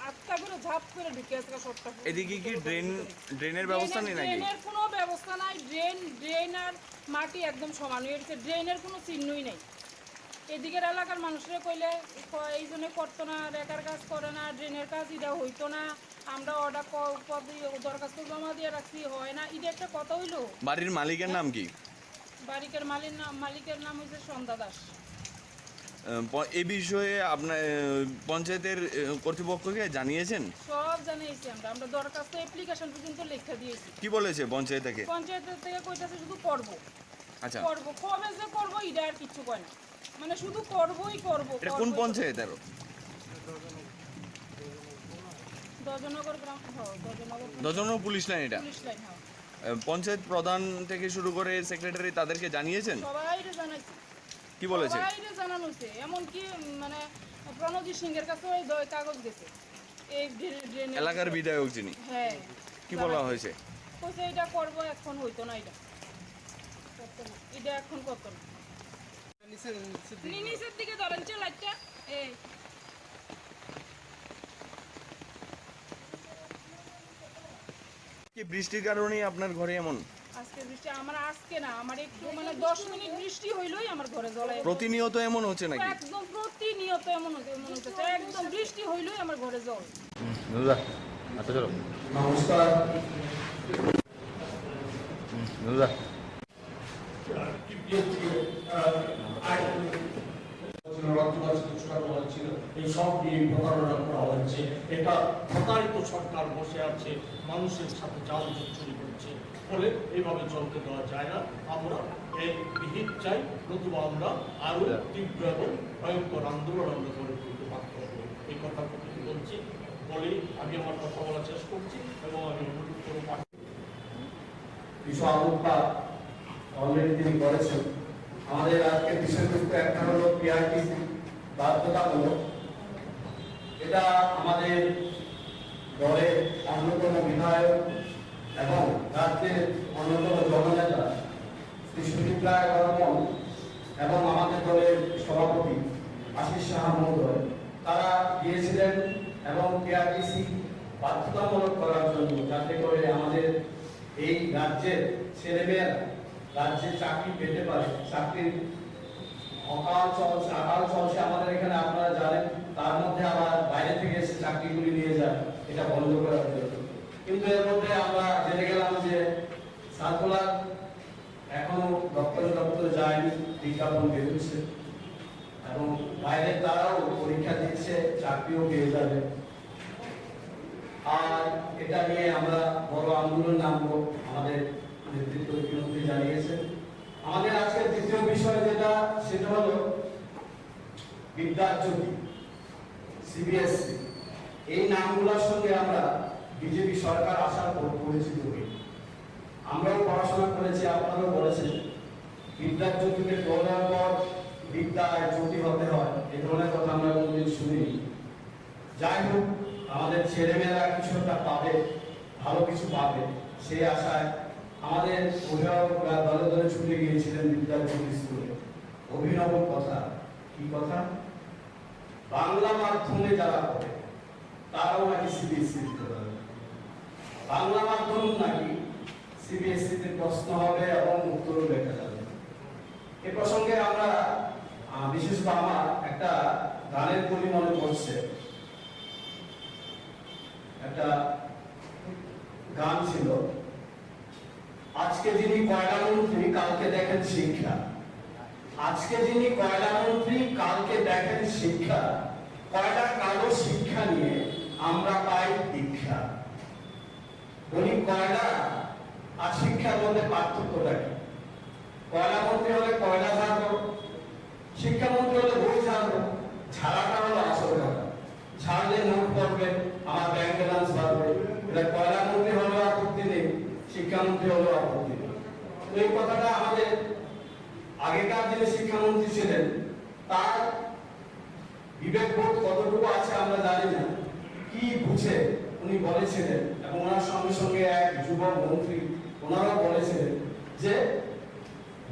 আটটা করে ঝাপ করে ঢুকে গেছে সবটা। এদিকে কি ড্রেনের ব্যবস্থা নেই নাকি? ড্রেনের কোনো ব্যবস্থা নাই। ড্রেন আর মাটি একদম সমান হয়ে গেছে। ড্রেনের কোনো চিহ্নই নেই। এদিকের এলাকার মানুষরা কইলে এই জন্য করতো না, রেকার কাজ করে না, ড্রেনের কাজ এটা হইতো না, আমরা অর্ডার দরখাস্ত জমা দিয়ে রাখছি, হয় না। এটা একটা কথা হইলো। বাড়ির মালিকের নাম কি? মালিকের নাম হচ্ছে সন্ধ্যা দাস। এই বিষয়ে আপনার পঞ্চায়েতের কর্তৃপক্ষকে জানিয়েছেন? সব জানিয়েছি আমরা দরখাস্ত অ্যাপ্লিকেশন পর্যন্ত লেখা দিয়েছি। কি বলেছে পঞ্চায়েত থেকে? পঞ্চায়েতের থেকে কইতাছে শুধু করবো। আচ্ছা, করবো, কবে যে করবো এটা আর কিছু কয় না, মানে শুধু করবোই করবো। এটা কোন পঞ্চায়েত? আরো ধ্বজনগর গ্রাম, ধ্বজনগর পুলিশ লাইন। এটা পুলিশ লাইন। পঞ্চায়েত প্রধান থেকে শুরু করে সেক্রেটারি তাদেরকে জানিয়েছেন? সবাইরে জানাইছি। কি বলেছে? সবাইরে জানানো হয়েছে। এমনকি মানে প্রণজিৎ সিংহের কাছে ওই কাগজ গেছে। এই এলাকার বিধায়ক যিনি, হ্যাঁ, কি বলা হয়েছে? কইছে এটা করবো, এখন হইতো না, এটা এখন করতো না। নিচের দিকে ধরেন লাইটটা। এই কি বৃষ্টির কারণে আপনার ঘরে এমন? আজকে বৃষ্টি আমার আজকে না, আমার একটু মানে 10 মিনিট বৃষ্টি হইলই আমার ঘরে জল। প্রতিনিয়ত এমন হচ্ছে নাকি? একদম প্রতিনিয়ত এমন হচ্ছে। একদম বৃষ্টি হইলই আমার ঘরে জল। আচ্ছা চলো। নমস্কার। এই সব নিয়ে প্রতারণা করা হচ্ছে। এটা প্রতারিত সরকার বসে আছে, মানুষের সাথে জাল চুরি করছে, ফলে এইভাবে চলতে দেওয়া যায় না। আমরা এই বিহিত চাই, নতুবা আমরা আরো তীব্র এবং ভয়ঙ্কর আন্দোলন আমরা গড়ে তুলতে বাধ্য হব। এই কথা বলছি বলেই আমি আমার কথা বলা শেষ করছি এবং আমি অনুরোধ করব কিছু আলোকপাত অলরেডি তিনি করেছেন। আমাদের আজকের বিষয়বস্তু একটা হলো পিআরটিসি বাধ্যতামূলক। এটা আমাদের দলের অন্যতম বিধায়ক এবং রাজ্যের অন্যতম জননেতা শ্রী সুদীপ রায় বর্মন এবং আমাদের দলের সভাপতি আশিস সাহা মহোদয় তারা গিয়েছিলেন এবং পিআরটিসি বাধ্যতামূলক করার জন্য, যাতে করে আমাদের এই রাজ্যের ছেলেমেয়েরা রাজ্যে চাকরি পেতে পারে। চাকরির আকাল চলছে আমাদের এখানে, আপনারা জানেন। তার মধ্যে আবার বাইরে থেকে এসে চাকরিগুলি নিয়ে যায়, এটা বন্ধ করার জন্য। কিন্তু এর মধ্যে আমরা জেনে গেলাম যে সার্কুলার এখনো দপ্তরে যায়নি, বিজ্ঞাপন বেরোচ্ছে এবং বাইরে তারাও পরীক্ষা দিচ্ছে, চাকরিও পেয়ে যাবে। আর এটা নিয়ে আমরা বড় আন্দোলন নামবো, আমাদের নেতৃত্ব ইতিমধ্যে জানিয়েছে। আমাদের আজকের দ্বিতীয় বিষয় সেটা হলো বিদ্যাজ্যোতি, সিবিএসসি। এই নামগুলোর সঙ্গে আমরা বিজেপি সরকার আসার পর পরিচিত হই। আমরাও পড়াশোনা করেছি, আপনারাও বলেছেন বিদ্যাজ্যোতিকে পড়ার পর বিদ্যায় জ্যোতি হতে হয়, এ ধরনের কথা আমরা কোনোদিন শুনিনি। যাই হোক, আমাদের ছেলেমেয়েরা কিছু একটা পাবে, ভালো কিছু পাবে, সেই আশায় আমাদের অভিভাবকরা দলে দলে ছুটে গিয়েছিলেন বিদ্যাজ্যোতি স্কুলে। অভিনব কথা, কি কথা? বাংলা মাধ্যমে যারা পড়ে তারাও নাকি সিবিএসসি দিতে পারবে। বাংলা মাধ্যম নাকি সিবিএসসিতে প্রশ্ন হবে এবং উত্তরও লেখা যাবে। এ প্রসঙ্গে আমরা বিশেষ করে আমার একটা গানের কলি মনে পড়ছে। একটা গান ছিল, আজকে যিনি কয়লা মন্ত্রী কালকে দেখেন শিক্ষা, আজকে যিনি কয়লা মন্ত্রী কালকে দেখেন শিক্ষা, কয়লা কালো শিক্ষা নিয়ে আমরা পাই দীক্ষা। উনি কয়লা আর শিক্ষার মধ্যে পার্থক্যটা কি? কয়লা মন্ত্রী হলে কয়লা ঝাড়বো, শিক্ষামন্ত্রী হলে বই ঝাড়বো, ঝাড়াটা হলো আসল কথা, ঝাড়লে নোট পড়বে, আমার ব্যাংক ব্যালেন্স বাড়বে। এটা কয়লা মন্ত্রী হলেও আপত্তি নেই, শিক্ষামন্ত্রী হলেও আপত্তি নেই। তো এই কথাটা আমাদের আগেকার যিনি শিক্ষামন্ত্রী ছিলেন তার বিবেকবোধ কতটুকু আছে আমরা জানি না, কি বুঝে উনি বলেছিলেন, এবং ওনার সঙ্গে সঙ্গে এক যুবক মন্ত্রী ওনারাও বলেছিলেন যে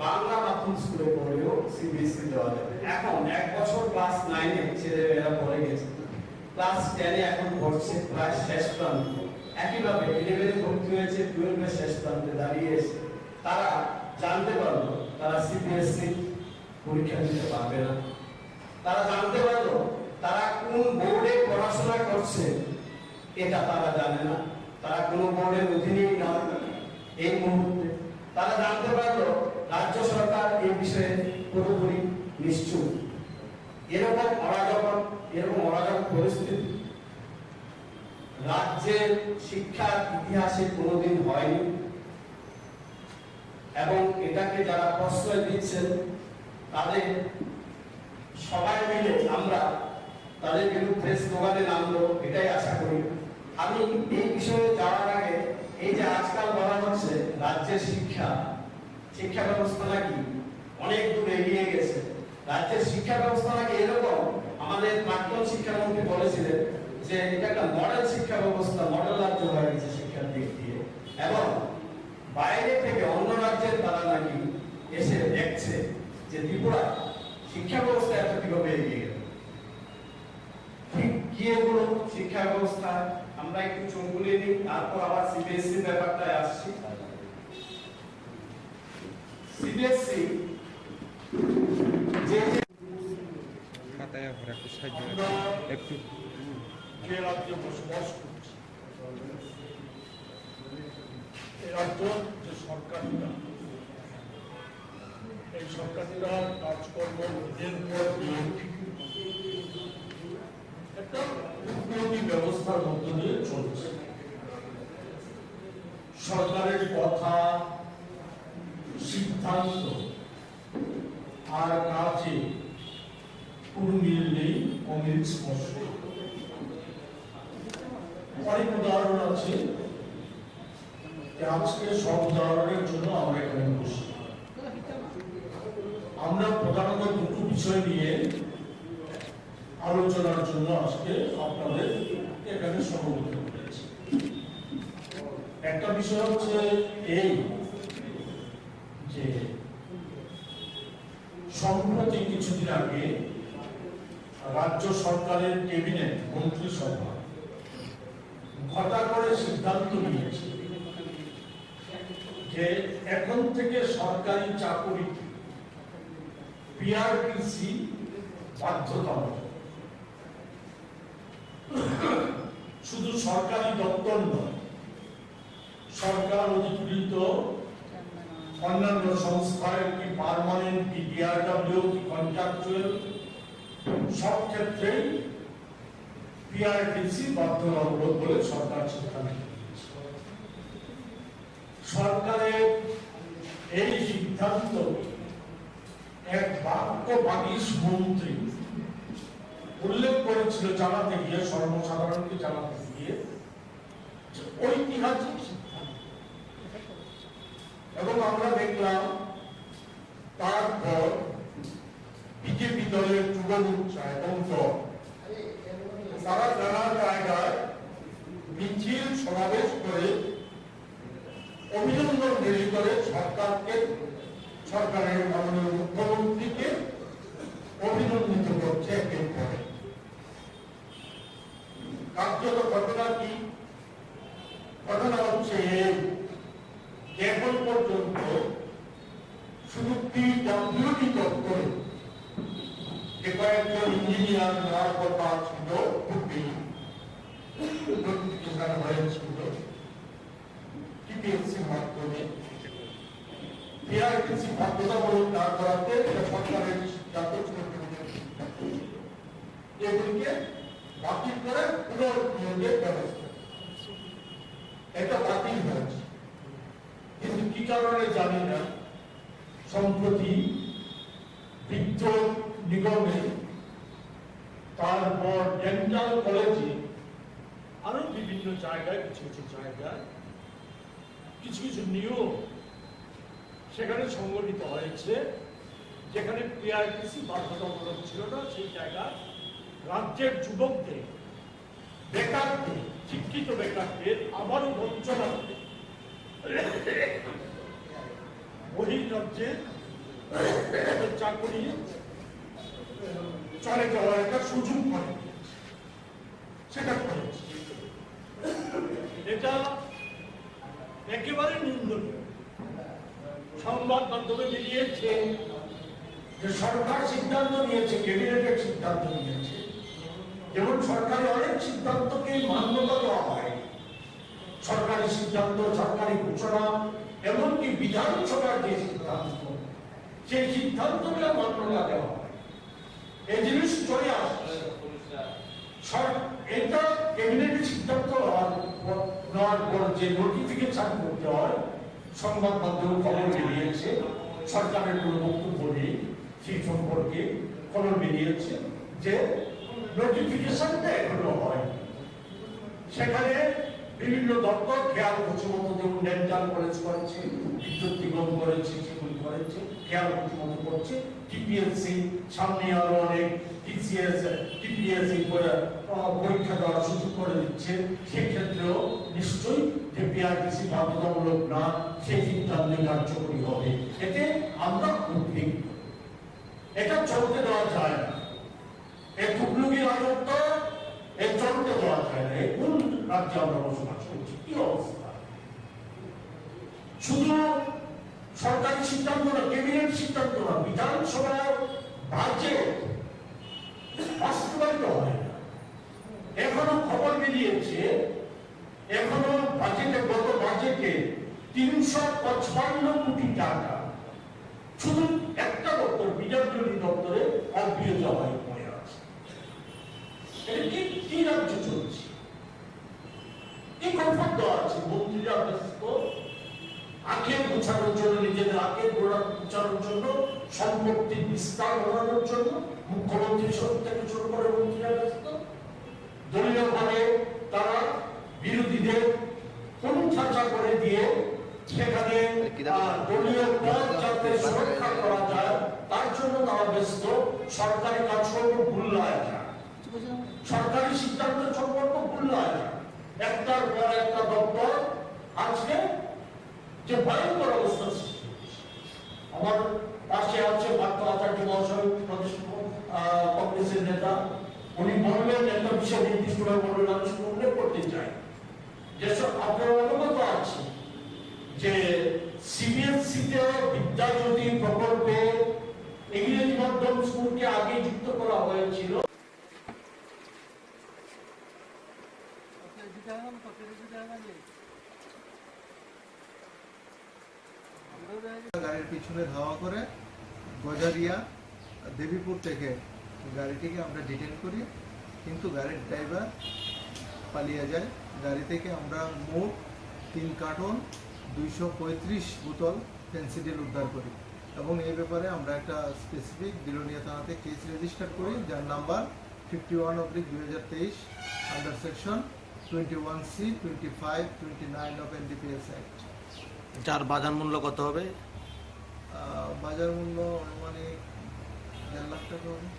বাংলা মাধ্যম স্কুলে পড়লেও সিবিএসসি দেওয়া যাবে। এখন 1 বছর ক্লাস 9-এ ছেলেমেয়েরা পড়ে গেছে, ক্লাস 10-এ এখন পড়ছে প্রায় শেষ প্রান্তে, একইভাবে 11-এ ভর্তি হয়েছে, 12-এর শেষ প্রান্তে দাঁড়িয়ে এসে তারা জানতে পারলো তারা সিবিএসসি পরীক্ষা দিতে পারবে না। তারা জানতে পারলো তারা কোন বোর্ডে পড়াশোনা করছে এটা তারা জানে না, তারা কোন বোর্ডের অধীনেই নয় এই মুহূর্তে। তারা জানতে পারলো রাজ্য সরকার এই বিষয়ে পুরোপুরি নিশ্চুপ। এরকম অরাজক পরিস্থিতি রাজ্যের শিক্ষার ইতিহাসে কোনোদিন হয়নি, এবং এটাকে যারা প্রশ্রয় দিচ্ছেন তাদের সবাই মিলে আমরা তাদের বিরুদ্ধে স্লোগানে নামবো, এটাই আশা করি। আমি এই বিষয়ে যাওয়ার আগে এই যে আজকাল বলা হচ্ছে রাজ্যের শিক্ষা ব্যবস্থা নাকি অনেক দূর এগিয়ে গেছে, রাজ্যের শিক্ষা ব্যবস্থা নাকি এরকম, আমাদের প্রাক্তন শিক্ষামন্ত্রী বলেছিলেন যে এটা একটা মডেল শিক্ষা ব্যবস্থা, মডেল রাজ্য হয়ে গেছে শিক্ষার দিক দিয়ে, এবং বাইরে থেকে অন্য রাজ্যের তারা নাকি এসে দেখছে যে ত্রিপুরা শিক্ষা ব্যবস্থা এত কিভাবে এগিয়ে গেল। ঠিক কি এগুলো শিক্ষা ব্যবস্থা আমরা একটু চোখ বুলিয়ে নিই, তারপর আবার সিবিএসসি ব্যাপারটায় আসছি। সিবিএসসি যে যে রাজ্যে বসবাস করছে, এই রাজ্য যে সরকারিরা, এই সরকারিরা কাজকর্ম দিনের পর দিন একটা উন্নতি ব্যবস্থার মধ্য দিয়ে চলছে। সরকারের কথা, সিদ্ধান্ত আর কাজে কোনো মিল নেই, অমিল স্পষ্ট। অনেক উদাহরণ আছে, আজকে সব উদাহরণের জন্য আমরা এখানে বসি। আমরা প্রধানত দুটো বিষয় নিয়ে আলোচনার জন্য আজকে আপনাদের এখানে সমবেত করেছি। একটা বিষয় হচ্ছে এই যে সম্প্রতি কিছুদিন আগে রাজ্য সরকারের ক্যাবিনেট মন্ত্রিসভা ঘটা করে সিদ্ধান্ত নিয়েছে যে এখন থেকে সরকারি চাকুরিতে পিআরটিসি বাধ্যতামূলক। শুধু সরকারি দপ্তর নয়, সরকার অধিকৃত অন্যান্য সংস্থার কি পার্মানেন্ট কি ডিআরডব্লিউ কি কন্ট্রাকচুয়াল, সব ক্ষেত্রেই পিআরটিসি বাধ্যতামূলক বলে সরকার সিদ্ধান্ত নিয়েছে। সরকারের এই সিদ্ধান্ত এক বাক্যবাগীশ মন্ত্রী উল্লেখ করেছিল জানাতে গিয়ে, সর্বসাধারণকে জানাতে গিয়ে, ঐতিহাসিক সিদ্ধান্ত। এবং আমরা দেখলাম তারপর বিজেপি দলের যুবমোর্চা এবং দল তারা নানা জায়গায় মিছিল সমাবেশ করে অভিনন্দন রেলি করে সরকারের মাননীয় মুখ্যমন্ত্রীকে অভিনন্দিত করছে। একের পরে কার্যত ঘটনা কি? ঘটনা হচ্ছে এখন পর্যন্ত শুধু পিডব্লিউডি দপ্তরে যে কয়েকজন ইঞ্জিনিয়ার নেওয়ার কথা ছিল, নোটিফিকেশন হয়েছিল, বাধ্যতামূলক না করাতে সরকারের সিদ্ধান্ত এগুলিকে বাতিল করে পুনর্নিয়োগের ব্যবস্থা, এটা বাতিল হয়েছে। কিন্তু কি কারণে জানি না, সম্প্রতি বিদ্যুৎ নিগমে, তারপর ডেন্টাল কলেজে, আরো বিভিন্ন জায়গায় কিছু কিছু জায়গায় কিছু কিছু নিয়ম সেখানে সংগঠিত হয়েছে, যেখানে পিআরটিসি বাধ্যতামূলক ছিল না, সেই জায়গায় রাজ্যের যুবকদের, বেকারদের, শিক্ষিত বেকারদের আবারও বঞ্চনাতে বহির্রাজ্যের চাকরি চলে যাওয়ার একটা সুযোগ করে সেটা করেছে। এটা একেবারে নিন্দনীয়। সংবাদ মাধ্যমে বেরিয়েছে যে সরকার সিদ্ধান্ত নিয়েছে, ক্যাবিনেটের সিদ্ধান্ত নিয়েছে, যেমন সরকারি অনেক সিদ্ধান্তকে মান্যতা দেওয়া হয়, সরকারি সিদ্ধান্ত, সরকারি ঘোষণা, এমনকি বিধানসভার যে সিদ্ধান্ত, সেই সিদ্ধান্তগুলো মান্যতা দেওয়া হয়। এই জিনিস চলে আসছে। এটা ক্যাবিনেটের সিদ্ধান্ত নেওয়ার পর যে নোটিফিকেশন করতে হয়, সংবাদ মাধ্যমে খবর বেরিয়েছে, সরকারের কোনো বক্তব্য নেই সেই সম্পর্কে খবর বেরিয়েছে যে নোটিফিকেশনটা এখনো হয়। সেখানে বিভিন্ন দপ্তর খেয়াল খুশি মতো, যেমন ডেন্টাল কলেজ করেছে, বিদ্যুৎ নিগম করেছে, সেগুলি করেছে, খেয়াল খুশি মতো করছে। টিপিএসসি সামনে আরো অনেক টিপিএসসি পরীক্ষা দেওয়ার সুযোগ করে দিচ্ছে, সেক্ষেত্রেও নিশ্চয়ই যে পিআরটিসি বাধ্যতামূলক না, সেই সিদ্ধান্ত কার্যকরী হবে। এতে আমরা উদ্বিগ্ন, এটা চলতে দেওয়া যায় না। এই টুকলুকি রাজত্ব এই চলতে দেওয়া যায় না। কোন রাজ্যে আমরা বসবাস করছি, কি অবস্থা? শুধু সরকারি সিদ্ধান্ত না, ক্যাবিনেট সিদ্ধান্ত না, বিধানসভার বাজেট বাস্তবায়িত হয় না। এখনো খবর বেরিয়েছে, এখনো বাজেটে, গত বাজেটে 355 কোটি টাকা শুধু একটা দপ্তর, বিদ্যার্থী দপ্তরে অব্যাহত হয় পড়ে আছে। এটা কি রাজ্য চলছে? কি কনফার্ট দেওয়া আছে? মন্ত্রীরা ব্যস্ত আঁকে গুছানোর জন্য, নিজেদের আঁকে গুছানোর জন্য, সম্পত্তির বিস্তার ঘটানোর জন্য মুখ্যমন্ত্রী থেকে শুরু করে মন্ত্রীরা ব্যস্ত। দলীয় ভাবে তারা বিরোধীদের কোণঠাসা করে দিয়ে সেখানে দলীয় পদ যাতে সুরক্ষা করা যায় তার জন্য তারা ব্যস্ত। সরকারি কাজকর্ম ভুল্লায় যায়, সরকারি সিদ্ধান্ত সম্পর্ক ভুল্লায় যায়। একটার পর একটা দপ্তর আজকে যে ভয়ঙ্কর অবস্থা সৃষ্টি হচ্ছে। আমার পাশে আছে পার্থ আচার্য মহাশয়, প্রদেশ কংগ্রেসের নেতা। উনি বললেন, একটা বিষয় নির্দিষ্টভাবে বললেন, আমি শুধু উল্লেখ করতে চাই যেসব আপনারা অবগত আছে যে সিবিএসসিতে বিদ্যাজ্যোতি প্রকল্পে ইংরেজি মাধ্যম স্কুলকে আগে যুক্ত করা হয়েছিল। গাড়ির পিছনে ধাওয়া করে গজারিয়া দেবীপুর থেকে গাড়িটিকে আমরা ডিটেন করি, কিন্তু গাড়ির ড্রাইভার পালিয়ে যায়। গাড়ি থেকে আমরা মোট 3 কার্টন 235 বোতল ফেন্সিডিল উদ্ধার করি এবং এই ব্যাপারে আমরা একটা স্পেসিফিক বিলোনিয়া থানাতে কেস রেজিস্টার করি, যার number 51/2023 under section 21C 2529 of NDPS act. যার বাজার মূল্য কত হবে? বাজার মূল্য মানে 1.5 লাখ টাকা হবে।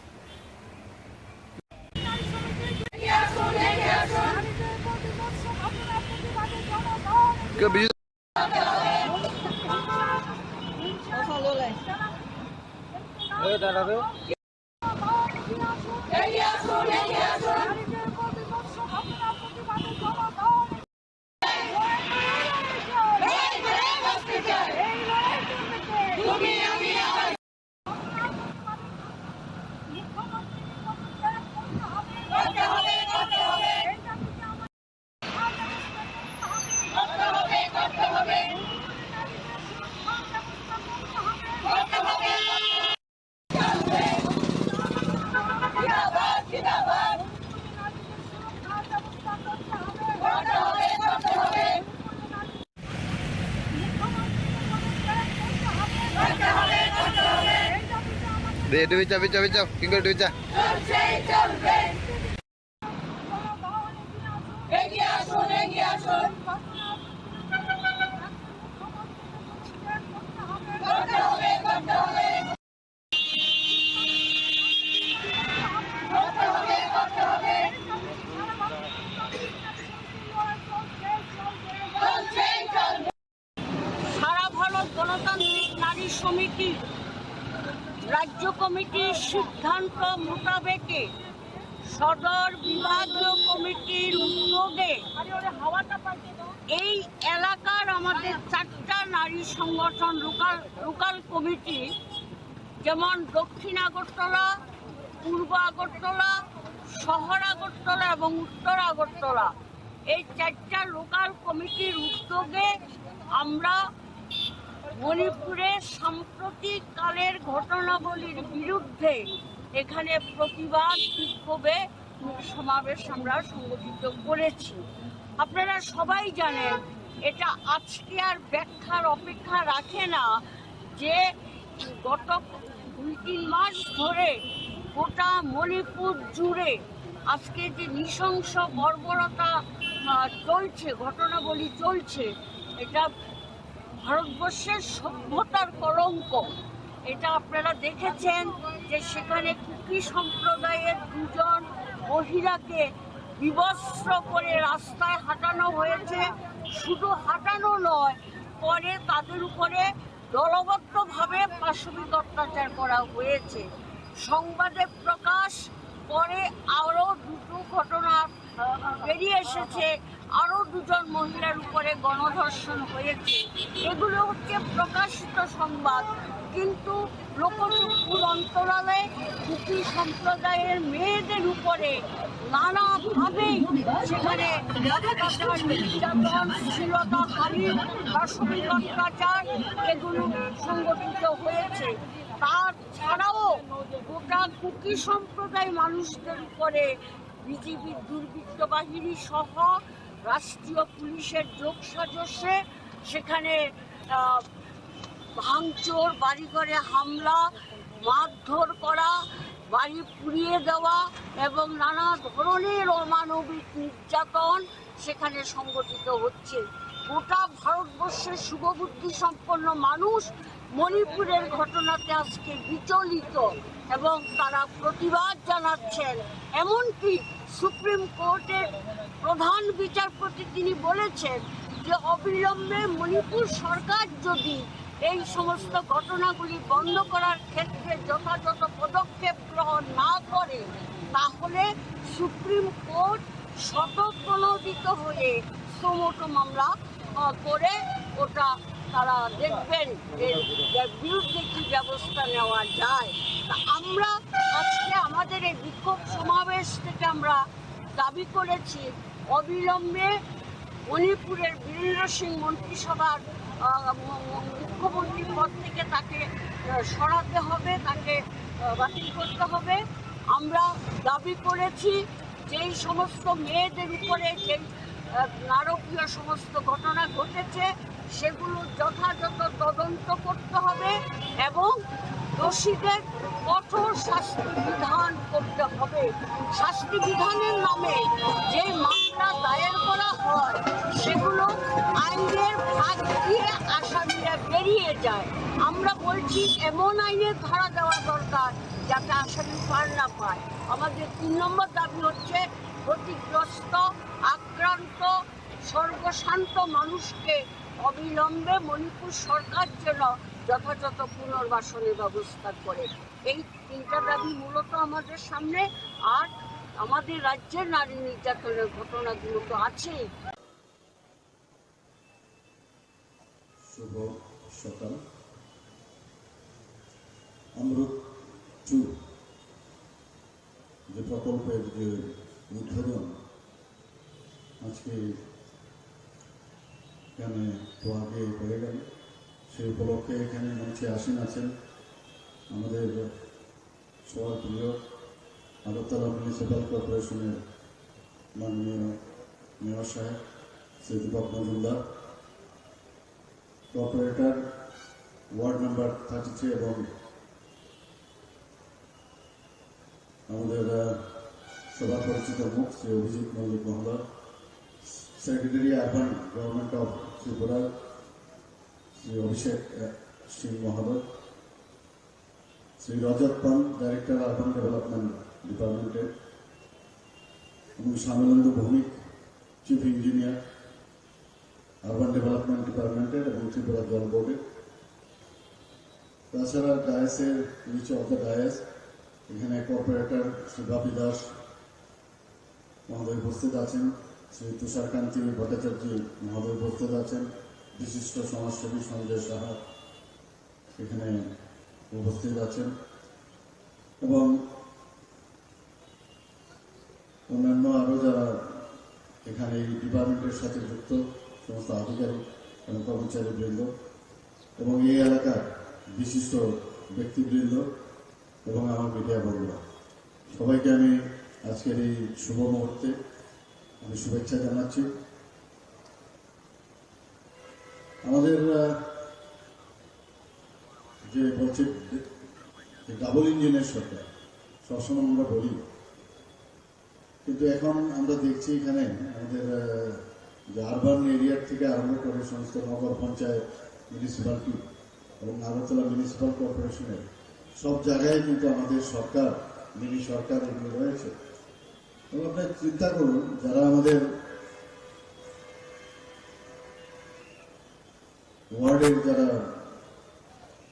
করতে হবে দে একটু বিচাও কিংকর একটু বিচা সারা ভারত গণতান্ত্রিক নারী সমিতি রাজ্য কমিটির সিদ্ধান্ত মোতাবেকে সদর বিভাগীয় কমিটির উদ্যোগে এই এলাকার আমাদের 4টা নারী সংগঠন লোকাল কমিটি, যেমন দক্ষিণ আগরতলা, পূর্ব আগরতলা, শহর আগরতলা এবং উত্তর আগরতলা, এই 4টা লোকাল কমিটির উদ্যোগে আমরা মণিপুরের সাম্প্রতিক কালের ঘটনাবলীর বিরুদ্ধে এখানে প্রতিবাদ বিক্ষোভে সমাবেশ আমরা সংগঠিত করেছি। আপনারা সবাই জানেন, এটা আজকে আর ব্যাখ্যার অপেক্ষা রাখে না যে গত 2-3 মাস ধরে গোটা মণিপুর জুড়ে আজকে যে নৃশংস বর্বরতা চলছে, ঘটনাবলী চলছে, এটা ভারতবর্ষের সভ্যতার কলঙ্ক। এটা আপনারা দেখেছেন যে সেখানে কুকি সম্প্রদায়ের 2জন মহিলাকে বিবস্ত্র করে রাস্তায় হাঁটানো হয়েছে। শুধু হাঁটানো নয়, পরে তাদের উপরে দলবদ্ধভাবে পাশবিক অত্যাচার করা হয়েছে। সংবাদে প্রকাশ পরে আরও 2টো ঘটনা বেরিয়ে এসেছে, আরও 2জন মহিলার উপরে গণধর্ষণ হয়েছে। এগুলো হচ্ছে প্রকাশিত সংবাদ, কিন্তু লোকচক্ষুর অন্তরালে কুকি সম্প্রদায়ের মেয়েদের উপরে নানাভাবেই সেখানে অত্যাচার, নির্যাতন, শ্লীলতাহানি, পাশবিক অত্যাচার এগুলো সংগঠিত হয়েছে। তাছাড়াও গোটা কুকি সম্প্রদায় মানুষদের উপরে বিজেপির দুর্বৃত্ত বাহিনী সহ রাষ্ট্রীয় পুলিশের যোগসাজশে সেখানে ভাঙচুর, বাড়িঘরে হামলা, মারধর করা, বাড়ি পুড়িয়ে দেওয়া এবং নানা ধরনের অমানবিক নির্যাতন সেখানে সংগঠিত হচ্ছে। গোটা ভারতবর্ষের শুভবুদ্ধি সম্পন্ন মানুষ মণিপুরের ঘটনাতে আজকে বিচলিত এবং তারা প্রতিবাদ জানাচ্ছেন। এমনকি সুপ্রিম কোর্টের প্রধান বিচারপতি তিনি বলেছেন যে অবিলম্বে মণিপুর সরকার যদি এই সমস্ত ঘটনাগুলি বন্ধ করার ক্ষেত্রে যথাযথ পদক্ষেপ গ্রহণ না করে, তাহলে সুপ্রিম কোর্ট স্বতঃপ্রণোদিত হয়ে সুমোটো মামলা করে ওটা তারা দেখবেন এর বিরুদ্ধে কি ব্যবস্থা নেওয়া যায়। তা আমরা আজকে আমাদের এই বিক্ষোভ সমাবেশ থেকে আমরা দাবি করেছি অবিলম্বে মণিপুরের বীরেন্দ্র সিং মন্ত্রিসভার মুখ্যমন্ত্রী পদ থেকে তাকে সরাতে হবে, তাকে বাতিল করতে হবে। আমরা দাবি করেছি যেই সমস্ত মেয়েদের উপরে যে নারকীয় সমস্ত ঘটনা ঘটেছে সেগুলো যথাযথ তদন্ত করতে হবে এবং দোষীদের কঠোর শাস্তি বিধান করতে হবে। শাস্তি বিধানের নামে যে মামলা দায়ের করা হয় সেগুলো আইনের ফাঁক দিয়ে আসামিরা বেরিয়ে যায়। আমরা বলছি এমন আইনের ধারা দেওয়া দরকার যাতে আসামি পার না পায়। আমাদের 3 নম্বর দাবি হচ্ছে ক্ষতিগ্রস্ত, আক্রান্ত, সর্বশান্ত মানুষকে অবিলম্বে মণিপুর সরকার যেন যথাযথ পুনর্বাসনের ব্যবস্থা করে। এই 3টা দাবি মূলত আমাদের সামনে। আর আমাদের রাজ্যের নারী নির্যাতনের ঘটনাগুলো তো আছেই। শুভ সকাল। অমৃত 2 যে প্রকল্পের যে উদ্বোধন আজকে এখানে তো আগে হয়ে গেল, সেই উপলক্ষে এখানে মঞ্চে আসীন আছেন আমাদের সবার প্রিয় আগরতলা মিউনিসিপ্যাল কর্পোরেশনের মাননীয় মেয়র সাহেব Shri Dipak Majumdar, corporator ward number 33 এবং আমাদের সবার পরিচিত মুখ শ্রী অভিজিৎ মল্লিক মহোদয়, secretary urban government of Tripura Shri Abhishek Singh মহোদয়, Shri Rajat Pant, director urban development ডিপার্টমেন্টের, এবং Shyamalendu Bhowmik, chief engineer urban development ডিপার্টমেন্টের এবং ত্রিপুরা জল বোর্ডের। তাছাড়া ডায়াসের নিচে অফ দ্য ডায়াস এখানে কর্পোরেটর শ্রী বাপি দাস মহোদয় উপস্থিত আছেন, শ্রী তুষারকান্তি ভট্টাচার্য মহোদয় উপস্থিত আছেন, বিশিষ্ট সমাজসেবী সঞ্জয় সাহা এখানে উপস্থিত আছেন, এবং অন্যান্য আরও যারা এখানে এই ডিপার্টমেন্টের সাথে যুক্ত সমস্ত আধিকারিক এবং কর্মচারীবৃন্দ এবং এই এলাকার বিশিষ্ট ব্যক্তিবৃন্দ এবং আমার মিডিয়া বন্ধুরা, সবাইকে আমি আজকের এই শুভ মুহূর্তে আমি শুভেচ্ছা জানাচ্ছি। আমাদের যে বলছে ডাবল ইঞ্জিনের সরকার সবসময় আমরা বলি, কিন্তু এখন আমরা দেখছি এখানে আমাদের যে আরবান এরিয়ার থেকে আরম্ভ করে সমস্ত নগর পঞ্চায়েত, মিউনিসিপ্যালিটি এবং আগরতলা মিউনিসিপ্যাল কর্পোরেশনের সব জায়গায় কিন্তু আমাদের সরকার, মিনি সরকার এগুলো রয়েছে। এবং আপনি চিন্তা করুন, যারা আমাদের ওয়ার্ডের যারা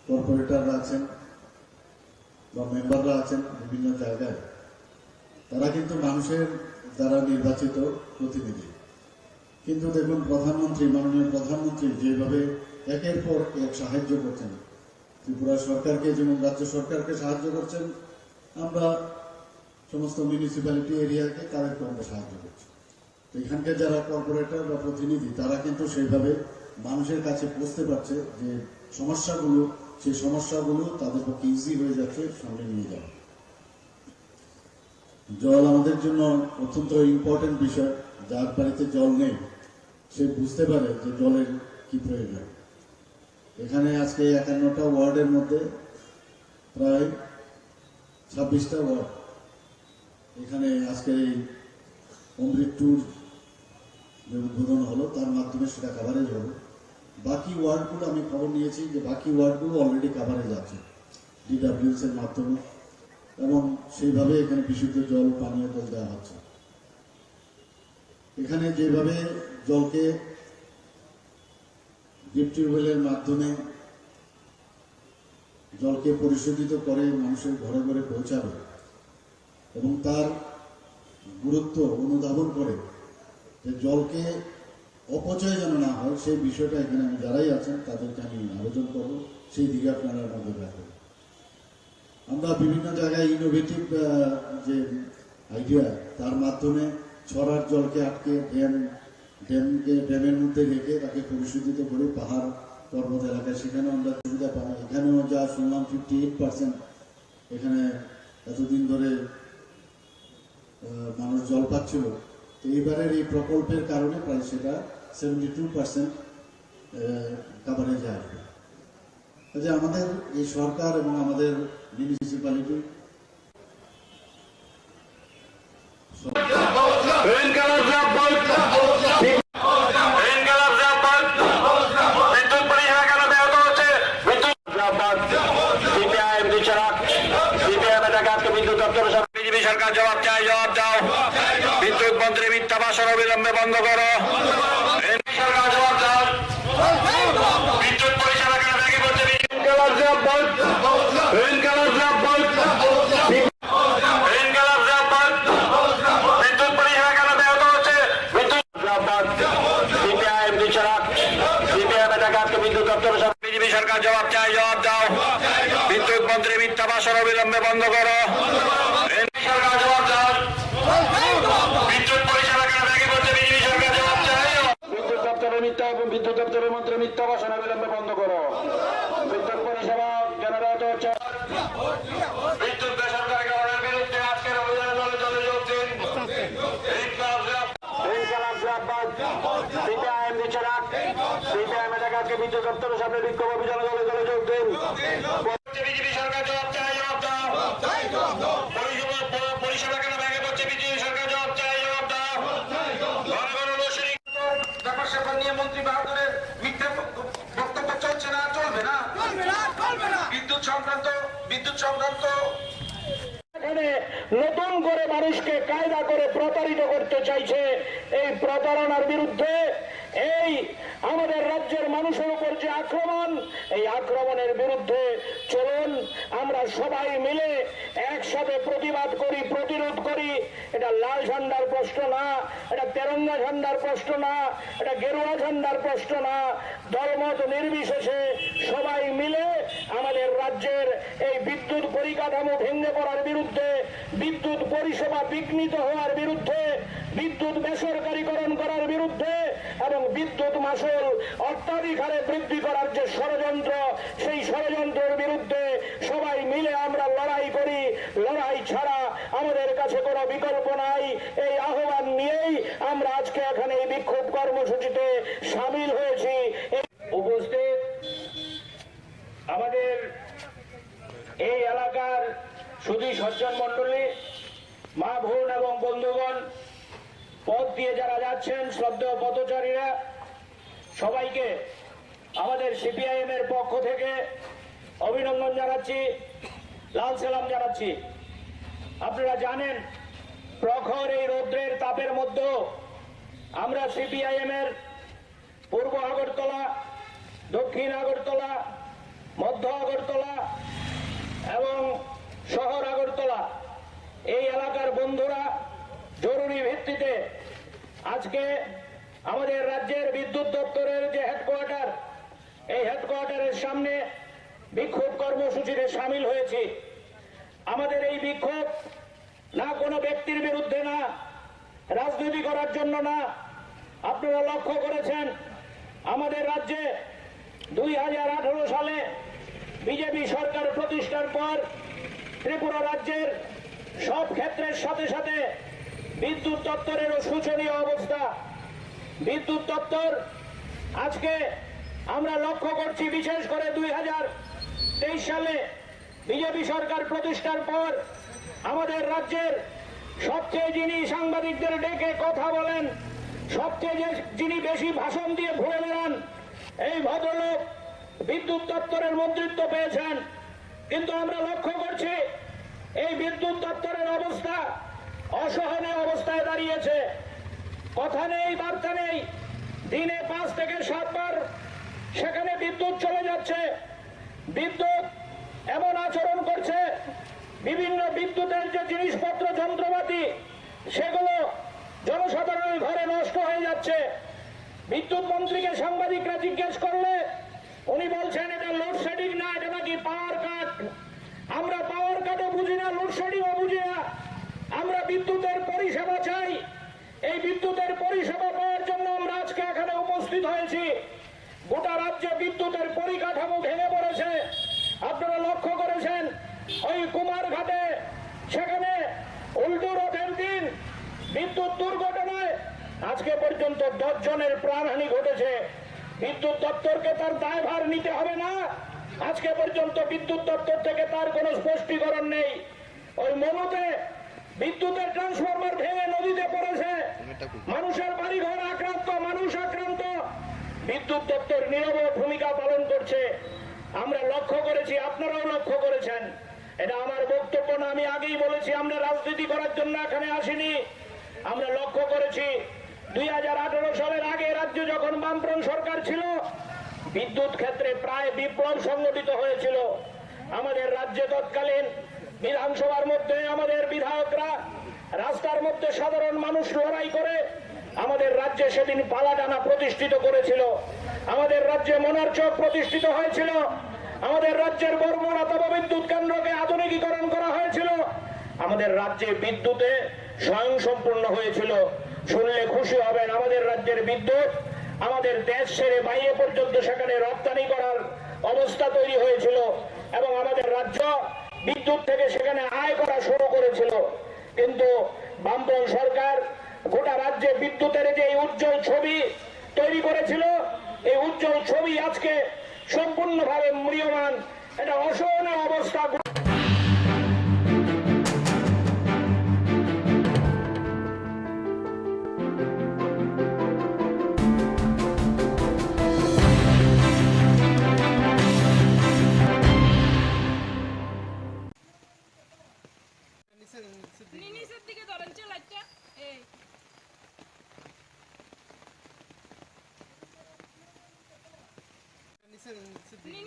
কর্পোরেটররা আছেন বা মেম্বাররা আছেন বিভিন্ন জায়গায়, তারা কিন্তু মানুষের দ্বারা নির্বাচিত প্রতিনিধি। কিন্তু দেখুন প্রধানমন্ত্রী, মাননীয় প্রধানমন্ত্রী যেভাবে একের পর এক সাহায্য করছেন, ত্রিপুরা সরকারকে যেমন রাজ্য সরকারকে সাহায্য করছেন, আমরা সমস্ত মিউনিসিপ্যালিটি এরিয়াকে তাদেরকে আমরা সাহায্য করছি। এখানকার যারা কর্পোরেটর বা প্রতিনিধি তারা কিন্তু সেইভাবে মানুষের কাছে পৌঁছতে পারছে যে সমস্যাগুলো, সেই সমস্যাগুলো তাদের পক্ষে ইজি হয়ে যাচ্ছে সামনে নিয়ে যাওয়া। জল আমাদের জন্য অত্যন্ত ইম্পর্টেন্ট বিষয়। যার বাড়িতে জল নেই সে বুঝতে পারে যে জলের কি প্রয়োজন। এখানে আজকে 51টা ওয়ার্ডের মধ্যে প্রায় 26টা ওয়ার্ড এখানে আজকে এই অমৃত ট্যুর যে উদ্বোধন হলো তার মাধ্যমে সেটা কাভারেজ হলো। বাকি ওয়ার্ডগুলো আমি খবর নিয়েছি যে বাকি ওয়ার্ডগুলো অলরেডি কাভারেজ আছে DWS এর মাধ্যমে, এবং সেইভাবে এখানে বিশুদ্ধ জল, পানীয় জল দেওয়া হচ্ছে। এখানে যেভাবে জলকে ডিপ টিউবওয়েলের মাধ্যমে জলকে পরিশোধিত করে মানুষের ঘরে ঘরে পৌঁছাবে এবং তার গুরুত্ব অনুধাবন করে যে জলকে অপচয় যেন না হয়, সেই বিষয়টা এখানে আমি যারাই আছেন তাদেরকে আমি আবেদন করব সেই দিকে আপনারা নজর রাখবেন। আমরা বিভিন্ন জায়গায় ইনোভেটিভ যে আইডিয়া, তার মাধ্যমে ছড়ার জলকে আটকে ড্যামের মধ্যে রেখে তাকে পরিশোধিত করে পাহাড় পর্বত এলাকায় সেখানেও আমরা সুবিধা পাই। এখানেও যা শুনলাম 58% এখানে এতদিন ধরে মানুষ জল পাচ্ছিল, তো এইবারের এই প্রকল্পের কারণে প্রায় সেটা 72% কাভারেজে আসবে। যে আমাদের এই সরকার এবং আমাদের মিউনিসিপ্যালিটি বিজেপি সরকার জবাব চাই, জবাব দাও। বিদ্যুৎ মন্ত্রী মিথ্যা ভাষণ অবিলম্বে বন্ধ করো। সরকার জবাব দাও। বিদ্যুৎ পরিষেবা কেন ব্যাগে করছে? বিদ্যুৎ পরিষেবা কেন ব্যাহত হচ্ছে? বিজেপি সরকার জবাব চাই, জবাব দাও। বিদ্যুৎ মন্ত্রী মিথ্যা ভাষণ অবিলম্বে বন্ধ করো। সরকার জবাব দাও। বিদ্যুৎ পরিষেবা কেন ব্যাগে করছে? বিজেপি সরকার জবাব চাই। বিদ্যুৎ দপ্তরের মিথ্যা এবং বিদ্যুৎ দপ্তরের মন্ত্রী মিথ্যা ভাষণ অবিলম্বে বন্ধ করো। বিদ্যুৎ পরিষেবা কেন ব্যাহত হচ্ছে? বিদ্যুৎ বেসরকারীকরণের বিরুদ্ধে আজকের অভিযানে দলে দলে যোগ দিন। বিদ্যুৎ দপ্তরের সামনে বিক্ষোভ অভিযানে দলে দলে যোগ দিন। বিজেপি সরকার জবাব চাই, জবাব দাও। পরিষেবা কেন ভেঙে পড়ছে বিজেপি সরকার জবাব চাই, জবাব দাও। ঘন ঘন লোডশেডিং ব্যাপার স্যাপার নিয়ে মন্ত্রী বাহাদুরের মিথ্যা বক্তব্য চলছে না, চলবে না। বিদ্যুৎ সংক্রান্ত এখানে নতুন করে মানুষকে কায়দা করে প্রতারিত করতে চাইছে। এই প্রতারণার বিরুদ্ধে, এই আমাদের রাজ্যের মানুষের উপর যে আক্রমণ, এই আক্রমণের বিরুদ্ধে চলুন আমরা সবাই মিলে একসাথে প্রতিবাদ করি, প্রতিরোধ করি। এটা লাল ঝান্ডার প্রশ্ন না, এটা তেরঙ্গা ঝান্ডার প্রশ্ন না, এটা গেরুয়া ঝান্ডার প্রশ্ন না। দলমত নির্বিশেষে সবাই মিলে আমাদের রাজ্যের এই বিদ্যুৎ পরিকাঠামো ভেঙে পড়ার বিরুদ্ধে, বিদ্যুৎ পরিষেবা বিঘ্নিত হওয়ার বিরুদ্ধে, বিদ্যুৎ বেসরকারীকরণ করার বিরুদ্ধে এবং বিদ্যুৎ মাসুল অত্যাধিক হারে বৃদ্ধি করার যে ষড়যন্ত্র, সেই ষড়যন্ত্রের বিরুদ্ধে সবাই মিলে আমরা লড়াই করি। লড়াই ছাড়া আমাদের কাছে কোনো বিকল্প নাই। এই আহ্বান নিয়েই আমরা আজকে এখানে এই বিক্ষোভ কর্মসূচিতে সামিল হয়েছি। উপস্থিত আমাদের এই এলাকার সুধী সজ্জন মন্ডলী, মা বোন এবং বন্ধুগণ, পথ দিয়ে যারা যাচ্ছেন, শ্রদ্ধেয় পথচারীরা, সবাইকে আমাদের সিপিআইএম এর পক্ষ থেকে অভিনন্দন জানাচ্ছি, লাল সালাম জানাচ্ছি। আপনারা জানেন, প্রখর এই রৌদ্রের তাপের মধ্যেও আমরা সিপিআইএম এর পূর্ব আগরতলা, দক্ষিণ আগরতলা, মধ্য আগরতলা এবং শহর আগরতলা এই এলাকার বন্ধুরা জরুরি ভিত্তিতে আজকে আমাদের রাজ্যের বিদ্যুৎ দপ্তরের যে হেডকোয়ার্টার, এই হেডকোয়ার্টারের সামনে বিক্ষোভ কর্মসূচিতে সামিল হয়েছি। আমাদের এই বিক্ষোভ না কোনো ব্যক্তির বিরুদ্ধে না, রাজনীতি করার জন্য না। আপনারা লক্ষ্য করেছেন আমাদের রাজ্যে 2018 সালে বিজেপি সরকার প্রতিষ্ঠার পর ত্রিপুরা রাজ্যের সব ক্ষেত্রের সাথে সাথে বিদ্যুৎ দপ্তরেরও শোচনীয় অবস্থা। বিদ্যুৎ দপ্তর আজকে আমরা লক্ষ্য করছি, বিশেষ করে 2023 সালে বিজেপি সরকার প্রতিষ্ঠার পর আমাদের রাজ্যের সবচেয়ে যিনি সাংবাদিকদের ডেকে কথা বলেন, সবচেয়ে যিনি বেশি ভাষণ দিয়ে ঘুরে বেড়ান, এই ভদ্রলোক বিদ্যুৎ দপ্তরের মন্ত্রিত্ব পেয়েছেন। কিন্তু আমরা লক্ষ্য করছি এই বিদ্যুৎ দপ্তরের অবস্থা অসহনীয় অবস্থায় দাঁড়িয়েছে। কথা নেই, বার্তা নেই। দিনে 5 থেকে 7 বার সেখানে বিদ্যুৎ চলে যাচ্ছে। বিদ্যুৎ এমন আচরণ করছে, বিভিন্ন বিদ্যুতের যে জিনিসপত্র, যন্ত্রপাতি, সেগুলো জনসাধারণের ঘরে নষ্ট হয়ে যাচ্ছে। বিদ্যুৎ মন্ত্রীকে সাংবাদিকরা জিজ্ঞেস করলে উনি বলছেন এটা লোডশেডিং না, এটা নাকি পাওয়ার কাট। আমরা পাওয়ার কাটও বুঝি না, লোডশেডিংও বুঝি না। আমরা বিদ্যুতের পরিষেবা চাই। এই বিদ্যুতের পরিষেবা পাওয়ার জন্য আমরা আজকে এখানে উপস্থিত হয়েছি। গোটা রাজ্যে বিদ্যুতের পরিকাঠামো ভেঙে পড়েছে। আপনারা লক্ষ্য করেছেন ওই কুমারঘাটে, সেখানে উল্টো রথের দিন বিদ্যুৎ দুর্ঘটনায় আজকে পর্যন্ত 10 জনের প্রাণহানি ঘটেছে। বিদ্যুৎ দপ্তরকে তার দায়ভার নিতে হবে না? আজকে পর্যন্ত বিদ্যুৎ দপ্তর থেকে তার কোনো স্পষ্টীকরণ নেই। ওই মনুতে বিদ্যুতের ট্রান্সফরমার ভেঙে নদীতে পড়েছে, মানুষের বাড়িঘর আক্রান্ত, মানুষ আক্রান্ত। বিদ্যুৎ দপ্তর নীরব ভূমিকা পালন করছে। আমরা লক্ষ্য করেছি, আপনারাও লক্ষ্য করেছেন। এটা আমার বক্তব্য না, আমি আগেই বলেছি আমরা রাজনীতি করার জন্য এখানে আসিনি। আমরা লক্ষ্য করেছি 2018 সালের আগে রাজ্যে যখন বামফ্রন্ট সরকার ছিল, বিদ্যুৎ ক্ষেত্রে প্রায় বিপ্লব সংগঠিত হয়েছিল। আমাদের রাজ্যে তৎকালীন বিধানসভার মধ্যে আমাদের বিধায়করা, রাস্তার মধ্যে সাধারণ মানুষ লড়াই করে আমাদের রাজ্যে সেদিন পালাটানা প্রতিষ্ঠিত করেছিল। আমাদের রাজ্যে মনারচক প্রতিষ্ঠিত হয়েছিল। আমাদের রাজ্যের বর্মনা তাপবিদ্যুৎ কেন্দ্রকে আধুনিকীকরণ করা হয়েছিল। আমাদের রাজ্যে বিদ্যুতে স্বয়ংসম্পূর্ণ হয়েছিল। শুনলে খুশি হবেন, আমাদের রাজ্যের বিদ্যুৎ আমাদের দেশ ছেড়ে বাইরে পর্যন্ত সেখানে রপ্তানি করার অবস্থা তৈরি হয়েছিল এবং আমাদের রাজ্য বিদ্যুৎ থেকে সেখানে আয় করা শুরু করেছিল। কিন্তু বামফ্রন্ট সরকার গোটা রাজ্যে বিদ্যুতের যে উজ্জ্বল ছবি তৈরি করেছিল, এই উজ্জ্বল ছবি আজকে সম্পূর্ণভাবে ম্রিয়মান। এটা অসহনীয় অবস্থা।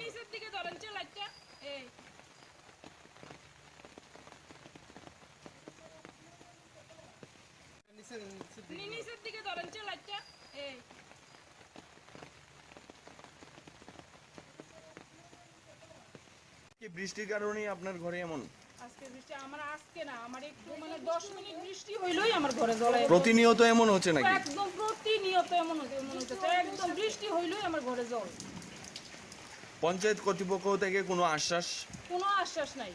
নিচের দিকে ধরেন লাইটটা এই নিচের দিকে ধরেন লাইটটা এই কি বৃষ্টির কারণেই আপনার ঘরে এমন? আজকে বৃষ্টি আমার আজকে না আমার একটু 10 মিনিট বৃষ্টি হইলই আমার ঘরে জল আইলো। প্রতিনিয়ত এমন হচ্ছে নাকি? একদম প্রতিনিয়ত এমন হচ্ছে একদম বৃষ্টি হইলই আমার ঘরে জল। পঞ্চায়েত কর্তৃপক্ষ থেকে কোনো আশ্বাস? কোনো আশ্বাস নাই,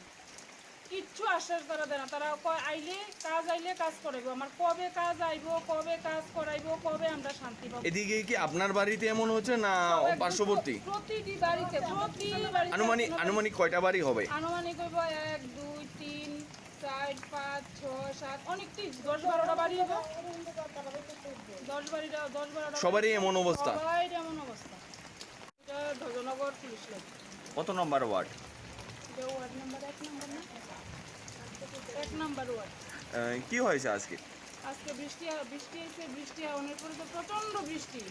কিচ্ছু আশ্বাস তারা দেয় না। তারা আইলে কাজ করাইবো, আমার কবে কাজ আইবো, কবে কাজ করাইবো, কবে আমরা শান্তি পাবো। এদিকে কি আপনার বাড়িতে এমন হচ্ছে না পার্শ্ববর্তী? প্রতিটি বাড়িতে আনুমানিক কয়টা বাড়ি হবে? আনুমানিক হইব 1 2 3 4 5 6 7 অনেকটি 10-12টা বাড়ি হবে। 10-12টা সবারই এমন অবস্থা? সবারই এমন অবস্থা। এটা ধজনগর পুলিশ লাইন। কত নম্বর ওয়ার্ড? এটা ওয়ার্ড নাম্বার 1 নম্বর না? 1 নম্বর ওয়ার্ড। কি হয়েছে আজকে? আজকে বৃষ্টি হয়েছে, বৃষ্টি হওয়ার পরে তো প্রচন্ড বৃষ্টি।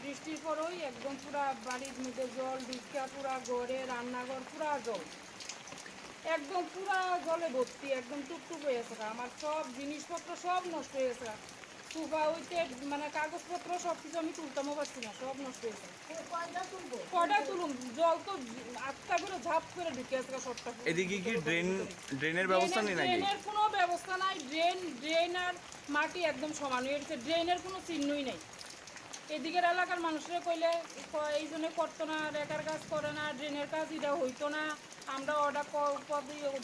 বৃষ্টির পরেই একদম পুরা বাড়ির মধ্যে জল ঢুকা, পুরা ঘরে রান্নাঘর পুরা জল, একদম পুরা জলে ভর্তি, একদম টুকটুক হয়ে গেছে। আমার সব জিনিসপত্র সব নষ্ট হয়ে গেছে। সোফা হইতে কাগজপত্র সব কিছু আমি তুলতামও পারছি না, সব নষ্ট হয়েছে। কয়টা তুলুম, জল তো আটটা করে ঝাপ করে ঢুকে আছে সবটা। এদিকে কি ড্রেনের ব্যবস্থা নেই নাকি? ড্রেনের কোনো ব্যবস্থা নাই। ড্রেন আর মাটি একদম সমান হয়ে গেছে, ড্রেনের কোনো চিহ্নই নেই। এদিকের এলাকার মানুষরা কইলে এই জন্য করতো না, রেকার কাজ করে না, ড্রেনের কাজ এটা হইতো না, আমরা অর্ডার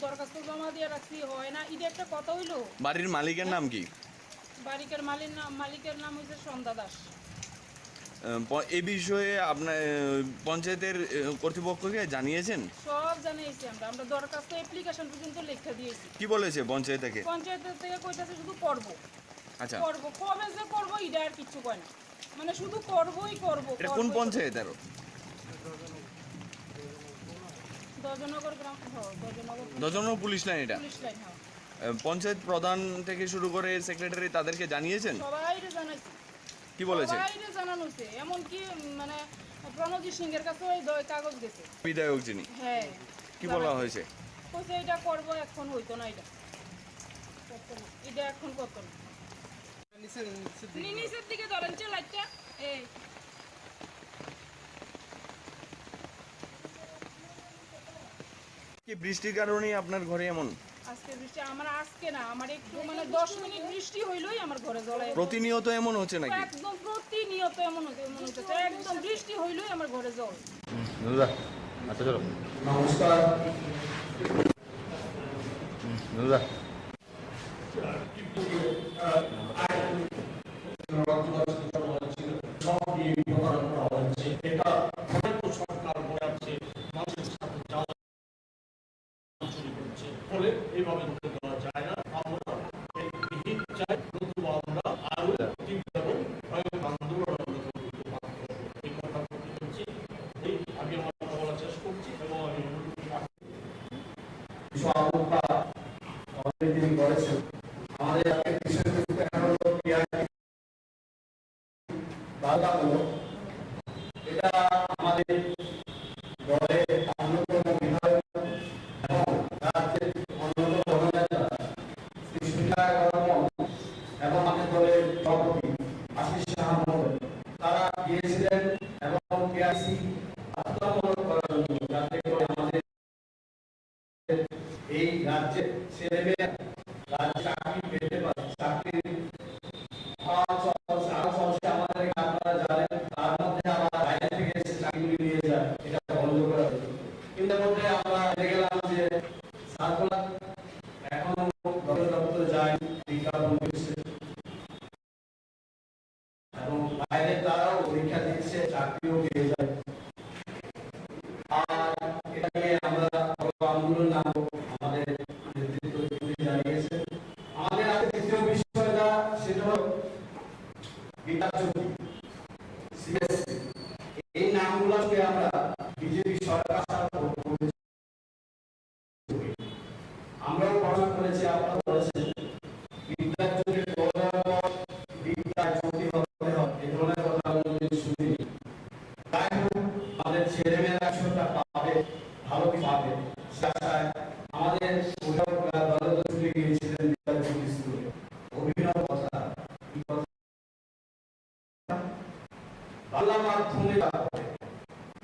দরখাস্ত জমা দিয়ে রাখছি, হয় না। এটা একটা কথা হইলো। বাড়ির মালিকের নাম কি? মালিকের নাম হচ্ছে সন্ধ্যা দাস। এই বিষয়ে আপনার পঞ্চায়েতের কর্তৃপক্ষকে জানিয়েছেন? সব জানিয়েছি আমরা দরখাস্ত অ্যাপ্লিকেশন পর্যন্ত লিখে দিয়েছি। কি বলেছে পঞ্চায়েত থেকে? পঞ্চায়েত থেকে কইতাছে শুধু করব। আচ্ছা, করব, কবে যে করব এটা আর কিছু কয় না, মানে শুধু করবই করব। এটা কোন পঞ্চায়েত? আর দজনগর গ্রাম, দজনগর পুলিশ লাইন। এটা পুলিশ লাইন। পঞ্চায়েত প্রধান থেকে শুরু করে সেক্রেটারি তাদেরকে জানিয়েছেন? সবাইরে জানাইছি। কি বলেছে? সবাইরে জানানো হয়েছে, এমন কি মানে প্রণজিৎ সিং এর কাছে ওই কাগজ গেছে, বিধায়ক যিনি। হ্যাঁ, কি বলা হয়েছে? কইছে এটা করব, এখন হইতো না, এটা এখন কত না। নিচের দিকে ধরেন লাইটটা এই কি বৃষ্টির কারণেই আপনার ঘরে এমন? আজকে বৃষ্টি আমার আজকে না আমার একটু 10 মিনিট বৃষ্টি হইলই আমার ঘরে জল আইলো। প্রতিনিয়ত এমন হচ্ছে নাকি? একদম প্রতিনিয়ত এমন হচ্ছে একদম বৃষ্টি হইলই আমার ঘরে জল। আচ্ছা চলো। নমস্কার। ফলে এইভাবে ধরতে দেওয়া যায় না। আমরা এই বিহিত চাই, নতুবা আমরা আরো তীব্র এবং ভয়ানক আন্দোলন আমরা করতে বাধ্য হব। এই কথা বলছি, এই আমি আমার কথা বলার চেষ্টা করছি এবং আমি তিনি করেছেন। আমাদের আজকে বিশেষ করে এটা আমাদের দলের অন্যতম বিধায়ক এবং রাজ্যের অন্যতম অভিনেতা শ্রী সুনীল বর্মন এবং আমাদের দলের সভাপতি আশিস সাহা মহোদয়, তারা গিয়েছিলেন এবং কেআইসি বাধ্যতামূলক করার জন্য, যাতে করে আমাদের এই রাজ্যে ছেলেমেয়েরা রাজ্যে চাকরি পেতে পারে। চাকরির আমাদের আপনারা জানেন, তার মধ্যে আবার বাইরে থেকে এসে চাকরিগুলি নিয়ে যায়, এটা বন্ধ করা হয়েছে। কিন্তু মধ্যে আমরা দেখে গেলাম যে সার্কুলার এখনো দপ্তরে যায়, বিজ্ঞাপন দিচ্ছে এবং বাইরে তারাও পরীক্ষা দিচ্ছে, চাকরিও পেয়ে যায়। আর এটা নিয়ে আমরা আন্দোলন নামবো, আমাদের নেতৃত্ব জানিয়েছে। আমাদের আজকে দ্বিতীয় বিষয়টা সেটা হল এই নামগুলোকে আমরা বিজেপি সরকার আমরাও পড়াশোনা করেছি, আপনারা করেছেন। বিদ্যার যুগে বিদ্যার জ্যোতি হতে হবে, এই ধরনের কথা আমরা শুনি। যাই হোক, আমাদের ছেলেমেয়েরা নেতা পড়ে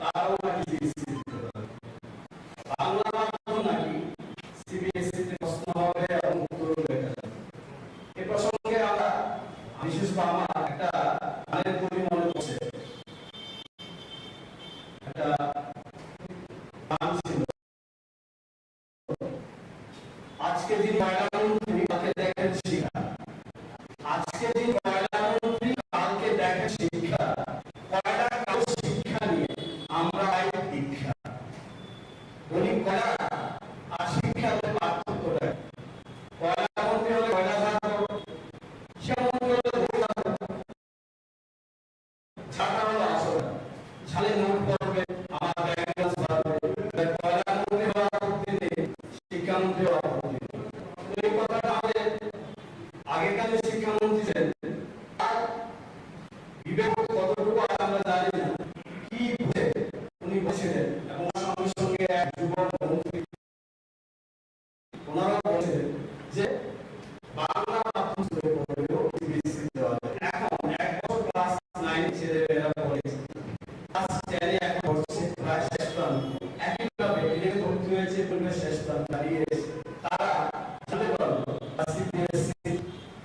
তারাও নাকি সিবিএসসি দিতে পারে। বাংলা মাধ্যম নাকি সিবিএসসি তে প্রশ্ন হবে এবং উত্তর লেখা যাবে। এ প্রসঙ্গে আমরা বিশেষ করে আমার একটা গানের কবি মনে পড়ছে, একটা গান ছিল, আজকে দিন ময়নামন্ত্রী কালকে দেখেন শিখা, আজকে দিন ময়নামন্ত্রী কালকে দেখেন শিক্ষা, কয়লা কাল শিক্ষা নিয়ে আমরা পাই দীক্ষা। বলি কয়লা আর শিক্ষার পার্থক্য দেয়। কয়লা মন্ত্রী হলে কয়লা ছাড়া, শিক্ষামন্ত্রী হলে ছাড়া হলো আসল, ঝালে নোট পড়বে আমার ব্যাংক ব্যালেন্স বাড়বে। কয়লা মন্ত্রী হওয়ার আপত্তি নেই, শিক্ষামন্ত্রী হওয়ার আপত্তি নেই। এই কথাটা আমাদের আগেকার যে শিক্ষামন্ত্রী ছিলেন তার বিবেক কতটুকু আমরা জানি না, কি বুঝে উনি বলছিলেন, এবং সঙ্গে সঙ্গে এক যুবক মন্ত্রী ওনারা বলছিলেন যে বাংলা মাধ্যম স্কুলে পড়লেও সিবিএসসি দেওয়া যায়। এখন এক বছর ক্লাস 9 ছেলেমেয়েরা পড়েছে, ক্লাস 10 এ এখন পড়ছে প্রায় শেষ প্রান্ত, একইভাবে এদের ভর্তি হয়েছে শেষ প্রান্ত দাঁড়িয়ে এসে তারা জানতে পারলো সিবিএসসি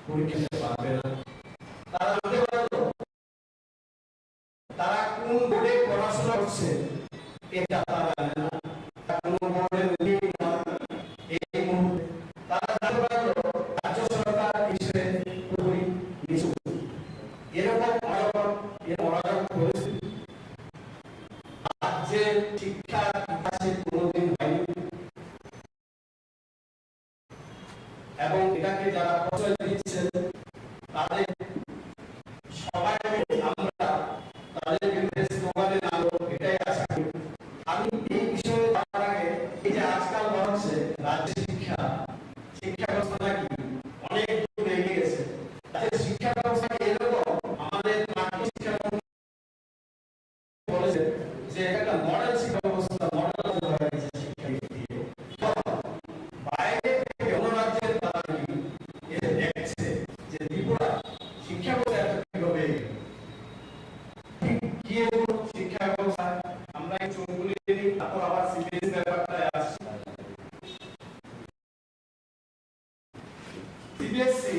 পরীক্ষা দিতে পারবে না। তারা জানতে পারলো তারা কোন বোর্ডে পড়াশোনা করছে এটা তারা জানে না, কোন বোর্ডে নেই না এই মুহূর্তে। তারা জানতে পারলো রাজ্য সরকার হিসেবে পুরোপুরি নিচু। এরকম অরাজক পরিস্থিতি রাজ্যের শিক্ষার ইতিহাসে কোনোদিন হয়নি, এবং এটাকে যারা প্রশ্রয় দিচ্ছেন তাদের সবাই আমরা তাদের বিরুদ্ধে স্লোগানে নামবো, এটাই আশা করি। আমি এই বিষয়ে যাওয়ার আগে এই যে আজকাল বলা হচ্ছে রাজ্যের শিক্ষা ব্যবস্থা নাকি অনেক দূর এগিয়ে গেছে, রাজ্যের শিক্ষা ব্যবস্থা এরকম আমাদের মাঠে শিক্ষা বলেছে যে একটা মডেল শিক্ষা ব্যবস্থা মডেল হয়ে গেছে শিক্ষা দিয়ে। বাইরে থেকে অন্য রাজ্যের তারা এসে দেখছে যে ত্রিপুরা শিক্ষা ব্যবস্থা কিভাবে কি শিক্ষা ব্যবস্থা। আমরা এই চোখগুলি নিই, তারপর আবার সিবিএসসি ব্যাপারটায় আসছি। সিবিএসসি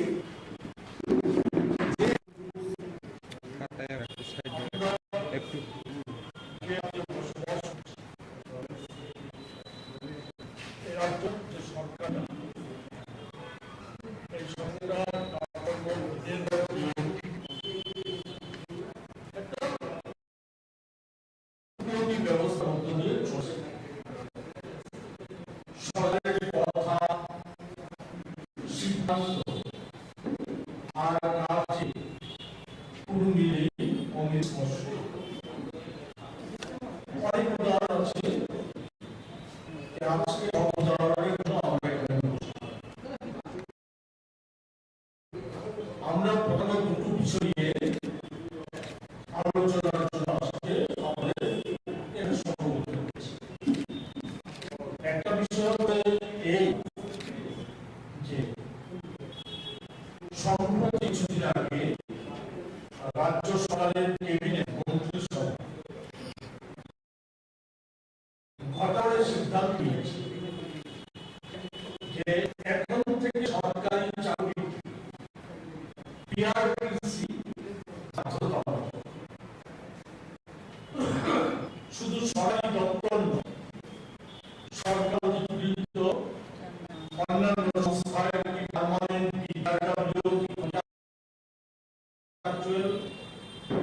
ব্যবস্থা মধ্য দিয়ে চলছে। সরকারের কথা, সিদ্ধান্ত আর কাজে কোনো মিলেই অমিস্পষ্ট। অনেক উদাহরণ আছে, আজকে উদাহরণের জন্য আমরা এখানে বসি। আমরা প্রথমে দুটো বিষয় নিয়ে আলোচনার জন্য আজকে আমাদের এখানে সমবেত হয়েছি। একটা বিষয় হচ্ছে এই যে সম্প্রতি কিছুদিন আগে রাজ্য সরকারের ক্যাবিনেট মন্ত্রিসভা ঘটানোর সিদ্ধান্ত নিয়েছে যে এখন থেকে সরকারি চাকরি পিআরটিসি বাধ্যতামূলক। শুধু সরকারি দপ্তর নয়, সরকার নিযুক্ত অন্যান্য সংস্থায় পার্মানেন্ট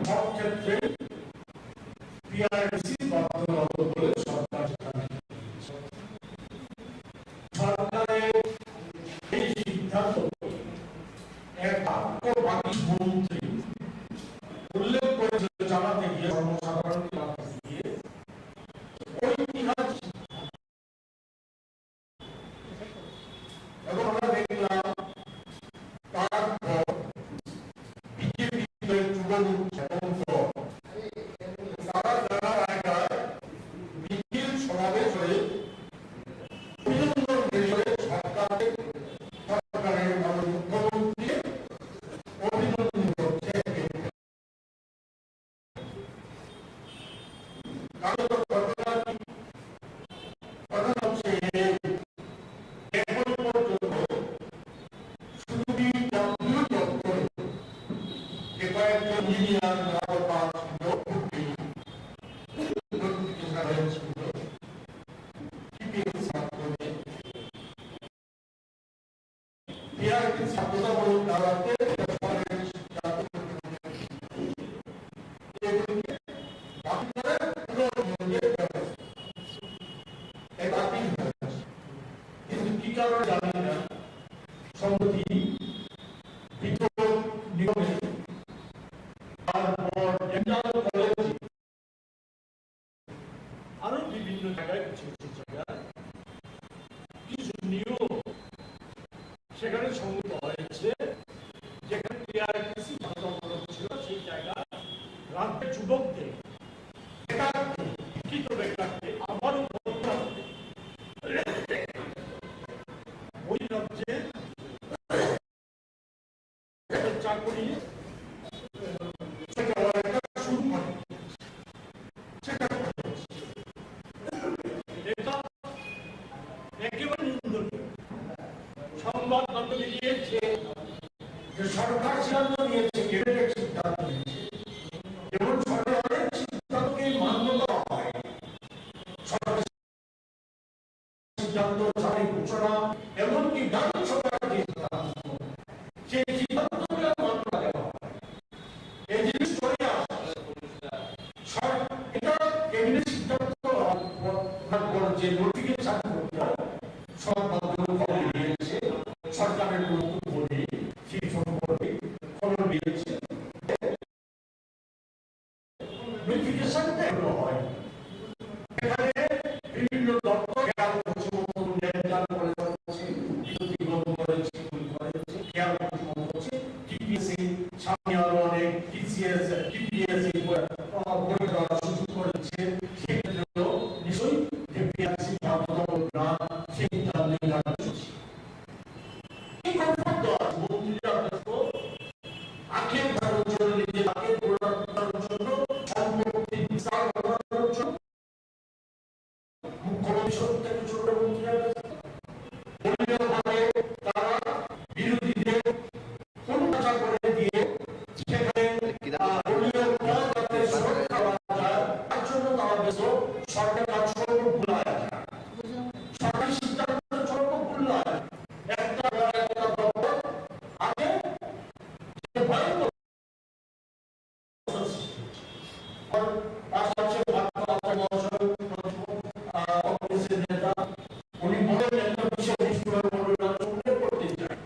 সব ক্ষেত্রে পিআরটিসি বাধ্যতামূলক বলে সরকার সরকারের এই সিদ্ধান্ত এক বাক্যবাদী মন্ত্রী উল্লেখ করেছে জানাতে গিয়ে জনসাধারণকে জানাতে গিয়ে ঐতিহাসিক, এবং আমরা দেখলাম তারপর বিজেপি যুবমুখ এবং তারা যারা জায়গায় মিছিল সমাবেশ হয়ে অভিনন্দন জানিয়ে সরকারের মাননীয় মুখ্যমন্ত্রী অভিনন্দন করছে। আর নিরাপত্তা ছিল ছাত্রতামূলক দাওয়াতে কিন্তু কি কারণে জানি না সম্প্রতি নিয়মে তারপর ডেন্টাল কলেজ আরো বিভিন্ন জায়গায় কিছু কিছু জায়গায় কিছু নিয়ম সেখানে সম্মত হয়েছে যেখানে টিআরটিসি বাধ্যতামূলক ছিল সেই জায়গায় রাজ্যের যুবকদের বেকারকে শিক্ষিত বেকারকে আবারও বলতে হবে ওই রাজ্যে চাকরি শুরু করে এটা একেবারে নিন্দনীয়। সংবাদ মাধ্যমে দিয়েছে যে সরকার সিদ্ধান্ত নিয়েছে, ক্যাবিনেট সিদ্ধান্ত নিয়েছে এবং সরকারের সিদ্ধান্তকে মান্য করা হয়। সরকার সিদ্ধান্ত জারি ঘোষণা এমনকি বিধানসভার যে সিদ্ধান্ত সেই সিদ্ধান্তগুলো মান্য দেওয়া হয়। এই জিনিস চলে আসে এটা ক্যাবিনেট সিদ্ধান্ত যে নোটিফিকেশন করতে হয় সব মাধ্যমে খবর দিয়েছে, সরকারের বক্তব্য নেই সেই সম্পর্কে খবর দিয়েছে। নোটিফিকেশনটা এগুলো হয় এখানে বিভিন্ন দপ্তর খেয়াল করছে, খেয়াল করছে টিপিএসসি সামনে আরো অনেক টিসিএস টিপিএসসি বই দেওয়ার সুযোগ করেছে। সেক্ষেত্রেও নিশ্চয়ই যে পিএসসি বাধ্যতামূলক না সেই সিদ্ধান্তে চলছে। এই কনফার্ম দেওয়া মন্ত্রীরা আখের ধারণ জন্য নিজের আখের পরিবর্তনের জন্য সম্পত্তি বিস্তার করার জন্য মুখ্যমন্ত্রী সত্যাকে ছোট মন্ত্রীরা দলীয়ভাবে তারা বিরোধীদের কোণঠাসা করে দিয়ে সেখানে দলীয় যাতে সুরক্ষা পাওয়া যায় তার জন্য তারা ব্যস্ত। সরকার কাজ সর্বগুলায় সরকারি সিদ্ধান্ত সর্বগুলায় একটা দপ্তর আগে যে ভয়ঙ্কর কংগ্রেসের নেতা উনি বলেন একটা বিষয় করতে চায়।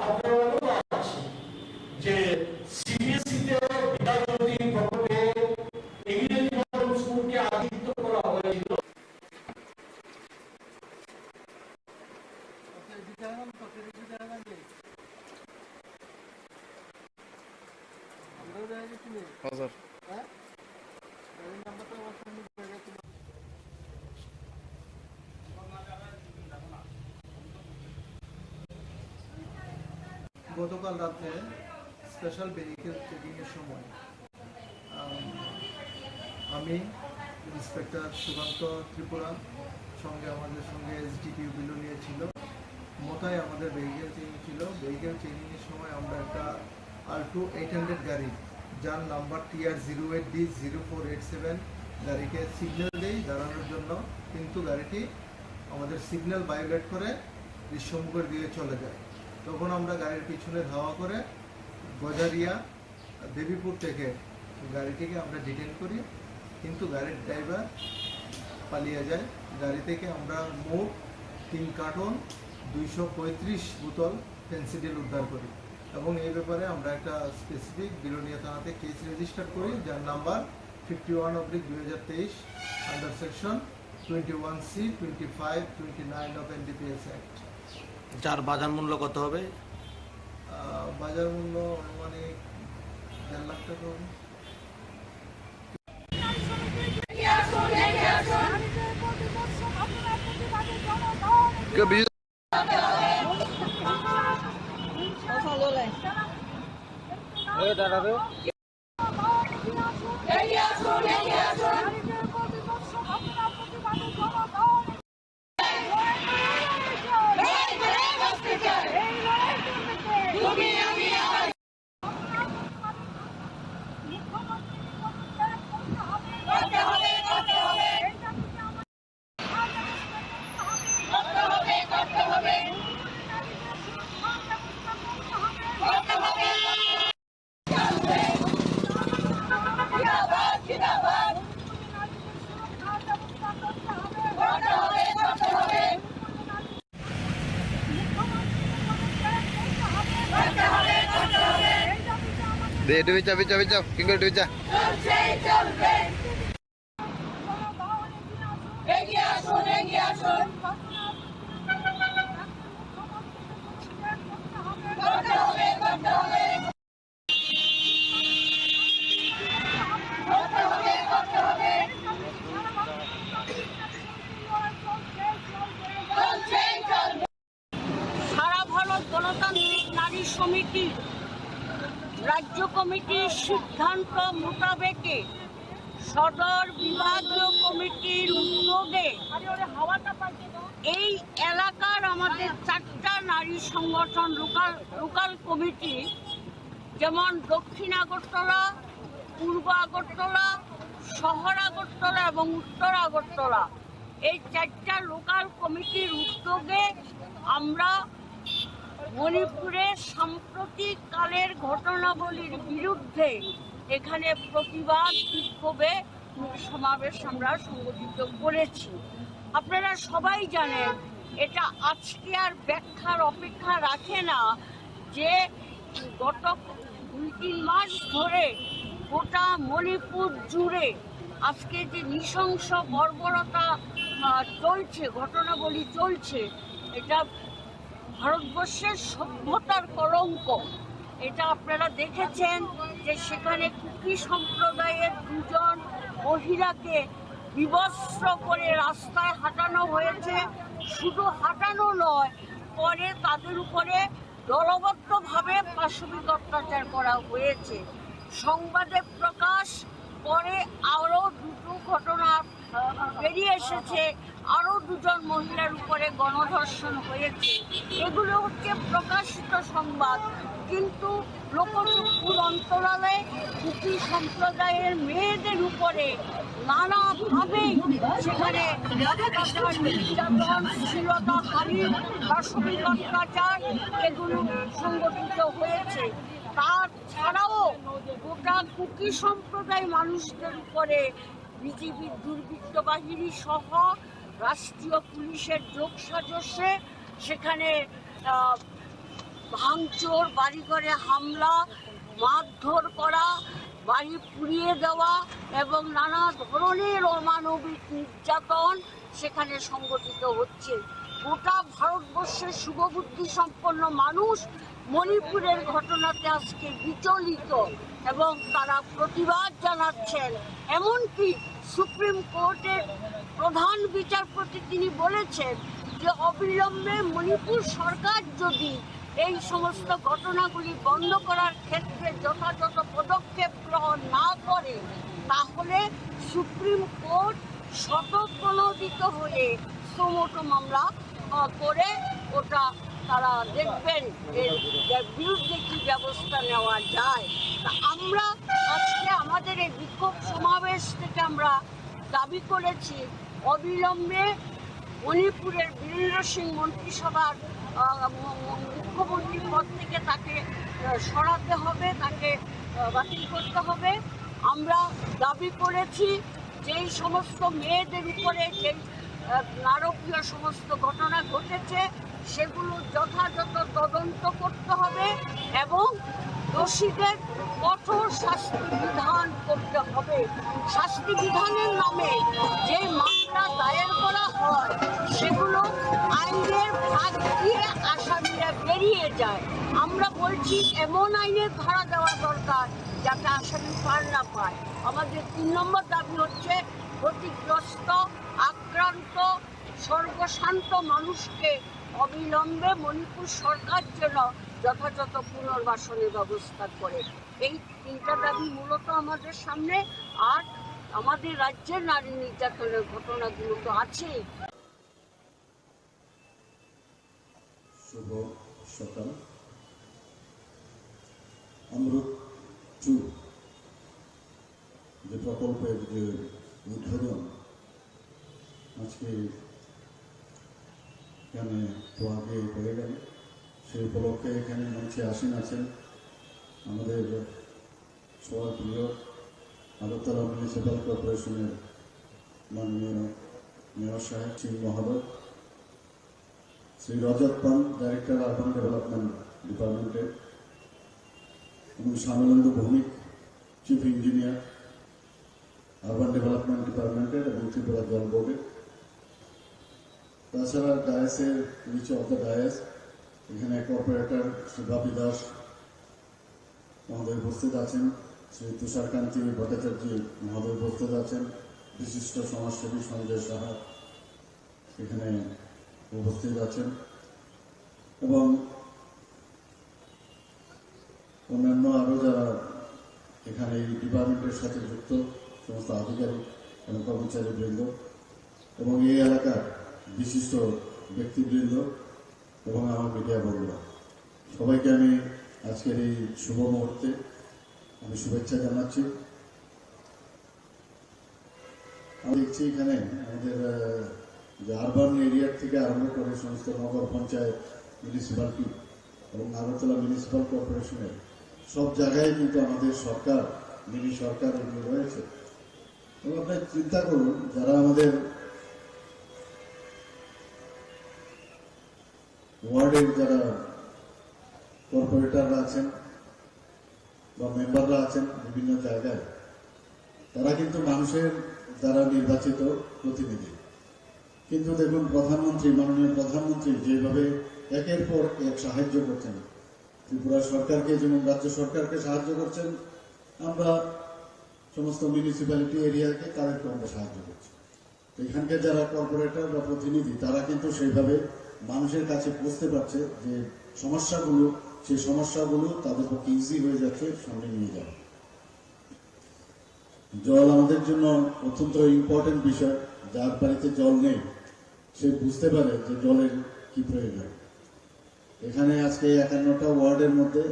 আপনার অনুমান আছে যে সিবিএসইতে বিদ্যাজ্যোতি প্রকল্পে ইংরেজি মাধ্যম স্কুলকে আদিত্য করা হয়েছিল। গতকাল রাতে স্পেশাল ভেহিকেল চেকিং এর সময় আমি ইন্সপেক্টর সুকান্ত ত্রিপুরা সঙ্গে আমাদের সঙ্গে এসডিপিও বিলোনিয়া ছিল, মোতায় আমাদের ভেহিকেল চেকিং ছিল। ভেহিকেল চেকিং এর সময় আমরা একটা আল্টো 800 গাড়ি যার নাম্বার TR08D0487 গাড়িকে সিগন্যাল দেই দাঁড়ানোর জন্য, কিন্তু গাড়িটি আমাদের সিগন্যাল ভায়োলেট করে রিসমুখের দিয়ে চলে যায়। তখন আমরা গাড়ির পিছনে ধাওয়া করে গজারিয়া দেবীপুর থেকে গাড়িটিকে আমরা ডিটেন করি, কিন্তু গাড়ির ড্রাইভার পালিয়ে যায়। গাড়ি থেকে আমরা মোট 3 কার্টন 235 বোতল ফেন্সিডিল উদ্ধার করি এবং এই ব্যাপারে আমরা একটা স্পেসিফিক বিলোনিয়া থানাতে কেস রেজিস্টার করি যার number 51/2023 under section 21C 2529 of NDPS act. যার বাজার মূল্য কত হবে? বাজার মূল্য অনুমানিক 1.5 লাখ টাকা হবে। ডুবে যাও কিংবা ডুবে যা। এগিয়ে আসুন, এগিয়ে আসুন। করতে হবে, করতে হবে। করতে হবে, করতে হবে। চলছেই চলবে। সারা ভারত গণতান্ত্রিক নারী সমিতি রাজ্য কমিটির সিদ্ধান্ত মোতাবেকে সদর বিভাগীয় কমিটির উদ্যোগে এই এলাকার আমাদের 4টা নারী সংগঠন লোকাল কমিটি, যেমন দক্ষিণ আগরতলা, পূর্ব আগরতলা, শহর আগরতলা এবং উত্তর আগরতলা, এই 4টা লোকাল কমিটির উদ্যোগে আমরা মণিপুরের সাম্প্রতিক কালের ঘটনাবলীর বিরুদ্ধে এখানে প্রতিবাদ বিক্ষোভে সমাবেশ আমরা সংগঠিত করেছি। আপনারা সবাই জানেন, এটা আজকে আর ব্যাখ্যার অপেক্ষা রাখে না যে গত 2-3 মাস ধরে গোটা মণিপুর জুড়ে আজকে যে নৃশংস বর্বরতা চলছে, ঘটনাবলী চলছে, এটা ভারতবর্ষের সভ্যতার কলঙ্ক। এটা আপনারা দেখেছেন যে সেখানে কুকি সম্প্রদায়ের 2জন মহিলাকে বিবস্ত্র করে রাস্তায় হাঁটানো হয়েছে। শুধু হাঁটানো নয়, পরে তাদের উপরে দলবদ্ধভাবে পাশবিক অত্যাচার করা হয়েছে। সংবাদে প্রকাশ পরে আরও 2টো ঘটনা বেরিয়ে এসেছে, আরও 2জন মহিলার উপরে গণধর্ষণ হয়েছে। এগুলো হচ্ছে প্রকাশিত সংবাদ, কিন্তু লোকচক্ষুর অন্তরালে কুকি সম্প্রদায়ের মেয়েদের উপরে নানাভাবেই সেখানে অত্যাচার, নির্যাতন, শ্লীলতাহানি, পাশবিক অত্যাচার এগুলো সংগঠিত হয়েছে। তাছাড়াও গোটা কুকি সম্প্রদায় মানুষদের উপরে বিজেপির দুর্বৃত্ত বাহিনী সহ রাষ্ট্রীয় পুলিশের যোগসাজশে সেখানে ভাঙচুর, বাড়িঘরে হামলা, মারধর করা, বাড়ি পুড়িয়ে দেওয়া এবং নানা ধরনের অমানবিক নির্যাতন সেখানে সংগঠিত হচ্ছে। গোটা ভারতবর্ষের শুভবুদ্ধি সম্পন্ন মানুষ মণিপুরের ঘটনাতে আজকে বিচলিত এবং তারা প্রতিবাদ জানাচ্ছেন। এমনকি সুপ্রিম কোর্টের প্রধান বিচারপতি তিনি বলেছেন যে অবিলম্বে মণিপুর সরকার যদি এই সমস্ত ঘটনাগুলি বন্ধ করার ক্ষেত্রে যথাযথ পদক্ষেপ গ্রহণ না করে, তাহলে সুপ্রিম কোর্ট স্বতঃপ্রণোদিত হয়ে সুমোটো মামলা করে ওটা তারা দেখবেন এর বিরুদ্ধে কি ব্যবস্থা নেওয়া যায়। তা আমরা আজকে আমাদের এই বিক্ষোভ সমাবেশ থেকে আমরা দাবি করেছি অবিলম্বে মণিপুরের বীরেন্দ্র সিং মন্ত্রিসভার মুখ্যমন্ত্রীর পদ থেকে তাকে সরাতে হবে, তাকে বাতিল করতে হবে। আমরা দাবি করেছি যেই সমস্ত মেয়েদের উপরে যেই নারকীয় সমস্ত ঘটনা ঘটেছে সেগুলো যথাযথ তদন্ত করতে হবে এবং দোষীদের কঠোর শাস্তি বিধান করতে হবে। শাস্তি বিধানের নামে যে মামলা দায়ের করা হয় সেগুলো আইনের ভাগ দিয়ে আসামিরা বেরিয়ে যায়। আমরা বলছি এমন আইনের ধারা দেওয়া দরকার যাতে আসামি পার না পায়। আমাদের 3 নম্বর দাবি হচ্ছে ক্ষতিগ্রস্ত, আক্রান্ত, সর্বশান্ত মানুষকে অবিলম্বে মণিপুর সরকার যেন যথাযথ পুনর্বাসনের ব্যবস্থা করে। এই 3টা দাবি মূলত আমাদের সামনে। আর আমাদের রাজ্যের নারী নির্যাতনের ঘটনাগুলো তো আছেই। শুভ সকাল। অমৃত 2 যে প্রকল্পের যে উদ্বোধন আজকে এখানে তো আগে হয়ে গেল, সেই উপলক্ষে এখানে মঞ্চে আসীন আছেন আমাদের সবার প্রিয় আগরতলা মিউনিসিপ্যাল কর্পোরেশনের মাননীয় মেয়র সাহেব সিং মহোদয়, Shri Rajat Pan, director urban development ডিপার্টমেন্টের, এবং Shyamalendu Bhowmik, chief engineer, urban development ডিপার্টমেন্টের এবং ত্রিপুরা জল বোর্ডের। তাছাড়া ডায়াসের নিচে অফ দ্য ডায়াস এখানে কর্পোরেটর শ্রী বাপি দাস মহোদয় উপস্থিত আছেন, শ্রী তুষারকান্তি ভট্টাচার্য মহোদয় উপস্থিত আছেন, বিশিষ্ট সমাজসেবী সঞ্জয় সাহা এখানে উপস্থিত আছেন এবং অন্যান্য আরও যারা এখানে এই ডিপার্টমেন্টের সাথে যুক্ত সমস্ত আধিকারিক এবং কর্মচারীবৃন্দ এবং এই এলাকার বিশিষ্ট ব্যক্তিবৃন্দ এবং আমার মিডিয়া বন্ধুরা, সবাইকে আমি আজকের এই শুভ মুহূর্তে আমি শুভেচ্ছা জানাচ্ছি। আমি দেখছি এখানে আমাদের যে আরবান এরিয়ার থেকে আরম্ভ করে সমস্ত নগর পঞ্চায়েত, মিউনিসিপ্যালিটি এবং আগরতলা মিউনিসিপ্যাল কর্পোরেশনের সব জায়গায় কিন্তু আমাদের সরকার, মিনি সরকার এগুলো রয়েছে। এবং আপনি চিন্তা করুন, যারা আমাদের ওয়ার্ডের যারা কর্পোরেটররা আছেন বা মেম্বাররা আছেন বিভিন্ন জায়গায়, তারা কিন্তু মানুষের দ্বারা নির্বাচিত প্রতিনিধি। কিন্তু দেখুন প্রধানমন্ত্রী, মাননীয় প্রধানমন্ত্রী যেভাবে একের পর এক সাহায্য করছেন, ত্রিপুরা সরকারকে যেমন রাজ্য সরকারকে সাহায্য করছেন, আমরা সমস্ত মিউনিসিপ্যালিটি এরিয়াকে তাদেরকে আমরা সাহায্য করছি। এখানকার যারা কর্পোরেটর বা প্রতিনিধি তারা কিন্তু সেইভাবে মানুষের কাছে পৌঁছতে পারছে যে সমস্যাগুলো, সেই সমস্যাগুলো তাদের পক্ষে ইজি হয়ে যাচ্ছে সামনে নিয়ে যাওয়া। জল আমাদের জন্য অত্যন্ত ইম্পর্টেন্ট বিষয়। যার বাড়িতে জল নেই সে বুঝতে পারে যে জলের কি প্রয়োজন। এখানে আজকে 51টা ওয়ার্ডের মধ্যে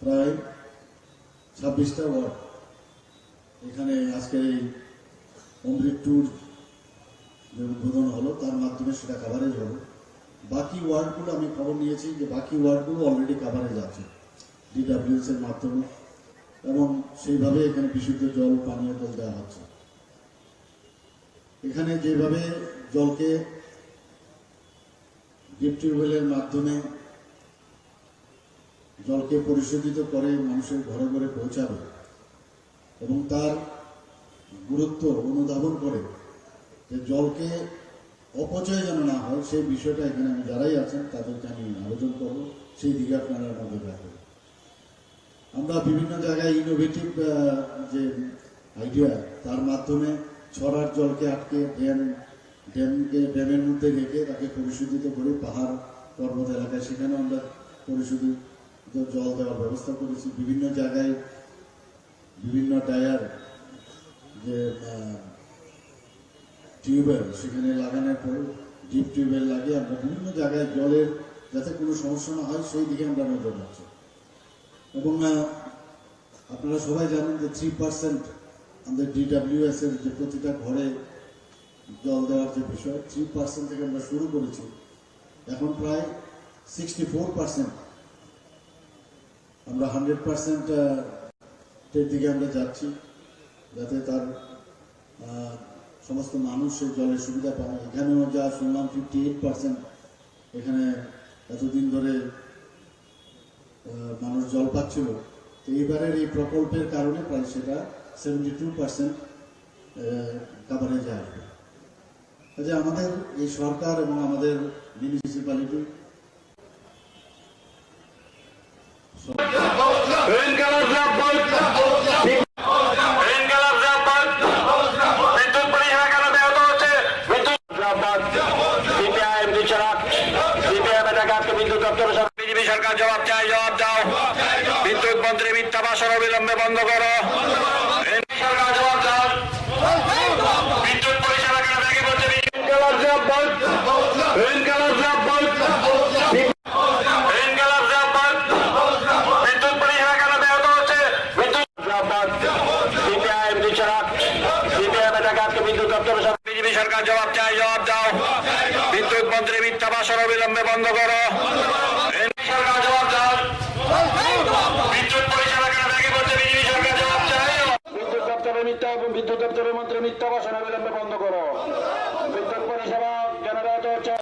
প্রায় 26টা ওয়ার্ড এখানে আজকে এই অমৃত ট্যুর যে উদ্বোধন হলো তার মাধ্যমে সেটা কাভারেজ হলো। বাকি ওয়ার্ডগুলো আমি খবর নিয়েছি যে বাকি ওয়ার্ডগুলো অলরেডি কাভারেজ আছে DWS এর মাধ্যমে এবং সেইভাবে এখানে বিশুদ্ধ জল, পানীয় জল দেওয়া হচ্ছে। এখানে যেভাবে জলকে ডিপ টিউবওয়েলের মাধ্যমে জলকে পরিশোধিত করে মানুষের ঘরে ঘরে পৌঁছাবে এবং তার গুরুত্ব অনুধাবন করে যে জলকে অপচয় যেন না হয় সেই বিষয়টা এখানে আমি যারাই আছেন তাদেরকে আমি আবেদন করব সেই দিকে আপনারা নজর রাখবেন। আমরা বিভিন্ন জায়গায় ইনোভেটিভ যে আইডিয়া, তার মাধ্যমে ছড়ার জলকে আটকে ড্যামের মধ্যে রেখে তাকে পরিশোধিত করে পাহাড় পর্বত এলাকায় সেখানে আমরা পরিশোধিত জল দেওয়ার ব্যবস্থা করেছি। বিভিন্ন জায়গায় বিভিন্ন টায়ার যে টিউবওয়েল সেখানে লাগানোর পর ডিপ টিউবওয়েল লাগিয়ে আমরা বিভিন্ন জায়গায় জলের যাতে কোনো সমস্যা না হয় সেই দিকে আমরা নজর রাখছি। এবং আপনারা সবাই জানেন যে 3% আমাদের DWS এর যে প্রতিটা ঘরে জল দেওয়ার যে বিষয় 3% থেকে আমরা শুরু করেছি, এখন প্রায় 64% আমরা 100% এর দিকে আমরা যাচ্ছি, যাতে তার সমস্ত মানুষ সেই জলের সুবিধা পায়। এখানেও যা শুনলাম 58% এখানে এতদিন ধরে মানুষ জল পাচ্ছিল, তো এইবারের এই প্রকল্পের কারণে প্রায় সেটা 72% কাভারেজে আসবে। কাজে আমাদের এই সরকার এবং আমাদের মিউনিসিপ্যালিটি বিজেপি সরকার জবাব চাই, জবাব দাও। বিদ্যুৎ মন্ত্রী মিথ্যা ভাষণ অবিলম্বে বন্ধ করো। সরকার জবাব দাও। বিদ্যুৎ পরিষেবা কেন ভেঙে পড়ছে? বিদ্যুৎ পরিষেবা কেন ব্যাহত হচ্ছে? বিজেপি সরকার জবাব চাই, জবাব দাও। বিদ্যুৎ মন্ত্রী মিথ্যা ভাষণ অবিলম্বে বন্ধ করো। সরকার জবাব দাও। বিদ্যুৎ পরিষেবা কেন ভেঙে পড়ছে? বিজেপি সরকার জবাব চাই। বিদ্যুৎ দপ্তরের মিথ্যা এবং বিদ্যুৎ দপ্তরের মন্ত্রী মিথ্যা ভাষণ অবিলম্বে বন্ধ করো। বিদ্যুৎ পরিষেবা কেন ব্যাহত হচ্ছে?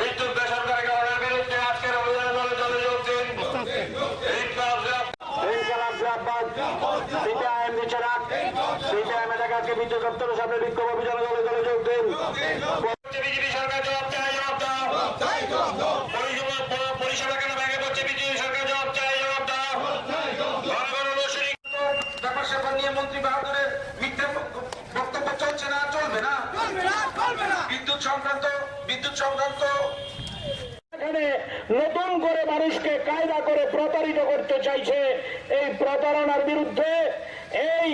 বিদ্যুৎ বেসরকারীকরণের বিরুদ্ধে আজকের অভিযানে দলে যোগ দিন। সিপিআইএম এলাকা আজকে বিদ্যুৎ দপ্তরের সামনে বিক্ষোভ অভিযানে দলে দলে যোগ দিন। বিজেপি সরকার জবাব চাই, জবাব দাও। পরিষেবা কেন ভেঙে পড়ছে? বিজেপি সরকার জবাব চাই, জবাব দাও। ঘন ঘন লোডশেডিং ব্যাপার স্যাপার নিয়ে মন্ত্রী বাহাদুরের মিথ্যে বক্তব্য চলছে না, চলবে না। বিদ্যুৎ সংক্রান্ত এখানে নতুন করে মানুষকে কায়দা করে প্রতারিত করতে চাইছে। এই প্রতারণার বিরুদ্ধে, এই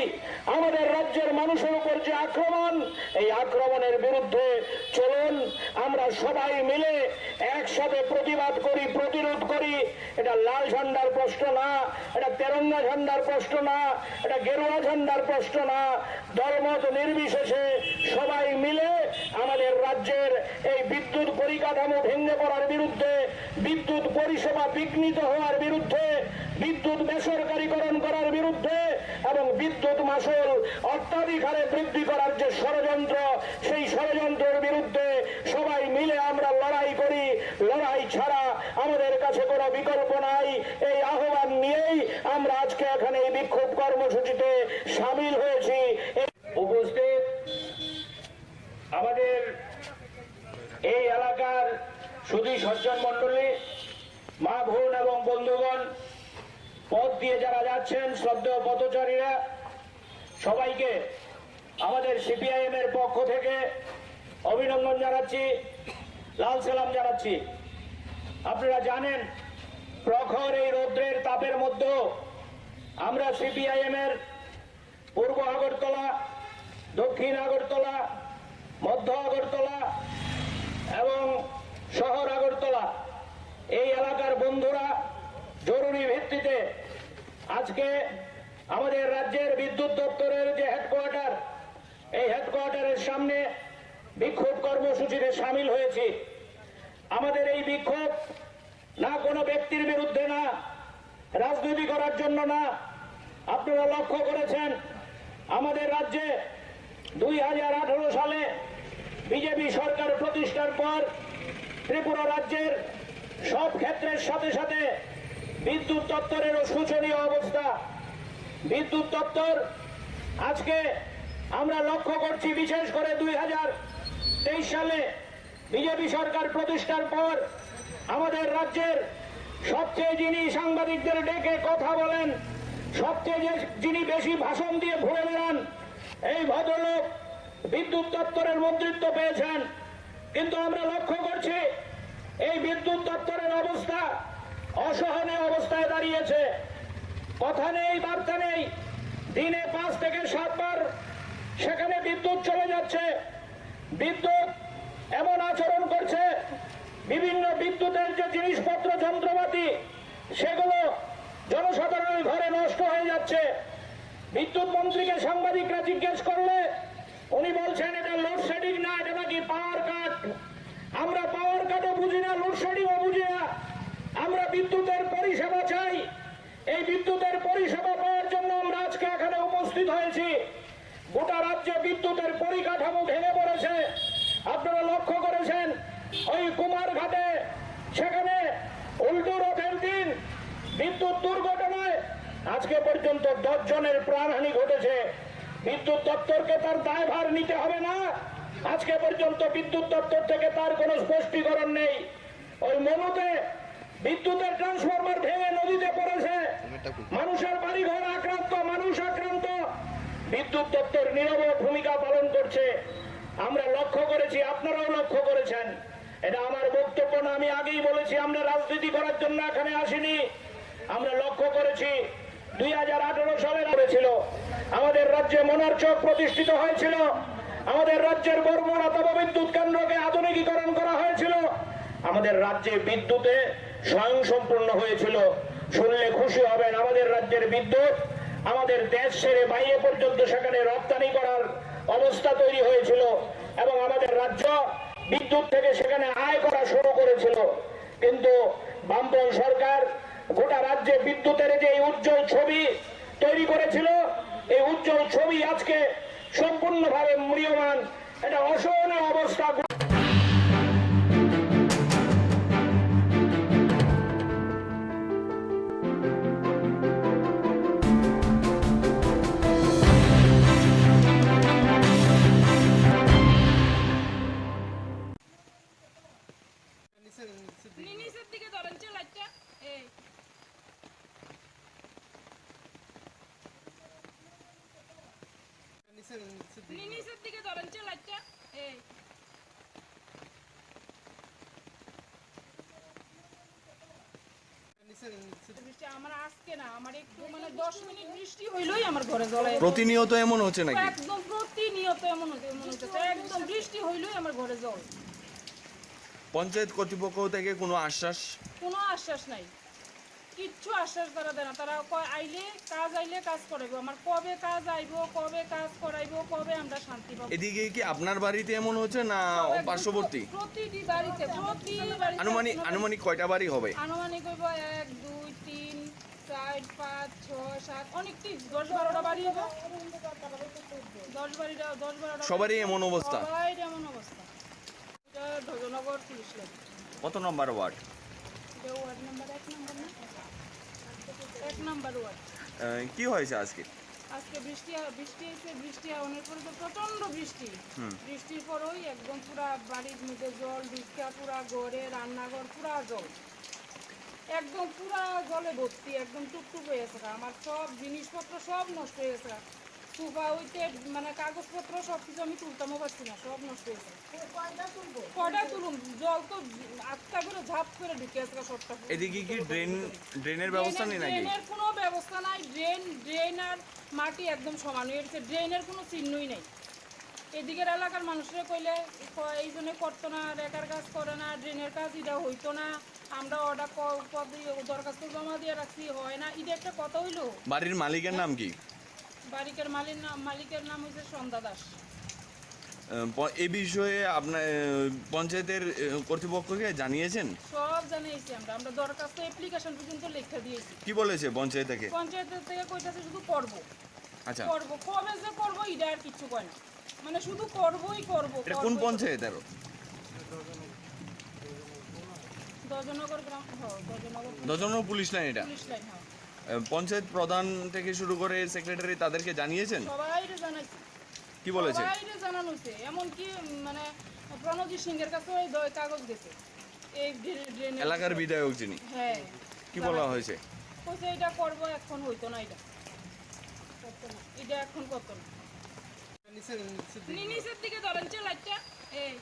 আমাদের রাজ্যের মানুষের উপর যে আক্রমণ, এই আক্রমণের বিরুদ্ধে চলুন আমরা সবাই মিলে একসাথে প্রতিবাদ করি, প্রতিরোধ করি। এটা লাল ঝান্ডার প্রশ্ন না, এটা তেরঙ্গা ঝান্ডার প্রশ্ন না, এটা গেরুয়া ঝান্ডার প্রশ্ন না। দলমত নির্বিশেষে সবাই মিলে আমাদের রাজ্যের এই বিদ্যুৎ পরিকাঠামো ভেঙে পড়ার বিরুদ্ধে, বিদ্যুৎ পরিষেবা বিঘ্নিত হওয়ার বিরুদ্ধে, বিদ্যুৎ বেসরকারীকরণ করার বিরুদ্ধে এবং বিদ্যুৎ মাশুল অত্যাধিক হারে বৃদ্ধি করার যে ষড়যন্ত্র, সেই ষড়যন্ত্রের বিরুদ্ধে সবাই মিলে আমরা লড়াই করি। লড়াই ছাড়া আমাদের কাছে কোনো বিকল্প নাই। এই আহ্বান নিয়েই আমরা আজকে এখানে এই বিক্ষোভ কর্মসূচিতে সামিল হয়েছি। উপস্থিত আমাদের এই এলাকার সুধী সজ্জন মন্ডলী, মা বোন এবং বন্ধুগণ, পথ দিয়ে যারা যাচ্ছেন, শ্রদ্ধেয় পথচারীরা, সবাইকে আমাদের সিপিআইএম এর পক্ষ থেকে অভিনন্দন জানাচ্ছি, লাল সালাম জানাচ্ছি। আপনারা জানেন, প্রখর এই রৌদ্রের তাপের মধ্যেও আমরা সিপিআইএম এর পূর্ব আগরতলা, দক্ষিণ আগরতলা, মধ্য আগরতলা এবং শহর আগরতলা এই এলাকার বন্ধুরা জরুরি ভিত্তিতে আজকে আমাদের রাজ্যের বিদ্যুৎ দপ্তরের যে হেডকোয়ার্টার, এই হেডকোয়ার্টারের সামনে বিক্ষোভ কর্মসূচিতে সামিল হয়েছি। আমাদের এই বিক্ষোভ না কোনো ব্যক্তির বিরুদ্ধে না, রাজনীতি করার জন্য না। আপনারা লক্ষ্য করেছেন আমাদের রাজ্যে 2018 সালে বিজেপি সরকার প্রতিষ্ঠার পর ত্রিপুরা রাজ্যের সব ক্ষেত্রের সাথে সাথে বিদ্যুৎ দপ্তরেরও শোচনীয় অবস্থা। বিদ্যুৎ দপ্তর আজকে আমরা লক্ষ্য করছি, বিশেষ করে 2023 সালে বিজেপি সরকার প্রতিষ্ঠার পর আমাদের রাজ্যের সবচেয়ে যিনি সাংবাদিকদের ডেকে কথা বলেন, সবচেয়ে যিনি বেশি ভাষণ দিয়ে ঘুরে বেড়ান, এই ভদ্রলোক বিদ্যুৎ দপ্তরের মন্ত্রিত্ব পেয়েছেন। কিন্তু আমরা লক্ষ্য করছি এই বিদ্যুৎ দপ্তরের অবস্থা অসহনীয় অবস্থায় দাঁড়িয়েছে। কথা নেই, বার্তা নেই। দিনে 5 থেকে 7 বার সেখানে বিদ্যুৎ চলে যাচ্ছে। বিদ্যুৎ এমন আচরণ করছে, বিভিন্ন বিদ্যুতের যে জিনিসপত্র, যন্ত্রপাতি, সেগুলো জনসাধারণের ঘরে নষ্ট হয়ে যাচ্ছে। বিদ্যুৎ মন্ত্রীকে সাংবাদিকরা জিজ্ঞেস করলে উনি বলছেন এটা লোডশেডিং না, এটা নাকি পাওয়ার কাট। আমরা পাওয়ার কাটও বুঝি না, লোডশেডিংও বুঝি না। আমরা বিদ্যুতের পরিষেবা চাই। এই বিদ্যুতের পরিষেবা পাওয়ার জন্য আমরা আজকে এখানে উপস্থিত হয়েছি। গোটা রাজ্যে বিদ্যুতের পরিকাঠামো ভেঙে পড়েছে। আপনারা লক্ষ্য করেছেন ওই কুমারঘাটে, সেখানে উল্টো রথের দিন বিদ্যুৎ দুর্ঘটনায় আজকে পর্যন্ত 10 জনের প্রাণহানি ঘটেছে। বিদ্যুৎ দপ্তরকে তার দায়ভার নিতে হবে না? আজকে পর্যন্ত বিদ্যুৎ দপ্তর থেকে তার কোনো স্পষ্টীকরণ নেই। ওই মনুতে বিদ্যুতের ট্রান্সফরমার ভেঙে নদীতে পড়েছে, মানুষের বাড়িঘর আক্রান্ত, মানুষ আক্রান্ত। বিদ্যুৎ দপ্তর নীরব ভূমিকা পালন করছে। আমরা লক্ষ্য করেছি, আপনারাও লক্ষ্য করেছেন। এটা আমার বক্তব্য না, আমি আগেই বলেছি আমরা রাজনীতি করার জন্য এখানে আসিনি। আমরা লক্ষ্য করেছি 2018 সালে করেছিল আমাদের রাজ্যে মনারচক প্রতিষ্ঠিত হয়েছিল, আমাদের রাজ্যের বর্মরা তাপবিদ্যুৎ কেন্দ্রকে আধুনিকীকরণ করা হয়েছিল, আমাদের রাজ্যে বিদ্যুতে স্বয়ংসম্পূর্ণ হয়েছিল। শুনলে খুশি হবেন, আমাদের রাজ্যের বিদ্যুৎ আমাদের দেশ ছেড়ে বাইরে পর্যন্ত সেখানে রপ্তানি করার অবস্থা তৈরি হয়েছিল এবং আমাদের রাজ্য বিদ্যুৎ থেকে সেখানে আয় করা শুরু করেছিল। কিন্তু বামপন্থী সরকার গোটা রাজ্যে বিদ্যুতের যে উজ্জ্বল ছবি তৈরি করেছিল, এই উজ্জ্বল ছবি আজকে সম্পূর্ণভাবে ম্রিয়মান। এটা অসহনীয় অবস্থা। নিচের দিকে ধরেন লাইটটা এই বৃষ্টি আমার আজকে না, আমার একটু মানে 10 মিনিট বৃষ্টি হইলই আমার ঘরে জল আইছে। প্রতিনিয়ত এমন হচ্ছে নাকি? একদম প্রতিনিয়ত এমন হচ্ছে, একদম বৃষ্টি হইলই আমার ঘরে জল। পঞ্চায়েত কর্তৃপক্ষ থেকে কোনো আশ্বাস? কোনো আশ্বাস নাই, কিচ্ছু আশ্বাস তারা দেয় না। তারা আইলে কাজ করাইবো, আমার কবে কাজ আইবো, কবে কাজ করাইবো, কবে আমরা শান্তি পাবো। এদিকে কি আপনার বাড়িতে এমন হচ্ছে না পার্শ্ববর্তী? প্রতিটি বাড়িতে আনুমানিক কয়টা বাড়ি হবে? আনুমানিক হইব 1 2 3 4 5 6 7 অনেকটি 10-12টা বাড়ি হবে। 10-12টা সবারই এমন অবস্থা? সবারই এমন অবস্থা। এটা ধ্বজনগর পুলিশ লাইন। কত নম্বর ওয়ার্ড? এটা ওয়ার্ড নাম্বার 1 নম্বর না? 1 নম্বর ওয়ার্ড। কি হয়েছে আজকে? আজকে বৃষ্টি হয়েছে, বৃষ্টি হওয়ার পরে তো প্রচন্ড বৃষ্টি। বৃষ্টির পরই একদম পুরা বাড়ির মধ্যে জল ঢুকা, পুরা ঘরে রান্নাঘর পুরা জল, একদম পুরা জলে ভর্তি, একদম টুকটুক হয়ে গেছে। আমার সব জিনিসপত্র সব নষ্ট হয়ে গেছে। সোফা হইতে মানে কাগজপত্র সব কিছু আমি তুলতামও পারছি না, সব নষ্ট হয়েছে। কয়টা তুলুম, জল তো আটটা করে ঝাপ করে ঢুকে গেছে সবটা। এদিকে কি ড্রেনের ব্যবস্থা নেই নাকি? ড্রেনের কোনো ব্যবস্থা নাই। ড্রেন আর মাটি একদম সমান হয়ে গেছে, ড্রেনের কোনো চিহ্নই নেই। এদিকের এলাকার মানুষরা কইলে এই জন্য করতো না, রেকার কাজ করে না, ড্রেনের কাজ এটা হইতো না, আমরা অর্ডার দরখাস্ত জমা দিয়ে রাখছি, হয় না। এটা একটা কথা হইলো। বাড়ির মালিকের নাম কি? মালিকের নাম হচ্ছে সন্ধ্যা দাস। এই বিষয়ে আপনার পঞ্চায়েতের কর্তৃপক্ষকে জানিয়েছেন? সব জানিয়েছি আমরা দরখাস্ত অ্যাপ্লিকেশন পর্যন্ত লিখে দিয়েছি। কি বলেছে পঞ্চায়েত থেকে? পঞ্চায়েতের থেকে কইতাছে শুধু করবো। আচ্ছা, করবো, কবে যে করবো এটা আর কিছু কয় না, মানে শুধু করবোই করবো। এটা কোন পঞ্চায়েত? আরো ধ্বজনগর গ্রাম, ধ্বজনগর পুলিশ লাইন। এটা পুলিশ লাইন। পঞ্চায়েত প্রধান থেকে শুরু করে সেক্রেটারি তাদেরকে জানিয়েছেন? সবাইরে জানাইছি। কি বলেছে? সবাইরে জানানো হয়েছে, এমনকি মানে প্রণজিৎ সিংহের কাছে ওই কাগজ গেছে এই ড্রেনের এলাকার বিধায়ক যিনি। হ্যাঁ, কি বলা হয়েছে? কইছে এটা করবো, এখন হইতো না, এটা এখন করতো না। নিচের দিকে ধরেন লাইটটা এই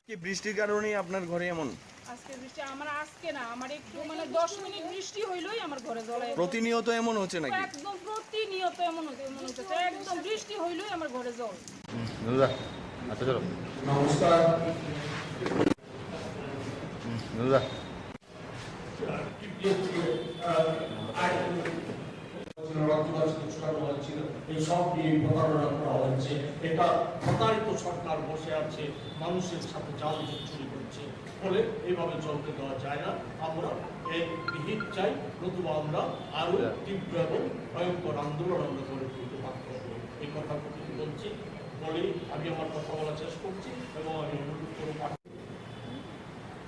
কি বৃষ্টির কারণে আপনার ঘরে এমন? আজকে বৃষ্টি আমার আজকে না, আমার একটু মানে 10 মিনিট বৃষ্টি হইলই আমার ঘরে জল আইছে। প্রতিনিয়ত এমন হচ্ছে নাকি? একদম প্রতিনিয়ত এমন হচ্ছে, একদম বৃষ্টি হইলই আমার ঘরে জল। আচ্ছা চলো, নমস্কার। এই সব নিয়ে প্রতারণা করা হয়েছে। এটা প্রতারিত সরকার বসে আছে, মানুষের সাথে জাল চুরি করছে, ফলে এইভাবে চলতে দেওয়া যায় না। আমরা এই বিহিত চাই, নতুবা আমরা আরো তীব্র এবং ভয়ঙ্কর আন্দোলন আমরা করে তুলতে বাধ্য হব। এই কথা বলছি, বলেই আমি আমার কথা বলা শেষ করছি এবং আমি অনুরোধ করব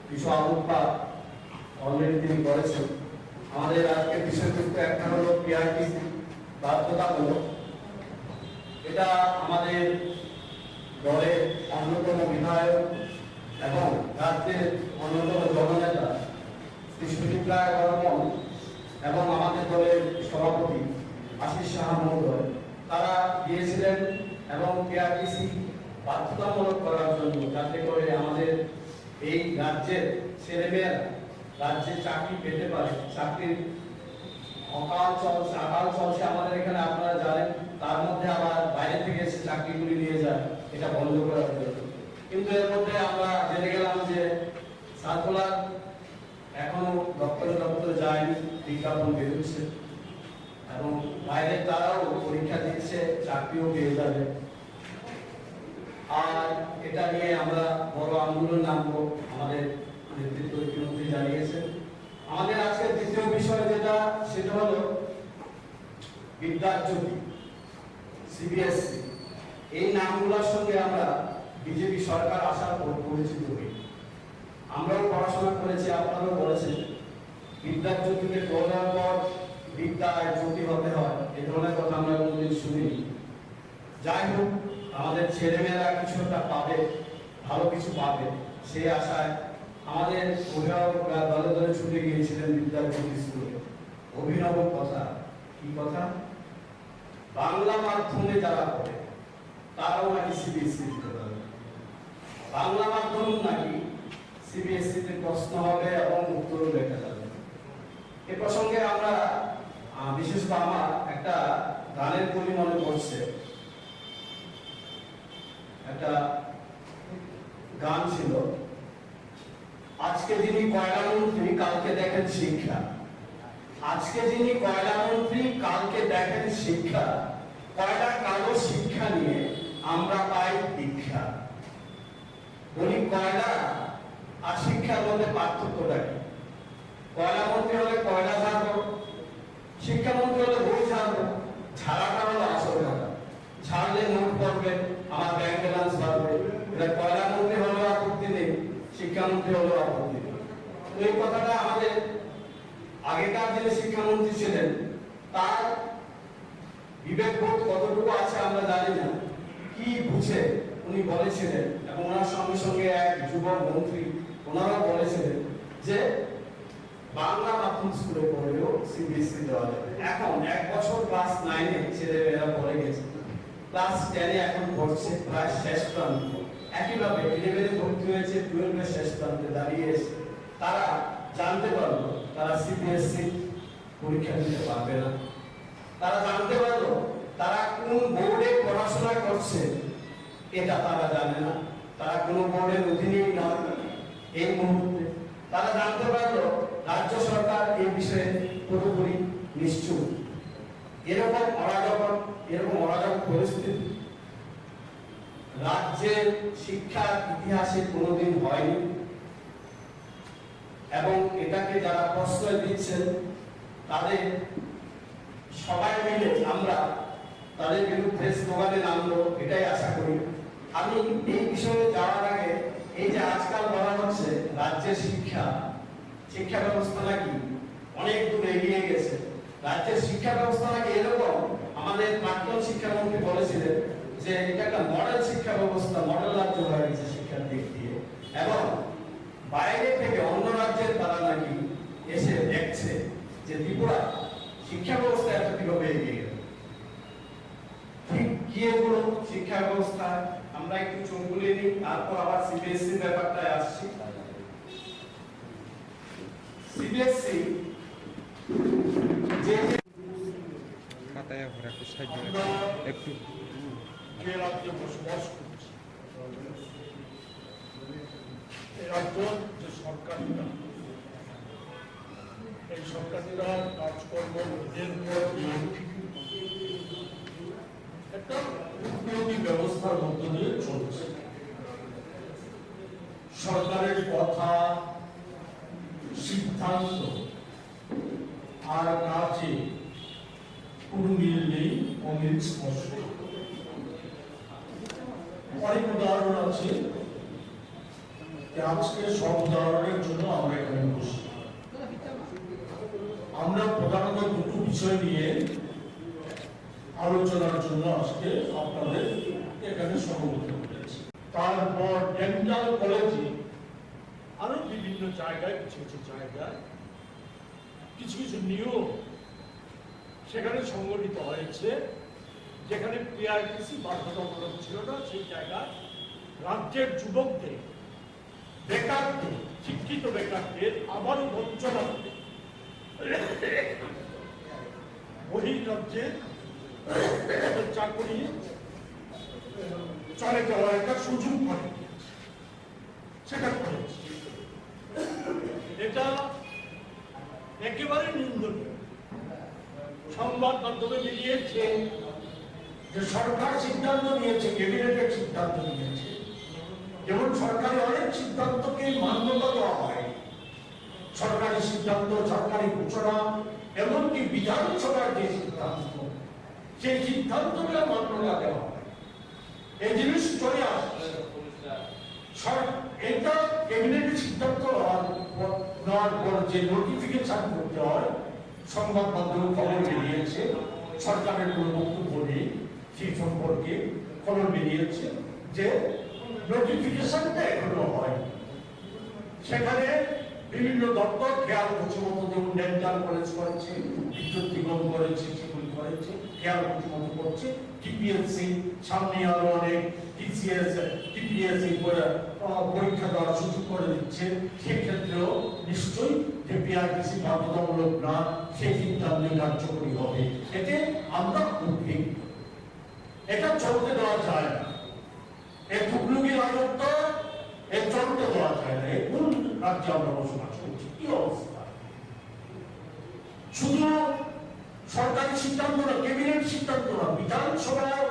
কিছু আলোকপাত অলরেডি তিনি করেছেন। আমাদের আজকে বিষয়যুক্ত একটা হলো পিআরটিসি বাধ্যতামূলক। এটা আমাদের দলের অন্যতম বিধায়ক এবং রাজ্যের অন্যতম জননেতা শ্রী সুদীপ রায় বর্মন এবং আমাদের দলের সভাপতি আশিস সাহা মহোদয় তারা দিয়েছিলেন, এবং পিআরটিসি বাধ্যতামূলক করার জন্য, যাতে করে আমাদের এই রাজ্যের ছেলেমেয়েরা রাজ্যে চাকরি পেতে পারে। চাকরির আকাল চলছে আমাদের এখানে, আপনারা জানেন। তার মধ্যে আবার বাইরে থেকে এসে চাকরিগুলি নিয়ে যায়, এটা বন্ধ করার জন্য। কিন্তু এর মধ্যে আমরা জেনে গেলাম যে সার্কুলার এখনো দপ্তরে যায়নি, বিজ্ঞাপন বেরোচ্ছে এবং বাইরে তারাও পরীক্ষা দিচ্ছে, চাকরিও পেয়ে যাবে। আর এটা নিয়ে আমরা বড় আন্দোলন নামবো, আমাদের নেতৃত্ব ইতিমধ্যে জানিয়েছে। আমাদের আজকের দ্বিতীয় বিষয় যেটা, সেটা হলো বিদ্যাজ্যোতি, সিবিএসসি। এই নামগুলোর সঙ্গে আমরা বিজেপি সরকার আসার পর পরিচিত হই। আমরাও পড়াশোনা করেছি, আপনারাও করেছেন। বিদ্যাজ্যোতিকে পড়ার পর বিদ্যায় জ্যোতি হতে হয়, এই ধরনের কথা আমরা কোনোদিন শুনিনি। যাই হোক, আমাদের ছেলেমেয়েরা কিছু একটা পাবে, ভালো কিছু পাবে, সেই আশায় আমাদের অভিভাবকরা দলে দলে ছুটে গিয়েছিলেন বিদ্যাজ্যোতি স্কুলে। অভিনব কথা। কি কথা? বাংলা মাধ্যমে যারা পড়ে তারাও নাকি সিবিএসসি দিতে পারবে। বাংলা মাধ্যম নাকি সিবিএসসি তে প্রশ্ন হবে এবং উত্তরও লেখা যাবে। এ প্রসঙ্গে আমরা বিশেষ করে আমার একটা গানের কলি মনে পড়ছে। একটা গান ছিল, আজকে যিনি কয়লা মন্ত্রী কালকে দেখেন শিক্ষা। আজকে যিনি কয়লা মন্ত্রী কালকে দেখেন শিক্ষা, কয়লা কালো শিক্ষা নিয়ে আমরা পাই দীক্ষা। বলি কয়লা আর শিক্ষার মধ্যে পার্থক্যটা কি? কয়লা মন্ত্রী হলে কয়লা ঝাড়বো, শিক্ষামন্ত্রী হলে বই ঝাড়বো। ঝাড়াটা হলো আসল কথা, ছাড়লে নোট পড়বে, আমার ব্যাংক ব্যালেন্স বাড়বে। এটা কয়লা মন্ত্রী হলেও আপত্তি নেই, শিক্ষামন্ত্রী হলেও আপত্তি নেই। এই কথাটা আমাদের আগেকার যিনি শিক্ষামন্ত্রী ছিলেন তার বিবেকবোধ কতটুকু আছে আমরা জানি না, কি বুঝে উনি বলেছিলেন। এবং ওনার সঙ্গে সঙ্গে এক যুব মন্ত্রী ওনারাও বলেছিলেন যে বাংলা মাধ্যম স্কুলে পড়লেও সিবিএসসি দেওয়া যাবে। এখন 1 বছর ক্লাস 9-এ ছেলেমেয়েরা পড়ে গেছে, ক্লাস 10-এ এখন পড়ছে, প্রায় শেষ প্রান্ত। একইভাবে 11-এ ভর্তি হয়েছে, 12-এর শেষ প্রান্তে দাঁড়িয়ে এসে তারা জানতে পারলো তারা সিবিএসসি পরীক্ষা দিতে পারবে না। তারা জানতে পারলো তারা কোন বোর্ডে পড়াশোনা করছে এটা তারা জানে না, তারা কোন বোর্ডের অধীনেই নয় এই মুহূর্তে। তারা জানতে পারলো রাজ্য সরকার এই বিষয়ে পুরোপুরি নিশ্চুপ। এরকম অরাজক পরিস্থিতি রাজ্যের শিক্ষার ইতিহাসে কোনোদিন হয়নি। এবং এটাকে যারা প্রশ্রয় দিচ্ছেন তাদের সবাই মিলে আমরা তাদের বিরুদ্ধে স্লোগানে নামবো, এটাই আশা করি। আমি এই বিষয়ে যাওয়ার আগে এই যে আজকাল বলা হচ্ছে রাজ্যের শিক্ষা ব্যবস্থা নাকি অনেক দূর এগিয়ে গেছে, রাজ্যের শিক্ষা ব্যবস্থা নাকি এরকম, আমাদের প্রাক্তন শিক্ষামন্ত্রী বলেছিলেন যে এটা একটা মডেল শিক্ষা ব্যবস্থা, মডেল রাজ্য হয়ে গেছে শিক্ষার দিক দিয়ে। এবং বাইরে থেকে অন্য রাজ্যের তারা নাকি এসে দেখছে যে ত্রিপুরা শিক্ষা ব্যবস্থা এত কিভাবে এগিয়ে গেল। ঠিক কি এগুলো শিক্ষা ব্যবস্থা আমরা একটু চোখ বুলিয়ে নিই, তারপর আবার সিবিএসসি ব্যাপারটায় আসছি। সিবিএসসি যে একটু যে রাজ্যে বসবাস করছি, এই রাজ্য যে সরকারিরা, এই সরকারিরা কাজকর্ম নিজের একটা উন্নতি ব্যবস্থার মধ্য দিয়ে চলছে। সরকারের কথা, সিদ্ধান্ত আর কাজে কোনো মিল নেই, অমিল স্পষ্ট। অনেক উদাহরণ আছে, আজকে সব উদাহরণের জন্য আমরা এখানে বসি। আমরা প্রধানত দুটো বিষয় নিয়ে আলোচনার জন্য আজকে আপনাদের এখানে সমবেত করেছি। তারপর ডেন্টাল কলেজে আরো বিভিন্ন জায়গায় কিছু জায়গায় কিছু নিয়ম সেখানে সংগঠিত হয়েছে, যেখানে পিআরটিসি বাধ্যতামূলক ছিল না, সেই জায়গায় রাজ্যের যুবকদের, বেকারদের, শিক্ষিত বেকারদের আবারও বঞ্চনা করে বহির্রাজ্যে চাকরি চলে যাওয়ার একটা সুযোগ করে সেটা করেছে। এটা একেবারে নিন্দনীয়। সংবাদ মাধ্যমে বেরিয়েছে যে সরকার সিদ্ধান্ত নিয়েছে, ক্যাবিনেটের সিদ্ধান্ত নিয়েছে। যেমন সরকারি অনেক সিদ্ধান্তকে মান্যতা দেওয়া হয়, সরকারি সিদ্ধান্ত, সরকারি ঘোষণা, এমনকি বিধানসভার যে সিদ্ধান্ত, সেই সিদ্ধান্তগুলো মান্যতা দেওয়া হয়। এই জিনিস চলে আসছে। এটা ক্যাবিনেটের সিদ্ধান্ত নেওয়ার পর যে নোটিফিকেশন করতে হয়, সংবাদ মাধ্যমে খবর বেরিয়েছে, সরকারের কোনো বক্তব্য নেই সেই সম্পর্কে খবর বেরিয়েছে যে নোটিফিকেশনটা এখনো হয়। সেখানে বিভিন্ন দপ্তর খেয়াল খুশি মতো যেমন ডেন্টাল কলেজ করেছে, বিদ্যুৎ নিগম করেছে, সেগুলি করেছে, খেয়াল খুশি মতো করছে। টিপিএসসি সামনে আরো অনেক টিপিএসসি পরীক্ষা দেওয়ার সুযোগ করে দিচ্ছে। সেক্ষেত্রেও নিশ্চয়ই যে বিআরটিসি বাধ্যতামূলক না, সেই সিদ্ধান্ত কার্যকরী হবে। এতে আমরা উদ্বিগ্ন, এটা চলতে দেওয়া যায় না। এই টুকলুকি রাজত্ব চলতে দেওয়া যায় না। কোন রাজ্যে আমরা বসবাস করছি, কি অবস্থা? শুধু সরকারি সিদ্ধান্ত না, ক্যাবিনেট সিদ্ধান্ত না, বিধানসভার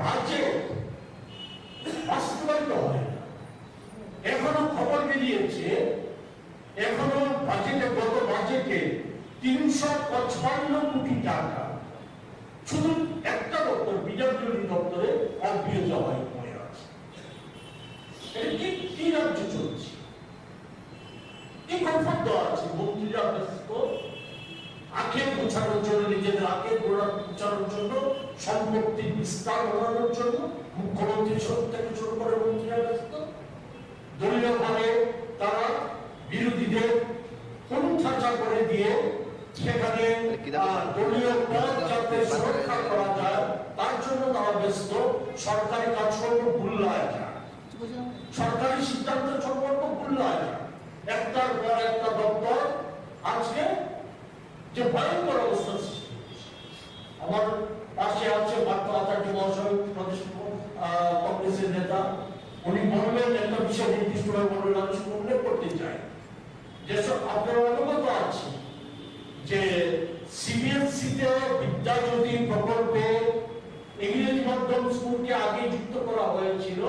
বাজেট বাস্তবায়িত হয় না। এখনো খবর বেরিয়েছে, এখনো বাজেটে, গত বাজেটে 355 কোটি টাকা শুধু একটা দপ্তর, বিদ্যালয় দপ্তরে অব্যয় হয়ে পড়ে আছে। এটা কি রাজ্য চলছে? কি কমফর্ট দেওয়া আছে? মন্ত্রীরা ব্যস্ত আখের গোছানোর জন্য, নিজেদের আখের গোছানোর জন্য, সম্পত্তি বিস্তার বাড়ানোর জন্য মুখ্যমন্ত্রী থেকে শুরু করে মন্ত্রীরা ব্যস্ত। দলীয় ভাবে তারা বিরোধীদের কোণঠাসা করে দিয়ে সেখানে দলীয় পদ যাতে সুরক্ষা করা যায় তার জন্য তারা ব্যস্ত। সরকারি কাজকর্ম ভুল্লায় যায়, সরকারি সিদ্ধান্ত সম্পর্ক ভুল্লায় যায়। একটার পর একটা দপ্তর আজকে যে ভয়ঙ্কর অবস্থা সৃষ্টি হচ্ছে। আমার পাশে আছে পার্থ আচার্য মহাশয়, প্রদেশ কংগ্রেসের নেতা। উনি বলবেন, একটা বিষয় নির্দিষ্টভাবে বলবেন, আমি শুধু উল্লেখ করতে চাই যেসব আপনারা অবগত আছে যে সিবিএসসিতে বিদ্যাজ্যোতি প্রকল্পে ইংরেজি মাধ্যম স্কুলকে আগে যুক্ত করা হয়েছিল।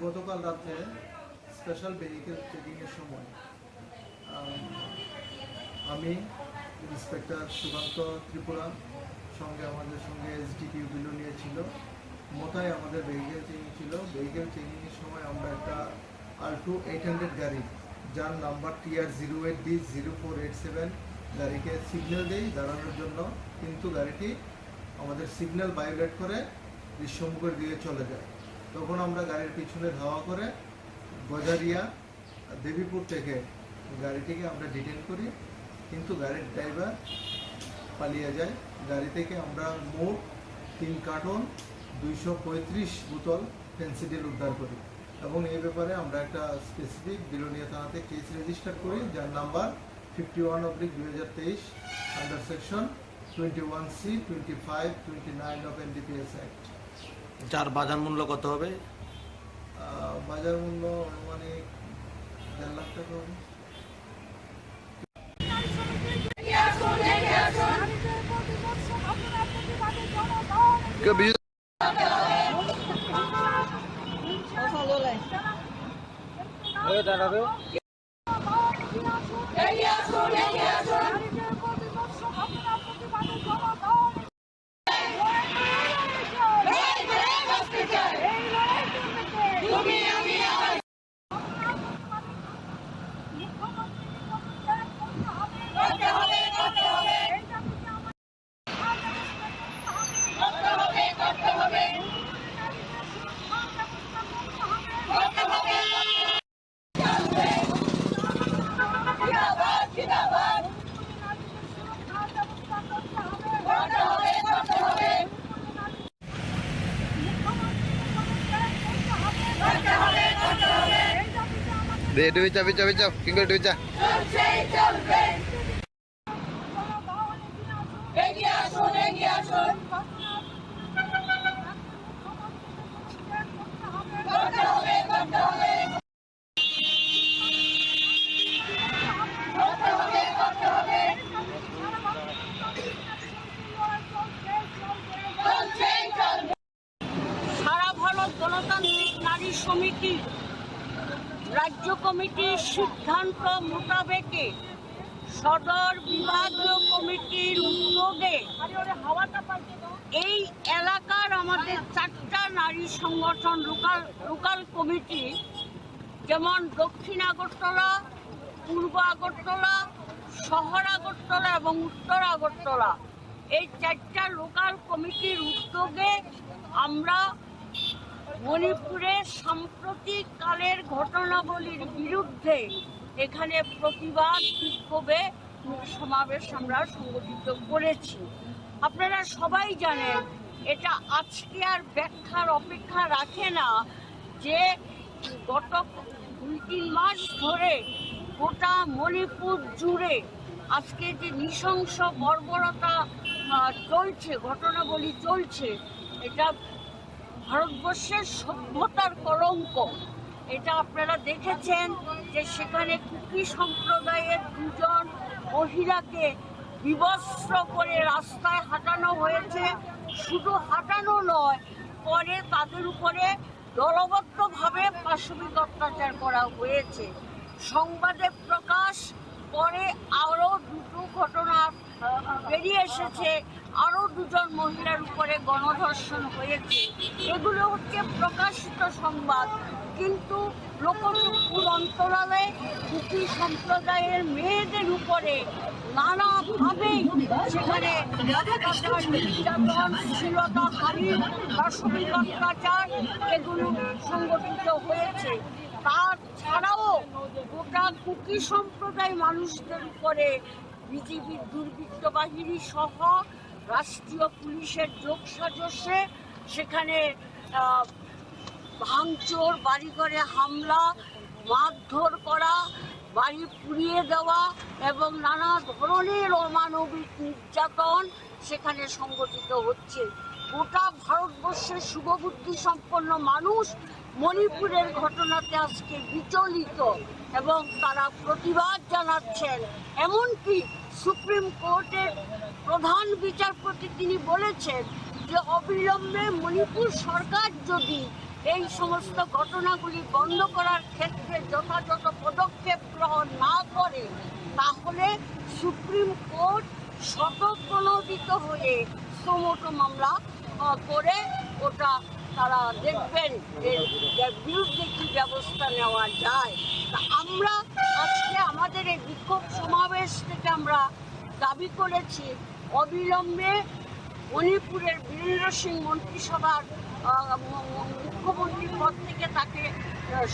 গতকাল রাতে স্পেশাল ভেহিকেল চেকিং এর সময় আমি ইন্সপেক্টর সুকান্ত ত্রিপুরা সঙ্গে আমাদের সঙ্গে এসডিপিও বিলোনিয়া ছিল, মোটাই আমাদের ভেহিকেল চেকিং ছিল। ভেহিকেল চেকিং এর সময় আমরা একটা আল্টো 800 গাড়ি, যার নাম্বার TR08D0487 গাড়িকে সিগন্যাল দেই দাঁড়ানোর জন্য, কিন্তু গাড়িটি আমাদের সিগন্যাল ভায়োলেট করে বিশ্বমুখের দিকে চলে যায়। তখন আমরা গাড়ির পিছনে ধাওয়া করে গজারিয়া দেবীপুর থেকে গাড়িটিকে আমরা ডিটেন করি, কিন্তু গাড়ির ড্রাইভার পালিয়ে যায়। গাড়ি থেকে আমরা মোট 3 কার্টন 235 বোতল ফেন্সিডিল উদ্ধার করি এবং এই ব্যাপারে আমরা একটা স্পেসিফিক বিলোনিয়া থানাতে কেস রেজিস্টার করি, যার number 51/2023 under section 21C 25 29 of NDPS act. যার বাজার মূল্য কত হবে? বাজার মূল্য মানে 1.5 লাখ টাকা হবে। দে ডুবে যা কিং করে ডুবে যা। সারা ভারত গণতান্ত্রিক নারী সমিতি রাজ্য কমিটির সিদ্ধান্ত মোতাবেকে সদর বিভাগীয় কমিটির উদ্যোগে এই এলাকার আমাদের 4টা নারী সংগঠন লোকাল কমিটি, যেমন দক্ষিণ আগরতলা, পূর্ব আগরতলা, শহর আগরতলা এবং উত্তর আগরতলা, এই 4টা লোকাল কমিটির উদ্যোগে আমরা মণিপুরের সাম্প্রতিক কালের ঘটনাবলীর বিরুদ্ধে এখানে প্রতিবাদ বিক্ষোভে সমাবেশ আমরা সংগঠিত করেছি। আপনারা সবাই জানেন, এটা আজকে আর ব্যাখ্যার অপেক্ষা রাখে না যে গত 2-3 মাস ধরে গোটা মণিপুর জুড়ে আজকে যে নৃশংস বর্বরতা চলছে, ঘটনাবলী চলছে, এটা ভারতবর্ষের সভ্যতার কলঙ্ক। এটা আপনারা দেখেছেন যে সেখানে কুকি সম্প্রদায়ের 2জন মহিলাকে বিবস্ত্র করে রাস্তায় হাঁটানো হয়েছে। শুধু হাঁটানো নয়, পরে তাদের উপরে দলবদ্ধভাবে পাশবিক অত্যাচার করা হয়েছে। সংবাদে প্রকাশ পরে আরও 2টো ঘটনা বেরিয়ে এসেছে, আরও 2জন মহিলার উপরে গণধর্ষণ হয়েছে। এগুলো হচ্ছে প্রকাশিত সংবাদ, কিন্তু লোকচক্ষুর অন্তরালে কুকি সম্প্রদায়ের মেয়েদের উপরে নানাভাবে সেখানে নির্যাতন, শ্লীলতাহানি, পাশবিক অত্যাচার এগুলো সংগঠিত হয়েছে। তাছাড়াও গোটা কুকি সম্প্রদায় মানুষদের উপরে বিজেপির দুর্বৃত্ত বাহিনী সহ রাষ্ট্রীয় পুলিশের যোগসাজশে সেখানে ভাঙচুর, বাড়িঘরে হামলা, মারধর করা, বাড়ি পুড়িয়ে দেওয়া এবং নানা ধরনের অমানবিক নির্যাতন সেখানে সংগঠিত হচ্ছে। গোটা ভারতবর্ষের শুভবুদ্ধি সম্পন্ন মানুষ মণিপুরের ঘটনাতে আজকে বিচলিত এবং তারা প্রতিবাদ জানাচ্ছেন। এমনকি সুপ্রিম কোর্টের প্রধান বিচারপতি তিনি বলেছেন যে অবিলম্বে মণিপুর সরকার যদি এই সমস্ত ঘটনাগুলি বন্ধ করার ক্ষেত্রে যথাযথ পদক্ষেপ গ্রহণ না করে, তাহলে সুপ্রিম কোর্ট স্বতঃপ্রণোদিত হয়ে সুমোটো মামলা করে ওটা তারা দেখবেন এর বিরুদ্ধে কি ব্যবস্থা নেওয়া যায়। আমরা আজকে আমাদের এই বিক্ষোভ সমাবেশ থেকে আমরা দাবি করেছি অবিলম্বে মণিপুরের বীরেন্দ্র সিং মন্ত্রিসভার মুখ্যমন্ত্রীর পদ থেকে তাকে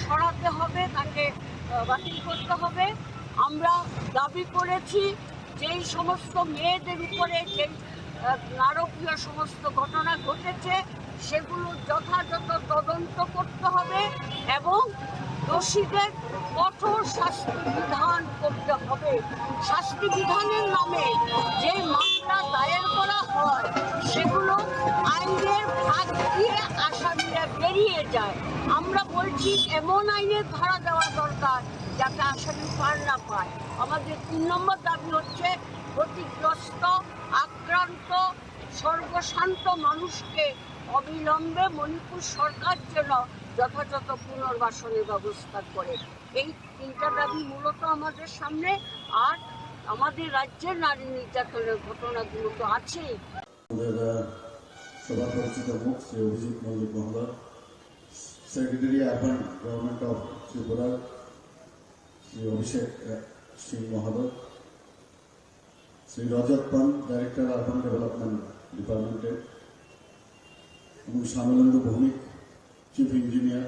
সরাতে হবে, তাকে বাতিল করতে হবে। আমরা দাবি করেছি যেই সমস্ত মেয়েদের উপরে যে নারকীয় সমস্ত ঘটনা ঘটেছে সেগুলো যথাযথ তদন্ত করতে হবে এবং দোষীদের কঠোর শাস্তি বিধান করতে হবে। শাস্তি বিধানের নামে যে মামলা দায়ের করা হয় সেগুলো আইনের ভাগ দিয়ে আসামিরা বেরিয়ে যায়। আমরা বলছি এমন আইনের ধারা দেওয়া দরকার যাতে আসামি পার না পায়। আমাদের 3 নম্বর দাবি হচ্ছে ক্ষতিগ্রস্ত, আক্রান্ত, সর্বশান্ত মানুষকে অবিলম্বে মণিপুর সরকার যেন যথাযথ পুনর্বাসনের ব্যবস্থা করে। এই 3টা দাবি মূলত আমাদের সামনে। আর আমাদের রাজ্যের নারী নির্যাতনের ঘটনাগুলো তো আছেই। সবার পরিচিত মুখ শ্রী অভিজিৎ মল্লিক মহোদয়, secretary urban government of Tripura Shri Abhishek Singh মহোদয়, Shri Rajat Pan, director urban development ডিপার্টমেন্টের, এবং Shyamalendu Bhowmik, chief engineer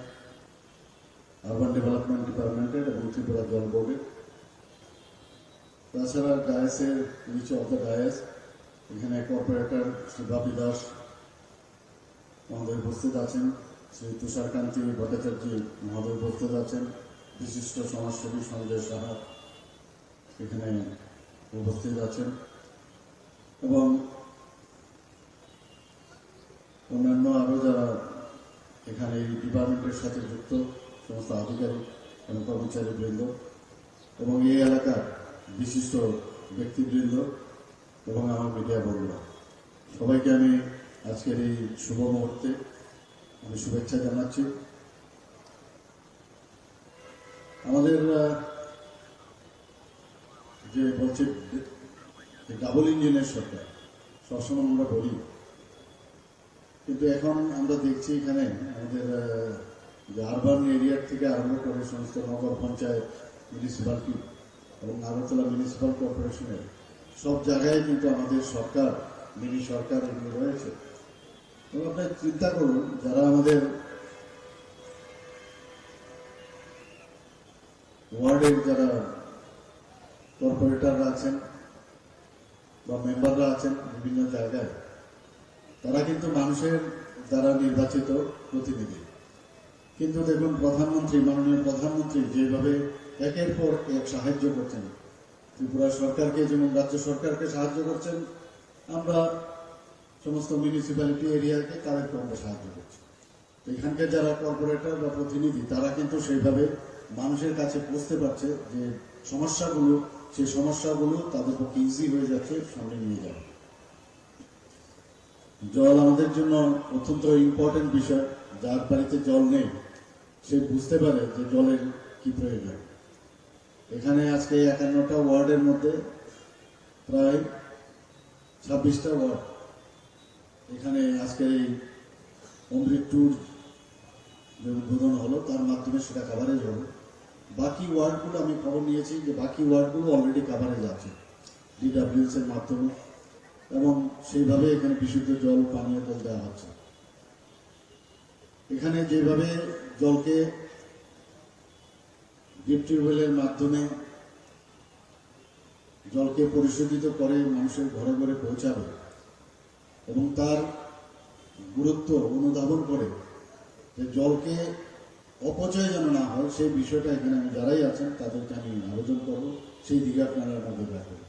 urban development ডিপার্টমেন্টের এবং ত্রিপুরা জল বোর্ডের। তাছাড়া ডায়াসের নিচে অফ দ্য ডায়াস এখানে কর্পোরেটর শ্রী বাপি দাস মহোদয় উপস্থিত আছেন, শ্রী তুষারকান্তি ভট্টাচার্য মহোদয় উপস্থিত আছেন, বিশিষ্ট সমাজসেবী সঞ্জয় সাহা এখানে উপস্থিত আছেন এবং অন্যান্য আরও যারা এখানে এই ডিপার্টমেন্টের সাথে যুক্ত সমস্ত আধিকারিক এবং কর্মচারী বৃন্দ এবং এই এলাকার বিশিষ্ট ব্যক্তিবৃন্দ এবং আমার মিডিয়া বন্ধুরা, সবাইকে আমি আজকের এই শুভ মুহূর্তে আমি শুভেচ্ছা জানাচ্ছি। আমাদের যে বলছে ডাবল ইঞ্জিনের সরকার, সবসময় আমরা বলি কিন্তু এখন আমরা দেখছি এখানে আমাদের যে আরবান এরিয়ার থেকে আরম্ভ করে সমস্ত নগর পঞ্চায়েত, মিউনিসিপ্যালিটি এবং আগরতলা মিউনিসিপ্যাল কর্পোরেশনের সব জায়গায় কিন্তু আমাদের সরকার, মিনি সরকার এগুলো রয়েছে। এবং আপনি চিন্তা করুন, যারা আমাদের ওয়ার্ডের যারা কর্পোরেটররা আছেন বা মেম্বাররা আছেন বিভিন্ন জায়গায়, তারা কিন্তু মানুষের দ্বারা নির্বাচিত প্রতিনিধি। কিন্তু দেখুন, প্রধানমন্ত্রী, মাননীয় প্রধানমন্ত্রী যেভাবে একের পর এক সাহায্য করছেন, ত্রিপুরা সরকারকে যেমন রাজ্য সরকারকে সাহায্য করছেন, আমরা সমস্ত মিউনিসিপ্যালিটি এরিয়াকে তাদেরকে আমরা সাহায্য করছি। এখানকার যারা কর্পোরেটর বা প্রতিনিধি, তারা কিন্তু সেইভাবে মানুষের কাছে পৌঁছতে পারছে যে সমস্যাগুলো, সেই সমস্যাগুলো তাদের পক্ষে ইজি হয়ে যাচ্ছে সামনে নিয়ে যাওয়া। জল আমাদের জন্য অত্যন্ত ইম্পর্টেন্ট বিষয়। যার বাড়িতে জল নেই সে বুঝতে পারে যে জলের কি প্রয়োজন। এখানে আজকে 51টা ওয়ার্ডের মধ্যে প্রায় 26টা ওয়ার্ড এখানে আজকে এই অমৃত ট্যুর যে উদ্বোধন হলো তার মাধ্যমে সেটা কাভারেজ হলো। বাকি ওয়ার্ডগুলো আমি খবর নিয়েছি যে বাকি ওয়ার্ডগুলো অলরেডি কাভারেজ আছে DWS এর মাধ্যমে, এবং সেইভাবে এখানে বিশুদ্ধ জল, পানীয় জল দেওয়া হচ্ছে। এখানে যেভাবে জলকে ডিপ টিউবওয়েলের মাধ্যমে জলকে পরিশোধিত করে মানুষের ঘরে ঘরে পৌঁছাবে এবং তার গুরুত্ব অনুধাবন করে যে জলকে অপচয় যেন না হয়, সেই বিষয়টা এখানে আমি যারাই আছেন তাদেরকে আমি আবেদন করব সেই দিকে আপনারা নজর রাখবেন।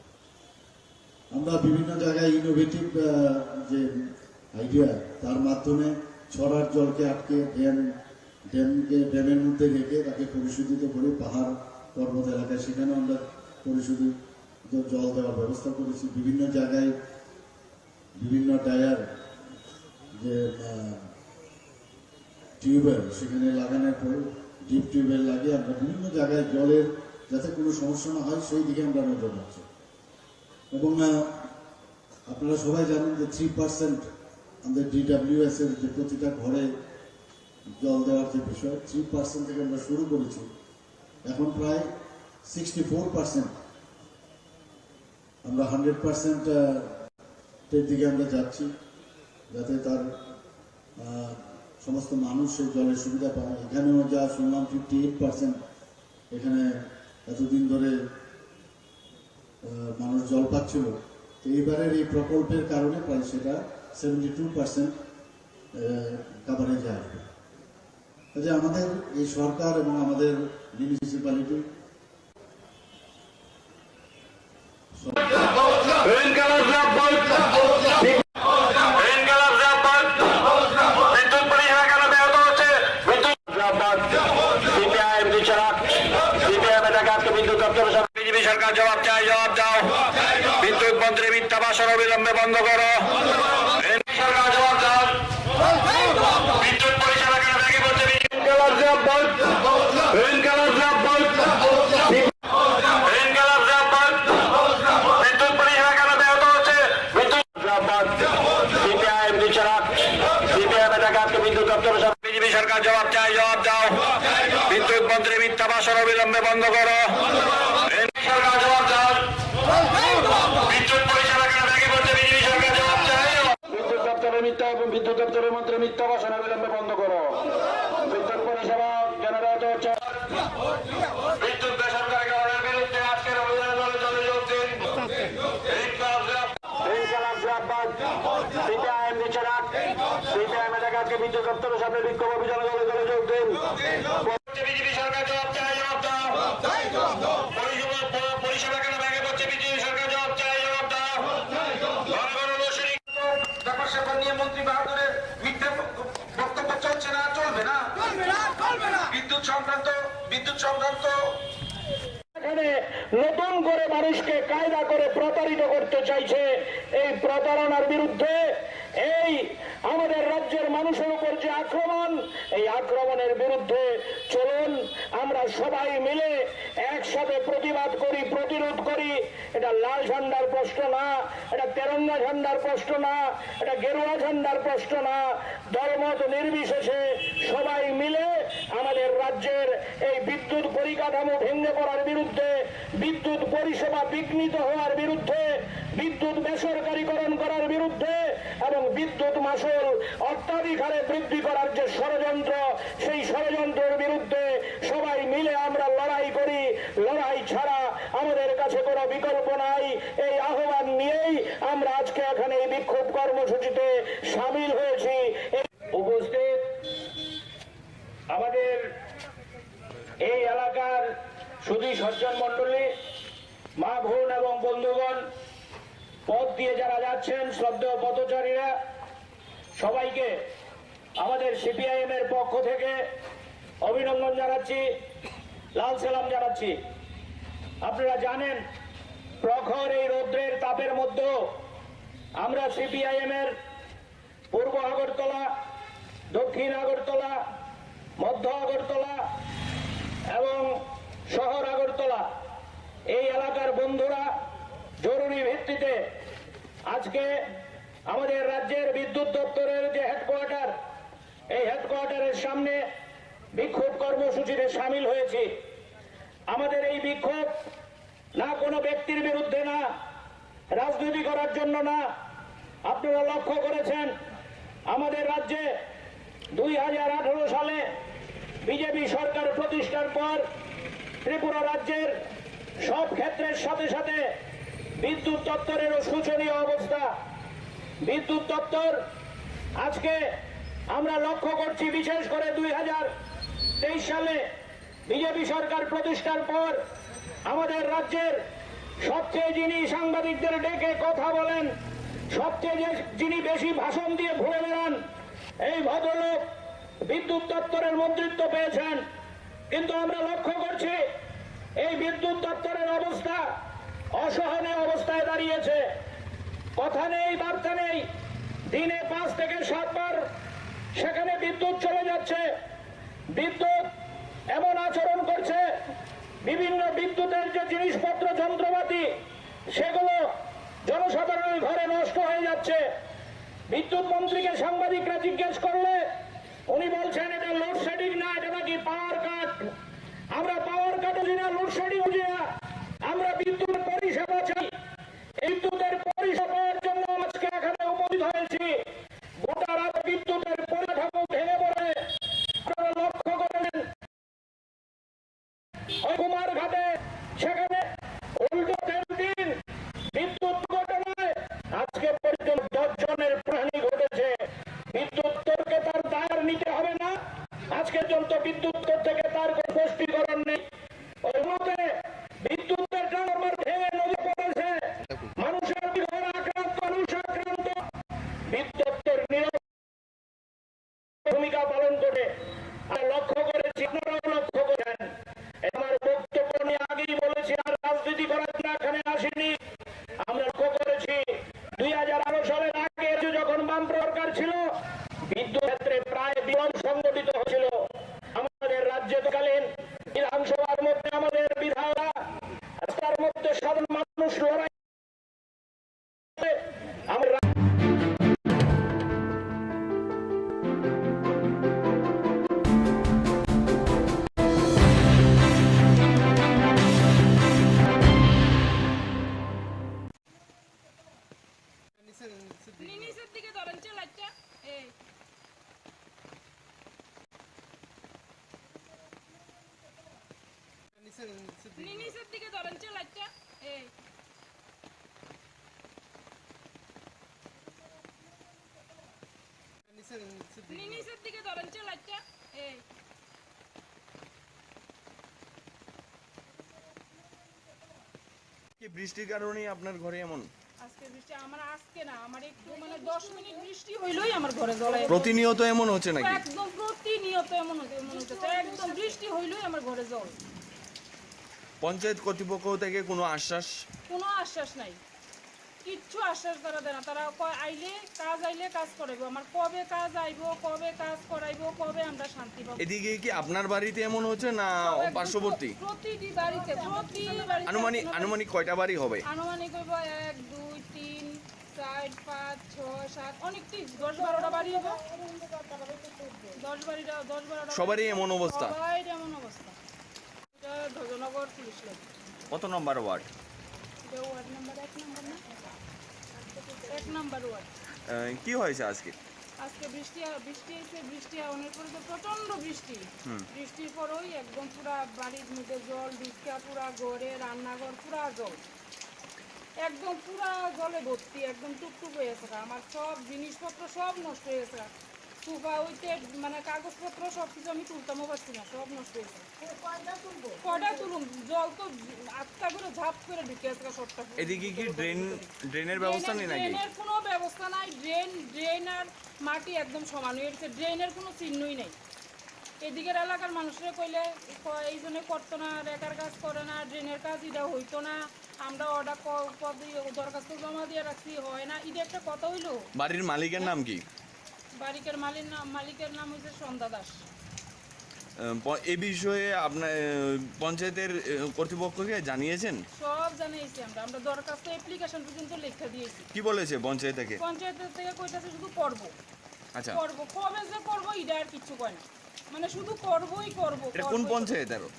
আমরা বিভিন্ন জায়গায় ইনোভেটিভ যে আইডিয়া, তার মাধ্যমে ছড়ার জলকে আটকে ড্যামের মধ্যে রেখে তাকে পরিশোধিত করে পাহাড় পর্বত এলাকায় সেখানে আমরা পরিশোধিত জল দেওয়ার ব্যবস্থা করেছি। বিভিন্ন জায়গায় বিভিন্ন ডায়ার যে টিউবওয়েল সেখানে লাগানোর পর ডিপ টিউবওয়েল লাগিয়ে আমরা বিভিন্ন জায়গায় জলের যাতে কোনো সমস্যা না হয় সেই দিকে আমরা নজর রাখছি। এবং আপনারা সবাই জানেন যে 3% আমাদের DWS এর যে প্রতিটা ঘরে জল দেওয়ার যে বিষয়, 3% থেকে আমরা শুরু করেছি, এখন প্রায় 64% আমরা 100% এর দিকে আমরা যাচ্ছি, যাতে তার সমস্ত মানুষ সেই জলের সুবিধা পায়। এখানেও যা শুনলাম 58% এখানে এতদিন ধরে মানুষ জল পাচ্ছিল, তো এইবারের এই প্রকল্পের কারণে প্রায় সেটা 72% কাভারেজে আসবে। কাজে আমাদের এই সরকার এবং আমাদের মিউনিসিপ্যালিটি বিজেপি সরকার জবাব চাই, জবাব দাও। বিদ্যুৎ মন্ত্রী মিথ্যা ভাষণ অবিলম্বে বন্ধ করো। সরকার জবাব দাও। বিদ্যুৎ পরিষেবা কেন ভেঙে পড়ছে? বিদ্যুৎ পরিষেবা কেন ব্যাহত হচ্ছে? বিজেপি সরকার জবাব চাই, জবাব দাও। বিদ্যুৎ মন্ত্রী মিথ্যা ভাষণ অবিলম্বে বন্ধ করো। সরকার জবাব দাও। বিদ্যুৎ পরিষেবা কেন ভেঙে পড়ছে? বিজেপি সরকার জবাব চাই। বিদ্যুৎ দপ্তরের মিথ্যা এবং বিদ্যুৎ দপ্তরের মন্ত্রী মিথ্যা ভাষণ অবিলম্বে বন্ধ করো। বিদ্যুৎ পরিষেবা কেন ব্যাহত হচ্ছে? বিদ্যুৎ বেসরকারীকরণের বিরুদ্ধে আজকের অভিযানে দলে দলে যোগ দিন। বিদ্যুৎ দপ্তরের সামনে বিক্ষোভ অভিযানে দলে দলে যোগ দিন। বিজেপি সরকার জবাব চাই, জবাব দাও। পরিষেবা কেন ভেঙে পড়ছে? বিজেপি সরকার জবাব চাই, জবাব দাও। ব্যাপার স্যাপার নিয়ে মন্ত্রী বাহাদুরের মিথ্যা বক্তব্য চলছে না, চলবে না। বিদ্যুৎ সংক্রান্ত এখানে নতুন করে মানুষকে কায়দা করে প্রতারিত করতে চাইছে। এই প্রতারণার বিরুদ্ধে এই আমাদের রাজ্যের মানুষের উপর যে আক্রমণ, এই আক্রমণের বিরুদ্ধে চলুন আমরা সবাই মিলে একসাথে প্রতিবাদ করি, প্রতিরোধ করি। এটা লাল ঝান্ডার প্রশ্ন না, এটা তেরঙ্গা ঝান্ডার প্রশ্ন না, এটা গেরুয়া ঝান্ডার প্রশ্ন না। দলমত নির্বিশেষে সবাই মিলে আমাদের রাজ্যের এই বিদ্যুৎ পরিকাঠামো ভেঙে পড়ার বিরুদ্ধে, বিদ্যুৎ পরিষেবা বিঘ্নিত হওয়ার বিরুদ্ধে, বিদ্যুৎ বেসরকারীকরণ করার বিরুদ্ধে এবং বিদ্যুৎ মাশুল অত্যাধিক হারে বৃদ্ধি করার যে ষড়যন্ত্র, সেই ষড়যন্ত্রের বিরুদ্ধে সবাই মিলে আমরা লড়াই করি। লড়াই ছাড়া আমাদের কাছে কোনো বিকল্প নাই। এই আহ্বান নিয়েই আমরা আজকে এখানে এই বিক্ষোভ কর্মসূচিতে সামিল হয়েছি। উপস্থিত আমাদের এই এলাকার সুধী সজ্জন মণ্ডলী, মা বোন এবং বন্ধুগণ, পথ দিয়ে যারা যাচ্ছেন, শ্রদ্ধেয় পথচারীরা, সবাইকে আমাদের সিপিআইএম এর পক্ষ থেকে অভিনন্দন জানাচ্ছি, লাল সালাম জানাচ্ছি। আপনারা জানেন, প্রখর এই রৌদ্রের তাপের মধ্যেও আমরা সিপিআইএম এর পূর্ব আগরতলা, দক্ষিণ আগরতলা, মধ্য আগরতলা এবং শহর আগরতলা এই এলাকার বন্ধুরা জরুরি ভিত্তিতে আজকে আমাদের রাজ্যের বিদ্যুৎ দপ্তরের যে হেডকোয়ার্টার, এই হেডকোয়ার্টারের সামনে বিক্ষোভ কর্মসূচিতে সামিল হয়েছি। আমাদের এই বিক্ষোভ না কোনো ব্যক্তির বিরুদ্ধে না, রাজনীতি করার জন্য না। আপনারা লক্ষ্য করেছেন আমাদের রাজ্যে 2018 সালে বিজেপি সরকার প্রতিষ্ঠার পর ত্রিপুরা রাজ্যের সব ক্ষেত্রের সাথে সাথে বিদ্যুৎ দপ্তরেরও শোচনীয় অবস্থা। বিদ্যুৎ দপ্তর আজকে আমরা লক্ষ্য করছি, বিশেষ করে 2023 সালে বিজেপি সরকার প্রতিষ্ঠার পর আমাদের রাজ্যের সবচেয়ে যিনি সাংবাদিকদের ডেকে কথা বলেন, সবচেয়ে যিনি বেশি ভাষণ দিয়ে ঘুরে বেড়ান, এই ভদ্রলোক বিদ্যুৎ দপ্তরের মন্ত্রিত্ব পেয়েছেন। কিন্তু আমরা লক্ষ্য করছি এই বিদ্যুৎ দপ্তরের অবস্থা অসহনীয় অবস্থায় দাঁড়িয়েছে। কথা নেই, বার্তা নেই। দিনে 5 থেকে 7 বার সেখানে বিদ্যুৎ চলে যাচ্ছে। বিদ্যুৎ এমন আচরণ করছে, বিভিন্ন বিদ্যুতের যে জিনিসপত্র, যন্ত্রপাতি, সেগুলো জনসাধারণের ঘরে নষ্ট হয়ে যাচ্ছে। বিদ্যুৎ মন্ত্রীকে সাংবাদিকরা জিজ্ঞেস করলে উনি বলছেন এটা লোডশেডিং না, এটা নাকি পাওয়ার কাট। আমরা পাওয়ার কাট বুঝি না, লোডশেডিং বুঝি না। আমরা বিদ্যুৎ পরিষেবা চাই। বিদ্যুতের পরিষেবার জন্য আজকে এখানে উপস্থিত হয়েছি। গোটা রাত বিদ্যুতের পরিকাঠামো ভেঙে পড়ে। আপনারা লক্ষ্য করেন কুমারঘাটে সেখানে উল্টো 3 দিন বিদ্যুৎ ঘটনায় আজকে পর্যন্ত 10 জনের প্রাণী ঘটেছে। বিদ্যুৎ দপ্তরকে তার দায় নিতে হবে না? আজকে পর্যন্ত বিদ্যুৎ দপ্তর থেকে তার কোনো স্পষ্টীকরণ নেই। ওই মতে বিদ্যুতের ট্রান্সফরমার ভেঙে নদী পড়েছে, মানুষের ঘর আক্রান্ত, মানুষ আক্রান্ত। বিদ্যুৎ দপ্তর নীরব ভূমিকা পালন করে। আমরা লক্ষ্য করেছি, আপনারাও লক্ষ্য করেন। আমার বক্তব্য নিয়ে আগেই বলেছি, আর রাজনীতি করার জন্য এখানে আসেনি। আমরা লক্ষ্য করেছি 2018 সালের আগে যখন বাম সরকার ছিল, বিদ্যুৎ ক্ষেত্রে প্রায় বিপ্লব সংগঠিত হয়েছিল। আমাদের রাজ্যকালীন বিধানসভার মধ্যে আমাদের বিধায়করা, রাস্তার মধ্যে সাধারণ মানুষ লড়াই। আমরা নিচের দিকে ধরেন লাইটটা, এই নিচের দিকে ধরেন লাইটটা, এই নিচের দিকে ধরেন লাইটটা, এই কি বৃষ্টির কারণেই আপনার ঘরে এমন? আজকে বৃষ্টি আমার আজকে না, আমার একটু 10 মিনিট বৃষ্টি হইলই আমার ঘরে জল। প্রতিনিয়ত এমন হচ্ছে নাকি? একদম প্রতিনিয়ত এমন হচ্ছে, একদম বৃষ্টি হইলই আমার ঘরে জল। পঞ্চায়েত কর্তৃপক্ষ থেকে কোনো আশ্বাস? কোনো আশ্বাস নাই। কিচ্ছু আশ্বাস তারা দেয় না। তারা আইলে কাজ করাইবো, আমার কবে কাজ আইবো, কবে কাজ করাইবো, কবে আমরা শান্তি পাবো। এদিকে কি আপনার বাড়িতে এমন হচ্ছে না পার্শ্ববর্তী? প্রতিটি বাড়িতে আনুমানিক কয়টা বাড়ি হবে? আনুমানিক হইব 1 2 3 4 5 6 7 অনেকটি 10-12টা বাড়ি হবে। 10-12টা সবারই এমন অবস্থা? সবারই এমন অবস্থা। এটা ধ্বজনগর পুলিশ লাইন। কত নম্বর ওয়ার্ড? এটা ওয়ার্ড নাম্বার 1 নম্বর না? 1 নম্বর ওয়ার্ড। কি হয়েছে আজকে? আজকে বৃষ্টি হয়েছে, বৃষ্টি অনেক পরে প্রচন্ড বৃষ্টি। বৃষ্টির পরেই একদম পুরা বাড়ির মধ্যে জল ঢুকা, পুরা ঘরে রান্নাঘর পুরা জল, একদম পুরা জলে ভর্তি, একদম টুকটুক হয়ে গেছে। আমার সব জিনিসপত্র সব নষ্ট হয়ে গেছে। সোফা উইতে মানে কাগজপত্র সব কিছু আমি তুলতামও পারছি না, সব নষ্ট হয়েছে। কয়টা তুলুন, জল তো আটকা করে ঝাপ করে ঢুকে গেছে সবটা। এদিকে কি ড্রেনের ব্যবস্থা নেই নাকি? ড্রেনের কোনো ব্যবস্থা নাই। ড্রেন আর মাটি একদম সমান হয়ে গেছে, ড্রেনের কোনো চিহ্নই নেই। এদিকের এলাকার মানুষরা কইলে এই জন্য করতো না, রেকার কাজ করে না, ড্রেনের কাজ এটা হইতো না, আমরা অর্ডার দরখাস্ত জমা দিয়ে রাখছি, হয় না, এটা একটা কথা হইলো। বাড়ির মালিকের নাম কি? মালিকের নাম হচ্ছে সন্ধ্যা দাস। এই বিষয়ে আপনার পঞ্চায়েতের কর্তৃপক্ষকে জানিয়েছেন? সব জানিয়েছি আমরা দরখাস্ত অ্যাপ্লিকেশন পর্যন্ত লেখা দিয়েছি। কি বলেছে পঞ্চায়েত থেকে? পঞ্চায়েত থেকে কইতাছে শুধু করব। আচ্ছা, করব, কবে যে করব এটা আর কিছু কয় না, মানে শুধু করবই করব। এটা কোন পঞ্চায়েত? আরো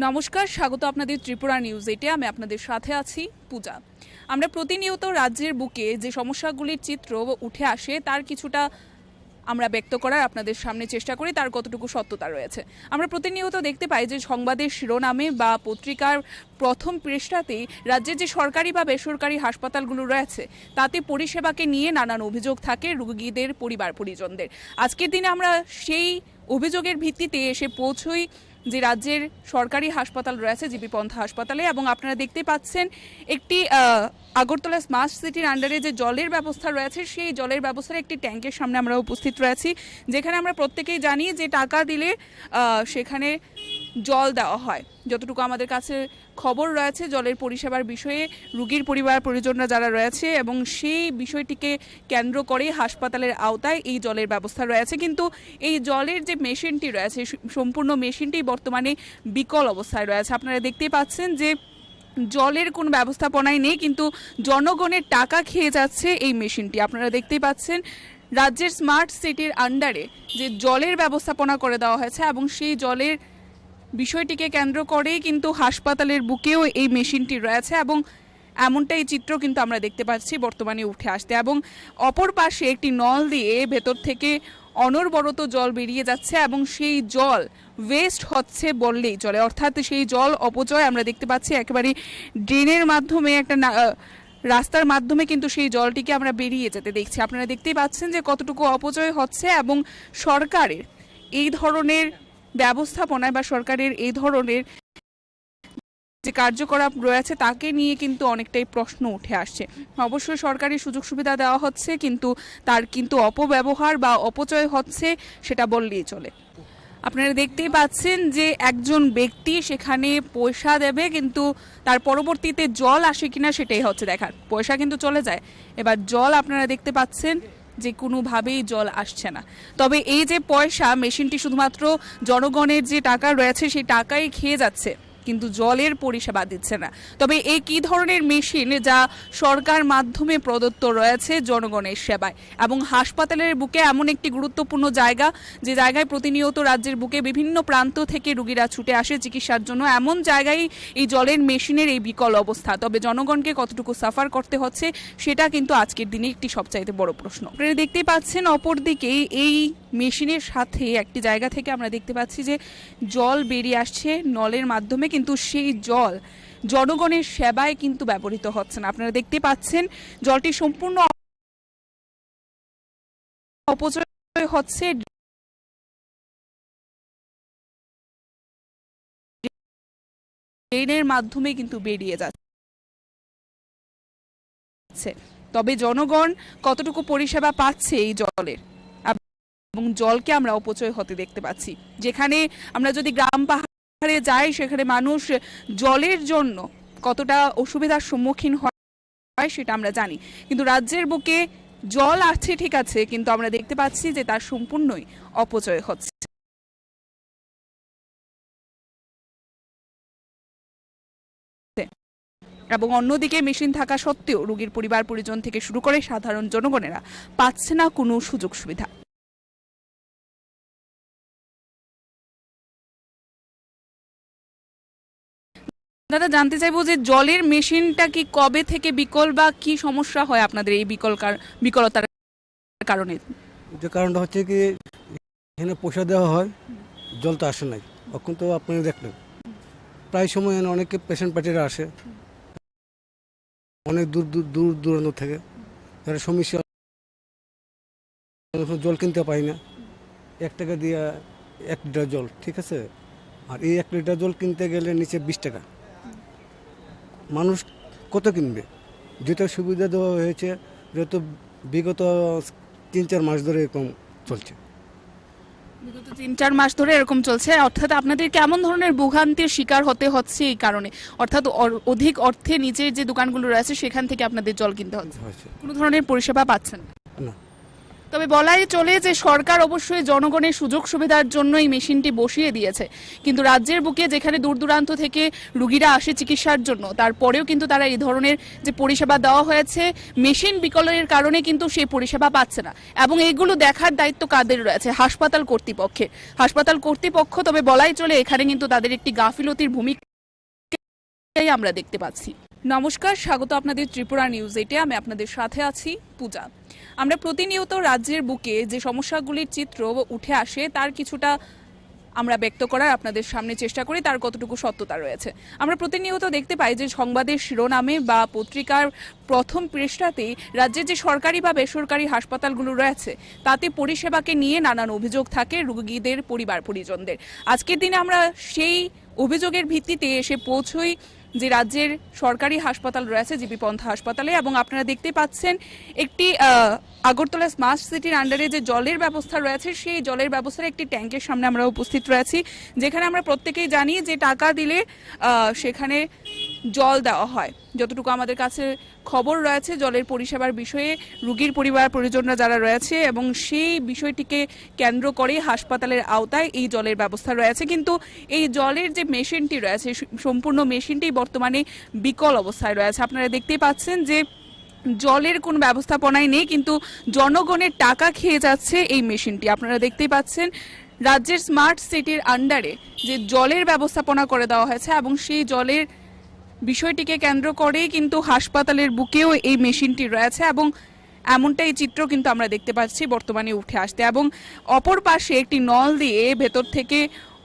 নমস্কার, স্বাগত আপনাদের ত্রিপুরা নিউজ 8-এ। আমি আপনাদের সাথে আছি পূজা। আমরা প্রতিনিয়ত রাজ্যের বুকে যে সমস্যাগুলির চিত্র উঠে আসে তার কিছুটা আমরা ব্যক্ত করার আপনাদের সামনে চেষ্টা করি, তার কতটুকু সত্যতা রয়েছে। আমরা প্রতিনিয়ত দেখতে পাই যে সংবাদের শিরোনামে বা পত্রিকার প্রথম পৃষ্ঠাতেই রাজ্যের যে সরকারি বা বেসরকারি হাসপাতালগুলো রয়েছে তাতে পরিষেবাকে নিয়ে নানান অভিযোগ থাকে রোগীদের পরিবার পরিজনদের। আজকের দিনে আমরা সেই অভিযোগের ভিত্তিতে এসে পৌঁছই যে রাজ্যের সরকারি হাসপাতাল রয়েছে জিবি পন্থা হাসপাতালে, এবং আপনারা দেখতে পাচ্ছেন একটি আগরতলা স্মার্ট সিটির আন্ডারে যে জলের ব্যবস্থা রয়েছে সেই জলের ব্যবস্থার একটি ট্যাঙ্কের সামনে আমরা উপস্থিত রয়েছি, যেখানে আমরা প্রত্যেকেই জানি যে টাকা দিলে সেখানে জল দেওয়া হয়। যতটুকু আমাদের কাছে খবর রয়েছে জলের পরিষেবার বিষয়ে রোগীর পরিবার পরিজনরা যারা রয়েছে এবং সেই বিষয়টিকে কেন্দ্র করে হাসপাতালের আওতায় এই জলের ব্যবস্থা রয়েছে, কিন্তু এই জলের যে মেশিনটি রয়েছে সম্পূর্ণ মেশিনটি বর্তমানে বিকল অবস্থায় রয়েছে। আপনারা দেখতেই পাচ্ছেন যে জলের কোনো ব্যবস্থাপনাই নেই, কিন্তু জনগণের টাকা খেয়ে যাচ্ছে এই মেশিনটি। আপনারা দেখতেই পাচ্ছেন রাজ্যের স্মার্ট সিটির আন্ডারে যে জলের ব্যবস্থাপনা করে দেওয়া হয়েছে এবং সেই জলের বিষয়টিকে কেন্দ্র করেই কিন্তু হাসপাতালের বুকেও এই মেশিনটি রয়েছে, এবং এমনটাই চিত্র কিন্তু আমরা দেখতে পাচ্ছি বর্তমানে উঠে আসতে। এবং অপর পাশে একটি নল দিয়ে ভেতর থেকে অনবরত জল বেরিয়ে যাচ্ছে এবং সেই জল ওয়েস্ট হচ্ছে বললেই চলে, অর্থাৎ সেই জল অপচয় আমরা দেখতে পাচ্ছি একেবারে ড্রেনের মাধ্যমে একটা রাস্তার মাধ্যমে কিন্তু সেই জলটিকে আমরা বেরিয়ে যেতে দেখছি। আপনারা দেখতেই পাচ্ছেন যে কতটুকু অপচয় হচ্ছে, এবং সরকারের এই ধরনের ব্যবস্থাপনায় বা সরকারের এই ধরনের যে কার্যকলাপ রয়েছে তাকে নিয়ে কিন্তু অনেকটাই প্রশ্ন উঠে আসছে। অবশ্যই সরকারি সুযোগ সুবিধা দেওয়া হচ্ছে, কিন্তু তার কিন্তু অপব্যবহার বা অপচয় হচ্ছে সেটা বললেই চলে। আপনারা দেখতেই পাচ্ছেন যে একজন ব্যক্তি সেখানে পয়সা দেবে, কিন্তু তার পরবর্তীতে জল আসে কিনা সেটাই হচ্ছে দেখার। পয়সা কিন্তু চলে যায়, এবার জল আপনারা দেখতে পাচ্ছেন যে কোনোভাবেই জল আসছে না। তবে এই যে পয়সা, মেশিনটি শুধুমাত্র জনগণের যে টাকা রয়েছে সেই টাকাই খেয়ে যাচ্ছে, কিন্তু জলের পরিষেবা দিচ্ছে না। তবে এই কী ধরনের মেশিন যা সরকার মাধ্যমে প্রদত্ত রয়েছে জনগণের সেবায়, এবং হাসপাতালের বুকে এমন একটি গুরুত্বপূর্ণ জায়গা যে জায়গায় প্রতিনিয়ত রাজ্যের বুকে বিভিন্ন প্রান্ত থেকে রোগীরা ছুটে আসে চিকিৎসার জন্য, এমন জায়গায় এই জলের মেশিনের এই বিকল অবস্থা। তবে জনগণকে কতটুকু সাফার করতে হচ্ছে সেটা কিন্তু আজকের দিনে একটি সবচাইতে বড় প্রশ্ন। আপনারা দেখতেই পাচ্ছেন অপরদিকে এই মেশিনের সাথে একটি জায়গা থেকে আমরা দেখতে পাচ্ছি যে জল বেরিয়ে আসছে নলের মাধ্যমে, কিন্তু সেই জল জনগণের সেবায় কিন্তু ব্যবহৃত হচ্ছে না। আপনারা দেখতে পাচ্ছেন জলটি সম্পূর্ণ অপচয় হচ্ছে, ড্রেনের মাধ্যমে কিন্তু বেরিয়ে যাচ্ছে। তবে জনগণ কতটুকু পরিষেবা পাচ্ছে এই জলের, এবং জলকে আমরা অপচয় হতে দেখতে পাচ্ছি। যেখানে আমরা যদি গ্রাম পাহাড়ে যাই সেখানে মানুষ জলের জন্য কতটা অসুবিধার সম্মুখীন হয় সেটা আমরা জানি, কিন্তু রাজ্যের বুকে জল আছে ঠিক আছে, কিন্তু আমরা দেখতে পাচ্ছি যে তার সম্পূর্ণই অপচয় হচ্ছে। এবং অন্যদিকে মেশিন থাকা সত্ত্বেও রোগীর পরিবার পরিজন থেকে শুরু করে সাধারণ জনগণেরা পাচ্ছে না কোনো সুযোগ সুবিধা। দাদা, জানতে চাইবো যে জলের মেশিনটা কি কবে থেকে বিকল, বা কি সমস্যা হয় আপনাদের এই বিকলতার কারণে? যে কারণটা হচ্ছে কি, এখানে পয়সা দেওয়া হয়, জল তো আসে নাই। এখন তো আপনি দেখলেন প্রায় সময় এখানে অনেকে পেশেন্ট পার্টিরা আসে অনেক দূর দূরান্ত থেকে, যারা সমস্যা জল কিনতে পাই না। 1 টাকা দিয়ে 1 লিটার জল, ঠিক আছে, আর এই 1 লিটার জল কিনতে গেলে নিচে 20 টাকা। মানুষ কত কিনবে? যেটা সুবিধা দেওয়া হয়েছে, যেহেতু বিগত 3-4 মাস ধরে এরকম চলছে। বিগত 3-4 মাস ধরে এরকম চলছে, অর্থাৎ আপনাদের কেমন ধরনের ভোগান্তির শিকার হতে হচ্ছে এই কারণে? অর্থাৎ অধিক অর্থে নিচের যে দোকানগুলো রয়েছে সেখান থেকে আপনাদের জল কিনতে হচ্ছে, কোনো ধরনের পরিষেবা পাচ্ছেন না। তবে বলাই চলে যে সরকার অবশ্যই জনগণের সুযোগ সুবিধার জন্য এই মেশিনটি বসিয়ে দিয়েছে, কিন্তু রাজ্যের বুকে যেখানে দূর দূরান্ত থেকে রোগীরা আসে চিকিৎসার জন্য, তারপরেও কিন্তু তারা এই ধরনের যে পরিষেবা দেওয়া হয়েছে মেশিন বিকলের কারণে কিন্তু সেই পরিষেবা পাচ্ছে না। এবং এইগুলো দেখার দায়িত্ব কাদের রয়েছে? হাসপাতাল কর্তৃপক্ষের। হাসপাতাল কর্তৃপক্ষ, তবে বলাই চলে এখানে কিন্তু তাদের একটি গাফিলতির ভূমিকা আমরা দেখতে পাচ্ছি। নমস্কার, স্বাগত আপনাদের ত্রিপুরা নিউজ 8-এ। আমি আপনাদের সাথে আছি পূজা। আমরা প্রতিনিয়ত রাজ্যের বুকে যে সমস্যাগুলির চিত্র উঠে আসে তার কিছুটা আমরা ব্যক্ত করার আপনাদের সামনে চেষ্টা করি, তার কতটুকু সত্যতা রয়েছে। আমরা প্রতিনিয়ত দেখতে পাই যে সংবাদের শিরোনামে বা পত্রিকার প্রথম পৃষ্ঠাতেই রাজ্যের যে সরকারি বা বেসরকারি হাসপাতালগুলো রয়েছে তাতে পরিষেবাকে নিয়ে নানান অভিযোগ থাকে রোগীদের পরিবার পরিজনদের। আজকের দিনে আমরা সেই অভিযোগের ভিত্তিতে এসে পৌঁছই যে রাজ্যের সরকারি হাসপাতাল রয়েছে জিবি পন্থা হাসপাতালে, এবং আপনারা দেখতে পাচ্ছেন একটি আগরতলা স্মার্ট সিটির আন্ডারে যে জলের ব্যবস্থা রয়েছে সেই জলের ব্যবস্থার একটি ট্যাঙ্কের সামনে আমরা উপস্থিত রয়েছি, যেখানে আমরা প্রত্যেকেই জানি যে টাকা দিলে সেখানে জল দেওয়া হয়। যতটুকু আমাদের কাছে খবর রয়েছে জলের পরিষেবার বিষয়ে রোগীর পরিবার পরিজনরা যারা রয়েছে, এবং সেই বিষয়টিকে কেন্দ্র করে হাসপাতালের আওতায় এই জলের ব্যবস্থা রয়েছে, কিন্তু এই জলের যে মেশিনটি রয়েছে সম্পূর্ণ মেশিনটি বর্তমানে বিকল অবস্থায় রয়েছে। আপনারা দেখতেই পাচ্ছেন যে জলের কোনো ব্যবস্থাপনাই নেই, কিন্তু জনগণের টাকা খেয়ে যাচ্ছে এই মেশিনটি। আপনারা দেখতেই পাচ্ছেন রাজ্যের স্মার্ট সিটির আন্ডারে যে জলের ব্যবস্থাপনা করে দেওয়া হয়েছে, এবং সেই জলের বিষয়টিকে কেন্দ্র করেই কিন্তু হাসপাতালের বুকেও এই মেশিনটি রয়েছে, এবং এমনটাই চিত্র কিন্তু আমরা দেখতে পাচ্ছি বর্তমানে উঠে আসতে। এবং অপর পাশে একটি নল দিয়ে ভেতর থেকে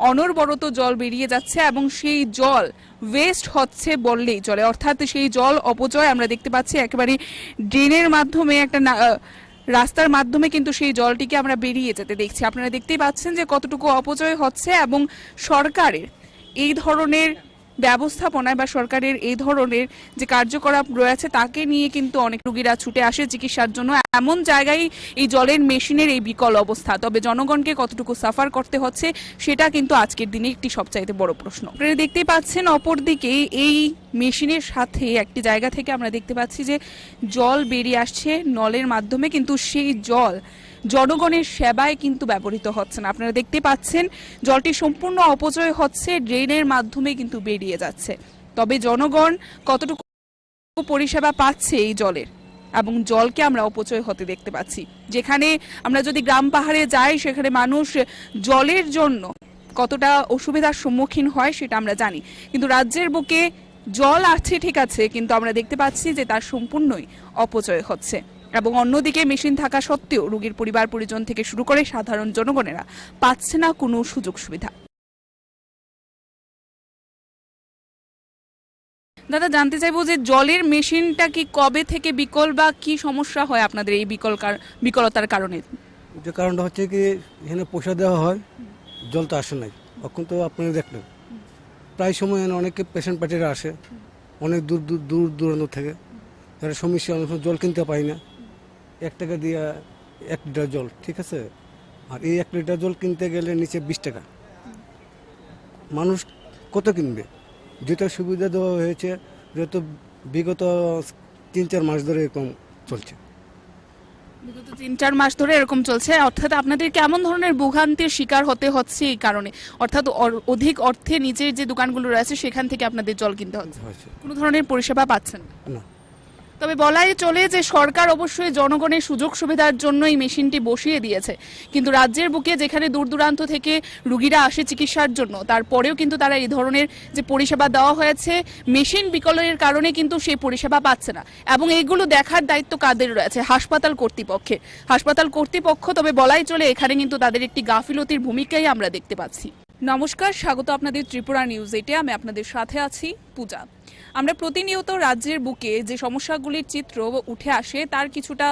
অনবরত জল বেরিয়ে যাচ্ছে, এবং সেই জল ওয়েস্ট হচ্ছে বললেই চলে, অর্থাৎ সেই জল অপচয় আমরা দেখতে পাচ্ছি। একেবারে ড্রেনের মাধ্যমে একটা রাস্তার মাধ্যমে কিন্তু সেই জলটিকে আমরা বেরিয়ে যেতে দেখছি। আপনারা দেখতেই পাচ্ছেন যে কতটুকু অপচয় হচ্ছে, এবং সরকারের এই ধরনের ব্যবস্থাপনায় বা সরকারের এই ধরনের যে কার্যকলাপ রয়েছে তাকে নিয়ে কিন্তু অনেক রোগীরা ছুটে আসে চিকিৎসার জন্য। এমন জায়গায় এই জলের মেশিনের এই বিকল অবস্থা, তবে জনগণকে কতটুকু সাফার করতে হচ্ছে সেটা কিন্তু আজকের দিনে একটি সবচাইতে বড় প্রশ্ন। আপনারা দেখতেই পাচ্ছেন অপরদিকে এই মেশিনের সাথে একটি জায়গা থেকে আমরা দেখতে পাচ্ছি যে জল বেরিয়ে আসছে নলের মাধ্যমে, কিন্তু সেই জল জনগণের সেবায় কিন্তু ব্যবহৃত হচ্ছে না। আপনারা দেখতে পাচ্ছেন জলটি সম্পূর্ণ অপচয় হচ্ছে, ড্রেনের মাধ্যমে কিন্তু বেরিয়ে যাচ্ছে। তবে জনগণ কতটুকু পরিষেবা পাচ্ছে এই জলের, এবং জলকে আমরা অপচয় হতে দেখতে পাচ্ছি। যেখানে আমরা যদি গ্রাম পাহাড়ে যাই সেখানে মানুষ জলের জন্য কতটা অসুবিধার সম্মুখীন হয় সেটা আমরা জানি, কিন্তু রাজ্যের বুকে জল আছে ঠিক আছে, কিন্তু আমরা দেখতে পাচ্ছি যে তার সম্পূর্ণই অপচয় হচ্ছে। এবং অন্যদিকে মেশিন থাকা সত্ত্বেও রোগীর পরিবার পরিজন থেকে শুরু করে সাধারণ জনগণেরা পাচ্ছে না কোনো সুযোগ সুবিধা। দাদা জানতে চাইবো যে জলের মেশিনটা কি কবে থেকে বিকল বা কি সমস্যা হয় আপনাদের এই বিকলতার কারণে? যে কারণটা হচ্ছে কি এখানে পয়সা দেওয়া হয়, জল তো আসে নাই। এখন তো আপনি দেখলেন প্রায় সময় এখানে অনেকে পেশেন্ট পার্টিরা আসে অনেক দূর দূর দূর দূরান্ত থেকে, তারা সমস্যা, অনেক সময় জল কিনতে পাই না। 1 টাকা দিয়ে 1 লিটার জল, ঠিক আছে। আর এই 1 লিটার জল কিনতে গেলে নিচে 20 টাকা। মানুষ কত কিনবে? যেটা সুবিধা দেওয়া হয়েছে, যেহেতু বিগত 3-4 মাস ধরে এরকম চলছে। বিগত 3-4 মাস ধরে এরকম চলছে, অর্থাৎ আপনাদের কেমন ধরনের ভোগান্তির শিকার হতে হচ্ছে এই কারণে? অর্থাৎ অধিক অর্থে নিচের যে দোকানগুলো রয়েছে সেখান থেকে আপনাদের জল কিনতে হচ্ছে, কোনো ধরনের পরিষেবা পাচ্ছেন না। তবে বলাই চলে যে সরকার অবশ্যই জনগণের সুযোগ সুবিধার জন্য এই মেশিনটি বসিয়ে দিয়েছে, কিন্তু রাজ্যের বুকে যেখানে দূর দূরান্ত থেকে রোগীরা আসে চিকিৎসার জন্য, তারপরেও কিন্তু তারা এই ধরনের যে পরিষেবা দেওয়া হয়েছে মেশিন বিকলের কারণে কিন্তু সেই পরিষেবা পাচ্ছে না। এবং এইগুলো দেখার দায়িত্ব কাদের রয়েছে? হাসপাতাল কর্তৃপক্ষের। হাসপাতাল কর্তৃপক্ষ, তবে বলাই চলে এখানে কিন্তু তাদের একটি গাফিলতির ভূমিকাই আমরা দেখতে পাচ্ছি। নমস্কার, স্বাগত আপনাদের ত্রিপুরা নিউজ 8-এ। আমি আপনাদের সাথে আছি পূজা। আমরা প্রতিনিয়ত রাজ্যের বুকে যে সমস্যাগুলির চিত্র উঠে আসে তার কিছুটা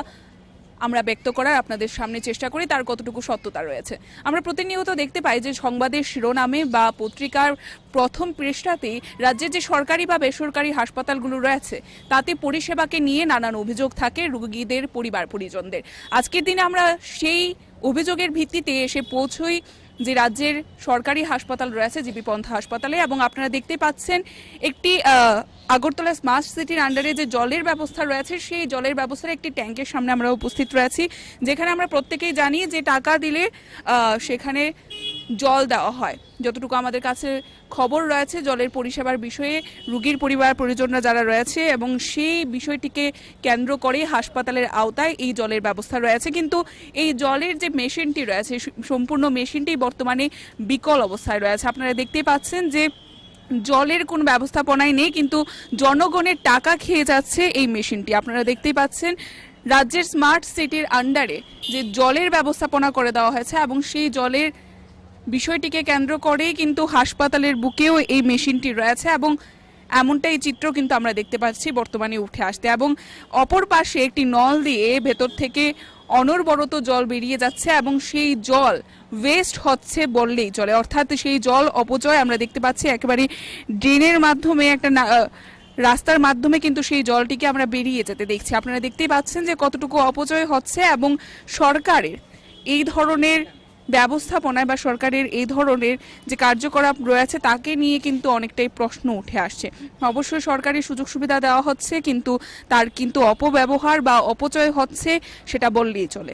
আমরা ব্যক্ত করার আপনাদের সামনে চেষ্টা করি, তার কতটুকু সত্যতা রয়েছে। আমরা প্রতিনিয়ত দেখতে পাই যে সংবাদের শিরোনামে বা পত্রিকার প্রথম পৃষ্ঠাতেই রাজ্যের যে সরকারি বা বেসরকারি হাসপাতালগুলো রয়েছে তাতে পরিষেবাকে নিয়ে নানান অভিযোগ থাকে রোগীদের পরিবার পরিজনদের। আজকের দিনে আমরা সেই অভিযোগের ভিত্তিতে এসে পৌঁছই যে রাজ্যের সরকারি হাসপাতাল রয়েছে জিবি পন্থা হাসপাতালে, এবং আপনারা দেখতে পাচ্ছেন একটি আগরতলা স্মার্ট সিটির আন্ডারে যে জলের ব্যবস্থা রয়েছে সেই জলের ব্যবস্থার একটি ট্যাঙ্কের সামনে আমরা উপস্থিত রয়েছি, যেখানে আমরা প্রত্যেকেই জানি যে টাকা দিলে সেখানে জল দেওয়া হয়। যতটুকু আমাদের কাছে খবর রয়েছে জলের পরিষেবার বিষয়ে রোগীর পরিবার পরিজনরা যারা রয়েছে এবং সেই বিষয়টিকে কেন্দ্র করে হাসপাতালের আওতায় এই জলের ব্যবস্থা রয়েছে, কিন্তু এই জলের যে মেশিনটি রয়েছে সম্পূর্ণ মেশিনটি বর্তমানে বিকল অবস্থায় রয়েছে। আপনারা দেখতেই পাচ্ছেন যে জলের কোনো ব্যবস্থাপনাই নেই, কিন্তু জনগণের টাকা খেয়ে যাচ্ছে এই মেশিনটি। আপনারা দেখতেই পাচ্ছেন রাজ্যের স্মার্ট সিটির আন্ডারে যে জলের ব্যবস্থাপনা করে দেওয়া হয়েছে এবং সেই জলের বিষয়টিকে কেন্দ্র করেই কিন্তু হাসপাতালের বুকেও এই মেশিনটি রয়েছে, এবং এমনটাই চিত্র কিন্তু আমরা দেখতে পাচ্ছি বর্তমানে উঠে আসতে। এবং অপর পাশে একটি নল দিয়ে ভেতর থেকে অনবরত জল বেরিয়ে যাচ্ছে এবং সেই জল ওয়েস্ট হচ্ছে বললেই চলে, অর্থাৎ সেই জল অপচয় আমরা দেখতে পাচ্ছি একেবারে ড্রেনের মাধ্যমে, একটা রাস্তার মাধ্যমে কিন্তু সেই জলটিকে আমরা বেরিয়ে যেতে দেখছি। আপনারা দেখতেই পাচ্ছেন যে কতটুকু অপচয় হচ্ছে, এবং সরকারের এই ধরনের ব্যবস্থাপনায় বা সরকারের এই ধরনের যে কার্যকলাপ রয়েছে তাকে নিয়ে কিন্তু অনেকটাই প্রশ্ন উঠে আসছে। অবশ্যই সরকারি সুযোগ সুবিধা দেওয়া হচ্ছে, কিন্তু তার কিন্তু অপব্যবহার বা অপচয় হচ্ছে সেটা বললেই চলে।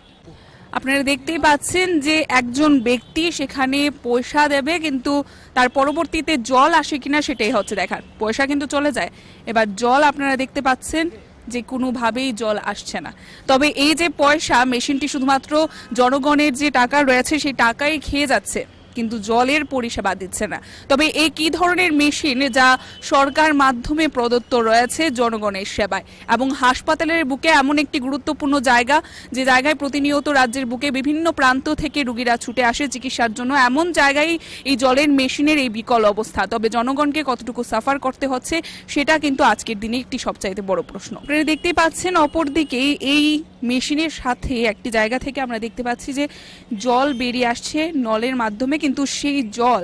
আপনারা দেখতেই পাচ্ছেন যে একজন ব্যক্তি সেখানে পয়সা দেবে, কিন্তু তার পরবর্তীতে জল আসে কিনা সেটাই হচ্ছে দেখার। পয়সা কিন্তু চলে যায়, এবার জল আপনারা দেখতে পাচ্ছেন যে কোনোভাবেই জল আসছে না। তবে এই যে পয়সা, মেশিনটি শুধুমাত্র জনগণের যে টাকা রয়েছে সেই টাকাই খেয়ে যাচ্ছে, কিন্তু জলের পরিষেবা দিচ্ছে না। তবে এই কি ধরনের মেশিন যা সরকার মাধ্যমে প্রদত্ত রয়েছে জনগণের সেবায়, এবং হাসপাতালের বুকে এমন একটি গুরুত্বপূর্ণ জায়গা যে জায়গায় প্রতিনিয়ত রাজ্যের বুকে বিভিন্ন প্রান্ত থেকে রোগীরা ছুটে আসে চিকিৎসার জন্য, এমন জায়গায় এই জলের মেশিনের এই বিকল অবস্থা। তবে জনগণকে কতটুকু সাফার করতে হচ্ছে সেটা কিন্তু আজকের দিনে একটি সবচাইতে বড় প্রশ্ন। আপনারা দেখতেই পাচ্ছেন অপরদিকে এই মেশিনের সাথে একটি জায়গা থেকে আমরা দেখতে পাচ্ছি যে জল বেরিয়ে আসছে নলের মাধ্যমে, কিন্তু সেই জল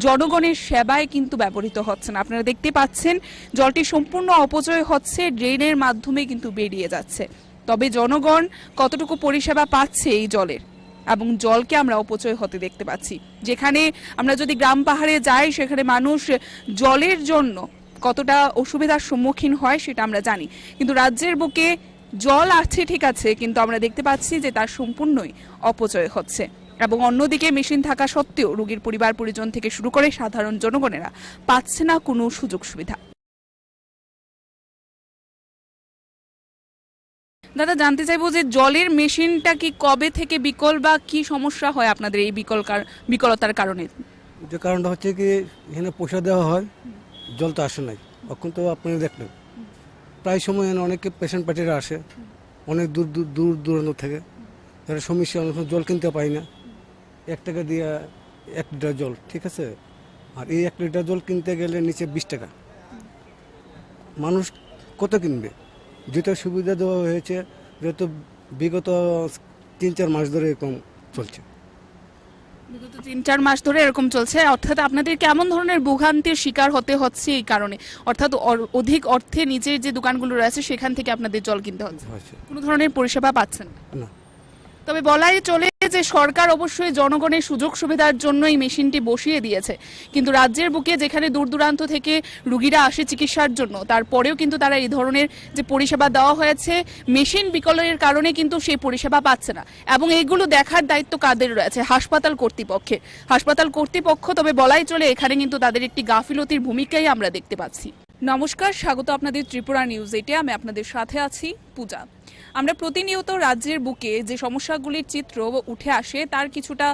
জনগণের সেবায় কিন্তু ব্যবহৃত হচ্ছে না। আপনারা দেখতে পাচ্ছেন জলটি সম্পূর্ণ অপচয় হচ্ছে, ড্রেনের মাধ্যমে কিন্তু বেরিয়ে যাচ্ছে। তবে জনগণ কতটুকু পরিষেবা পাচ্ছে এই জলের, এবং জলকে আমরা অপচয় হতে দেখতে পাচ্ছি। যেখানে আমরা যদি গ্রাম পাহাড়ে যাই সেখানে মানুষ জলের জন্য কতটা অসুবিধার সম্মুখীন হয় সেটা আমরা জানি, কিন্তু রাজ্যের বুকে জল আছে ঠিক আছে, কিন্তু আমরা দেখতে পাচ্ছি যে তার সম্পূর্ণই অপচয় হচ্ছে। এবং অন্যদিকে মেশিন থাকা সত্ত্বেও রোগীর পরিবার পরিজন থেকে শুরু করে সাধারণ জনগণেরা পাচ্ছে না কোনো সুযোগ সুবিধা। দাদা জানতে চাইবো যে জলের মেশিনটা কি কবে থেকে বিকল বা কি সমস্যা হয় আপনাদের এই বিকলতার কারণে? যে কারণটা হচ্ছে কি এখানে পয়সা দেওয়া হয়, জল তো আসে নাই। এখন তো আপনি দেখলেন প্রায় সময় এখানে অনেকে পেশেন্ট পার্টিরা আসে অনেক দূর দূর দূর দূরান্ত থেকে, তারা সমস্যা, অনেক সময় জল কিনতে পাই না। 1 টাকা দিয়ে 1 লিটার জল, ঠিক আছে। আর এই 1 লিটার জল কিনতে গেলে নিচে 20 টাকা। মানুষ কত কিনবে? যেটা সুবিধা দেওয়া হয়েছে যেহেতু বিগত 3-4 মাস ধরে এরকম চলছে। বিগত 3-4 মাস ধরে এরকম চলছে, অর্থাৎ আপনাদের কেমন ধরনের ভোগান্তির শিকার হতে হচ্ছে এই কারণে? অর্থাৎ অধিক অর্থে নিচের যে দোকানগুলো রয়েছে সেখান থেকে আপনাদের জল কিনতে হচ্ছে, কোনো ধরনের পরিষেবা পাচ্ছেন না। তবে বলাই চলে যে সরকার অবশ্যই জনগণের সুযোগ সুবিধার জন্য এই মেশিনটি বসিয়ে দিয়েছে, কিন্তু রাজ্যের বুকে যেখানে দূর দূরান্ত থেকে রুগীরা আসে চিকিৎসার জন্য, তারপরেও কিন্তু তারা এই ধরনের যে পরিষেবা দেওয়া হয়েছে মেশিন বিকলের কারণে কিন্তু সেই পরিষেবা পাচ্ছে না। এবং এইগুলো দেখার দায়িত্ব কাদের রয়েছে? হাসপাতাল কর্তৃপক্ষের। হাসপাতাল কর্তৃপক্ষ, তবে বলাই চলে এখানে কিন্তু তাদের একটি গাফিলতির ভূমিকাই আমরা দেখতে পাচ্ছি। নমস্কার, স্বাগত আপনাদের ত্রিপুরা নিউজ 8-এ। আমি আপনাদের সাথে আছি পূজা। আমরা প্রতিনিয়ত রাজ্যের বুকে যে সমস্যাগুলির চিত্র উঠে আসে তার কিছুটা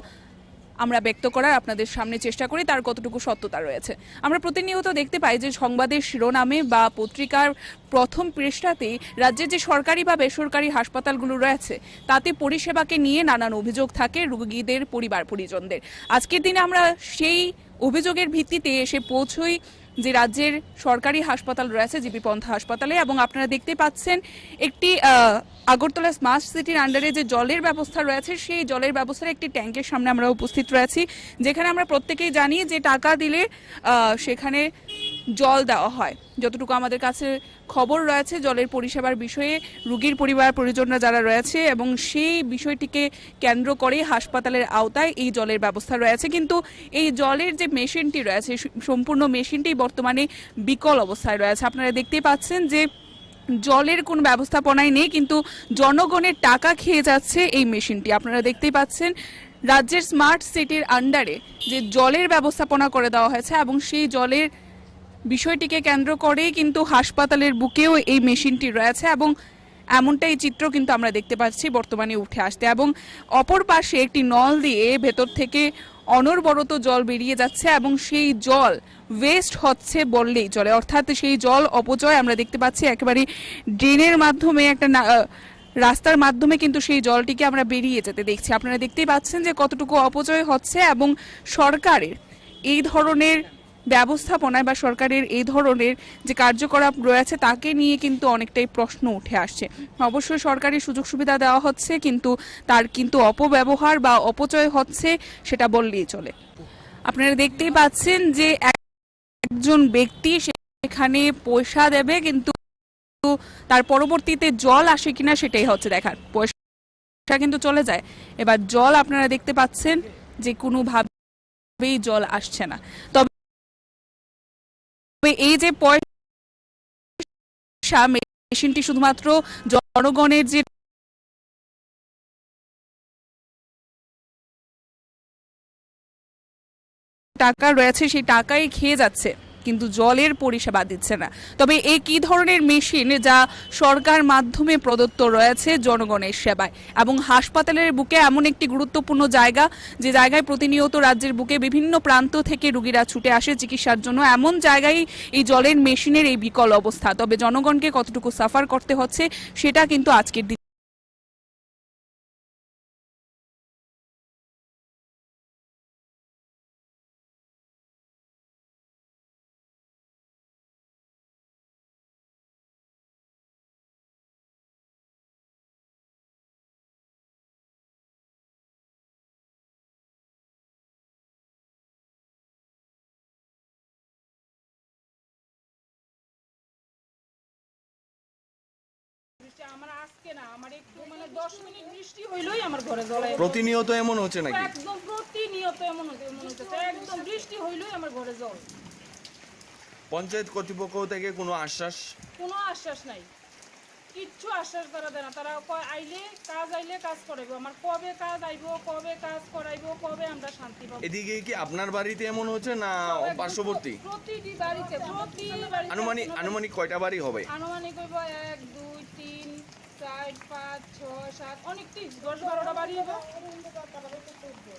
আমরা ব্যক্ত করার আপনাদের সামনে চেষ্টা করি, তার কতটুকু সত্যতা রয়েছে। আমরা প্রতিনিয়ত দেখতে পাই যে সংবাদের শিরোনামে বা পত্রিকার প্রথম পৃষ্ঠাতে রাজ্যের যে সরকারি বা বেসরকারি হাসপাতালগুলো রয়েছে তাতে পরিষেবাকে নিয়ে নানান অভিযোগ থাকে রোগীদের পরিবার পরিজনদের। আজকের দিনে আমরা সেই অভিযোগের ভিত্তিতে এসে পৌঁছই যে রাজ্যের সরকারি হাসপাতাল রয়েছে জিবি পন্থা হাসপাতালে, এবং আপনারা দেখতে পাচ্ছেন একটি আগরতলা স্মার্ট সিটির আন্ডারে যে জলের ব্যবস্থা রয়েছে সেই জলের ব্যবস্থার একটি ট্যাঙ্কের সামনে আমরা উপস্থিত রয়েছি, যেখানে আমরা প্রত্যেকেই জানি যে টাকা দিলে সেখানে জল দেওয়া হয়। যতটুকু আমাদের কাছে খবর রয়েছে জলের পরিষেবার বিষয়ে রোগীর পরিবার পরিজনরা যারা রয়েছে এবং সেই বিষয়টিকে কেন্দ্র করে হাসপাতালের আওতায় এই জলের ব্যবস্থা রয়েছে, কিন্তু এই জলের যে মেশিনটি রয়েছে সম্পূর্ণ মেশিনটি বর্তমানে বিকল অবস্থায় রয়েছে। আপনারা দেখতে পাচ্ছেন যে জলের কোনো ব্যবস্থাপনাই নেই, কিন্তু জনগণের টাকা খেয়ে যাচ্ছে এই মেশিনটি। আপনারা দেখতেই পাচ্ছেন রাজ্যের স্মার্ট সিটির আন্ডারে যে জলের ব্যবস্থাপনা করে দেওয়া হয়েছে এবং সেই জলের বিষয়টিকে কেন্দ্র করেই কিন্তু হাসপাতালের বুকেও এই মেশিনটি রয়েছে, এবং এমনটাই চিত্র কিন্তু আমরা দেখতে পাচ্ছি বর্তমানে উঠে আসতে। এবং অপর পাশে একটি নল দিয়ে ভেতর থেকে অনবরত জল বেরিয়ে যাচ্ছে এবং সেই জল ওয়েস্ট হচ্ছে বললেই চলে, অর্থাৎ সেই জল অপচয় আমরা দেখতে পাচ্ছি একেবারে ড্রেনের মাধ্যমে একটা রাস্তার মাধ্যমে কিন্তু সেই জলটিকে আমরা বেরিয়ে যেতে দেখছি। আপনারা দেখতেই পাচ্ছেন যে কতটুকু অপচয় হচ্ছে, এবং সরকারের এই ধরনের ব্যবস্থাপনায় বা সরকারের এই ধরনের যে কার্যকলাপ রয়েছে তাকে নিয়ে কিন্তু অনেকটাই প্রশ্ন উঠে আসছে। অবশ্যই সরকারি সুযোগ সুবিধা দেওয়া হচ্ছে, কিন্তু তার কিন্তু অপব্যবহার বা অপচয় হচ্ছে সেটা বললেই চলে। আপনারা দেখতেই পাচ্ছেন যে একজন ব্যক্তি সেখানে পয়সা দেবে, কিন্তু তার পরবর্তীতে জল আসে কিনা সেটাই হচ্ছে দেখার। পয়সা কিন্তু চলে যায়, এবার জল আপনারা দেখতে পাচ্ছেন যে কোনোভাবেই জল আসছে না। তবে এই যে পয়সা মেশিনটি শুধুমাত্র জনগণের যে টাকা রয়েছে সেই টাকাই খেয়ে যাচ্ছে, কিন্তু জলের পরিষেবা দিচ্ছে না। তবে এই কি ধরনের মেশিন যা সরকার মাধ্যমে প্রদত্ত রয়েছে জনগণের সেবায়, এবং হাসপাতালের বুকে এমন একটি গুরুত্বপূর্ণ জায়গা যে জায়গায় প্রতিনিয়ত রাজ্যের বুকে বিভিন্ন প্রান্ত থেকে রোগীরা ছুটে আসে চিকিৎসার জন্য, এমন জায়গায় এই জলের মেশিনের এই বিকল অবস্থা। তবে জনগণকে কতটুকু সাফার করতে হচ্ছে সেটা কিন্তু আজকের দিন আমার আজকে না, আমার একটু মানে 10 মিনিট বৃষ্টি হইলই আমার ঘরে জল আসে। প্রতিনিয়ত এমন হচ্ছে নাকি? একদম প্রতিনিয়ত এমন হচ্ছে, একদম বৃষ্টি হইলই আমার ঘরে জল। পঞ্চায়েত কর্তৃপক্ষ থেকে কোনো আশ্বাস? কোনো আশ্বাস নাই, কিচ্ছু আশ্বাস তারা দেয় না। তারা আইলে কাজ করাইবো, আমার কবে কাজ আইবো, কবে কাজ করাইবো, কবে আমরা শান্তি পাবো। এদিকে কি আপনার বাড়িতে এমন হচ্ছে না পার্শ্ববর্তী? প্রতিটি বাড়িতে আনুমানিক কয়টা বাড়ি হবে? আনুমানিক হইব 1 2 3 4 5 6 7 অনেকটি 10-12টা বাড়ি হবে।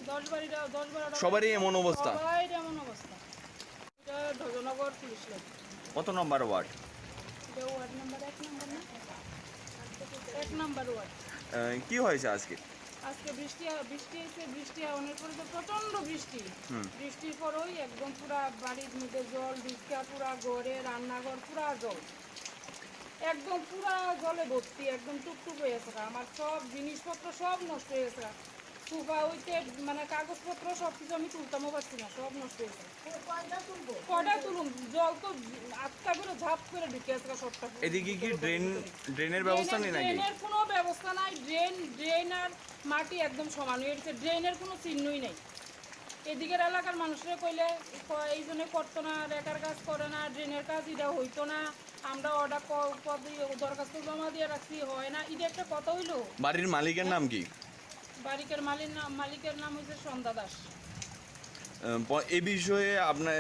10-12টা সবারই এমন অবস্থা? সবারই এমন অবস্থা। এটা ঢজনগর পুলিশ লাইন। কত নম্বর ওয়ার্ড? এটা ওয়ার্ড নাম্বার 1 নম্বর না? 1 নম্বর ওয়ার্ড। কি হয়েছে আজকে? আজকে বৃষ্টি হয়েছে, বৃষ্টি হওয়ার পরে তো প্রচন্ড বৃষ্টি। বৃষ্টির পরেই একদম পুরা বাড়ির মধ্যে জল ঢুকা, পুরা ঘরে রান্নাঘর পুরা জল। একদম পুরা জলে ভর্তি, একদম টুকটুক হয়ে গেছে। আমার সব জিনিসপত্র সব নষ্ট হয়ে গেছে। সোফা হইতে মানে কাগজপত্র সব কিছু আমি তুলতামও পারছি না, সব নষ্ট হয়েছে। কয়টা তুলুন, জল তো আটকা করে ঝাপ করে ঢুকে গেছে সবটা। এদিকে কি ড্রেনের ব্যবস্থা নেই নাকি? ড্রেনের কোনো ব্যবস্থা নাই। ড্রেন আর মাটি একদম সমান হয়ে গেছে, ড্রেনের কোনো চিহ্নই নেই। এদিকের এলাকার মানুষরা কইলে এই জন্য করতো না, রেকার কাজ করে না, ড্রেনের কাজ এটা হইতো না, আমরা অর্ডার দরখাস্ত জমা দিয়ে রাখছি, হয় না। এটা একটা কথা হইলো। বাড়ির মালিকের নাম কি? মালিকের নাম হচ্ছে সন্ধ্যা দাস। এই বিষয়ে আপনার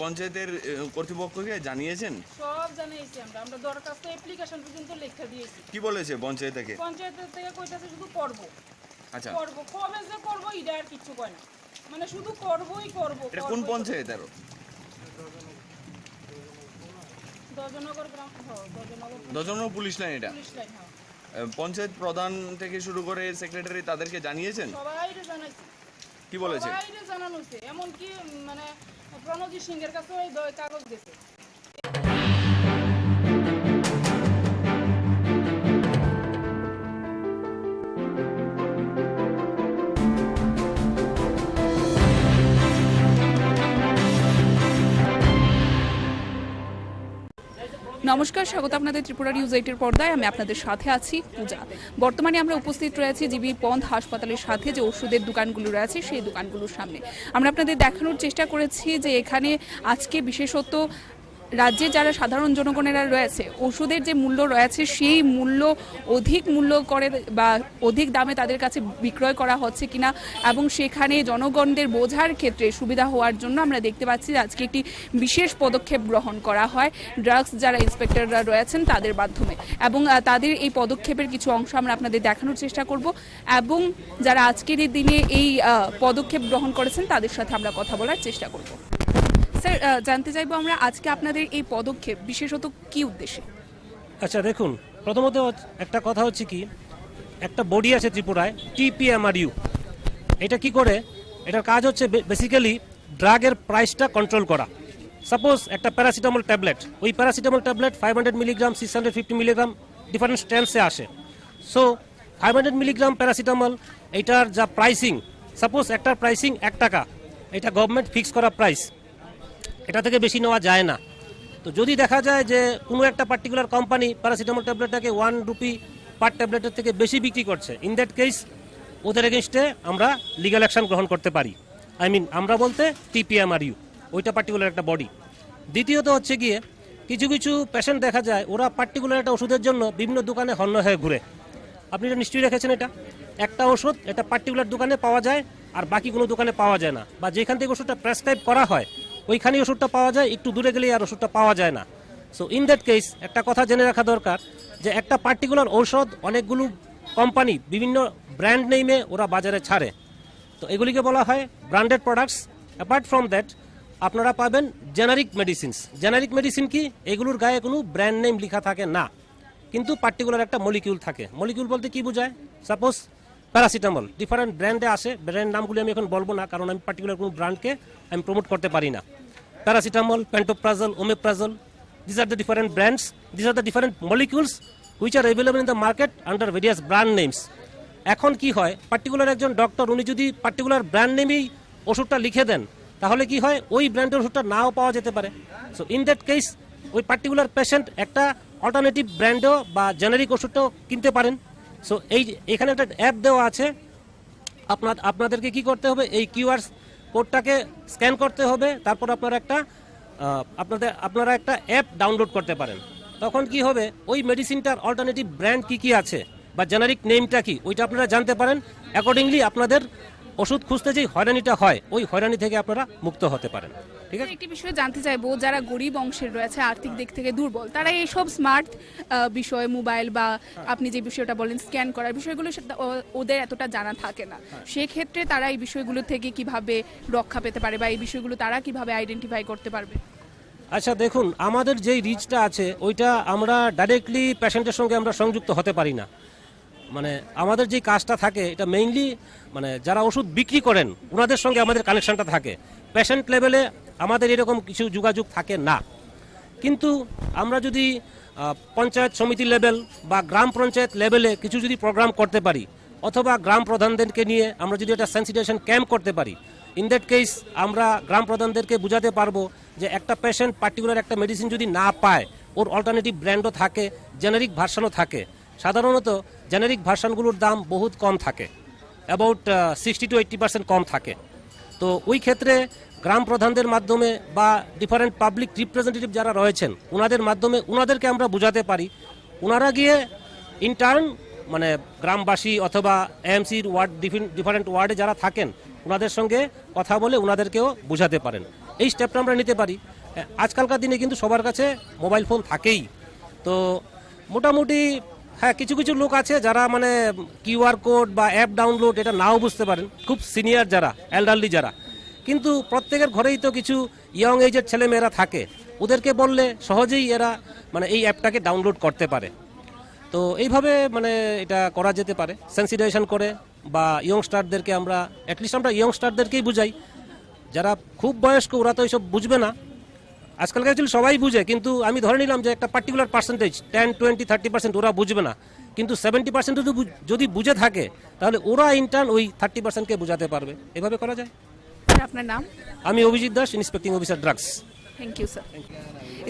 পঞ্চায়েতের কর্তৃপক্ষকে জানিয়েছেন? সব জানিয়েছি আমরা দরখাস্ত অ্যাপ্লিকেশন পর্যন্ত লেখা দিয়েছি। কি বলেছে পঞ্চায়েত থেকে? পঞ্চায়েতের থেকে কইতাছে শুধু করব। আচ্ছা, করব, কবে যে করব এটা আর কিছু কয় না, মানে শুধু করবই করব। এটা কোন পঞ্চায়েত? আর দজনগর গ্রাম, দজনগর পুলিশ লাইন। এটা পুলিশ লাইন। পঞ্চায়েত প্রধান থেকে শুরু করে সেক্রেটারি তাদেরকে জানিয়েছেন? সবাইকে জানাইছি। কি বলেছে? সবাইকে জানানো হয়েছে, এমনকি মানে প্রণজিৎ সিংহের কাছে ওই কাগজ দিয়েছে। নমস্কার, স্বাগত আপনাদের ত্রিপুরা নিউজ 8 এর পর্দায়। আমি আপনাদের সাথে আছি পূজা। বর্তমানে আমরা উপস্থিত রয়েছি জিবি পন্থ হাসপাতালের সাথে যে ওষুধের দোকানগুলো রয়েছে সেই দোকানগুলোর সামনে। আমরা আপনাদের দেখানোর চেষ্টা করেছি যে এখানে আজকে বিশেষত রাজ্যে যারা সাধারণ জনগণেরা রয়েছে ওষুধের যে মূল্য রয়েছে সেই মূল্য অধিক মূল্য করে বা অধিক দামে তাদের কাছে বিক্রয় করা হচ্ছে কিনা, এবং সেখানে জনগণদের বোঝার ক্ষেত্রে সুবিধা হওয়ার জন্য আমরা দেখতে পাচ্ছি যে আজকে একটি বিশেষ পদক্ষেপ গ্রহণ করা হয় ড্রাগস যারা ইন্সপেক্টররা রয়েছেন তাদের মাধ্যমে, এবং তাদের এই পদক্ষেপের কিছু অংশ আমরা আপনাদের দেখানোর চেষ্টা করব, এবং যারা আজকের এই দিনে এই পদক্ষেপ গ্রহণ করেছেন তাদের সাথে আমরা কথা বলার চেষ্টা করব। স্যার, জানতে চাইবো আমরা আজকে আপনাদের এই পদক্ষেপ বিশেষত কি উদ্দেশ্যে? আচ্ছা দেখুন, প্রথমত একটা কথা হচ্ছে কি, একটা বডি আছে ত্রিপুরায় TPMRU। এটা কি করে? এটার কাজ হচ্ছে বেসিক্যালি ড্রাগের প্রাইসটা কন্ট্রোল করা। সাপোজ একটা প্যারাসিটামল ট্যাবলেট, ওই paracetamol tablet 500 milligram 650 milligram different স্ট্রেন্থসে আসে। সো 500 মিলিগ্রাম প্যারাসিটামল এইটার যা প্রাইসিং, সাপোজ একটার প্রাইসিং 1 টাকা, এটা গভর্নমেন্ট ফিক্স করা প্রাইস, এটা থেকে বেশি নেওয়া যায় না। তো যদি দেখা যায় যে কোনো একটা পার্টিকুলার কোম্পানি প্যারাসিটামল ট্যাবলেটটাকে 1 রুপি পার ট্যাবলেটের থেকে বেশি বিক্রি করছে, ইন দ্যাট কেস ওদের এগেনস্টে আমরা লিগ্যাল অ্যাকশন গ্রহণ করতে পারি। আমরা বলতে TPMRU, ওইটা পার্টিকুলার একটা বডি। দ্বিতীয়ত হচ্ছে গিয়ে কিছু কিছু পেশেন্ট দেখা যায় ওরা পার্টিকুলার একটা ওষুধের জন্য বিভিন্ন দোকানে হন্য হয়ে ঘুরে। আপনি এটা নিশ্চয়ই রেখেছেন, এটা একটা ওষুধ এটা পার্টিকুলার দোকানে পাওয়া যায় আর বাকি কোনো দোকানে পাওয়া যায় না, বা যেখান থেকে ওষুধটা প্রেসক্রাইব করা হয় ওইখানে ওষুধটা পাওয়া যায়, একটু দূরে গেলে আর ওষুধটা পাওয়া যায় না। সো ইন দ্যাট কেস একটা কথা জেনে রাখা দরকার যে একটা পার্টিকুলার ঔষধ অনেকগুলো কোম্পানি বিভিন্ন ব্র্যান্ড নেমে ওরা বাজারে ছাড়ে, তো এগুলিকে বলা হয় branded products. Apart from that আপনারা পাবেন জেনারিক মেডিসিনস। জেনারিক মেডিসিন কি? এগুলোর গায়ে কোনো ব্র্যান্ড নেম লেখা থাকে না, কিন্তু পার্টিকুলার একটা মলিকিউল থাকে। মলিকিউল বলতে কি বোঝায়? সাপোজ প্যারাসিটামল ডিফারেন্ট ব্র্যান্ডে আসে, ব্র্যান্ড নামগুলি আমি এখন বলবো না কারণ আমি পার্টিকুলার কোনো ব্র্যান্ডকে আমি প্রমোট করতে পারি না। Paracetamol, pantoprazole, omeprazole, this are the different brands, this are the different molecules which are available in the market under various brand names. এখন কি হয়, পার্টিকুলার একজন ডক্টর উনি যদি পার্টিকুলার ব্র্যান্ড নেমেই ওষুধটা লিখে দেন তাহলে কি হয়, ওই ব্র্যান্ডের ওষুধটা নাও পাওয়া যেতে পারে। সো ইন দ্যাট কেস ওই পার্টিকুলার পেশেন্ট একটা অল্টারনেটিভ ব্র্যান্ডও বা জেনারিক ওষুধটাও কিনতে পারেন। সো এখানে একটা অ্যাপ দেওয়া আছে, আপনাদেরকে কি করতে হবে, এই কিউআর কোডটাকে স্ক্যান করতে হবে, তারপর আপনারা একটা অ্যাপ ডাউনলোড করতে পারেন। তখন কি হবে, ওই মেডিসিনটার অল্টারনেটিভ ব্র্যান্ড কি কি আছে বা জেনারিক নেমটা কি ওইটা আপনারা জানতে পারেন। অ্যাকর্ডিংলি আপনাদের ওষুধ খুঁজতে যে হয়রানিটা হয় ওই হয়রানি থেকে আপনারা মুক্ত হতে পারেন। ঠিক আছে, একটি বিষয়ে জানতে চাইবো, যারা গরিব অংশের রয়েছে, আর্থিক দিক থেকে দুর্বল, তারা এইসব স্মার্ট বিষয়, মোবাইল বা আপনি যে বিষয়টা বলেন স্ক্যান করার বিষয়গুলো ওদের এতটা জানা থাকে না, সেক্ষেত্রে তারা এই বিষয়গুলো থেকে কিভাবে রক্ষা পেতে পারে বা এই বিষয়গুলো তারা কিভাবে আইডেন্টিফাই করতে পারবে? আচ্ছা দেখুন, আমাদের যেই রিচটা আছে ওইটা আমরা ডাইরেক্টলি পেশেন্টের সঙ্গে আমরা সংযুক্ত হতে পারি না। মানে আমাদের যে কাজটা থাকে এটা মেইনলি মানে যারা ওষুধ বিক্রি করেন ওনাদের সঙ্গে আমাদের কানেকশনটা থাকে। পেশেন্ট লেভেলে আমাদের এরকম কিছু যোগাযোগ থাকে না। কিন্তু আমরা যদি পঞ্চায়েত সমিতি লেভেল বা গ্রাম পঞ্চায়েত লেভেলে কিছু যদি প্রোগ্রাম করতে পারি, অথবা গ্রাম প্রধানদেরকে নিয়ে আমরা যদি একটা সেন্সিটাইজেশন ক্যাম্প করতে পারি, ইন দ্যাট কেস আমরা গ্রাম প্রধানদেরকে বোঝাতে পারবো যে একটা পেশেন্ট পার্টিকুলার একটা মেডিসিন যদি না পায়, ওর অল্টারনেটিভ ব্র্যান্ডও থাকে, জেনারিক ভার্সনও থাকে। সাধারণত জেনারিক ভার্সনগুলোর দাম বহুত কম থাকে, অ্যাবাউট 60 to 80% কম থাকে। তো ওই ক্ষেত্রে গ্রাম প্রধানদের মাধ্যমে বা ডিফারেন্ট পাবলিক রিপ্রেজেন্টেটিভ যারা রয়েছেন ওনাদের মাধ্যমে ওনাদেরকে আমরা বোঝাতে পারি, ওনারা গিয়ে ইন্টার্ন মানে গ্রামবাসী অথবা এএমসির ওয়ার্ড ডিফারেন্ট ওয়ার্ডে যারা থাকেন ওনাদের সঙ্গে কথা বলে ওনাদেরকেও বোঝাতে পারেন। এই স্টেপটা আমরা নিতে পারি। আজকালকার দিনে কিন্তু সবার কাছে মোবাইল ফোন থাকেই। তো মোটামুটি হ্যাঁ, কিছু কিছু লোক আছে যারা মানে কিউআর কোড বা অ্যাপ ডাউনলোড এটা নাও বুঝতে পারেন, খুব সিনিয়র যারা, এল্ডারলি যারা। কিন্তু প্রত্যেকের ঘরেই তো কিছু ইয়ং এজের ছেলেমেয়েরা থাকে, ওদেরকে বললে সহজেই এরা মানে এই অ্যাপটাকে ডাউনলোড করতে পারে। তো এইভাবে মানে এটা করা যেতে পারে, সেন্সিটাইজেশন করে বা ইয়ংস্টারদেরকে আমরা অ্যাটলিস্ট আমরা ইয়ংস্টারদেরকেই বুঝাই। যারা খুব বয়স্ক ওরা তো এইসব বুঝবে না, আজকালকার অ্যাকচুয়ালি সবাই বুঝে, কিন্তু আমি ধরে নিলাম যে একটা পার্টিকুলার পার্সেন্টেজ 10, 20, 30% ওরা বুঝবে না, কিন্তু 70% যদি বুঝে থাকে তাহলে ওরা ইন্টার্ন ওই 30%কে বোঝাতে পারবে। এভাবে করা যায়। আপনার নাম? আমি Abhijit Das, inspecting officer drugs. Thank you sir.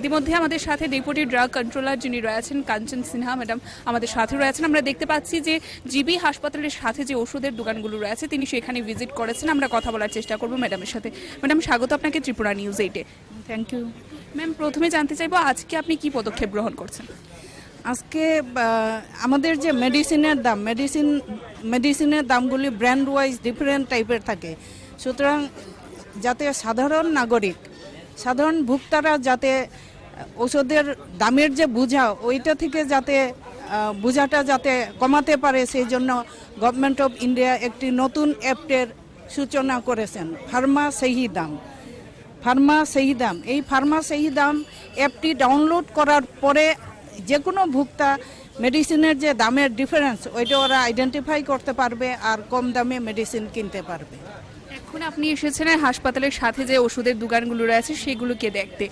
ইতিমধ্যে আমাদের সাথে ডেপুটি ড্রাগ কন্ট্রোলার যিনি রয়েছেন কাঞ্চন সিনহা ম্যাডাম আমাদের সাথে রয়েছেন। আমরা দেখতে পাচ্ছি যে জিবি হাসপাতালের সাথে যে ওষুধের দোকানগুলো রয়েছে তিনি সেখানে ভিজিট করেছেন। আমরা কথা বলার চেষ্টা করব ম্যাডামের সাথে। ম্যাডাম, স্বাগত আপনাকে ত্রিপুরা নিউজ 8-এ। থ্যাংক ইউ ম্যাম, প্রথমে জানতে চাইবো আজকে আপনি কি পদক্ষেপ গ্রহণ করছেন? আজকে আমাদের যে মেডিসিনের দামগুলি ব্র্যান্ড ওয়াইজ ডিফারেন্ট টাইপের থাকে, সুতরাং যাতে সাধারণ ভোক্তারা যাতে ওষুধের দামের যে বোঝা ওইটা থেকে যাতে বোঝাটা যাতে কমাতে পারে, সেই জন্য গভর্নমেন্ট অফ ইন্ডিয়া একটি নতুন অ্যাপের সূচনা করেছেন, ফার্মা সহি দাম। এই ফার্মা সহি দাম অ্যাপটি ডাউনলোড করার পরে যে কোনো ভোক্তা মেডিসিনের যে দামের ডিফারেন্স ওইটা ওরা আইডেন্টিফাই করতে পারবে আর কম দামে মেডিসিন কিনতে পারবে। এখন আপনি এসেছেন হাসপাতালের সাথে যে ওষুধের দোকানগুলো রয়েছে সেগুলোকে দেখতে,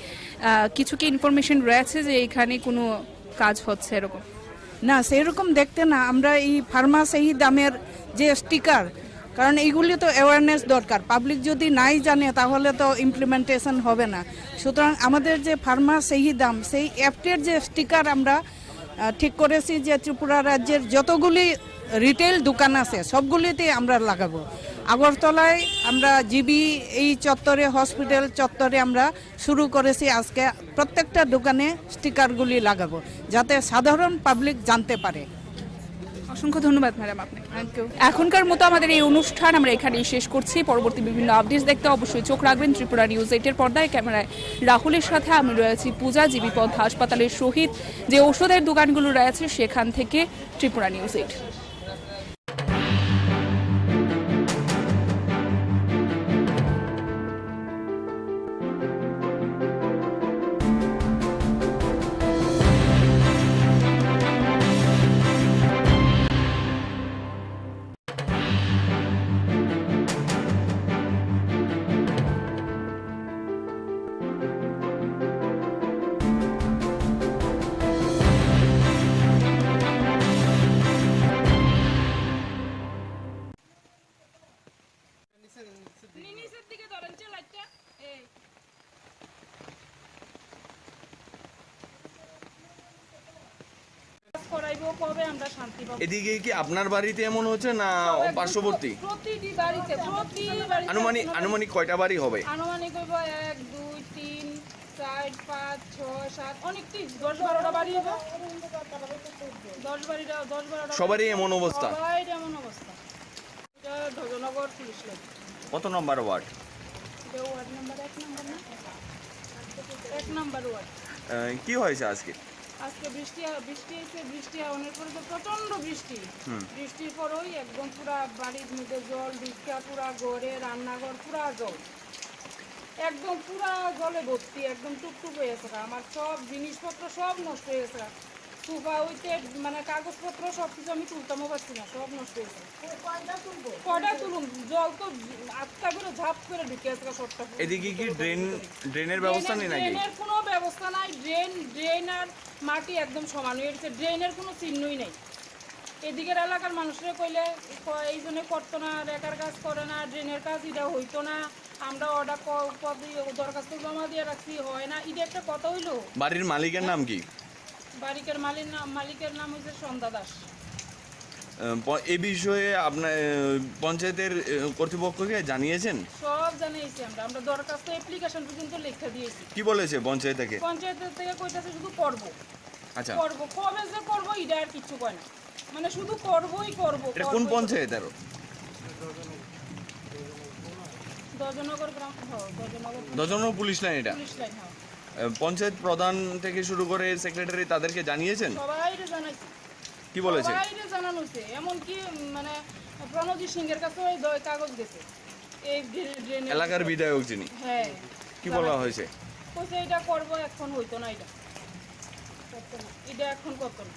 কিছু কি ইনফরমেশন রয়েছে যে এখানে কোনো কাজ হচ্ছে এরকম? না, সেরকম দেখতে না, আমরা এই ফার্মা সহি দামের যে স্টিকার, কারণ এইগুলি তো অ্যাওয়ারনেস দরকার, পাবলিক যদি নাই জানে তাহলে তো ইমপ্লিমেন্টেশন হবে না। সুতরাং আমাদের যে ফার্মা সহি দাম সেই অ্যাপটের যে স্টিকার আমরা ঠিক করেছি যে ত্রিপুরা রাজ্যের যতগুলি রিটেল দোকান আছে সবগুলিতে আমরা লাগাবো। আগরতলায় আমরা জিবি এই চত্বরে, হসপিটাল চত্বরে আমরা শুরু করেছি আজকে প্রত্যেকটা দোকানে স্টিকারগুলি লাগাবো যাতে সাধারণ পাবলিক জানতে পারে। অসংখ্য ধন্যবাদ ম্যাডাম আপনাকে। Thank you. এখনকার মতো আমাদের এই অনুষ্ঠান আমরা এখানেই শেষ করছি। পরবর্তী বিভিন্ন আপডেটস দেখতে অবশ্যই চোখ রাখবেন ত্রিপুরা নিউজ 8-এর পর্দায়। ক্যামেরায় রাহুলের সাথে আমি রয়েছি পূজা। জিবি পথ হাসপাতালের সহিত যে ওষুধের দোকানগুলো রয়েছে সেখান থেকে ত্রিপুরা নিউজ 8। এদিকে কি আপনার বাড়িতে এমন হচ্ছে না পার্শ্ববর্তী? আনুমানিক কয়টা বাড়ি হবে? আনুমানিক 1, 2, 3, 4, 5, 6, 7 অনেকটি 10-12টা বাড়ি হবে। 10-12টা সবারই এমন অবস্থা? সবাই এমন অবস্থা। এটা ধ্বজনগর পুলিশ লাইন। কত নম্বর ওয়ার্ড? এটা ওয়ার্ড নাম্বার 1 নম্বর না? 1 নম্বর ওয়ার্ড। কি হয়েছে আজকে? আজকে বৃষ্টি হয়েছে, বৃষ্টি অনেক পরে তো প্রচন্ড বৃষ্টির পরই একদম পুরা বাড়ির মধ্যে জল ঢুকা, পুরা ঘরে রান্নাঘর পুরা জল, একদম পুরা জলে ভর্তি, একদম টুকটুক হয়ে গেছে। আমার সব জিনিসপত্র সব নষ্ট হয়ে গেছে। সোফা হইতে মানে কাগজপত্র সবকিছু আমি তুলতামও পারছি না, সব নষ্ট হয়েছে। কয়টা তুলুম, জল তো আটটা করে ঝাপ করে ঢুকে আছে সবটা। এদিকে কি ড্রেনের ব্যবস্থা নেই নাকি? ড্রেনের কোনো ব্যবস্থা নাই, ড্রেন আর মাটি একদম সমান হয়ে গেছে, ড্রেনের কোনো চিহ্নই নেই। এদিকের এলাকার মানুষরা কইলে এই জন্য করতো না, রেকার কাজ করে না, ড্রেনের কাজ এটা হইতো না, আমরা অর্ডার দরখাস্ত জমা দিয়ে রাখছি, হয় না, এটা একটা কথা হইলো। বাড়ির মালিকের নাম কি? মালিকের নাম হচ্ছে সন্ধ্যা দাস। এই বিষয়ে আপনার পঞ্চায়েতের কর্তৃপক্ষকে জানিয়েছেন? সব জানিয়েছি আমরা দরখাস্ত অ্যাপ্লিকেশন পর্যন্ত লেখা দিয়েছি। কি বলেছে পঞ্চায়েত থেকে? পঞ্চায়েতের থেকে কইতাছে শুধু করব। আচ্ছা, করব, কবে যে করব এটা আর কিছু কয় না, মানে শুধু করবই করব। এটা কোন পঞ্চায়েত? আর দজনগর গ্রাম, দজনগর পুলিশ লাইন। এটা পুলিশ লাইন। পঞ্চায়েত প্রধান থেকে শুরু করে সেক্রেটারি তাদেরকে জানিয়েছেন? সবাইরে জানাইছি। কি বলেছে? সবাইরে জানানো হয়েছে, এমনকি মানে প্রণজিৎ সিংহের কাছে ওই কাগজ গেছে। এই ড্রেনের এলাকার বিধায়ক যিনি, হ্যাঁ, কি বলা হয়েছে? কইছে এটা করব, এখন হইতো না, এটা করতো না, এটা এখন করতো না।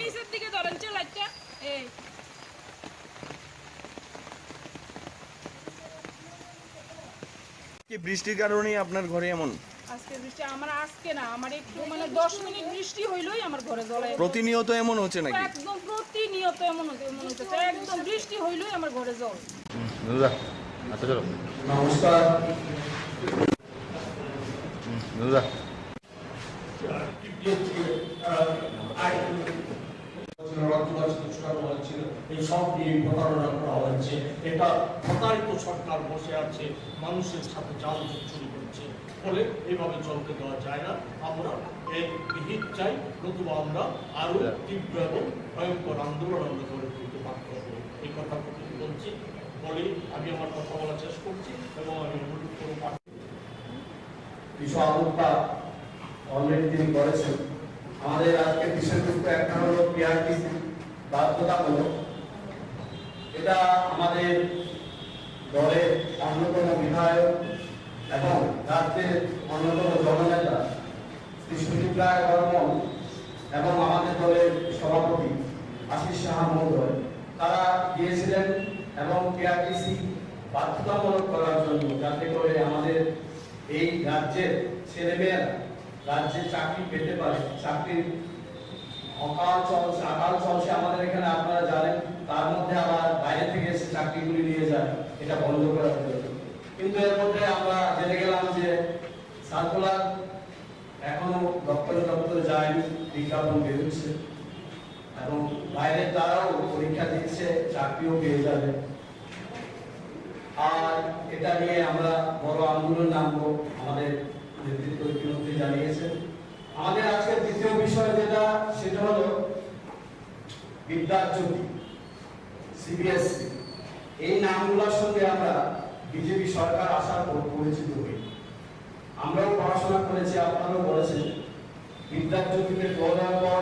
নিচের দিকে ধরেন লাইটটা। এই কি বৃষ্টির কারণে আপনার ঘরে এমন? আজকে বৃষ্টি আমার আজকে না, আমার একটু মানে 10 মিনিট বৃষ্টি হইলই আমার ঘরে জল। প্রতিনিয়ত এমন হচ্ছে নাকি? একদম প্রতিনিয়ত এমন হচ্ছে, একদম বৃষ্টি হইলই আমার ঘরে জল। আচ্ছা চলো, নমস্কার। এই সব নিয়ে প্রতারণা করা হয়েছে। এটা প্রতারিত সরকার বসে আছে, মানুষের সাথে জাল চুরি করছে, ফলে এইভাবে চলতে দেওয়া যায় না। আমরা এই বিহিত চাই, নতুবা আমরা আরো তীব্র এবং ভয়ঙ্কর আন্দোলন আমরা গড়ে তুলতে বাধ্য হব। এই কথা বলছি, বলে আমি আমার কথা বলা শেষ করছি এবং আমি অনুরোধ করব কিছু আলোচনা অলরেডি তিনি করেছেন। আমাদের আজকে বিষয়যুক্ত একটা হলো পিআরটিসি বাধ্যতামূলক। এটা আমাদের দলের অন্যতম বিধায়ক এবং রাজ্যের অন্যতম জননেতা শ্রী সুদীপ রায় বর্মন এবং আমাদের দলের সভাপতি আশিস সাহা মহোদয়, তারা গিয়েছিলেন এবং পিআরটিসি বাধ্যতামূলক করার জন্য, যাতে করে আমাদের এই রাজ্যের ছেলেমেয়েরা রাজ্যে চাকরি পেতে পারে। চাকরির আকাল চলছে আমাদের এখানে, আপনারা জানেন। তার মধ্যে আবার বাইরে থেকে এসে চাকরিগুলি নিয়ে যায়, এটা বন্ধ করার জন্য। কিন্তু এর মধ্যে আমরা জেনে গেলাম যে সার্কুলার এখনো দপ্তরে যায়নি, বিজ্ঞাপন বেরোচ্ছে এবং বাইরের দ্বারাও পরীক্ষা দিচ্ছে, চাকরিও পেয়ে যাবে। আর এটা নিয়ে আমরা বড় আন্দোলন নামবো, আমাদের নেতৃত্ব ইতিমধ্যে জানিয়েছেন। আমাদের আজকের দ্বিতীয় বিষয় যেটা, সেটা হলো বিদ্যাজ্যোতি, সিবিএসসি। এই নামগুলোর সঙ্গে আমরা বিজেপি সরকার আসার পর পরিচিত হই। আমরাও পড়াশোনা করেছি, আপনারাও বলেছেন। বিদ্যাজ্যোতিতে পড়ার পর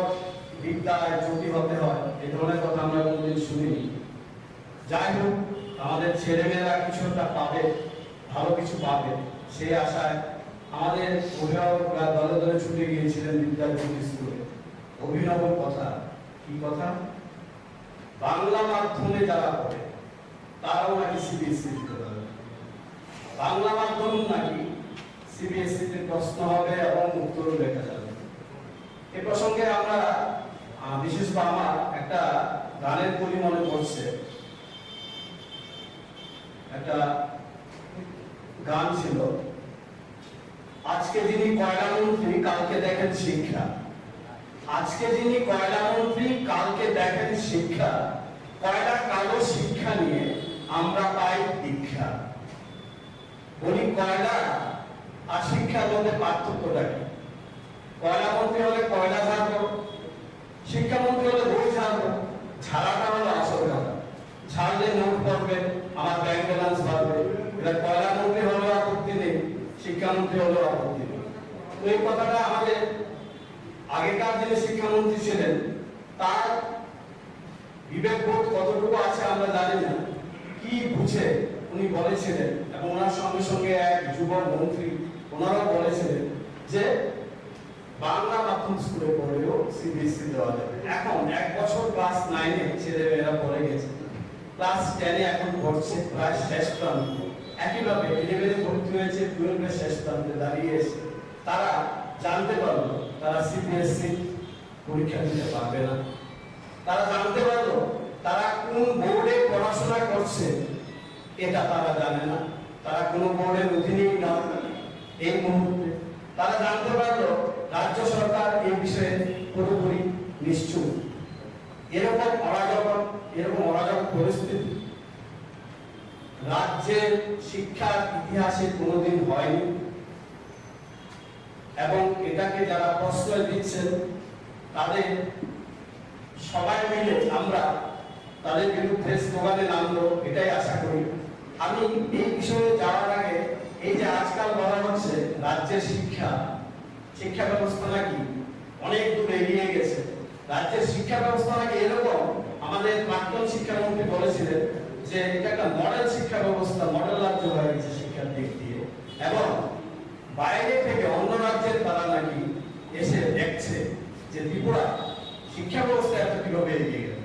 বিদ্যায় জ্যোতি হতে হয়, এই ধরনের কথা আমরা কোনোদিন শুনিনি। যাই হোক, আমাদের ছেলেমেয়েরা কিছু একটা পাবে, ভালো কিছু পাবে, সেই আশায় আমাদের অভিভাবকরা দলে দলে ছুটে গিয়েছিলেন বিদ্যাজ্যোতি স্কুলে। অভিনব কথা, কি কথা? বাংলা মাধ্যমে যারা পড়ে তারাও নাকি সিবিএসসি দিতে পারবে, বাংলা মাধ্যম নাকি সিবিএসসিতে প্রশ্ন হবে এবং উত্তর লেখা যাবে। এ প্রসঙ্গে আমরা বিশেষ করে আমার একটা গানের কলি মনে পড়ছে। একটা গান ছিল, আজকে যিনি কয়লা মন্ত্রী কালকে দেখেন শিক্ষা, আজকে যিনি কয়লা মন্ত্রী কালকে দেখেন শিক্ষা, কয়লা কালো শিক্ষা নিয়ে আমরা পাই দীক্ষা। বলি কয়লা আর শিক্ষার মধ্যে পার্থক্যটা কি? কয়লা মন্ত্রী হলে কয়লা ঝাড়বো, শিক্ষামন্ত্রী হলে বই ঝাড়বো। ঝাড়াটা হলো আসল কথা, ঝাড়লে নোট পড়বে, আমার ব্যাংক ব্যালেন্স বাড়বে। এটা কয়লা মন্ত্রী হলেও আপত্তি নেই, শিক্ষামন্ত্রী হলেও আপত্তি নেই। তো এই কথাটা আমাদের আগেকার যিনি শিক্ষামন্ত্রী ছিলেন তার বিবেকবোধ কতটুকু আছে আমরা জানি না, কি বুঝে উনি বলেছিলেন। এবং ওনার সঙ্গে সঙ্গে এক যুব মন্ত্রী ওনারাও বলেছিলেন যে বাংলা মাধ্যম স্কুলে পড়লেও সিবিএসসি দেওয়া যাবে। এখন 1 বছর ক্লাস 9 এ ছেলেমেয়েরা পড়ে গেছে, ক্লাস 10 এ এখন পড়ছে প্রায় শেষ প্রান্ত, একইভাবে 11 এ ভর্তি হয়েছে, 12 এ শেষ প্রান্তে দাঁড়িয়েছে। তারা জানতে পারলো তারা সিবিএসসি পরীক্ষা দিতে পারবে না। তারা জানতে পারলো তারা কোন বোর্ডে পড়াশোনা করছে এটা তারা জানে না, তারা কোন বোর্ডের অধীনেই না এই মুহূর্তে। তারা জানতে পারলো রাজ্য সরকার এই বিষয়ে পুরোপুরি নিশ্চুপ। এরকম অরাজক পরিস্থিতি রাজ্যের শিক্ষার ইতিহাসে কোনোদিন হয়নি, এবং এটাকে যারা প্রশ্রয় দিচ্ছেন তাদের সবাই মিলে আমরা তাদের বিরুদ্ধে স্লোগানে নামবো, এটাই আশা করি। আমি এই বিষয়ে যাওয়ার আগে এই যে আজকাল বলা হচ্ছে রাজ্যের শিক্ষা ব্যবস্থা নাকি অনেক দূর এগিয়ে গেছে, রাজ্যের শিক্ষা ব্যবস্থা নাকি এরকম, আমাদের প্রাক্তন শিক্ষামন্ত্রী বলেছিলেন যে এটা একটা মডেল শিক্ষা ব্যবস্থা, মডেল রাজ্য হয়ে গেছে শিক্ষার দিক দিয়ে, এবং বাইরে থেকে অন্য রাজ্যের তারা নাকি এসে দেখছে যে ত্রিপুরা শিক্ষা ব্যবস্থা এত কিভাবে এগিয়ে গেল।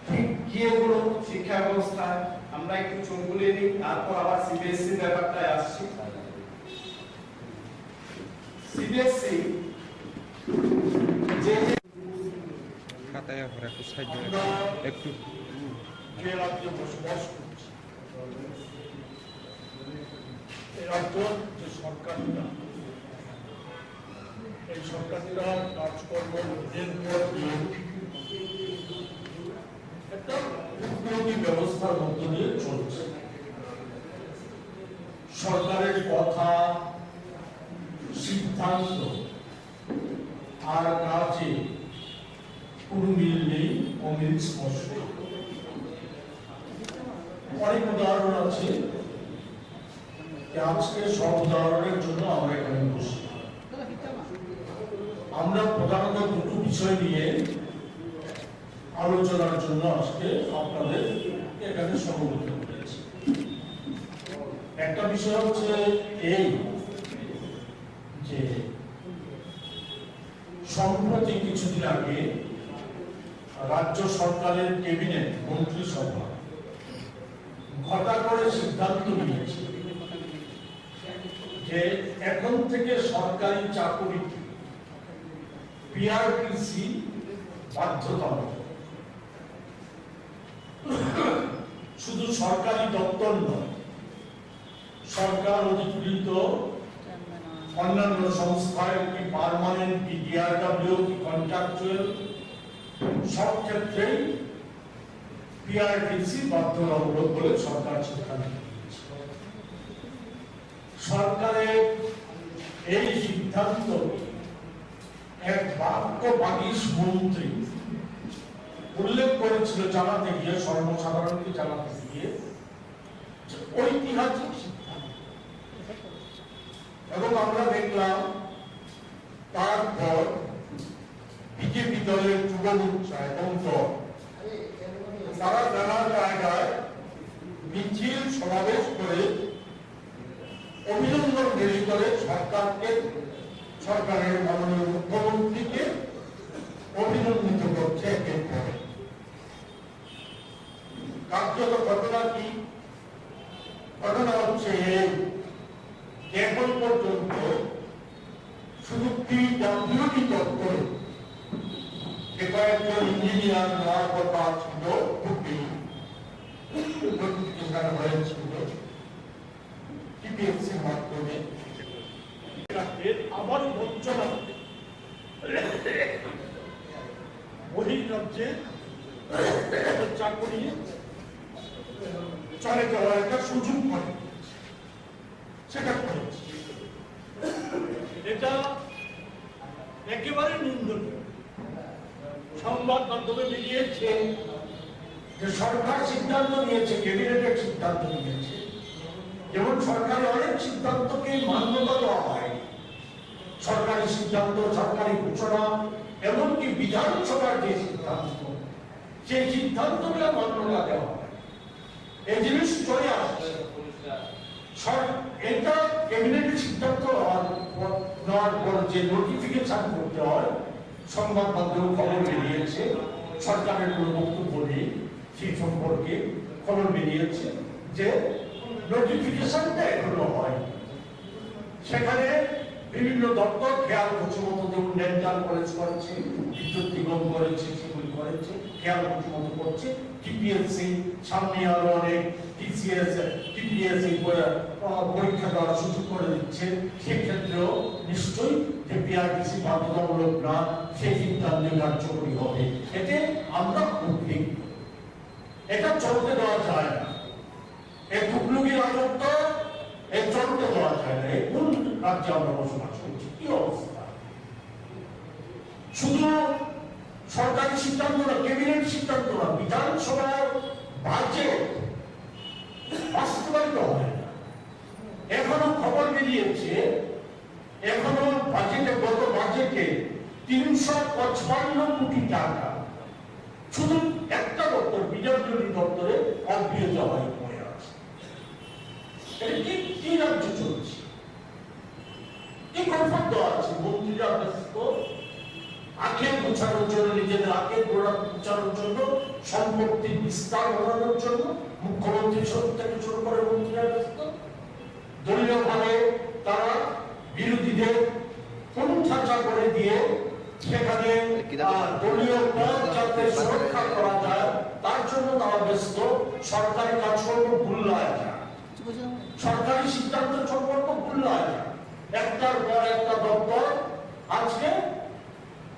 ঠিক কি এগুলো শিক্ষা ব্যবস্থায় আমরা একটু চোখ বুলিয়ে নিই, তারপর আবার সিবিএসসি ব্যাপারটায় আসছি। সিবিএসসি যে খাতায় একটু সাহায্য একটু যে রাজ্যে বসবাস করছে, এই রাজ্য যে সরকারিরা, এই সরকারিরা কাজকর্ম দিন পর দিন একটা উন্নতি ব্যবস্থার মধ্য দিয়ে চলছে। সরকারের কথা, সিদ্ধান্ত আর কাজে কোনো মিল নেই, অমিল স্পষ্ট। অনেক উদাহরণ আছে, আজকে সব উদাহরণের জন্য আমরা এখানে বসি। আমরা প্রধানত দুটো বিষয় নিয়ে আলোচনার জন্য আজকে আপনাদের এখানে সমবেত করেছি। একটা বিষয় হচ্ছে এই যে সম্প্রতি কিছুদিন আগে রাজ্য সরকারের ক্যাবিনেট মন্ত্রিসভা ঘটা করে সিদ্ধান্ত নিয়েছে যে এখন থেকে সরকারি চাকরি পিআরটিসি বাধ্যতামূলক। শুধু সরকারি দপ্তর নয়, সরকার অধিকৃত অন্যান্য সংস্থায় কি পার্মানেন্ট কি ডিআরডব্লিউ কি কন্ট্রাকচুয়াল, সব ক্ষেত্রেই পিআরটিসি বাধ্যতামূলক বলে সরকার সিদ্ধান্ত নিয়েছে। সরকারের এই সিদ্ধান্ত এক বাক্যবাগীশ মন্ত্রী উল্লেখ করেছিল জানাতে গিয়ে, সর্বসাধারণকে জানাতে গিয়ে, ঐতিহাসিক সিদ্ধান্ত। এবং আমরা দেখলাম তারপর বিজেপি দলের যুবমোর্চা এবং দল তারা নানা জায়গায় মিছিল সমাবেশ করে অভিনন্দন জারি করে সরকারের মাননীয় মুখ্যমন্ত্রীকে অভিনন্দিত করছে। একের পর কার্যত ঘটনা কি? ঘটনা হচ্ছে এই, এখন পর্যন্ত শুধু পিডব্লিউডি দপ্তরে যে কয়েকজন ইঞ্জিনিয়ার নেওয়ার কথা ছিল, হয়েছিল টিপিএসসির মাধ্যমে, আবার বঞ্চনা বহির্রাজ্যে চাকরি চলে যাওয়ার একটা সুযোগ করে সেটা করেছে। এটা একেবারে নিন্দনীয়। সংবাদ মাধ্যমে বেরিয়েছে যে সরকার সিদ্ধান্ত নিয়েছে, ক্যাবিনেটের সিদ্ধান্ত নিয়েছে, যেমন সরকারি অনেক সিদ্ধান্তকে মান্যতা দেওয়া হয়, সরকারি সিদ্ধান্ত, সরকারি ঘোষণা, এমনকি বিধানসভার যে সিদ্ধান্ত, সেই সিদ্ধান্তগুলো মান্যতা দেওয়া হয়। এই জিনিস চলে আসছে। এটা ক্যাবিনেটের সিদ্ধান্ত নেওয়ার পর যে নোটিফিকেশন করতে হয়, সংবাদ মাধ্যমে খবর বেরিয়েছে, সরকারের কোনো বক্তব্য নেই সেই সম্পর্কে খবর বেরিয়েছে যে নোটিফিকেশনটা এখনো হয়। সেখানে বিভিন্ন দপ্তর খেয়াল খুশি মতো যেমন ডেন্টাল কলেজ করেছে, বিদ্যুৎ নিগম করেছে, সেগুলি করেছে, খেয়াল খুশি মতো করছে। টিপিএসসি সামনে আরো অনেক টিপিএসসি পরীক্ষা দেওয়ার সুযোগ করে দিচ্ছে, সেক্ষেত্রেও নিশ্চয়ই যে পিআরটিসি বাধ্যতামূলক না, সেই সিদ্ধান্ত কার্যকরী হবে। এতে আমরা উদ্বিগ্ন, এটা চলতে দেওয়া যায় না। এই টুকলুকি রাজত্ব এই চলতে দেওয়া যায় না। এই কোন রাজ্যে আমরা বসবাস করছি, কি অবস্থা? শুধু সরকারি সিদ্ধান্ত না, ক্যাবিনেট সিদ্ধান্ত না, বিধানসভার বাজেট বাস্তবায়িত হয় না। এখনো খবর বেরিয়েছে, এখনো বাজেটে, গত বাজেটে 355 কোটি টাকা শুধু একটা দপ্তর, বিজেপি দপ্তরে অগৃহীত হয় পড়ে আছে। এটা কি রাজ্য চলছে? কি কনফার্ম দেওয়া আছে? মন্ত্রীরা ব্যস্ত আখের গোছানোর জন্য, নিজেদের আখের গোড়া গোছানোর জন্য, সম্পত্তির বিস্তার ঘটানোর জন্য মুখ্যমন্ত্রী থেকে শুরু করে মন্ত্রীরা ব্যস্ত। দলীয় ভাবে তারা বিরোধীদের পন্থা করে দিয়ে সেখানে দলীয় পদ যাতে সুরক্ষা করা যায় তার জন্য তারা ব্যস্ত। সরকারি কাজকর্ম ভুল্লায় যায়, সরকারি সিদ্ধান্ত সম্পর্ক ভুল্লায় যায়। একটার পর একটা দপ্তর আজকে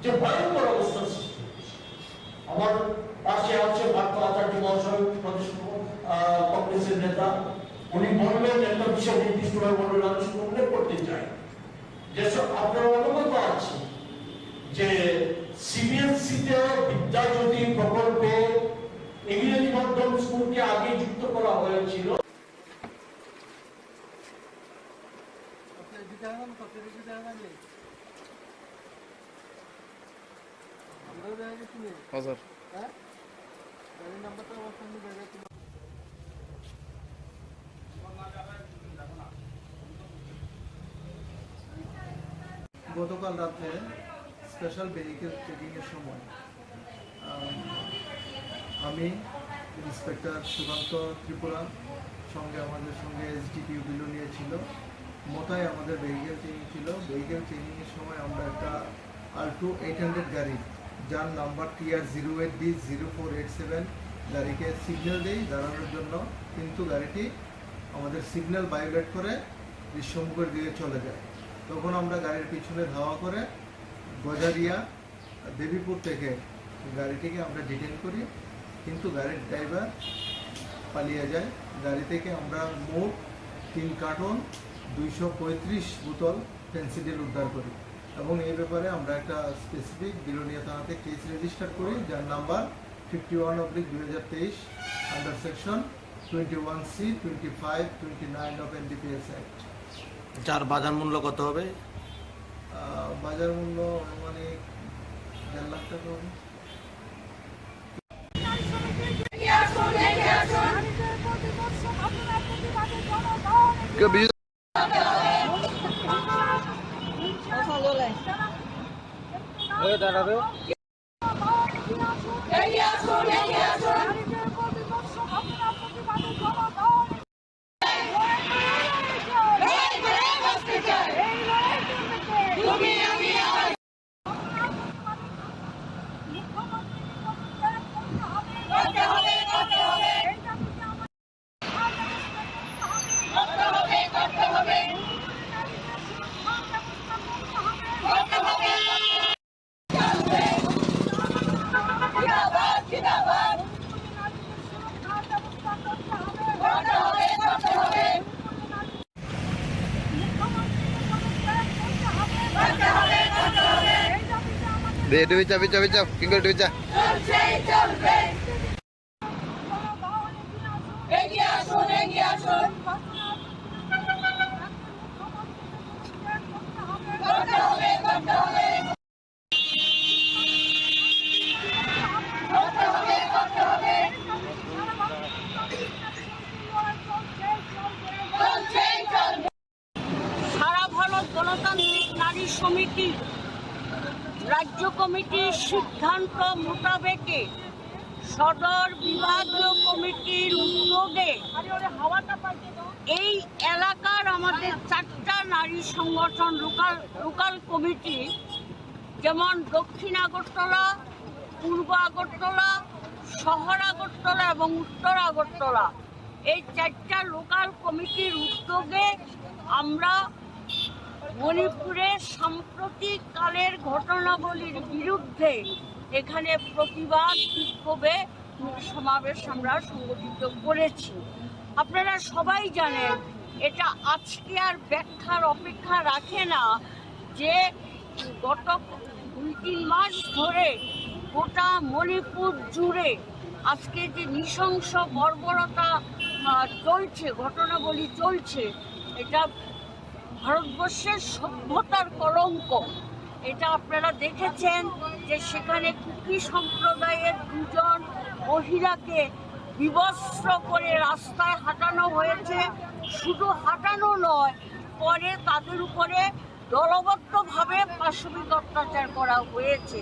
যে ভয়ঙ্কর অবস্থা সৃষ্টি। আমার পাশে আছে পার্থ আচার্য মহাশয়, প্রদেশ কংগ্রেসের নেতা। উনি বলবেন, একটা বিষয় নির্দিষ্টভাবে বলবেন, আমি শুধু উল্লেখ করতে চাই যেসব আপনার অবগত আছে যে সিবিএসসিতে বিদ্যাজ্যোতি প্রকল্পে ইংরেজি মাধ্যম স্কুলকে আগে যুক্ত করা হয়েছিল। গতকাল রাতে স্পেশাল ভেহিকেল চেকিংয়ের সময় আমি ইন্সপেক্টর সুকান্ত ত্রিপুরা সঙ্গে আমাদের সঙ্গে এসডিপিউ বিলোনিয়া ছিল, মোটায় আমাদের ভেহিকেল চেকিং ছিল। ভেহিকেল চেকিংয়ের সময় আমরা একটা আল্টো 800 গাড়ি, যার নাম্বার TR08B0487 গাড়িকে সিগন্যাল দেই দাঁড়ানোর জন্য, কিন্তু গাড়িটি আমাদের সিগন্যাল ভায়োলেট করে বিশ্বমুখের দিকে চলে যায়। তখন আমরা গাড়ির পিছনে ধাওয়া করে গজারিয়া দেবীপুর থেকে গাড়িটিকে আমরা ডিটেন করি, কিন্তু গাড়ির ড্রাইভার পালিয়ে যায়। গাড়ি থেকে আমরা মোট 3 কার্টন 235 বোতল ফেন্সিডিল উদ্ধার করি এবং এই ব্যাপারে আমরা একটা স্পেসিফিক বিলোনিয়া থানাতে কেস রেজিস্টার করি, যার number 51/2023 under section 21C 25 29 of NDPS act. যার বাজার মূল্য কত হবে? বাজার মূল্য আনুমানিক 1.5 লাখ টাকা হবে। দাঁড়াবে সারা ভারত গণতান্ত্রিক নারী সমিতি রাজ্য কমিটির সিদ্ধান্ত মোতাবেকে সদর বিভাগীয় কমিটির উদ্যোগে এই এলাকার আমাদের 4টা নারী সংগঠন লোকাল কমিটি, যেমন দক্ষিণ আগরতলা, পূর্ব আগরতলা, শহর আগরতলা এবং উত্তর আগরতলা, এই 4টা লোকাল কমিটির উদ্যোগে আমরা মণিপুরের সাম্প্রতিক কালের ঘটনাবলীর বিরুদ্ধে এখানে প্রতিবাদ বিক্ষোভে সমাবেশ আমরা সংগঠিত করেছি। আপনারা সবাই জানেন, এটা আজকে আর ব্যাখ্যার অপেক্ষা রাখে না যে গত 2-3 মাস ধরে গোটা মণিপুর জুড়ে আজকে যে নৃশংস বর্বরতা চলছে, ঘটনাবলী চলছে, এটা ভারতবর্ষের সভ্যতার কলঙ্ক। এটা আপনারা দেখেছেন যে সেখানে কুকি সম্প্রদায়ের 2জন মহিলাকে বিবস্ত্র করে রাস্তায় হাঁটানো হয়েছে। শুধু হাঁটানো নয়, পরে তাদের উপরে দলবদ্ধভাবে পাশবিক অত্যাচার করা হয়েছে।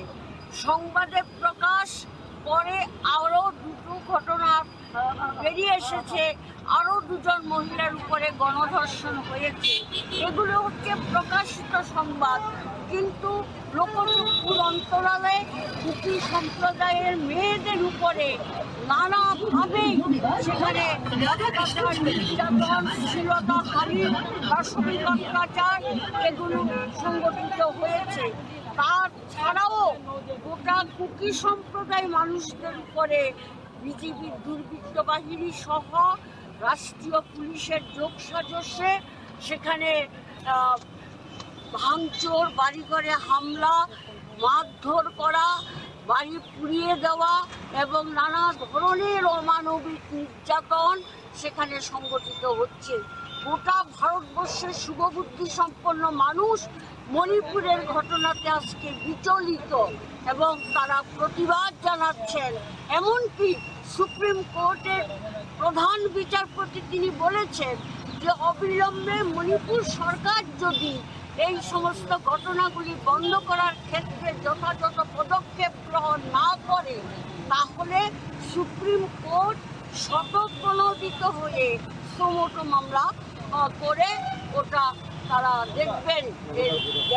সংবাদে প্রকাশ পরে আরও 2টো ঘটনা বেরিয়ে এসেছে, আরও 2জন মহিলার উপরে গণধর্ষণ হয়েছে। এগুলো হচ্ছে প্রকাশিত সংবাদ, কিন্তু লোকচক্ষুর অন্তরালে কুকি সম্প্রদায়ের মেয়েদের উপরে নানাভাবেই সেখানে অত্যাচার, নির্যাতন, শ্লীলতাহানি, পাশবিক অত্যাচার এগুলো সংগঠিত হয়েছে। তাছাড়াও গোটা কুকি সম্প্রদায় মানুষদের উপরে বিজেপির দুর্বৃত্ত বাহিনী সহ রাষ্ট্রীয় পুলিশের যোগসাজশে সেখানে ভাঙচুর, বাড়িঘরে হামলা, মারধর করা, বাড়ি পুড়িয়ে দেওয়া এবং নানা ধরনের অমানবিক নির্যাতন সেখানে সংগঠিত হচ্ছে। গোটা ভারতবর্ষের শুভবুদ্ধি সম্পন্ন মানুষ মণিপুরের ঘটনাতে আজকে বিচলিত এবং তারা প্রতিবাদ জানাচ্ছেন। এমনকি সুপ্রিম কোর্টের প্রধান বিচারপতি তিনি বলেছেন যে অবিলম্বে মণিপুর সরকার যদি এই সমস্ত ঘটনাগুলি বন্ধ করার ক্ষেত্রে যথাযথ পদক্ষেপ গ্রহণ না করে, তাহলে সুপ্রিম কোর্ট স্বতঃপ্রণোদিত হয়ে সুমোটো মামলা করে ওটা তারা দেখবেন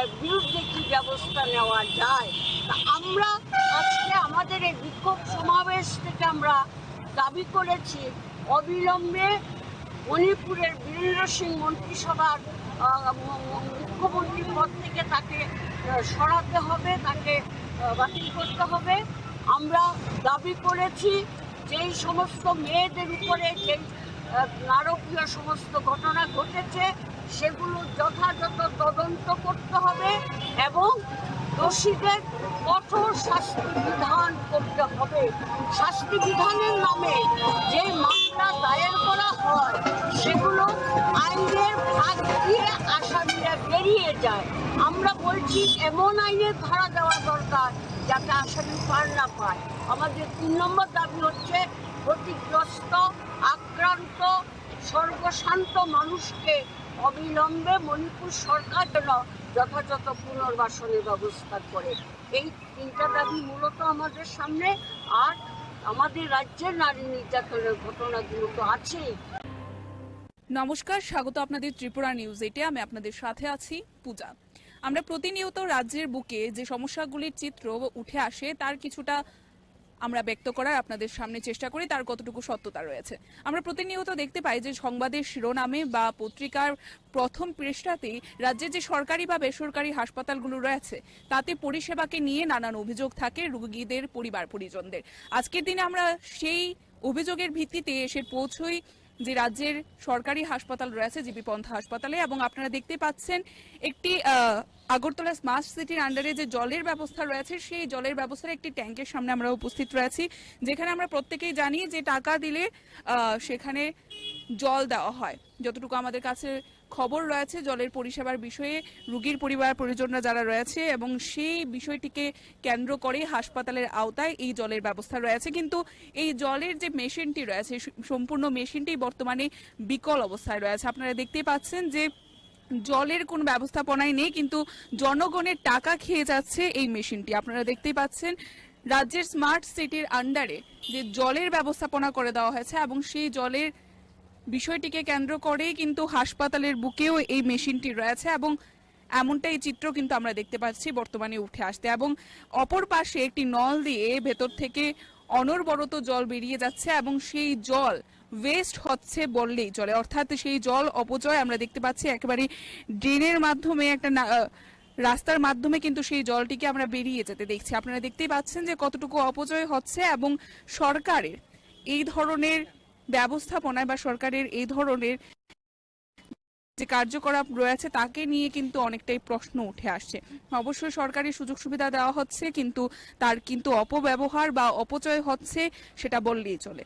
এর বিরুদ্ধে কি ব্যবস্থা নেওয়া যায়। তা আমরা আজকে আমাদের এই বিক্ষোভ সমাবেশ থেকে আমরা দাবি করেছি অবিলম্বে মণিপুরের বীরেন্দ্র সিং মন্ত্রিসভার মুখ্যমন্ত্রী পদ থেকে তাকে সরাতে হবে, তাকে বাতিল করতে হবে। আমরা দাবি করেছি যেই সমস্ত মেয়েদের উপরে যে নারকীয় সমস্ত ঘটনা ঘটেছে সেগুলো যথাযথ তদন্ত করতে হবে এবং দোষীদের কঠোর শাস্তি বিধান করতে হবে। শাস্তি বিধানের নামে যে মামলা দায়ের করা হয় সেগুলো আইনের ফাঁক দিয়ে আসামিরা বেরিয়ে যায়। আমরা বলছি এমন আইনের ধারা দেওয়া দরকার যাতে আসামি পার না পায়। আমাদের 3 নম্বর দাবি হচ্ছে ক্ষতিগ্রস্ত, আক্রান্ত, সর্বশান্ত মানুষকে অবিলম্বে মণিপুর সরকার যেন যথাযথ পুনর্বাসনের ব্যবস্থা করে। এই 3টা দাবি মূলত আমাদের সামনে। আর আমাদের রাজ্যের নারী নির্যাতনের ঘটনাগুলো তো আছেই। নমস্কার, স্বাগত আপনাদের ত্রিপুরা নিউজ 8-এ। আমি আপনাদের সাথে আছি পূজা। আমরা প্রতিনিয়ত রাজ্যের বুকে যে সমস্যাগুলির চিত্র উঠে আসে তার কিছুটা আমরা ব্যক্ত করার আপনাদের সামনে চেষ্টা করি, তার কতটুকু সত্যতা রয়েছে। আমরা প্রতিনিয়ত দেখতে পাই যে সংবাদের শিরোনামে বা পত্রিকার প্রথম পৃষ্ঠাতেই রাজ্যের যে সরকারি বা বেসরকারি হাসপাতালগুলো রয়েছে তাতে পরিষেবাকে নিয়ে নানান অভিযোগ থাকে রোগীদের পরিবার পরিজনদের। আজকের দিনে আমরা সেই অভিযোগের ভিত্তিতে এসে পৌঁছই যে রাজ্যের সরকারি হাসপাতাল রয়েছে জিবি পন্থা হাসপাতালে, এবং আপনারা দেখতে পাচ্ছেন একটি আগরতলা স্মার্ট সিটির আন্ডারে যে জলের ব্যবস্থা রয়েছে সেই জলের ব্যবস্থার একটি ট্যাঙ্কের সামনে আমরা উপস্থিত রয়েছি, যেখানে আমরা প্রত্যেকেই জানি যে টাকা দিলে সেখানে জল দেওয়া হয়। যতটুকু আমাদের কাছে খবর রয়েছে জলের পরিষেবার বিষয়ে রোগীর পরিবার পরিজনরা যারা রয়েছে এবং সেই বিষয়টিকে কেন্দ্র করে হাসপাতালের আওতায় এই জলের ব্যবস্থা রয়েছে, কিন্তু এই জলের যে মেশিনটি রয়েছে সম্পূর্ণ মেশিনটি বর্তমানে বিকল অবস্থায় রয়েছে। আপনারা দেখতেই পাচ্ছেন যে জলের কোনো ব্যবস্থাপনাই নেই, কিন্তু জনগণের টাকা খেয়ে যাচ্ছে এই মেশিনটি। আপনারা দেখতেই পাচ্ছেন রাজ্যের স্মার্ট সিটির আন্ডারে যে জলের ব্যবস্থাপনা করে দেওয়া হয়েছে এবং সেই জলের বিষয়টিকে কেন্দ্র করেই কিন্তু হাসপাতালের বুকেও এই মেশিনটি রয়েছে এবং এমনটাই চিত্র কিন্তু আমরা দেখতে পাচ্ছি বর্তমানে উঠে আসতে। এবং অপর পাশে একটি নল দিয়ে ভেতর থেকে অনবরত জল বেরিয়ে যাচ্ছে এবং সেই জল ওয়েস্ট হচ্ছে বললেই চলে, অর্থাৎ সেই জল অপচয় আমরা দেখতে পাচ্ছি একেবারে ড্রেনের মাধ্যমে একটা রাস্তার মাধ্যমে কিন্তু সেই জলটিকে আমরা বেরিয়ে যেতে দেখছি। আপনারা দেখতেই পাচ্ছেন যে কতটুকু অপচয় হচ্ছে এবং সরকারের এই ধরনের ব্যবস্থাপনায় বা সরকারের এই ধরনের যে কার্যকলাপ রয়েছে তাকে নিয়ে কিন্তু অনেকটাই প্রশ্ন উঠে আসছে। অবশ্যই সরকারি সুযোগ সুবিধা দেওয়া হচ্ছে, কিন্তু তার কিন্তু অপব্যবহার বা অপচয় হচ্ছে সেটা বললেই চলে।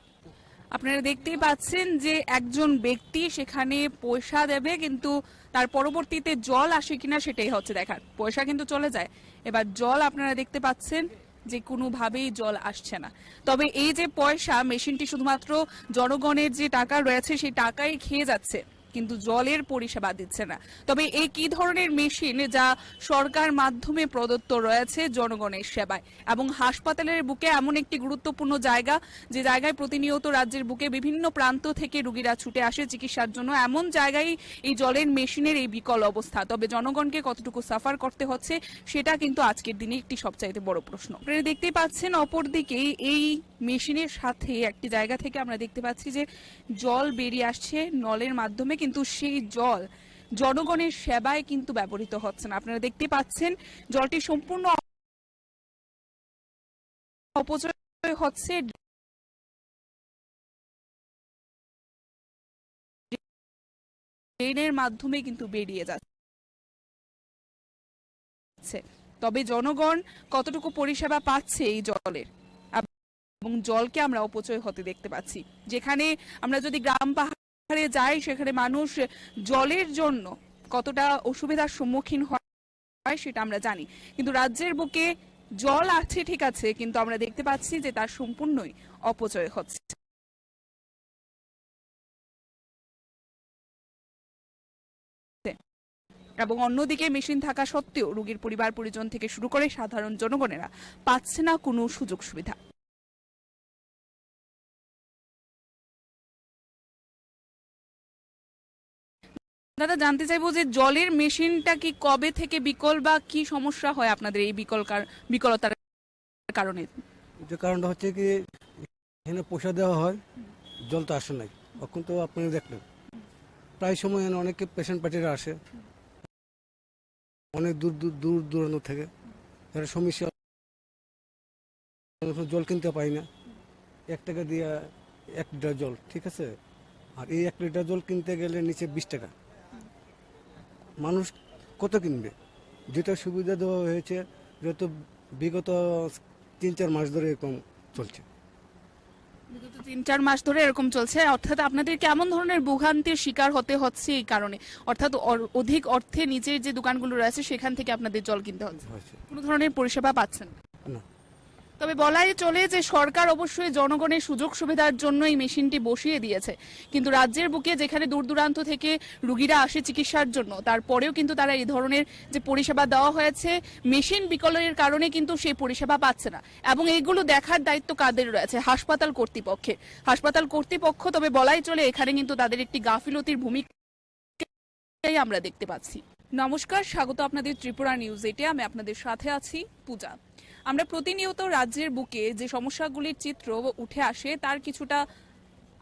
আপনারা দেখতেই পাচ্ছেন যে একজন ব্যক্তি সেখানে পয়সা দেবে, কিন্তু তার পরবর্তীতে জল আসে কিনা সেটাই হচ্ছে দেখার। পয়সা কিন্তু চলে যায়, এবার জল আপনারা দেখতে পাচ্ছেন যে কোনোভাবেই জল আসছে না। তবে এই যে পয়সা, মেশিনটি শুধুমাত্র জনগণের যে টাকা রয়েছে সেই টাকাই খেয়ে যাচ্ছে, কিন্তু জলের পরিষেবা দিচ্ছে না। তবে এই কি ধরনের মেশিন যা সরকার মাধ্যমে প্রদত্ত রয়েছে জনগণের সেবায় এবং হাসপাতালের বুকে এমন একটি গুরুত্বপূর্ণ জায়গা, যে জায়গায় প্রতিনিয়ত রাজ্যের বুকে বিভিন্ন প্রান্ত থেকে রোগীরা ছুটে আসে চিকিৎসার জন্য, এমন জায়গায় এই জলের মেশিনের এই বিকল অবস্থা। তবে জনগণকে কতটুকু সাফার করতে হচ্ছে সেটা কিন্তু আজকের দিনে একটি সবচাইতে বড় প্রশ্ন। আপনারা দেখতেই পাচ্ছেন অপরদিকে এই মেশিনের সাথে একটি জায়গা থেকে আমরা দেখতে পাচ্ছি যে জল বেরিয়ে আসছে নলের মাধ্যমে, কিন্তু সেই জল জনগণের সেবায় কিন্তু ব্যবহৃত হচ্ছে না। আপনারা দেখতে পাচ্ছেন জলটি সম্পূর্ণ অপচয় হচ্ছে, ড্রেনের মাধ্যমে কিন্তু বেরিয়ে যাচ্ছে। তবে জনগণ কতটুকু পরিষেবা পাচ্ছে এই জলের, এবং জলকে আমরা অপচয় হতে দেখতে পাচ্ছি। যেখানে আমরা যদি গ্রাম পাহাড়ে যাই সেখানে মানুষ জলের জন্য কতটা অসুবিধার সম্মুখীন হয় সেটা আমরা জানি, কিন্তু রাজ্যের বুকে জল আছে ঠিক আছে, কিন্তু আমরা দেখতে পাচ্ছি যে তার সম্পূর্ণই অপচয় হচ্ছে। এবং অন্যদিকে মেশিন থাকা সত্ত্বেও রোগীর পরিবার পরিজন থেকে শুরু করে সাধারণ জনগণেরা পাচ্ছে না কোনো সুযোগ সুবিধা। দাদা, জানতে চাইবো যে জলের মেশিনটা কি কবে থেকে বিকল বা কি সমস্যা হয় আপনাদের এই বিকলতার কারণে? যে কারণটা হচ্ছে কি এখানে পয়সা দেওয়া হয়, জল তো আসে নাই। এখন তো আপনি দেখলেন প্রায় সময় এখানে অনেকে পেশেন্ট পার্টিরা আসে অনেক দূর দূরান্ত থেকে, যারা সমস্যা জল কিনতে পাই না, 1 টাকা দিয়ে 1 লিটার জল, ঠিক আছে। আর এই 1 লিটার জল কিনতে গেলে নিচে 20 টাকা। মানুষ কত কিনবে? যেটা সুবিধা দেওয়া হয়েছে, যেহেতু বিগত 3-4 মাস ধরে এরকম চলছে। বিগত 3-4 মাস ধরে এরকম চলছে, অর্থাৎ আপনাদের কেমন ধরনের ভোগান্তির শিকার হতে হচ্ছে এই কারণে? অর্থাৎ অধিক অর্থে নিচের যে দোকানগুলো রয়েছে সেখান থেকে আপনাদের জল কিনতে হচ্ছে, কোনো ধরনের পরিষেবা পাচ্ছেন না। তবে বলাই চলে যে সরকার অবশ্যই জনগণের সুযোগ সুবিধার জন্য এই মেশিনটি বসিয়ে দিয়েছে, কিন্তু রাজ্যের বুকে যেখানে দূর দূরান্ত থেকে রোগীরা আসে চিকিৎসার জন্য, তারপরেও কিন্তু তারা এই ধরনের যে পরিষেবা দেওয়া হয়েছে মেশিন বিকলের কারণে কিন্তু সেই পরিষেবা পাচ্ছে না। এবং এইগুলো দেখার দায়িত্ব কাদের রয়েছে? হাসপাতাল কর্তৃপক্ষের। হাসপাতাল কর্তৃপক্ষ, তবে বলাই চলে এখানে কিন্তু তাদের একটি গাফিলতির ভূমিকাই আমরা দেখতে পাচ্ছি। নমস্কার, স্বাগত আপনাদের ত্রিপুরা নিউজ 8-এ। আমি আপনাদের সাথে আছি পূজা। আমরা প্রতিনিয়ত রাজ্যের বুকে যে সমস্যাগুলির চিত্র উঠে আসে তার কিছুটা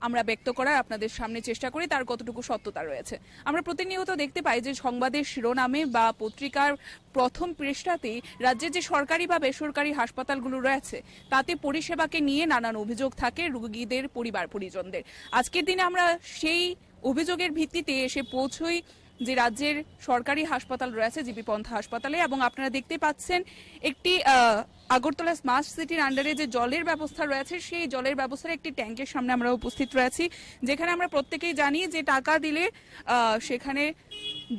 আমরা ব্যক্ত করার আপনাদের সামনে চেষ্টা করি, তার কতটুকু সত্যতা রয়েছে। আমরা প্রতিনিয়ত দেখতে পাই যে সংবাদের শিরোনামে বা পত্রিকার প্রথম পৃষ্ঠাতেই রাজ্যের যে সরকারি বা বেসরকারি হাসপাতালগুলো রয়েছে তাতে পরিষেবাকে নিয়ে নানান অভিযোগ থাকে রোগীদের পরিবার পরিজনদের। আজকের দিনে আমরা সেই অভিযোগের ভিত্তিতে এসে পৌঁছই যে রাজ্যের সরকারি হাসপাতাল রয়েছে জিবি পন্থা হাসপাতালে, এবং আপনারা দেখতে পাচ্ছেন একটি আগরতলা স্মার্ট সিটির আন্ডারে যে জলের ব্যবস্থা রয়েছে সেই জলের ব্যবস্থার একটি ট্যাঙ্কের সামনে আমরা উপস্থিত রয়েছি, যেখানে আমরা প্রত্যেকেই জানি যে টাকা দিলে সেখানে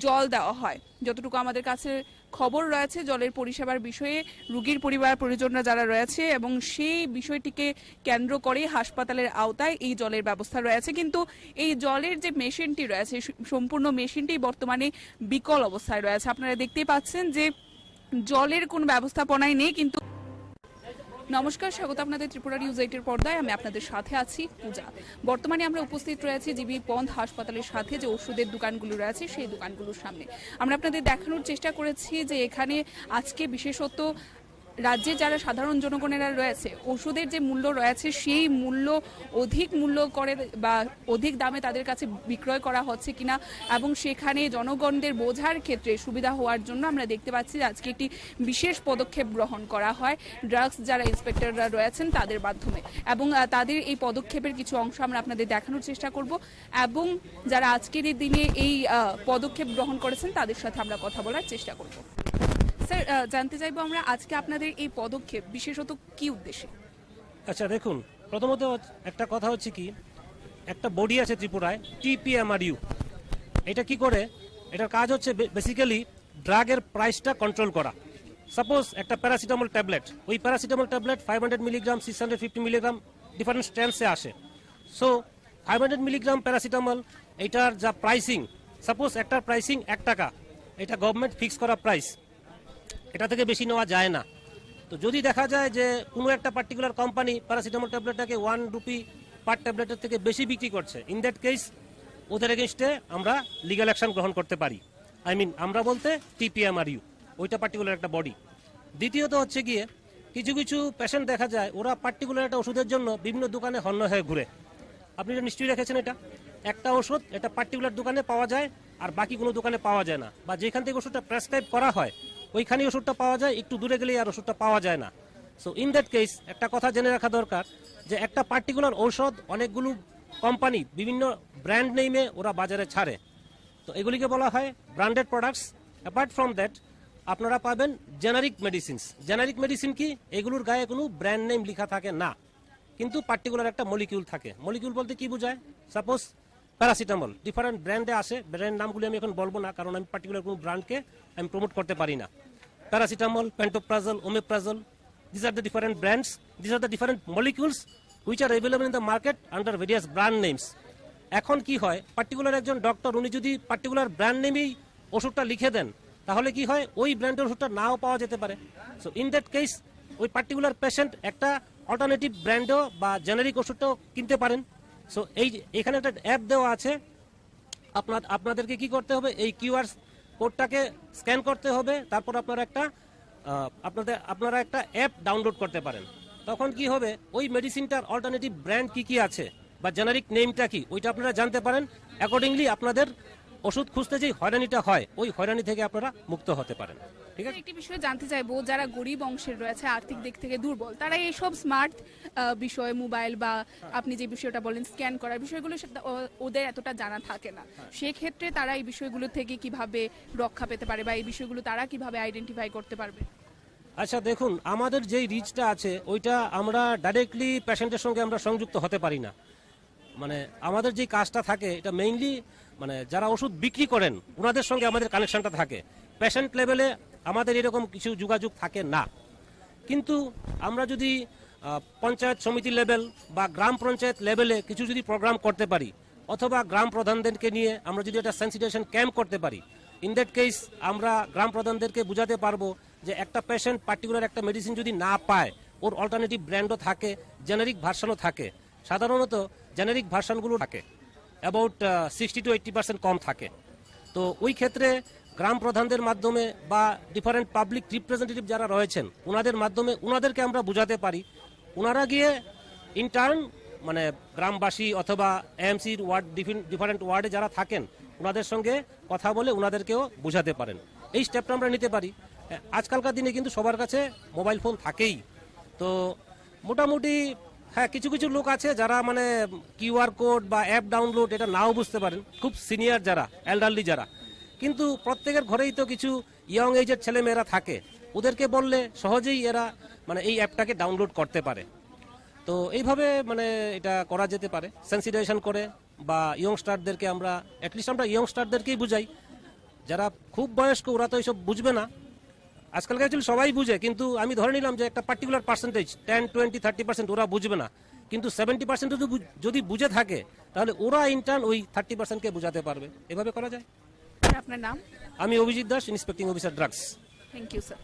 জল দেওয়া হয়। যতটুকু আমাদের কাছে খবর রয়েছে জলের পরিষেবার বিষয়ে রোগীর পরিবার পরিজনরা যারা রয়েছে, এবং সেই বিষয়টিকে কেন্দ্র করে হাসপাতালের আওতায় এই জলের ব্যবস্থা রয়েছে। কিন্তু এই জলের যে মেশিনটি রয়েছে, সম্পূর্ণ মেশিনটি বর্তমানে বিকল অবস্থায় রয়েছে। আপনারা দেখতেই পাচ্ছেন যে জলের কোনো ব্যবস্থাপনাই নেই। কিন্তু নমস্কার, স্বাগত আপনাদের ত্রিপুরা নিউজ 8 এর পর্দায়। আমি আপনাদের সাথে আছি পূজা। বর্তমানে আমরা উপস্থিত রয়েছি জিবি পন্থ হাসপাতালের সাথে যে ওষুধের দোকানগুলো রয়েছে সেই দোকানগুলোর সামনে। আমরা আপনাদের দেখানোর চেষ্টা করেছি যে এখানে আজকে বিশেষত রাজ্যে যারা সাধারণ জনগণেরা রয়েছে, ওষুধের যে মূল্য রয়েছে সেই মূল্য অধিক মূল্য করে বা অধিক দামে তাদের কাছে বিক্রয় করা হচ্ছে কিনা, এবং সেখানে জনগণদের বোঝার ক্ষেত্রে সুবিধা হওয়ার জন্য আমরা দেখতে পাচ্ছি আজকে একটি বিশেষ পদক্ষেপ গ্রহণ করা হয় ড্রাগস যারা ইন্সপেক্টররা রয়েছেন তাদের মাধ্যমে, এবং তাদের এই পদক্ষেপের কিছু অংশ আমরা আপনাদের দেখানোর চেষ্টা করব, এবং যারা আজকের এই দিনে এই পদক্ষেপ গ্রহণ করেছেন তাদের সাথে আমরা কথা বলার চেষ্টা করব। স্যার, জানতে চাইবো আমরা আজকে আপনাদের এই পদক্ষেপ বিশেষত কি উদ্দেশ্যে? আচ্ছা দেখুন, প্রথমত একটা কথা হচ্ছে কি, একটা বডি আছে ত্রিপুরায় TPMRU। এটা কি করে? এটার কাজ হচ্ছে বেসিক্যালি ড্রাগের প্রাইসটা কন্ট্রোল করা। সাপোজ একটা প্যারাসিটামল ট্যাবলেট, ওই paracetamol tablet 500 milligram 650 milligram different স্ট্রেন্থসে আসে। সো 500 মিলিগ্রাম প্যারাসিটামল এটার যা প্রাইসিং, সাপোজ একটার প্রাইসিং 1 টাকা, এটা গভর্নমেন্ট ফিক্স করা প্রাইস, এটা থেকে বেশি নেওয়া যায় না। তো যদি দেখা যায় যে কোনো একটা পার্টিকুলার কোম্পানি প্যারাসিটামল ট্যাবলেটটাকে 1 রুপি পার ট্যাবলেটের থেকে বেশি বিক্রি করছে, ইন দ্যাট কেস ওদের এগেনস্টে আমরা লিগ্যাল অ্যাকশন গ্রহণ করতে পারি। আমরা বলতে TPMRU, ওইটা পার্টিকুলার একটা বডি। দ্বিতীয়ত হচ্ছে গিয়ে কিছু কিছু পেশেন্ট দেখা যায় ওরা পার্টিকুলার একটা ওষুধের জন্য বিভিন্ন দোকানে হন্য হয়ে ঘুরে। আপনি এটা নিশ্চয়ই রেখেছেন, এটা একটা ওষুধ এটা পার্টিকুলার দোকানে পাওয়া যায় আর বাকি কোনো দোকানে পাওয়া যায় না, বা যেখান থেকে ওষুধটা প্রেসক্রাইব করা হয় ওইখানে ওষুধটা পাওয়া যায়, একটু দূরে গেলে আর ওষুধটা পাওয়া যায় না। সো ইন দ্যাট কেস একটা কথা জেনে রাখা দরকার যে একটা পার্টিকুলার ঔষধ অনেকগুলো কোম্পানি বিভিন্ন ব্র্যান্ড নেমে ওরা বাজারে ছাড়ে, তো এগুলিকে বলা হয় branded products. Apart from that আপনারা পাবেন জেনারিক মেডিসিনস। জেনারিক মেডিসিন কি? এগুলোর গায়ে কোনো ব্র্যান্ড নেম লেখা থাকে না, কিন্তু পার্টিকুলার একটা মলিকিউল থাকে। মলিকিউল বলতে কি বোঝায়? সাপোজ প্যারাসিটামল ডিফারেন্ট ব্র্যান্ডে আসে, ব্র্যান্ড নামগুলি আমি এখন বলবো না কারণ আমি পার্টিকুলার কোনো ব্র্যান্ডকে আমি প্রমোট করতে পারি না। Paracetamol, pantoprazole, omeprazole, this are the different brands, this are the different molecules which are available in the market under various brand names. এখন কি হয়, পার্টিকুলার একজন ডক্টর উনি যদি পার্টিকুলার ব্র্যান্ড নেমেই ওষুধটা লিখে দেন তাহলে কি হয়, ওই ব্র্যান্ডের ওষুধটা নাও পাওয়া যেতে পারে। সো ইন দ্যাট কেস ওই পার্টিকুলার পেশেন্ট একটা অল্টারনেটিভ ব্র্যান্ডও বা জেনারিক ওষুধটাও কিনতে পারেন। সো এখানে একটা অ্যাপ দেওয়া আছে, আপনাদেরকে কি করতে হবে, এই কিউআর কোডটাকে স্ক্যান করতে হবে, তারপর আপনারা একটা অ্যাপ ডাউনলোড করতে পারেন। তখন কি হবে, ওই মেডিসিনটার অল্টারনেটিভ ব্র্যান্ড কি আছে বা জেনারিক নেমটা কি ওইটা আপনারা জানতে পারেন। অ্যাকর্ডিংলি আপনাদের ওষুধ খুঁজতে যে হয়রানিটা হয় ওই হয়রানি থেকে আপনারা মুক্ত হতে পারেন। ঠিক আছে, একটি বিষয় জানতে চাইবো, যারা গরিব অংশের রয়েছে, আর্থিক দিক থেকে দুর্বল, তারা এইসব স্মার্ট বিষয়, মোবাইল বা আপনি যে বিষয়টা বলেন স্ক্যান করার বিষয়গুলো ওদের এতটা জানা থাকে না, সেক্ষেত্রে তারা এই বিষয়গুলো থেকে কিভাবে রক্ষা পেতে পারে বা এই বিষয়গুলো তারা কিভাবে আইডেন্টিফাই করতে পারবে? আচ্ছা দেখুন, আমাদের যেই রিচটা আছে ওইটা আমরা ডাইরেক্টলি পেশেন্টের সঙ্গে আমরা সংযুক্ত হতে পারি না। মানে আমাদের যে কাজটা থাকে এটা মেইনলি মানে যারা ওষুধ বিক্রি করেন ওনাদের সঙ্গে আমাদের কানেকশনটা থাকে। পেশেন্ট লেভেলে আমাদের এরকম কিছু যোগাযোগ থাকে না। কিন্তু আমরা যদি পঞ্চায়েত সমিতি লেভেল বা গ্রাম পঞ্চায়েত লেভেলে কিছু যদি প্রোগ্রাম করতে পারি, অথবা গ্রাম প্রধানদেরকে নিয়ে আমরা যদি একটা সেন্সিটাইজেশন ক্যাম্প করতে পারি, ইন দ্যাট কেস আমরা গ্রাম প্রধানদেরকে বুঝাতে পারবো যে একটা পেশেন্ট পার্টিকুলার একটা মেডিসিন যদি না পায় ওর অল্টারনেটিভ ব্র্যান্ডও থাকে, জেনারিক ভার্সনও থাকে। সাধারণত জেনারিক ভার্সনগুলো থাকে অ্যাবাউট 60 to 80% কম থাকে। তো ওই ক্ষেত্রে গ্রাম প্রধানদের মাধ্যমে বা ডিফারেন্ট পাবলিক রিপ্রেজেন্টেটিভ যারা রয়েছেন ওনাদের মাধ্যমে ওনাদেরকে আমরা বুঝাতে পারি। ওনারা গিয়ে ইন্টার্ন মানে গ্রামবাসী অথবা এএমসির ওয়ার্ড ডিফারেন্ট ওয়ার্ডে যারা থাকেন ওনাদের সঙ্গে কথা বলে ওনাদেরকেও বুঝাতে পারেন। এই স্টেপটা আমরা নিতে পারি। আজকালকার দিনে কিন্তু সবার কাছে মোবাইল ফোন থাকেই। তো মোটামুটি হ্যাঁ, কিছু কিছু লোক আছে যারা মানে কিউআর কোড বা অ্যাপ ডাউনলোড এটা নাও বুঝতে পারেন, খুব সিনিয়র যারা, এল্ডারলি যারা। কিন্তু প্রত্যেকের ঘরেই তো কিছু ইয়ং এজের ছেলেমেয়েরা থাকে, ওদেরকে বললে সহজেই এরা মানে এই অ্যাপটাকে ডাউনলোড করতে পারে। তো এইভাবে মানে এটা করা যেতে পারে সেন্সিটাইজেশন করে, বা ইয়ংস্টারদেরকে আমরা অ্যাটলিস্ট আমরা ইয়ংস্টারদেরকেই বুঝাই। যারা খুব বয়স্ক ওরা তো এইসব বুঝবে না, আজকাল অ্যাকচুয়ালি সবাই বুঝে, কিন্তু আমি ধরে নিলাম যে একটা পার্টিকুলার পার্সেন্টেজ 10, 20, 30% ওরা বুঝবে না, কিন্তু 70% যদি বুঝে থাকে তাহলে ওরা ইন্টার্ন ওই 30%কে বুঝাতে পারবে। এভাবে করা যায়। আপনার নাম? আমি Abhijit Das, inspecting officer drugs. Thank you sir.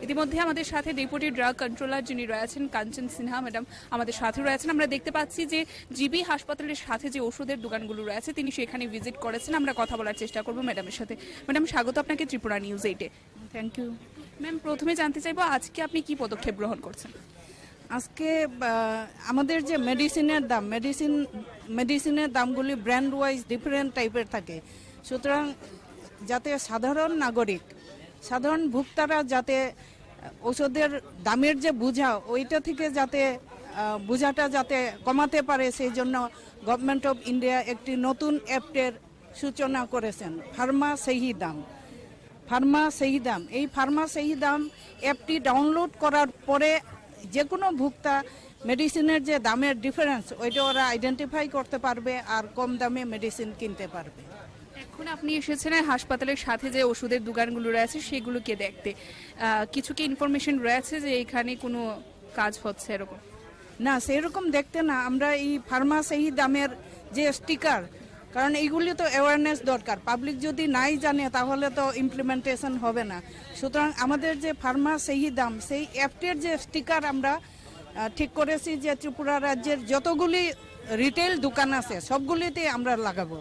ইতিমধ্যে আমাদের সাথে ডেপুটি ড্রাগ কন্ট্রোলার যিনি রয়েছেন কাঞ্চন সিনহা ম্যাডাম আমাদের সাথে রয়েছেন। আমরা দেখতে পাচ্ছি যে জিবি হাসপাতালের সাথে যে ওষুধের দোকানগুলো রয়েছে তিনি সেখানে ভিজিট করেছেন। আমরা কথা বলার চেষ্টা করব ম্যাডামের সাথে। ম্যাডাম, স্বাগত আপনাকে ত্রিপুরা নিউজ 8-এ। থ্যাংক ইউ ম্যাম, প্রথমে জানতে চাইবো আজকে আপনি কি পদক্ষেপ গ্রহণ করছেন? আজকে আমাদের যে মেডিসিনের দামগুলি ব্র্যান্ড ওয়াইজ ডিফারেন্ট টাইপের থাকে, সুতরাং যাতে সাধারণ ভোক্তারা যাতে ওষুধের দামের যে বোঝা ওইটা থেকে যাতে বোঝাটা যাতে কমাতে পারে, সেই জন্য গভর্নমেন্ট অফ ইন্ডিয়া একটি নতুন অ্যাপের সূচনা করেছেন, ফার্মা সহি দাম। এই ফার্মা সহি দাম অ্যাপটি ডাউনলোড করার পরে যে কোনো ভোক্তা মেডিসিনের যে দামের ডিফারেন্স ওইটা ওরা আইডেন্টিফাই করতে পারবে আর কম দামে মেডিসিন কিনতে পারবে। এখন আপনি এসেছেন হাসপাতালের সাথে যে ওষুধের দোকানগুলো রয়েছে সেগুলোকে দেখতে, কিছু কি ইনফরমেশন রয়েছে যে এখানে কোনো কাজ হচ্ছে এরকম? না, সেরকম দেখতে না, আমরা এই ফার্মা সহি দামের যে স্টিকার, কারণ এইগুলি তো অ্যাওয়ারনেস দরকার, পাবলিক যদি নাই জানে তাহলে তো ইমপ্লিমেন্টেশন হবে না। সুতরাং আমাদের যে ফার্মা সহি দাম সেই অ্যাপটির যে স্টিকার আমরা ঠিক করেছি যে ত্রিপুরা রাজ্যের যতগুলি রিটেল দোকান আছে সবগুলিতে আমরা লাগাবো।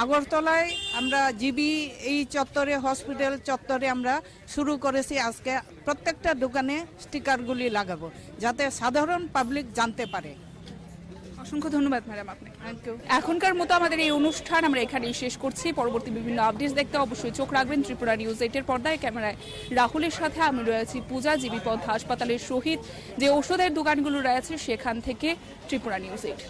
আগরতলায় আমরা জিবি এই চত্বরে, হসপিটাল চত্বরে আমরা শুরু করেছি আজকে প্রত্যেকটা দোকানে স্টিকারগুলি লাগাবো যাতে সাধারণ পাবলিক জানতে পারে। অসংখ্য ধন্যবাদ ম্যাডাম আপনাকে। Thank you. এখনকার মতো আমাদের এই অনুষ্ঠান আমরা এখানেই শেষ করছি। পরবর্তী বিভিন্ন আপডেটস দেখতে অবশ্যই চোখ রাখবেন ত্রিপুরা নিউজ 8-এর পর্দায়। ক্যামেরায় রাহুলের সাথে আমি রয়েছি পূজা। জিবি পথ হাসপাতালের সহিত যে ওষুধের দোকানগুলো রয়েছে সেখান থেকে ত্রিপুরা নিউজ 8।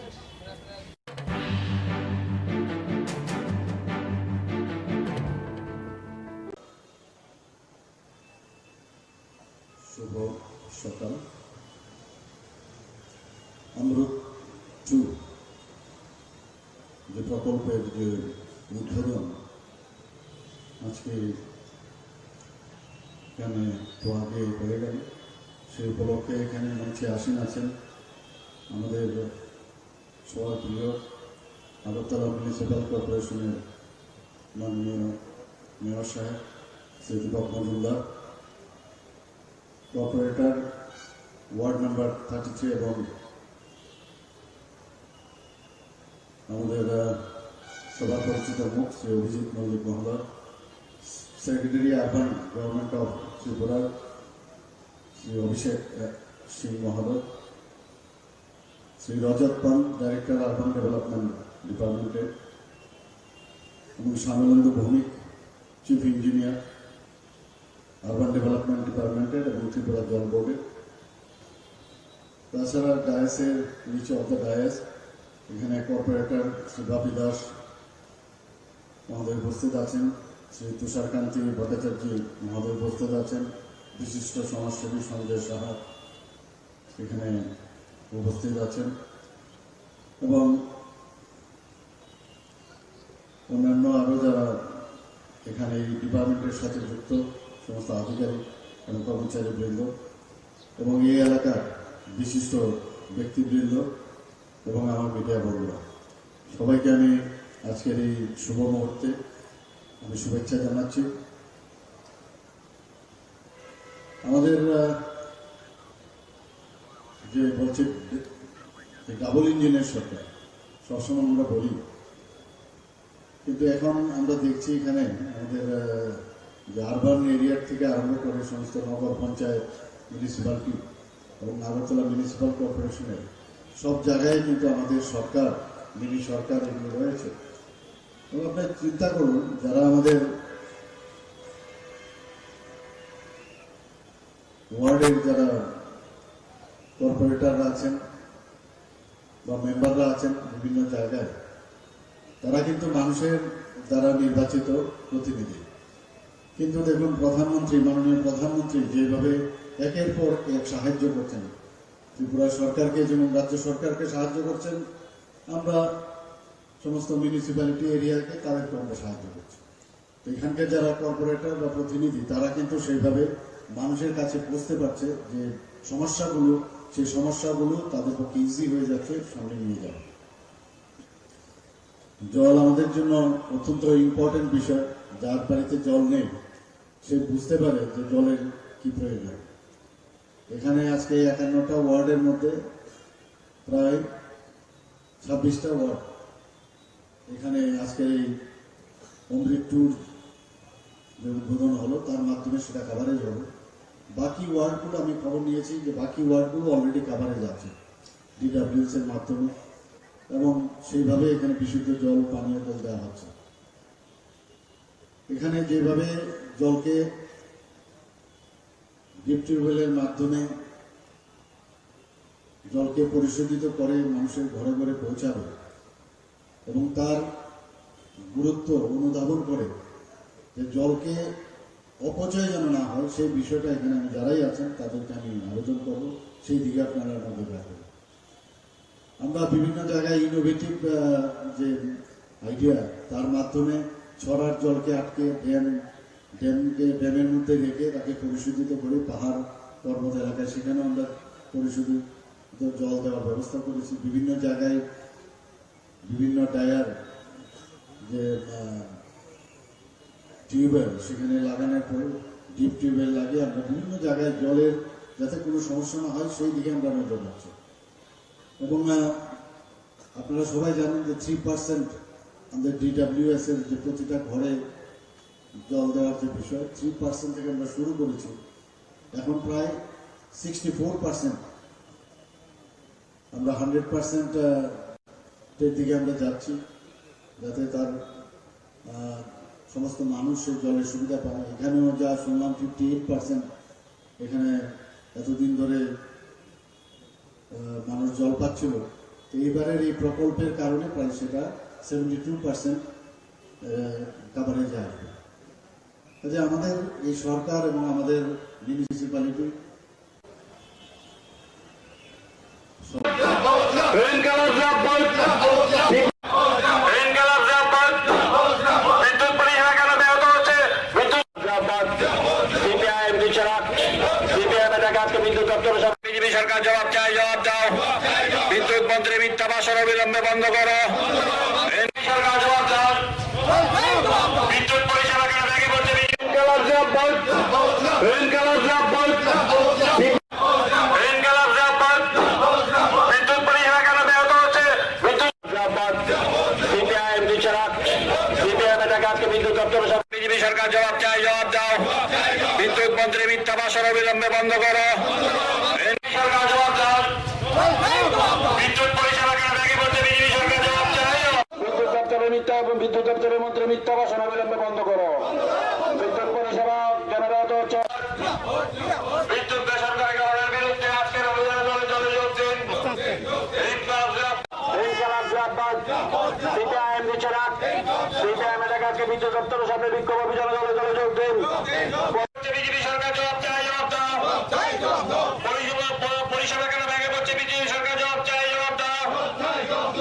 শুভ সকাল। অমৃত 2 যে প্রকল্পের যে উদ্বোধন আজকে এখানে তো আগে হয়ে গেল, সেই উপলক্ষে এখানে মঞ্চে আসীন আছেন আমাদের সবার প্রিয় আগরতলা মিউনিসিপ্যাল কর্পোরেশনের মাননীয় মেয়র সাহেব Shri Dipak Majumdar, corporator ward number 33 এবং আমাদের সবার পরিচিত মুখ শ্রী অভিজিৎ মল্লিক মহোদয়, secretary urban government of Tripura Shri Abhishek Singh মহোদয়, Shri Rajat Pan, director urban development ডিপার্টমেন্টের, এবং Shyamalendu Bhowmik, chief engineer urban development ডিপার্টমেন্টের এবং ত্রিপুরা জল বোর্ডের। তাছাড়া ডায়াসের নিচে অফ দ্য ডায়াস এখানে কর্পোরেটর শ্রী বাপি দাস মহোদয় উপস্থিত আছেন, শ্রী তুষারকান্তি ভট্টাচার্য মহোদয় উপস্থিত আছেন, বিশিষ্ট সমাজসেবী সঞ্জয় সাহা এখানে উপস্থিত আছেন, এবং অন্যান্য আরও যারা এখানে এই ডিপার্টমেন্টের সাথে যুক্ত সমস্ত আধিকারিক এবং কর্মচারীবৃন্দ এবং এই এলাকার বিশিষ্ট ব্যক্তিবৃন্দ এবং আমার মিডিয়া বন্ধুরা, সবাইকে আমি আজকের এই শুভ মুহূর্তে আমি শুভেচ্ছা জানাচ্ছি। আমাদের যে বলছে ডাবল ইঞ্জিনের সরকার সবসময় আমরা বলি, কিন্তু এখন আমরা দেখছি এখানে আমাদের যে আরবান এরিয়ার থেকে আরম্ভ করে সমস্ত নগর পঞ্চায়েত, মিউনিসিপ্যালিটি এবং আগরতলা মিউনিসিপ্যাল কর্পোরেশনের সব জায়গায় কিন্তু আমাদের সরকার, মিনি সরকার এগুলো রয়েছে। এবং আপনার চিন্তা করুন, যারা আমাদের ওয়ার্ডের যারা কর্পোরেটররা আছেন বা মেম্বাররা আছেন বিভিন্ন জায়গায়, তারা কিন্তু মানুষের দ্বারা নির্বাচিত প্রতিনিধি। কিন্তু দেখুন প্রধানমন্ত্রী, মাননীয় প্রধানমন্ত্রী যেভাবে একের পর এক সাহায্য করছেন, ত্রিপুরা সরকারকে যেমন রাজ্য সরকারকে সাহায্য করছেন, আমরা সমস্ত মিউনিসিপ্যালিটি এরিয়াকে তাদেরকে আমরা সাহায্য করছি। তো এখানকার যারা কর্পোরেটর বা প্রতিনিধি তারা কিন্তু সেইভাবে মানুষের কাছে পৌঁছতে পারছে, যে সমস্যাগুলো, সেই সমস্যাগুলো তাদের পক্ষে ইজি হয়ে যাচ্ছে সামনে নিয়ে যাওয়া। জল আমাদের জন্য অত্যন্ত ইম্পর্টেন্ট বিষয়। যার বাড়িতে জল নেই সে বুঝতে পারে যে জলের কি প্রয়োজন। এখানে আজকে 51টা ওয়ার্ডের মধ্যে প্রায় 26টা ওয়ার্ড এখানে আজকে এই অমৃত ট্যুর যে উদ্বোধন হলো তার মাধ্যমে সেটা কাভারেজ হবে। বাকি ওয়ার্ডগুলো আমি খবর নিয়েছি যে বাকি ওয়ার্ডগুলো অলরেডি কাভারেজ আছে DWS এর মাধ্যমে, এবং সেইভাবে এখানে বিশুদ্ধ জল, পানীয় জল দেওয়া হচ্ছে। এখানে যেভাবে জলকে ডিপ টিউবওয়েলের মাধ্যমে জলকে পরিশোধিত করে মানুষের ঘরে ঘরে পৌঁছাবে এবং তার গুরুত্ব অনুধাবন করে যে জলকে অপচয় যেন না হয়, সেই বিষয়টা এখানে আমি যারাই আছেন তাদেরকে আমি আবেদন করব, সেই দিকে আপনারা নজর রাখবেন। আমরা বিভিন্ন জায়গায় ইনোভেটিভ যে আইডিয়া, তার মাধ্যমে ছড়ার জলকে আটকে ড্যামের মধ্যে রেখে তাকে পরিশোধিত করে পাহাড় পর্বত এলাকায় সেখানে আমরা পরিশোধিত জল দেওয়ার ব্যবস্থা করেছি। বিভিন্ন জায়গায় বিভিন্ন টায়ার যে টিউবওয়েল সেখানে লাগানোর পর ডিপ টিউবওয়েল লাগিয়ে আমরা বিভিন্ন জায়গায় জলের যাতে কোনো সমস্যা না হয় সেই দিকে আমরা নজর রাখছি। এবং আপনারা সবাই জানেন যে 3% আমাদের DWS এর যে প্রতিটা ঘরে জল দেওয়ার যে বিষয়, 3% থেকে আমরা শুরু করেছি, এখন প্রায় 64% আমরা 100% এর দিকে আমরা যাচ্ছি, যাতে তার সমস্ত মানুষ সেই জলের সুবিধা পায়। এখানেও যা শুনলাম 58% এখানে এতদিন ধরে মানুষ জল পাচ্ছিল, তো এইবারের এই প্রকল্পের কারণে প্রায় সেটা 72% কাভারেজ আসবে। কাজে আমাদের এই সরকার এবং আমাদের মিউনিসিপ্যালিটি বিজেপি সরকার জবাব চাই, জবাব দাও। বিদ্যুৎ মন্ত্রী মিথ্যা ভাষণ অবিলম্বে বন্ধ করো। সরকার জবাব দাও। বিদ্যুৎ পরিষেবা কেন ভেঙে পড়ছে? বিদ্যুৎ পরিষেবা কেন ব্যাহত হচ্ছে? বিজেপি সরকার জবাব চাই, জবাব দাও। বিদ্যুৎ মন্ত্রী মিথ্যা ভাষণ অবিলম্বে বন্ধ করো। সরকার জবাব দাও। বিদ্যুৎ পরিষেবা কেন ভেঙে পড়ছে? বিজেপি সরকার জবাব চাই। বিদ্যুৎ দপ্তরের মন্ত্রী মিথ্যা ভাষণ অবিলম্বে বন্ধ করো। বিদ্যুৎ পরিষেবা জেনারেট হচ্ছে। বিদ্যুৎ বেসরকারীকরণের বিরুদ্ধে আজকের অভিযানে দলে দলে যোগ দিন। বিদ্যুৎ দপ্তরের সামনে বিক্ষোভ অভিযানে দলে দলে যোগ দিন। বিজেপি সরকার জবাব চাই, জবাব দাও। পরিষেবা কেন ভেঙে পড়ছে? বিজেপি সরকার জবাব চাই, জবাব দাও।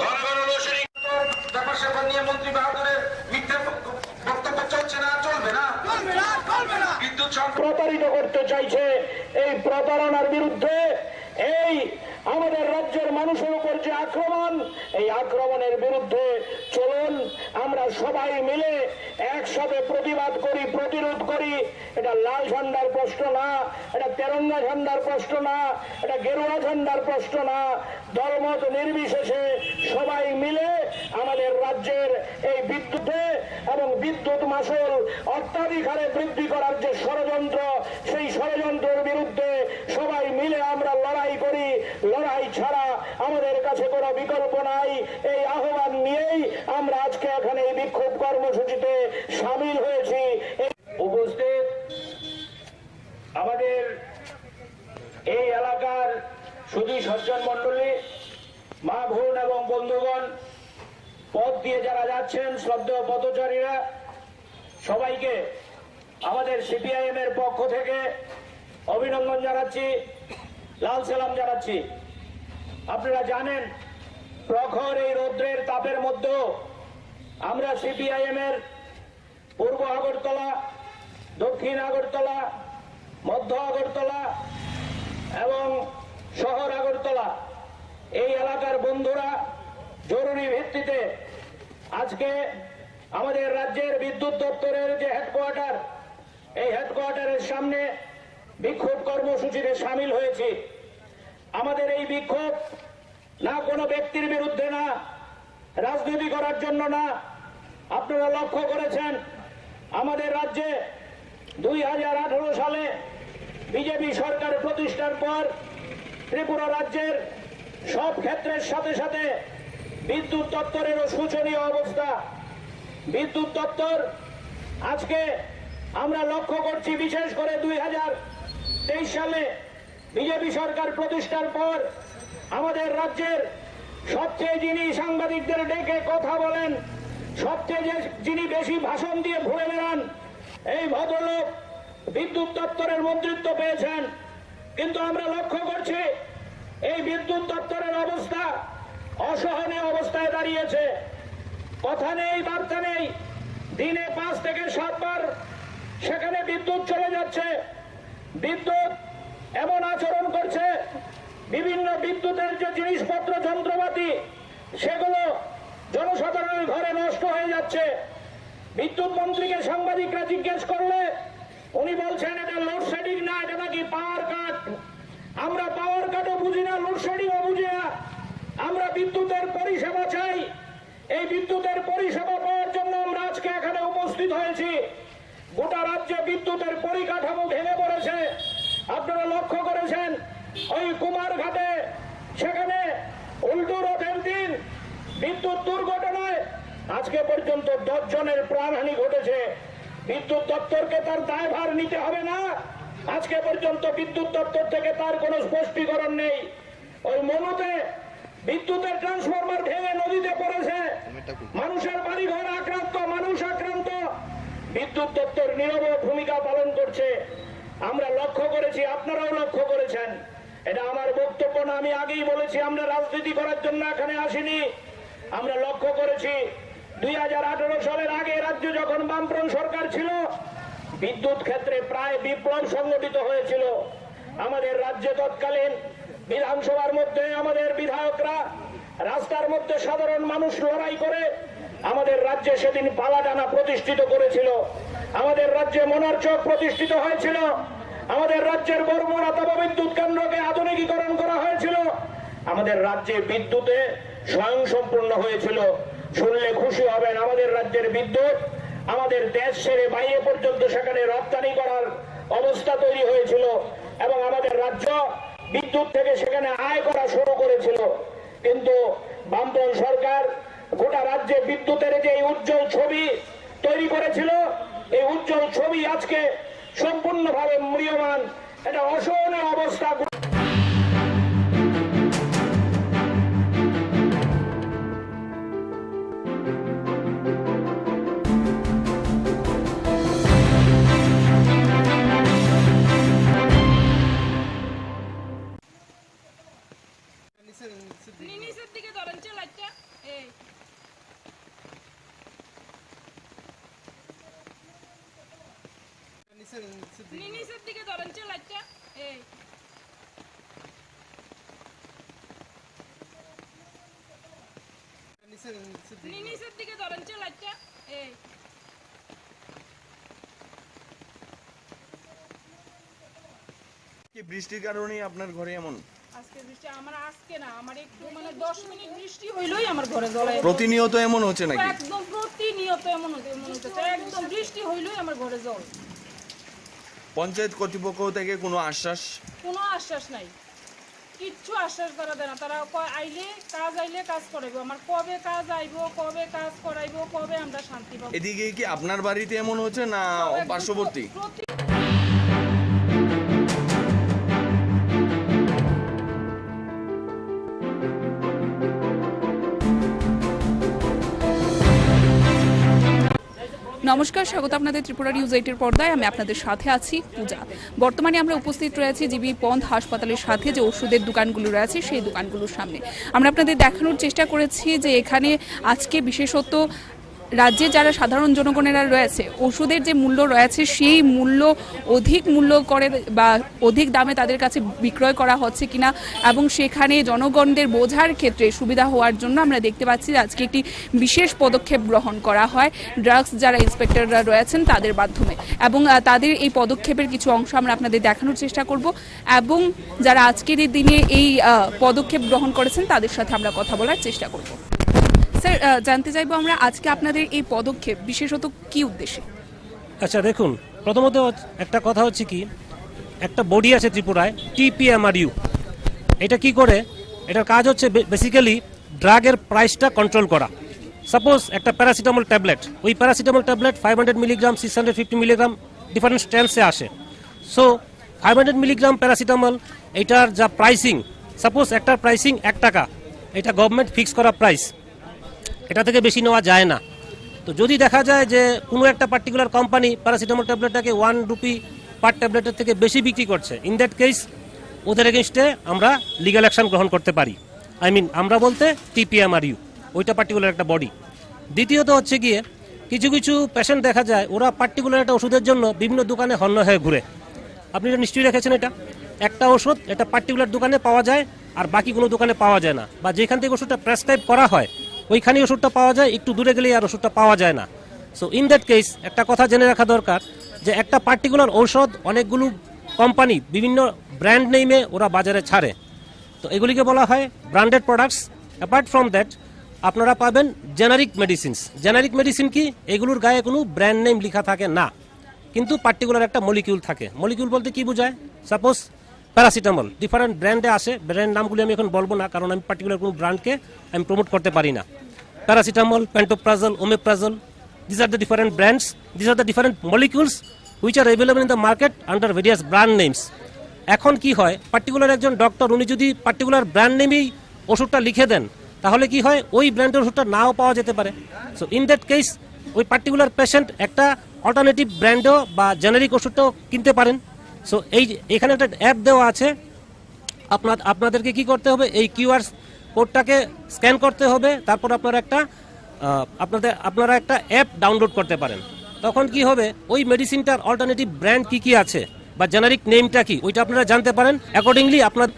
ঘন ঘন লোডশেডিং ব্যাপার স্যাপার নিয়ে মন্ত্রী বাহাদুরের মিথ্যে বক্তব্য চলছে না, চলবে না। বিদ্যুৎ প্রতারিত করতে চাইছে, এই প্রতারণার বিরুদ্ধে এই আমাদের রাজ্যের মানুষের উপর যে আক্রমণ, এই আক্রমণের বিরুদ্ধে চলুন আমরা সবাই মিলে একসাথে প্রতিবাদ করি, প্রতিরোধ করি। এটা লাল ঝান্ডার প্রশ্ন না, এটা তেরঙ্গা ঝান্ডার প্রশ্ন না, এটা গেরুয়া ঝান্ডার প্রশ্ন না। দলমত নির্বিশেষে সবাই মিলে আমাদের রাজ্যের এই বিদ্যুতে এবং বিদ্যুৎ মাশুল অত্যাধিক হারে বৃদ্ধি করার যে ষড়যন্ত্র, সেই ষড়যন্ত্রের বিরুদ্ধে সবাই মিলে আমরা লড়াই করি। লড়াই ছাড়া আমাদের কাছে কোনো বিকল্প নাই। এই আহ্বান নিয়েই আমরা আজকে এখানে এই বিক্ষোভ কর্মসূচিতে সামিল হয়েছি। উপস্থিত আমাদের এই এলাকার সুধী সজ্জন মন্ডলী, মা বোন এবং বন্ধুগণ, পথ দিয়ে যারা যাচ্ছেন, শ্রদ্ধেয় পথচারীরা, সবাইকে আমাদের CPIM এর পক্ষ থেকে অভিনন্দন জানাচ্ছি, লাল সালাম জানাচ্ছি। আপনারা জানেন প্রখর এই রৌদ্রের তাপের মধ্যেও আমরা CPIM এর পূর্ব আগরতলা, দক্ষিণ আগরতলা, মধ্য আগরতলা এবং শহর আগরতলা এই এলাকার বন্ধুরা জরুরি ভিত্তিতে আজকে আমাদের রাজ্যের বিদ্যুৎ দপ্তরের যে হেডকোয়ার্টার, এই হেডকোয়ার্টারের সামনে বিক্ষোভ কর্মসূচিতে সামিল হয়েছি। আমাদের এই বিক্ষোভ না কোনো ব্যক্তির বিরুদ্ধে না, রাজনীতি করার জন্য না। আপনারা লক্ষ্য করেছেন আমাদের রাজ্যে 2018 সালে বিজেপি সরকার প্রতিষ্ঠার পর ত্রিপুরা রাজ্যের সব ক্ষেত্রের সাথে সাথে বিদ্যুৎ দপ্তরেরও শোচনীয় অবস্থা। বিদ্যুৎ দপ্তর আজকে আমরা লক্ষ্য করছি, বিশেষ করে 2023 সালে বিজেপি সরকার প্রতিষ্ঠার পর আমাদের রাজ্যের সবচেয়ে যিনি সাংবাদিকদের ডেকে কথা বলেন, সবচেয়ে যিনি বেশি ভাষণ দিয়ে ঘুরে বেড়ান, এই ভদ্রলোক বিদ্যুৎ দপ্তরের মন্ত্রিত্ব পেয়েছেন। কিন্তু আমরা লক্ষ্য করছি এই বিদ্যুৎ দপ্তরের অবস্থা অসহনীয় অবস্থায় দাঁড়িয়েছে। কথা নেই, বার্তা নেই। দিনে 5 থেকে 7 বার সেখানে বিদ্যুৎ চলে যাচ্ছে। বিদ্যুৎ এমন আচরণ করছে, বিভিন্ন বিদ্যুতের যে জিনিসপত্র যন্ত্রপাতি সেগুলো জনসাধারণের ঘরে নষ্ট হয়ে যাচ্ছে। বিদ্যুৎ মন্ত্রীকে সাংবাদিকরা জিজ্ঞেস করলে উনি বলছেন এটা লোডশেডিং না, এটা নাকি পাওয়ার কাট। আমরা পাওয়ার কাটও বুঝি না, লোডশেডিংও বুঝি না। আমরা বিদ্যুতের পরিষেবা চাই। এই বিদ্যুতের পরিষেবা পাওয়ার জন্য আমরা আজকে এখানে উপস্থিত হয়েছি। গোটা রাজ্যে বিদ্যুতের পরিকাঠামো ভেঙে পড়েছে। আপনারা লক্ষ্য করেছেন ওই কুমারঘাটে সেখানে উল্টো রথের দিন বিদ্যুৎ দুর্ঘটনায় আজকে পর্যন্ত 10 জনের প্রাণহানি ঘটেছে। বিদ্যুৎ দপ্তরকে তার দায়ভার নিতে হবে না? আজকে পর্যন্ত বিদ্যুৎ দপ্তর থেকে তার কোনো স্পষ্টীকরণ নেই। ওই মনুতে বিদ্যুতের ট্রান্সফরমার ভেঙে নদীতে পড়েছে, মানুষের বাড়িঘর আক্রান্ত, মানুষ আক্রান্ত। বিদ্যুৎ দপ্তর নীরব ভূমিকা পালন করছে। আমরা লক্ষ্য করেছি, আপনারাও লক্ষ্য করেছেন। এটা আমার বক্তব্য না, আমি আগেই বলেছি আমরা রাজনীতি করার জন্য এখানে আসিনি। আমরা লক্ষ্য করেছি 2018 সালের আগে রাজ্যে যখন বামফ্রন্ট সরকার ছিল, বিদ্যুৎ ক্ষেত্রে প্রায় বিপ্লব সংগঠিত হয়েছিল। আমাদের রাজ্যে তৎকালীন বিধানসভার মধ্যে আমাদের বিধায়করা রাস্তার মধ্যে সাধারণ মানুষ লড়াই করে আমাদের রাজ্যে সেদিন পালাটানা প্রতিষ্ঠিত করেছিল। আমাদের রাজ্যে মনারচক প্রতিষ্ঠিত হয়েছিল। আমাদের রাজ্যের বরমুড়া তাপবিদ্যুৎ কেন্দ্রকে আধুনিকীকরণ করা হয়েছিল। আমাদের রাজ্যে বিদ্যুতে স্বয়ংসম্পূর্ণ হয়েছিল। শুনলে খুশি হবেন, আমাদের রাজ্যের বিদ্যুৎ আমাদের দেশ ছেড়ে বাইরে পর্যন্ত সেখানে রপ্তানি করার অবস্থা তৈরি হয়েছিল এবং আমাদের রাজ্য বিদ্যুৎ থেকে সেখানে আয় করা শুরু করেছিল। কিন্তু বামফ্রন্ট সরকার গোটা রাজ্যে বিদ্যুতের যে উজ্জ্বল ছবি তৈরি করেছিল, এই উজ্জ্বল ছবি আজকে সম্পূর্ণভাবে ম্রিয়মান। এটা অসহনীয় অবস্থা। নিচের দিকে ধরেন লাইটটা, এই নিচের দিকে ধরেন লাইটটা, এই নিচের দিকে ধরেন লাইটটা, এই কি বৃষ্টির কারণেই আপনার ঘরে এমন? আজকে বৃষ্টি আমার আজকে না, আমার একটু 10 মিনিট বৃষ্টি হইলই আমার ঘরে জল। প্রতিনিয়ত এমন হচ্ছে নাকি? একদম প্রতিনিয়ত এমন হচ্ছে, একদম বৃষ্টি হইলই আমার ঘরে জল। পঞ্চায়েত কর্তৃপক্ষ থেকে কোনো আশ্বাস? কোনো আশ্বাস নাই, কিচ্ছু আশ্বাস করা দেয় না। তারা আইলে কাজ করাইবো। আমার কবে কাজ আইবো, কবে কাজ করাইবো, কবে আমরা শান্তি পাবো। এদিকে কি আপনার বাড়িতে এমন হচ্ছে না পার্শ্ববর্তী? নমস্কার, স্বাগত আপনাদের ত্রিপুরা নিউজ 8 এর পর্দায়। আমি আপনাদের সাথে আছি পূজা। বর্তমানে আমরা উপস্থিত রয়েছি জিবি পন্থ হাসপাতালের সাথে যে ওষুধের দোকানগুলো রয়েছে সেই দোকানগুলোর সামনে। আমরা আপনাদের দেখানোর চেষ্টা করেছি যে এখানে আজকে বিশেষত রাজ্যে যারা সাধারণ জনগণেরা রয়েছে ওষুধের যে মূল্য রয়েছে সেই মূল্য অধিক মূল্য করে বা অধিক দামে তাদের কাছে বিক্রয় করা হচ্ছে কিনা এবং সেখানে জনগণদের বোঝার ক্ষেত্রে সুবিধা হওয়ার জন্য আমরা দেখতে পাচ্ছি আজকে একটি বিশেষ পদক্ষেপ গ্রহণ করা হয় ড্রাগস যারা ইন্সপেক্টররা রয়েছেন তাদের মাধ্যমে এবং তাদের এই পদক্ষেপের কিছু অংশ আমরা আপনাদের দেখানোর চেষ্টা করব এবং যারা আজকের এই দিনে এই পদক্ষেপ গ্রহণ করেছেন তাদের সাথে আমরা কথা বলার চেষ্টা করব। স্যার, জানতে চাইবো আমরা আজকে আপনাদের এই পদক্ষেপ বিশেষত কি উদ্দেশ্যে? আচ্ছা দেখুন, প্রথমত একটা কথা হচ্ছে কি, একটা বডি আছে ত্রিপুরায় TPMRU। এটা কি করে? এটার কাজ হচ্ছে বেসিক্যালি ড্রাগের প্রাইসটা কন্ট্রোল করা। সাপোজ একটা প্যারাসিটামল ট্যাবলেট, ওই paracetamol tablet 500 milligram 650 milligram different স্ট্রেন্থসে আসে। সো 500 মিলিগ্রাম প্যারাসিটামল এটার যা প্রাইসিং, সাপোজ একটার প্রাইসিং 1 টাকা, এটা গভর্নমেন্ট ফিক্স করা প্রাইস, এটা থেকে বেশি নেওয়া যায় না। তো যদি দেখা যায় যে কোনো একটা পার্টিকুলার কোম্পানি প্যারাসিটামল ট্যাবলেটটাকে 1 রুপি পার ট্যাবলেটের থেকে বেশি বিক্রি করছে, ইন দ্যাট কেস ওদের এগেনস্টে আমরা লিগ্যাল অ্যাকশন গ্রহণ করতে পারি। আমরা বলতে TPMRU, ওইটা পার্টিকুলার একটা বডি। দ্বিতীয়ত হচ্ছে গিয়ে কিছু কিছু পেশেন্ট দেখা যায় ওরা পার্টিকুলার একটা ওষুধের জন্য বিভিন্ন দোকানে হন্য হয়ে ঘুরে। আপনি এটা নিশ্চয়ই রেখেছেন, এটা একটা ওষুধ এটা পার্টিকুলার দোকানে পাওয়া যায় আর বাকি কোনো দোকানে পাওয়া যায় না, বা যেখান থেকে ওষুধটা প্রেসক্রাইব করা হয় ওইখানে ওষুধটা পাওয়া যায়, একটু দূরে গেলে আর ওষুধটা পাওয়া যায় না। সো ইন দ্যাট কেস একটা কথা জেনে রাখা দরকার যে একটা পার্টিকুলার ঔষধ অনেকগুলো কোম্পানি বিভিন্ন ব্র্যান্ড নেমে ওরা বাজারে ছাড়ে, তো এগুলিকে বলা হয় branded products. Apart from that আপনারা পাবেন জেনারিক মেডিসিনস। জেনারিক মেডিসিন কি? এগুলোর গায়ে কোনো ব্র্যান্ড নেম লেখা থাকে না, কিন্তু পার্টিকুলার একটা মলিকিউল থাকে। মলিকিউল বলতে কি বোঝায়? সাপোজ প্যারাসিটামল ডিফারেন্ট ব্র্যান্ডে আসে, ব্র্যান্ড নামগুলি আমি এখন বলবো না কারণ আমি পার্টিকুলার কোনো ব্র্যান্ডকে আমি প্রমোট করতে পারি না। Paracetamol, pantoprazole, omeprazole, this are the different brands, this are the different molecules which are available in the market under various brand names. এখন কি হয়, পার্টিকুলার একজন ডক্টর উনি যদি পার্টিকুলার ব্র্যান্ড নেমেই ওষুধটা লিখে দেন তাহলে কি হয়, ওই ব্র্যান্ডের ওষুধটা নাও পাওয়া যেতে পারে। সো ইন দ্যাট কেস ওই পার্টিকুলার পেশেন্ট একটা অল্টারনেটিভ ব্র্যান্ডও বা জেনারিক ওষুধটাও কিনতে পারেন। সো এখানে একটা অ্যাপ দেওয়া আছে, আপনাদেরকে কি করতে হবে, এই কিউআর কোডটাকে স্ক্যান করতে হবে, তারপর আপনারা একটা অ্যাপ ডাউনলোড করতে পারেন। তখন কি হবে, ওই মেডিসিনটার অল্টারনেটিভ ব্র্যান্ড কি আছে বা জেনারিক নেমটা কি ওইটা আপনারা জানতে পারেন। অ্যাকর্ডিংলি আপনার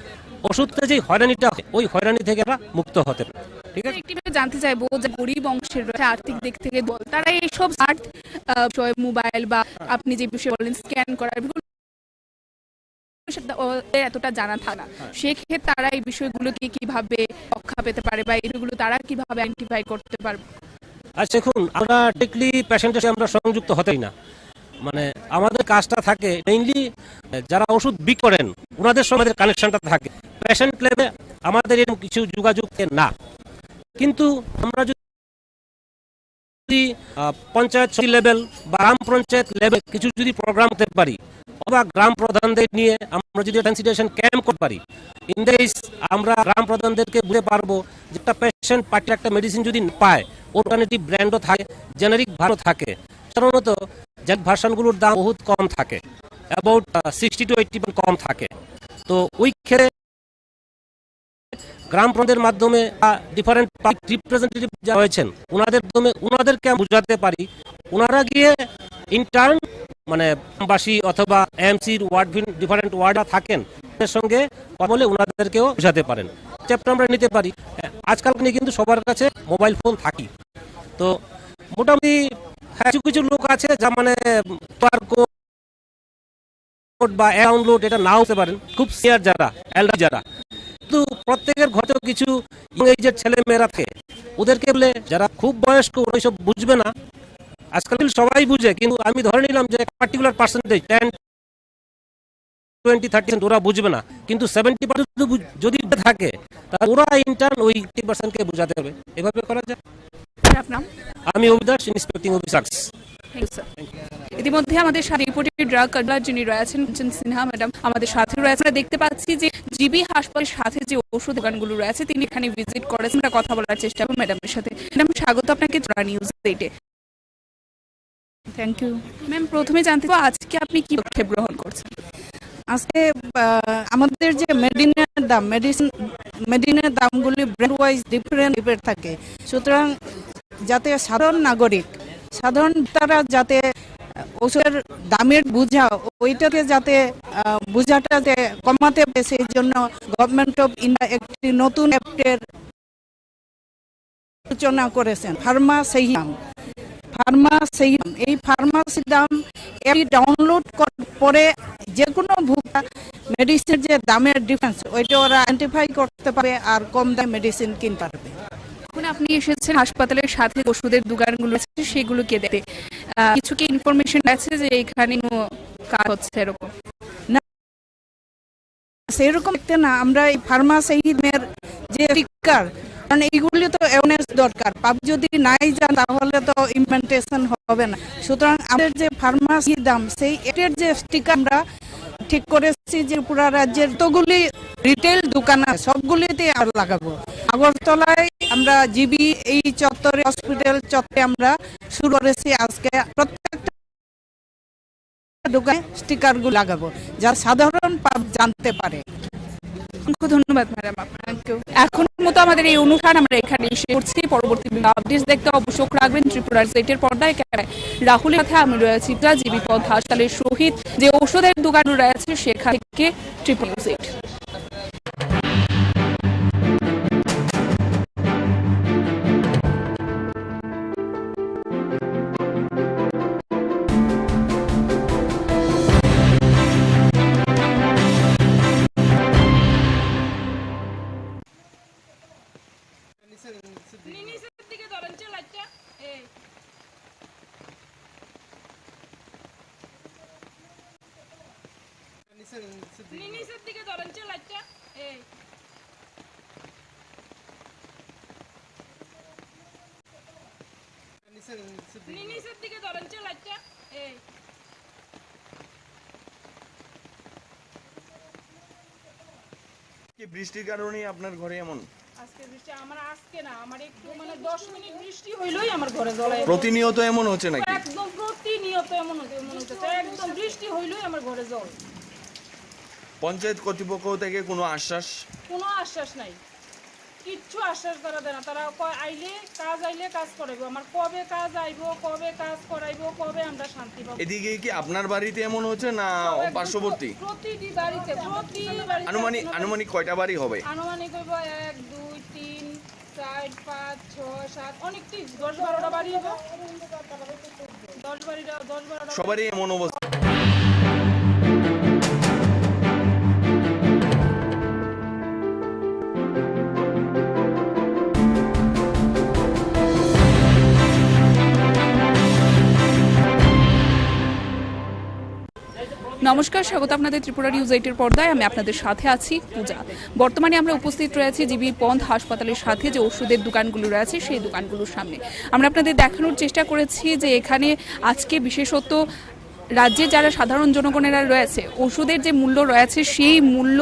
ওষুধটা যে হয়রানিটা ওই হয়রানি থেকে আমরা মুক্ত হতে পারি। ঠিক আছে, একটু জানতে চাইবো যে গরিব অংশের রয়েছে আর্থিক দিক থেকে দল, তারা এইসব স্মার্ট মোবাইল বা আপনি যে বিষয়ে বলেন স্ক্যান করার এতটা জানা থাকে না, সেক্ষেত্রে তারা এই বিষয়গুলোকে কিভাবে রক্ষা পেতে পারে বা এগুলো তারা কিভাবে আইডেন্টিফাই করতে পারবে? আচ্ছা দেখুন, আমরা ডিরেক্টলি পেশেন্টের সাথে আমরা সংযুক্ত হতেই না, মানে আমাদের কাজটা থাকে মেইনলি যারা ওষুধ বিক্রি করেন ওনাদের সঙ্গে আমাদের কানেকশনটা থাকে। পেশেন্ট লেভেলে আমাদের এরকম কিছু যোগাযোগ না, কিন্তু আমরা যদি পঞ্চায়েত লেভেল বা গ্রাম পঞ্চায়েত লেভেল কিছু যদি প্রোগ্রাম করতে পারি বা গ্রাম প্রধানদের নিয়ে আমরা যদি সেন্সিটাইজেশন ক্যাম্প করতে পারি, ইন দিস আমরা গ্রাম প্রধানদেরকে বুঝতে পারবো যে একটা পেশেন্ট পার্টির একটা মেডিসিন যদি পায়, অল্টারনেটিভ ব্র্যান্ডও থাকে, জেনারিক ভালো থাকে। সাধারণত জেনারিক ভার্সনগুলোর দাম বহুত কম থাকে, অ্যাবাউট 60 to 80% কম থাকে। তো ওই ক্ষেত্রে গ্রাম প্রধানদের মাধ্যমে ডিফারেন্ট পাবলিক রিপ্রেজেন্টেটিভ যারা রয়েছেন ওনাদের মাধ্যমে ওনাদেরকে বুঝাতে পারি, ওনারা গিয়ে ইন্টার্ন মানে গ্রামবাসী অথবা এমসির ওয়ার্ড ডিফারেন্ট ওয়ার্ডা থাকেন ওদের সঙ্গে বলে ওনাদেরকেও বোঝাতে পারেন। চ্যাপ্টার আমরা নিতে পারি। আজকাল কিন্তু সবার কাছে মোবাইল ফোন থাকি, তো মোটামুটি কিছু কিছু লোক আছে যা মানে কোড বা ডাউনলোড এটা নাও হতে পারেন, খুব সিনিয়র যারা এল্ডার যারা, কিন্তু প্রত্যেকের ঘরে কিছু ইয়ং এজের ছেলে মেয়েরা থাকে, ওদেরকে বলে যারা খুব বয়স্ক ওরা সব বুঝবে না। আজকাল সবাই বুঝে, কিন্তু আমি ধরে নিলাম যে পার্টিকুলার পার্সেন্টেজ 10-20-30% ওরা বুঝবে না, কিন্তু 70% যদি থাকে তাহলে ওরা ইন্টার্ন ওই 80%কে বোঝাতে হবে। এভাবে করা যায়। আমি অভিদাস, ইন্সপেক্টিং অফিসার্স। ইতিমধ্যে আমাদের সাথে রিপোর্টেড ড্রাগ কন্ট্রোলার যিনি রয়েছেন সিনহা ম্যাডাম আমাদের সাথে রয়েছেন। দেখতে পাচ্ছি যে জিবি হাসপাতালের সাথে যে ওষুধ দোকানগুলো রয়েছে তিনি এখানে ভিজিট করেছেন। আমরা কথা বলার চেষ্টা করব ম্যাডামের সাথে। ম্যাডাম স্বাগত আপনাকে নিউজ 8-এ। Thank you ma'am. প্রথমে জানতে চাই আজকে আপনি কি পদক্ষেপ গ্রহণ করছেন? আজকে আমাদের যে মেডিসিনের দামগুলি ব্র্যান্ড ওয়াইজ ডিফারেন্ট থাকে, সুতরাং যাতে সাধারণ নাগরিক তারা যাতে ওষুধের দামের বুঝা ওইটাকে যাতে বুঝাটা কমাতে পারে, সেই জন্য গভর্নমেন্ট অফ ইন্ডিয়া একটি নতুন অ্যাক্টের সূচনা করেছেন, ফার্মাসেহিয়াম। এই ফার্মাসির দাম ডাউনলোড করে যে কোনো ভোক্তা মেডিসিনের যে দামের ডিফারেন্স ওইটা ওরা আইডেন্টিফাই করতে পারে আর কম দামে মেডিসিন কিনতে পারবে। এখন আপনি এসেছেন হাসপাতালের সাথে ওষুধের দোকানগুলো আছে সেগুলোকে দেখতে, কিছু কি ইনফরমেশন আছে যে এখানে কাজ হচ্ছে এরকম? না, সেরকম দেখতে না, আমরা এই ফার্মাসির যে স্টিকার, কারণ এইগুলি তো অ্যাওয়ারনেস দরকার, যদি নাই যান তাহলে তো ইমপ্লিমেন্টেশন হবে না। সুতরাং আমাদের যে ফার্মাসির দাম সেই এর যে স্টিকার আমরা ঠিক করেছি যে পুরো রাজ্যের যতগুলি রিটেল দোকান আছে সবগুলিতে লাগাবো। আগরতলায় আমরা জিবি এই চত্বরে হসপিটাল চত্বরে আমরা শুরু করেছি, আজকে প্রত্যেকটা দোকানে স্টিকারগুলো লাগাবো যা সাধারণ জানতে পারে। ধন্যবাদ ম্যাডাম আপনাকে। এখন মতো আমাদের এই অনুষ্ঠান আমরা এখানে শেষ করছি। পরবর্তী আপডেট দেখতে অবশ্যই রাখবেন ত্রিপুরার জেটের পর্দায়। রাহুলের সাথে আমি রয়েছি জিবি পথ হাসপাতালের সহিত যে ঔষধের দোকান রয়েছে সেখান থেকে ত্রিপুরা জেট। বৃষ্টির কারণে আপনার ঘরে এমন? আজকে বৃষ্টি আমার আজকে না, আমার একটু 10 মিনিট বৃষ্টি হইলই আমার ঘরে জল। প্রতিনিয়ত এমন হচ্ছে নাকি? একদম প্রতিনিয়ত এমন হচ্ছে, একদম বৃষ্টি হইলই আমার ঘরে জল। পঞ্চায়েত কর্তৃপক্ষ থেকে কোনো আশ্বাস? কোনো আশ্বাস নাই, কিচ্ছু আশ্বাস তারা দেয় না। তারা আইলে কাজ করাইবো, আমার কবে কাজ আইবো, কবে কাজ করাইবো, কবে আমরা শান্তি পাবো। এদিকে কি আপনার বাড়িতে এমন হচ্ছে না পার্শ্ববর্তী? প্রতিটি বাড়িতে আনুমানিক কয়টা বাড়ি হবে? আনুমানিক হইব 1 2 3 4 5 6 7 অনেকটি 10-12টা বাড়ি হবে। 10-12টা সবারই এমন অবস্থা। নমস্কার, স্বাগত আপনাদের ত্রিপুরা নিউজ 8 এর পর্দায়। আমি আপনাদের সাথে আছি পূজা। বর্তমানে আমরা উপস্থিত রয়েছি জিবি পন্থ হাসপাতালের সাথে যে ওষুধের দোকানগুলো রয়েছে সেই দোকানগুলোর সামনে। আমরা আপনাদের দেখানোর চেষ্টা করেছি যে এখানে আজকে বিশেষত রাজ্যে যারা সাধারণ জনগণেরা রয়েছে ওষুধের যে মূল্য রয়েছে সেই মূল্য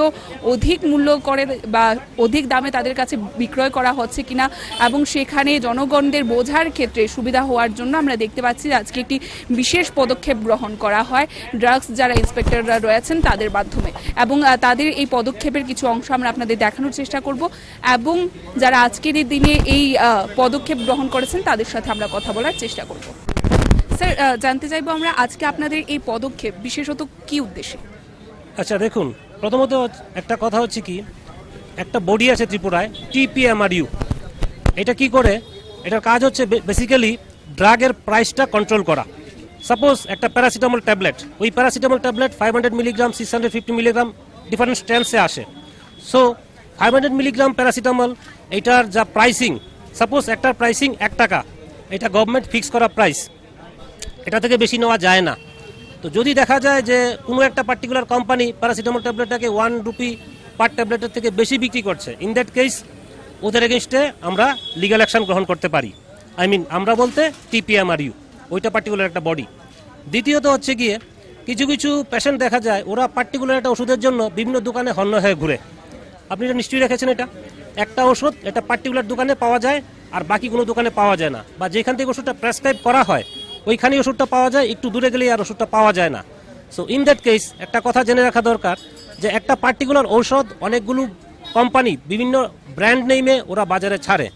অধিক মূল্য করে বা অধিক দামে তাদের কাছে বিক্রয় করা হচ্ছে কিনা এবং সেখানে জনগণদের বোঝার ক্ষেত্রে সুবিধা হওয়ার জন্য আমরা দেখতে পাচ্ছি আজকে একটি বিশেষ পদক্ষেপ গ্রহণ করা হয় ড্রাগস যারা ইন্সপেক্টররা রয়েছেন তাদের মাধ্যমে, এবং তাদের এই পদক্ষেপের কিছু অংশ আমরা আপনাদের দেখানোর চেষ্টা করব এবং যারা আজকের এই দিনে এই পদক্ষেপ গ্রহণ করেছেন তাদের সাথে আমরা কথা বলার চেষ্টা করব। স্যার, জানতে চাইবো আমরা আজকে আপনাদের এই পদক্ষেপ বিশেষত কি উদ্দেশ্যে? আচ্ছা দেখুন, প্রথমত একটা কথা হচ্ছে কি, একটা বডি আছে ত্রিপুরায় TPMRU। এটা কি করে? এটার কাজ হচ্ছে বেসিক্যালি ড্রাগের প্রাইসটা কন্ট্রোল করা। সাপোজ একটা প্যারাসিটামল ট্যাবলেট, ওই paracetamol tablet 500 milligram 650 milligram different স্ট্রেন্থসে আসে। সো 500 মিলিগ্রাম প্যারাসিটামল এইটার যা প্রাইসিং, সাপোজ একটার প্রাইসিং 1 টাকা, এটা গভর্নমেন্ট ফিক্স করা প্রাইস, এটা থেকে বেশি নেওয়া যায় না। তো যদি দেখা যায় যে কোনো একটা পার্টিকুলার কোম্পানি প্যারাসিটামল ট্যাবলেটটাকে 1 রুপি পার ট্যাবলেটের থেকে বেশি বিক্রি করছে, ইন দ্যাট কেস ওদের এগেনস্টে আমরা লিগ্যাল অ্যাকশন গ্রহণ করতে পারি। আমরা বলতে TPMRU, ওইটা পার্টিকুলার একটা বডি। দ্বিতীয়ত হচ্ছে গিয়ে কিছু কিছু পেশেন্ট দেখা যায় ওরা পার্টিকুলার একটা ওষুধের জন্য বিভিন্ন দোকানে হন্য হয়ে ঘুরে। আপনি এটা নিশ্চয়ই রেখেছেন, এটা একটা ওষুধ এটা পার্টিকুলার দোকানে পাওয়া যায় আর বাকি কোনো দোকানে পাওয়া যায় না, বা যেখান থেকে ওষুধটা প্রেসক্রাইব করা হয় ওইখানে ওষুধটা পাওয়া যায়, একটু দূরে গেলে আর ওষুধটা পাওয়া যায় না। সো ইন দ্যাট কেস একটা কথা জেনে রাখা দরকার যে একটা পার্টিকুলার ঔষধ অনেকগুলো কোম্পানি বিভিন্ন ব্র্যান্ড নেমে ওরা বাজারে ছাড়ে।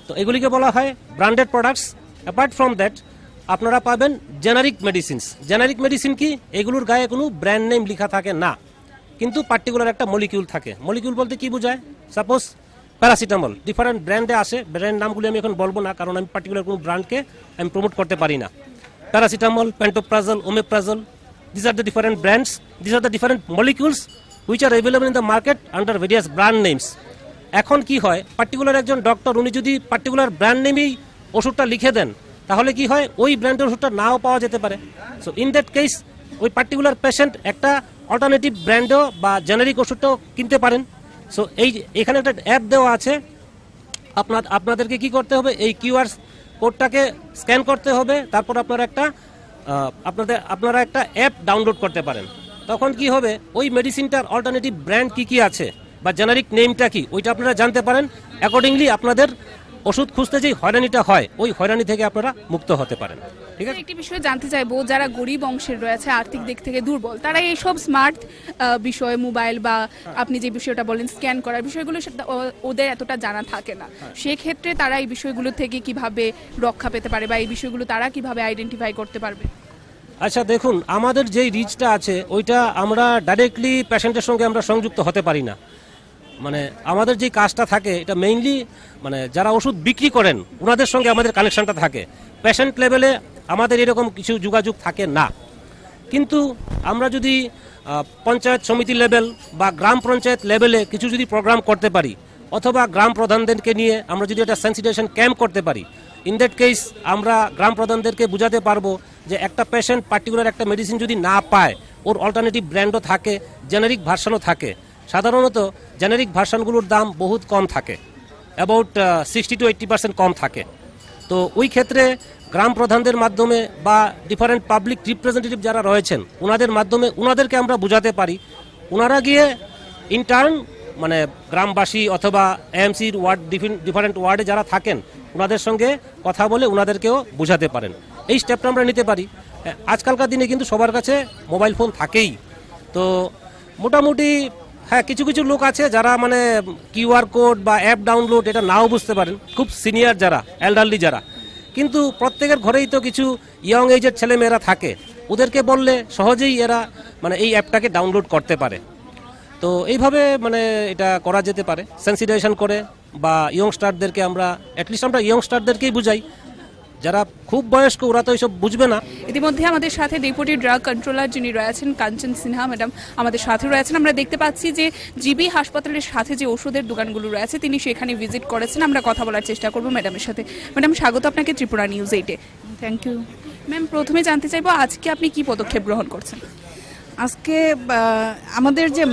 তো এগুলিকে বলা হয় branded products. Apart from that আপনারা পাবেন জেনারিক মেডিসিনস। জেনারিক মেডিসিন কি? এগুলোর গায়ে কোনো ব্র্যান্ড নেম লেখা থাকে না, কিন্তু পার্টিকুলার একটা মলিকিউল থাকে। মলিকিউল বলতে কি বোঝায়? সাপোজ প্যারাসিটামল ডিফারেন্ট ব্র্যান্ডে আসে, ব্র্যান্ড নামগুলি আমি এখন বলবো না, কারণ আমি পার্টিকুলার কোনো ব্র্যান্ডকে আমি প্রমোট করতে পারি না। Paracetamol, pantoprazole, omeprazole, this are the different brands, this are the different molecules which are available in the market under various brand names. এখন কি হয়, পার্টিকুলার একজন ডক্টর উনি যদি পার্টিকুলার ব্র্যান্ড নেমেই ওষুধটা লিখে দেন, তাহলে কি হয়, ওই ব্র্যান্ডের ওষুধটা নাও পাওয়া যেতে পারে। সো ইন দ্যাট কেস ওই পার্টিকুলার পেশেন্ট একটা অল্টারনেটিভ ব্র্যান্ডও বা জেনারিক ওষুধটাও কিনতে পারেন। সো এখানে একটা অ্যাপ দেওয়া আছে, আপনাদেরকে কি করতে হবে, এই কিউআর কোডটাকে স্ক্যান করতে হবে, তারপর আপনারা একটা অ্যাপ ডাউনলোড করতে পারেন। তখন কি হবে, ওই মেডিসিনটার অল্টারনেটিভ ব্র্যান্ড কি আছে বা জেনারিক নেমটা কি, ওইটা আপনারা জানতে পারেন। অ্যাকর্ডিংলি আপনাদের ওষুধ খুঁজতে যেই হয়রানিটা হয়, ওই হয়রানি থেকে আপনারা মুক্ত হতে পারেন। ঠিক আছে, একটি বিষয় জানতে চাইবো, যারা গরিব অংশের রয়েছে, আর্থিক দিক থেকে দুর্বল, তারা এইসব স্মার্ট বিষয়, মোবাইল বা আপনি যে বিষয়টা বলেন স্ক্যান করার বিষয়গুলো, ওদের এতটা জানা থাকে না। সেক্ষেত্রে তারা এই বিষয়গুলো থেকে কিভাবে রক্ষা পেতে পারে বা এই বিষয়গুলো তারা কিভাবে আইডেন্টিফাই করতে পারবে? আচ্ছা দেখুন, আমাদের যেই রিচটা আছে ওইটা আমরা ডাইরেক্টলি পেশেন্টের সঙ্গে আমরা সংযুক্ত হতে পারি না। মানে আমাদের যে কাজটা থাকে এটা মেইনলি মানে যারা ওষুধ বিক্রি করেন ওনাদের সঙ্গে আমাদের কানেকশনটা থাকে। পেশেন্ট লেভেলে আমাদের এরকম কিছু যোগাযোগ থাকে না। কিন্তু আমরা যদি পঞ্চায়েত সমিতি লেভেল বা গ্রাম পঞ্চায়েত লেভেলে কিছু যদি প্রোগ্রাম করতে পারি, অথবা গ্রাম প্রধানদেরকে নিয়ে আমরা যদি একটা সেন্সিটাইজেশন ক্যাম্প করতে পারি, ইন দ্যাট কেস আমরা গ্রাম প্রধানদেরকে বোঝাতে পারবো যে একটা পেশেন্ট পার্টিকুলার একটা মেডিসিন যদি না পায়, ওর অল্টারনেটিভ ব্র্যান্ডও থাকে, জেনারিক ভার্সনও থাকে। সাধারণত জেনারিক ভার্সনগুলোর দাম বহুত কম থাকে, অ্যাবাউট 60 to 80% কম থাকে। তো ওই ক্ষেত্রে গ্রাম প্রধানদের মাধ্যমে বা ডিফারেন্ট পাবলিক রিপ্রেজেন্টেটিভ যারা রয়েছেন ওনাদের মাধ্যমে ওনাদেরকে আমরা বোঝাতে পারি। ওনারা গিয়ে ইন্টার্ন মানে গ্রামবাসী অথবা এএমসির ওয়ার্ড ডিফারেন্ট ওয়ার্ডে যারা থাকেন ওনাদের সঙ্গে কথা বলে ওনাদেরকেও বোঝাতে পারেন। এই স্টেপটা আমরা নিতে পারি। আজকালকার দিনে কিন্তু সবার কাছে মোবাইল ফোন থাকেই। তো মোটামুটি হ্যাঁ, কিছু কিছু লোক আছে যারা মানে কিউআর কোড বা অ্যাপ ডাউনলোড এটা নাও বুঝতে পারেন, খুব সিনিয়র যারা, এল্ডারলি যারা। কিন্তু প্রত্যেকের ঘরেই তো কিছু ইয়ং এজের ছেলেমেয়েরা থাকে, ওদেরকে বললে সহজেই এরা মানে এই অ্যাপটাকে ডাউনলোড করতে পারে। তো এইভাবে মানে এটা করা যেতে পারে সেন্সিটাইজেশন করে, বা ইয়ংস্টারদেরকে আমরা অ্যাটলিস্ট আমরা ইয়ংস্টারদেরকেই বুঝাই। যারা খুব বয়স্ক ওরা তো এইসব বুঝবে না। ইতিমধ্যে আমাদের সাথে ডেপুটি ড্রাগ কন্ট্রোলার যিনি রয়েছেন কাঞ্চন সিনহা ম্যাডাম আমাদের সাথে রয়েছেন। আমরা দেখতে পাচ্ছি যে জিবি হাসপাতালের সাথে যে ওষুধের দোকানগুলো রয়েছে তিনি সেখানে ভিজিট করেছেন। আমরা কথা বলার চেষ্টা করব ম্যাডামের সাথে। ম্যাডাম স্বাগত আপনাকে ত্রিপুরা নিউজ 8-এ। Thank you ma'am. প্রথমে জানতে চাইবো আজকে আপনি কি পদক্ষেপ গ্রহণ করছেন? আজকে আমাদের যে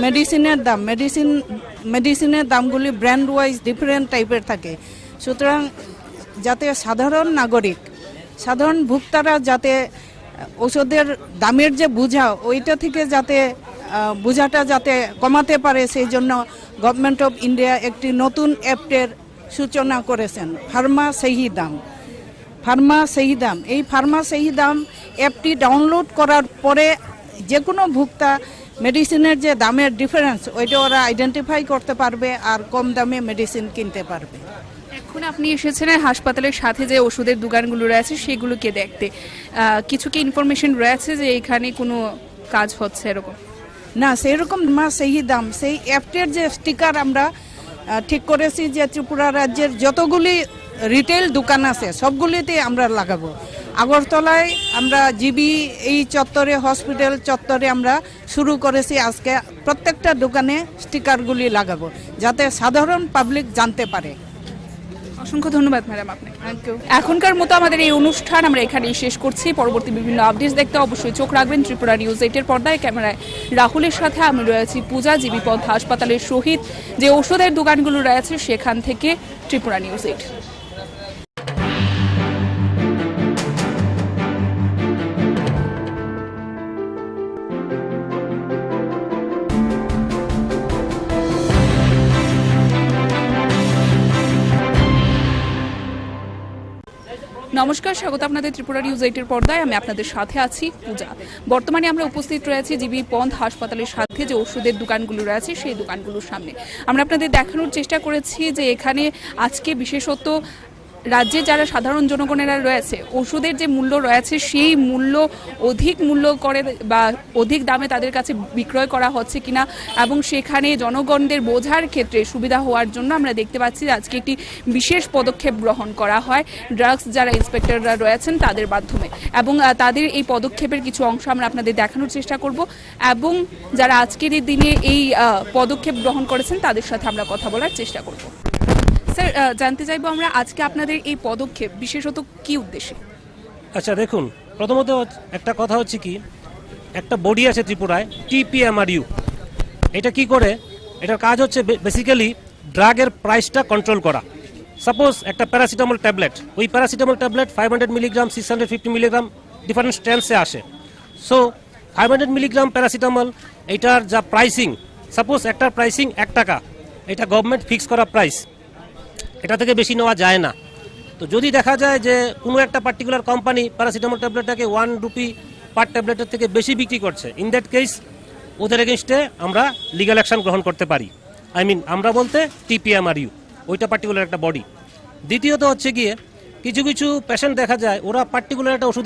মেডিসিনের দামগুলি ব্র্যান্ড ওয়াইজ ডিফারেন্ট টাইপের থাকে, সুতরাং যাতে সাধারণ ভোক্তারা যাতে ওষুধের দামের যে বোঝা ওইটা থেকে যাতে বোঝাটা যাতে কমাতে পারে, সেই জন্য গভর্নমেন্ট অফ ইন্ডিয়া একটি নতুন অ্যাপের সূচনা করেছেন, ফার্মা সহি দাম। এই ফার্মা সহি দাম অ্যাপটি ডাউনলোড করার পরে যে কোনো ভোক্তা মেডিসিনের যে দামের ডিফারেন্স ওইটা ওরা আইডেন্টিফাই করতে পারবে আর কম দামে মেডিসিন কিনতে পারবে। এখন আপনি এসেছেন হাসপাতালের সাথে যে ওষুধের দোকানগুলো রয়েছে সেগুলোকে দেখতে, কিছু কি ইনফরমেশন রয়েছে যে এখানে কোনো কাজ হচ্ছে এরকম? না, সেরকম সেই দাম, সেই অ্যাপটের যে স্টিকার আমরা ঠিক করেছি যে ত্রিপুরা রাজ্যের যতগুলি রিটেল দোকান আছে সবগুলিতে আমরা লাগাবো। আগরতলায় আমরা জিবি এই চত্বরে, হসপিটাল চত্বরে আমরা শুরু করেছি। আজকে প্রত্যেকটা দোকানে স্টিকারগুলি লাগাবো যাতে সাধারণ পাবলিক জানতে পারে। অসংখ্য ধন্যবাদ ম্যাডাম আপনাকে। এখনকার মতো আমাদের এই অনুষ্ঠান আমরা এখানেই শেষ করছি। পরবর্তী বিভিন্ন আপডেটস দেখতে অবশ্যই চোখ রাখবেন ত্রিপুরা নিউজ 8-এর পর্দায়। ক্যামেরায় রাহুলের সাথে আমি রয়েছি পূজা। জিবি পন্থ হাসপাতালের সহিত যে ওষুধের দোকানগুলো রয়েছে সেখান থেকে ত্রিপুরা নিউজ 8। নমস্কার, স্বাগত আপনাদের ত্রিপুরা নিউজ 8-এর পর্দায়। আমি আপনাদের সাথে আছি পূজা। বর্তমানে আমরা উপস্থিত রয়েছি জিবি পন্থ হাসপাতালের সাথে যে ওষুধের দোকানগুলো রয়েছে সেই দোকানগুলোর সামনে। আমরা আপনাদের দেখানোর চেষ্টা করেছি যে এখানে আজকে বিশেষত রাজ্যে যারা সাধারণ জনগণেরা রয়েছে ওষুধের যে মূল্য রয়েছে সেই মূল্য অধিক মূল্য করে বা অধিক দামে তাদের কাছে বিক্রয় করা হচ্ছে কিনা এবং সেখানে জনগণদের বোঝার ক্ষেত্রে সুবিধা হওয়ার জন্য আমরা দেখতে পাচ্ছি যে আজকে একটি বিশেষ পদক্ষেপ গ্রহণ করা হয় ড্রাগস যারা ইন্সপেক্টররা রয়েছেন তাদের মাধ্যমে এবং তাদের এই পদক্ষেপের কিছু অংশ আমরা আপনাদের দেখানোর চেষ্টা করব এবং যারা আজকের এই দিনে এই পদক্ষেপ গ্রহণ করেছেন তাদের সাথে আমরা কথা বলার চেষ্টা করব। স্যার, জানতে চাইবো আমরা আজকে আপনাদের এই পদক্ষেপ বিশেষত কি উদ্দেশ্যে? আচ্ছা দেখুন, প্রথমত একটা কথা হচ্ছে কি, একটা বডি আছে ত্রিপুরায় TPMRU। এটা কি করে? এটার কাজ হচ্ছে বেসিক্যালি ড্রাগের প্রাইসটা কন্ট্রোল করা। সাপোজ একটা প্যারাসিটামল ট্যাবলেট, ওই paracetamol tablet 500 milligram 650 milligram different স্ট্রেন্থসে আসে। সো 500 মিলিগ্রাম প্যারাসিটামল এটার যা প্রাইসিং, সাপোজ একটার প্রাইসিং 1 টাকা, এটা গভর্নমেন্ট ফিক্স করা প্রাইস, এটা থেকে বেশি নেওয়া যায় না। তো যদি দেখা যায় যে কোনো একটা পার্টিকুলার কোম্পানি প্যারাসিটামল ট্যাবলেটটাকে 1 রুপি পার ট্যাবলেটের থেকে বেশি বিক্রি করছে, ইন দ্যাট কেস ওদের এগেনস্টে আমরা লিগ্যাল অ্যাকশন গ্রহণ করতে পারি। আমরা বলতে TPMRU, ওইটা পার্টিকুলার একটা বডি। দ্বিতীয়ত হচ্ছে গিয়ে কিছু কিছু পেশেন্ট দেখা যায় ওরা পার্টিকুলার একটা ওষুধ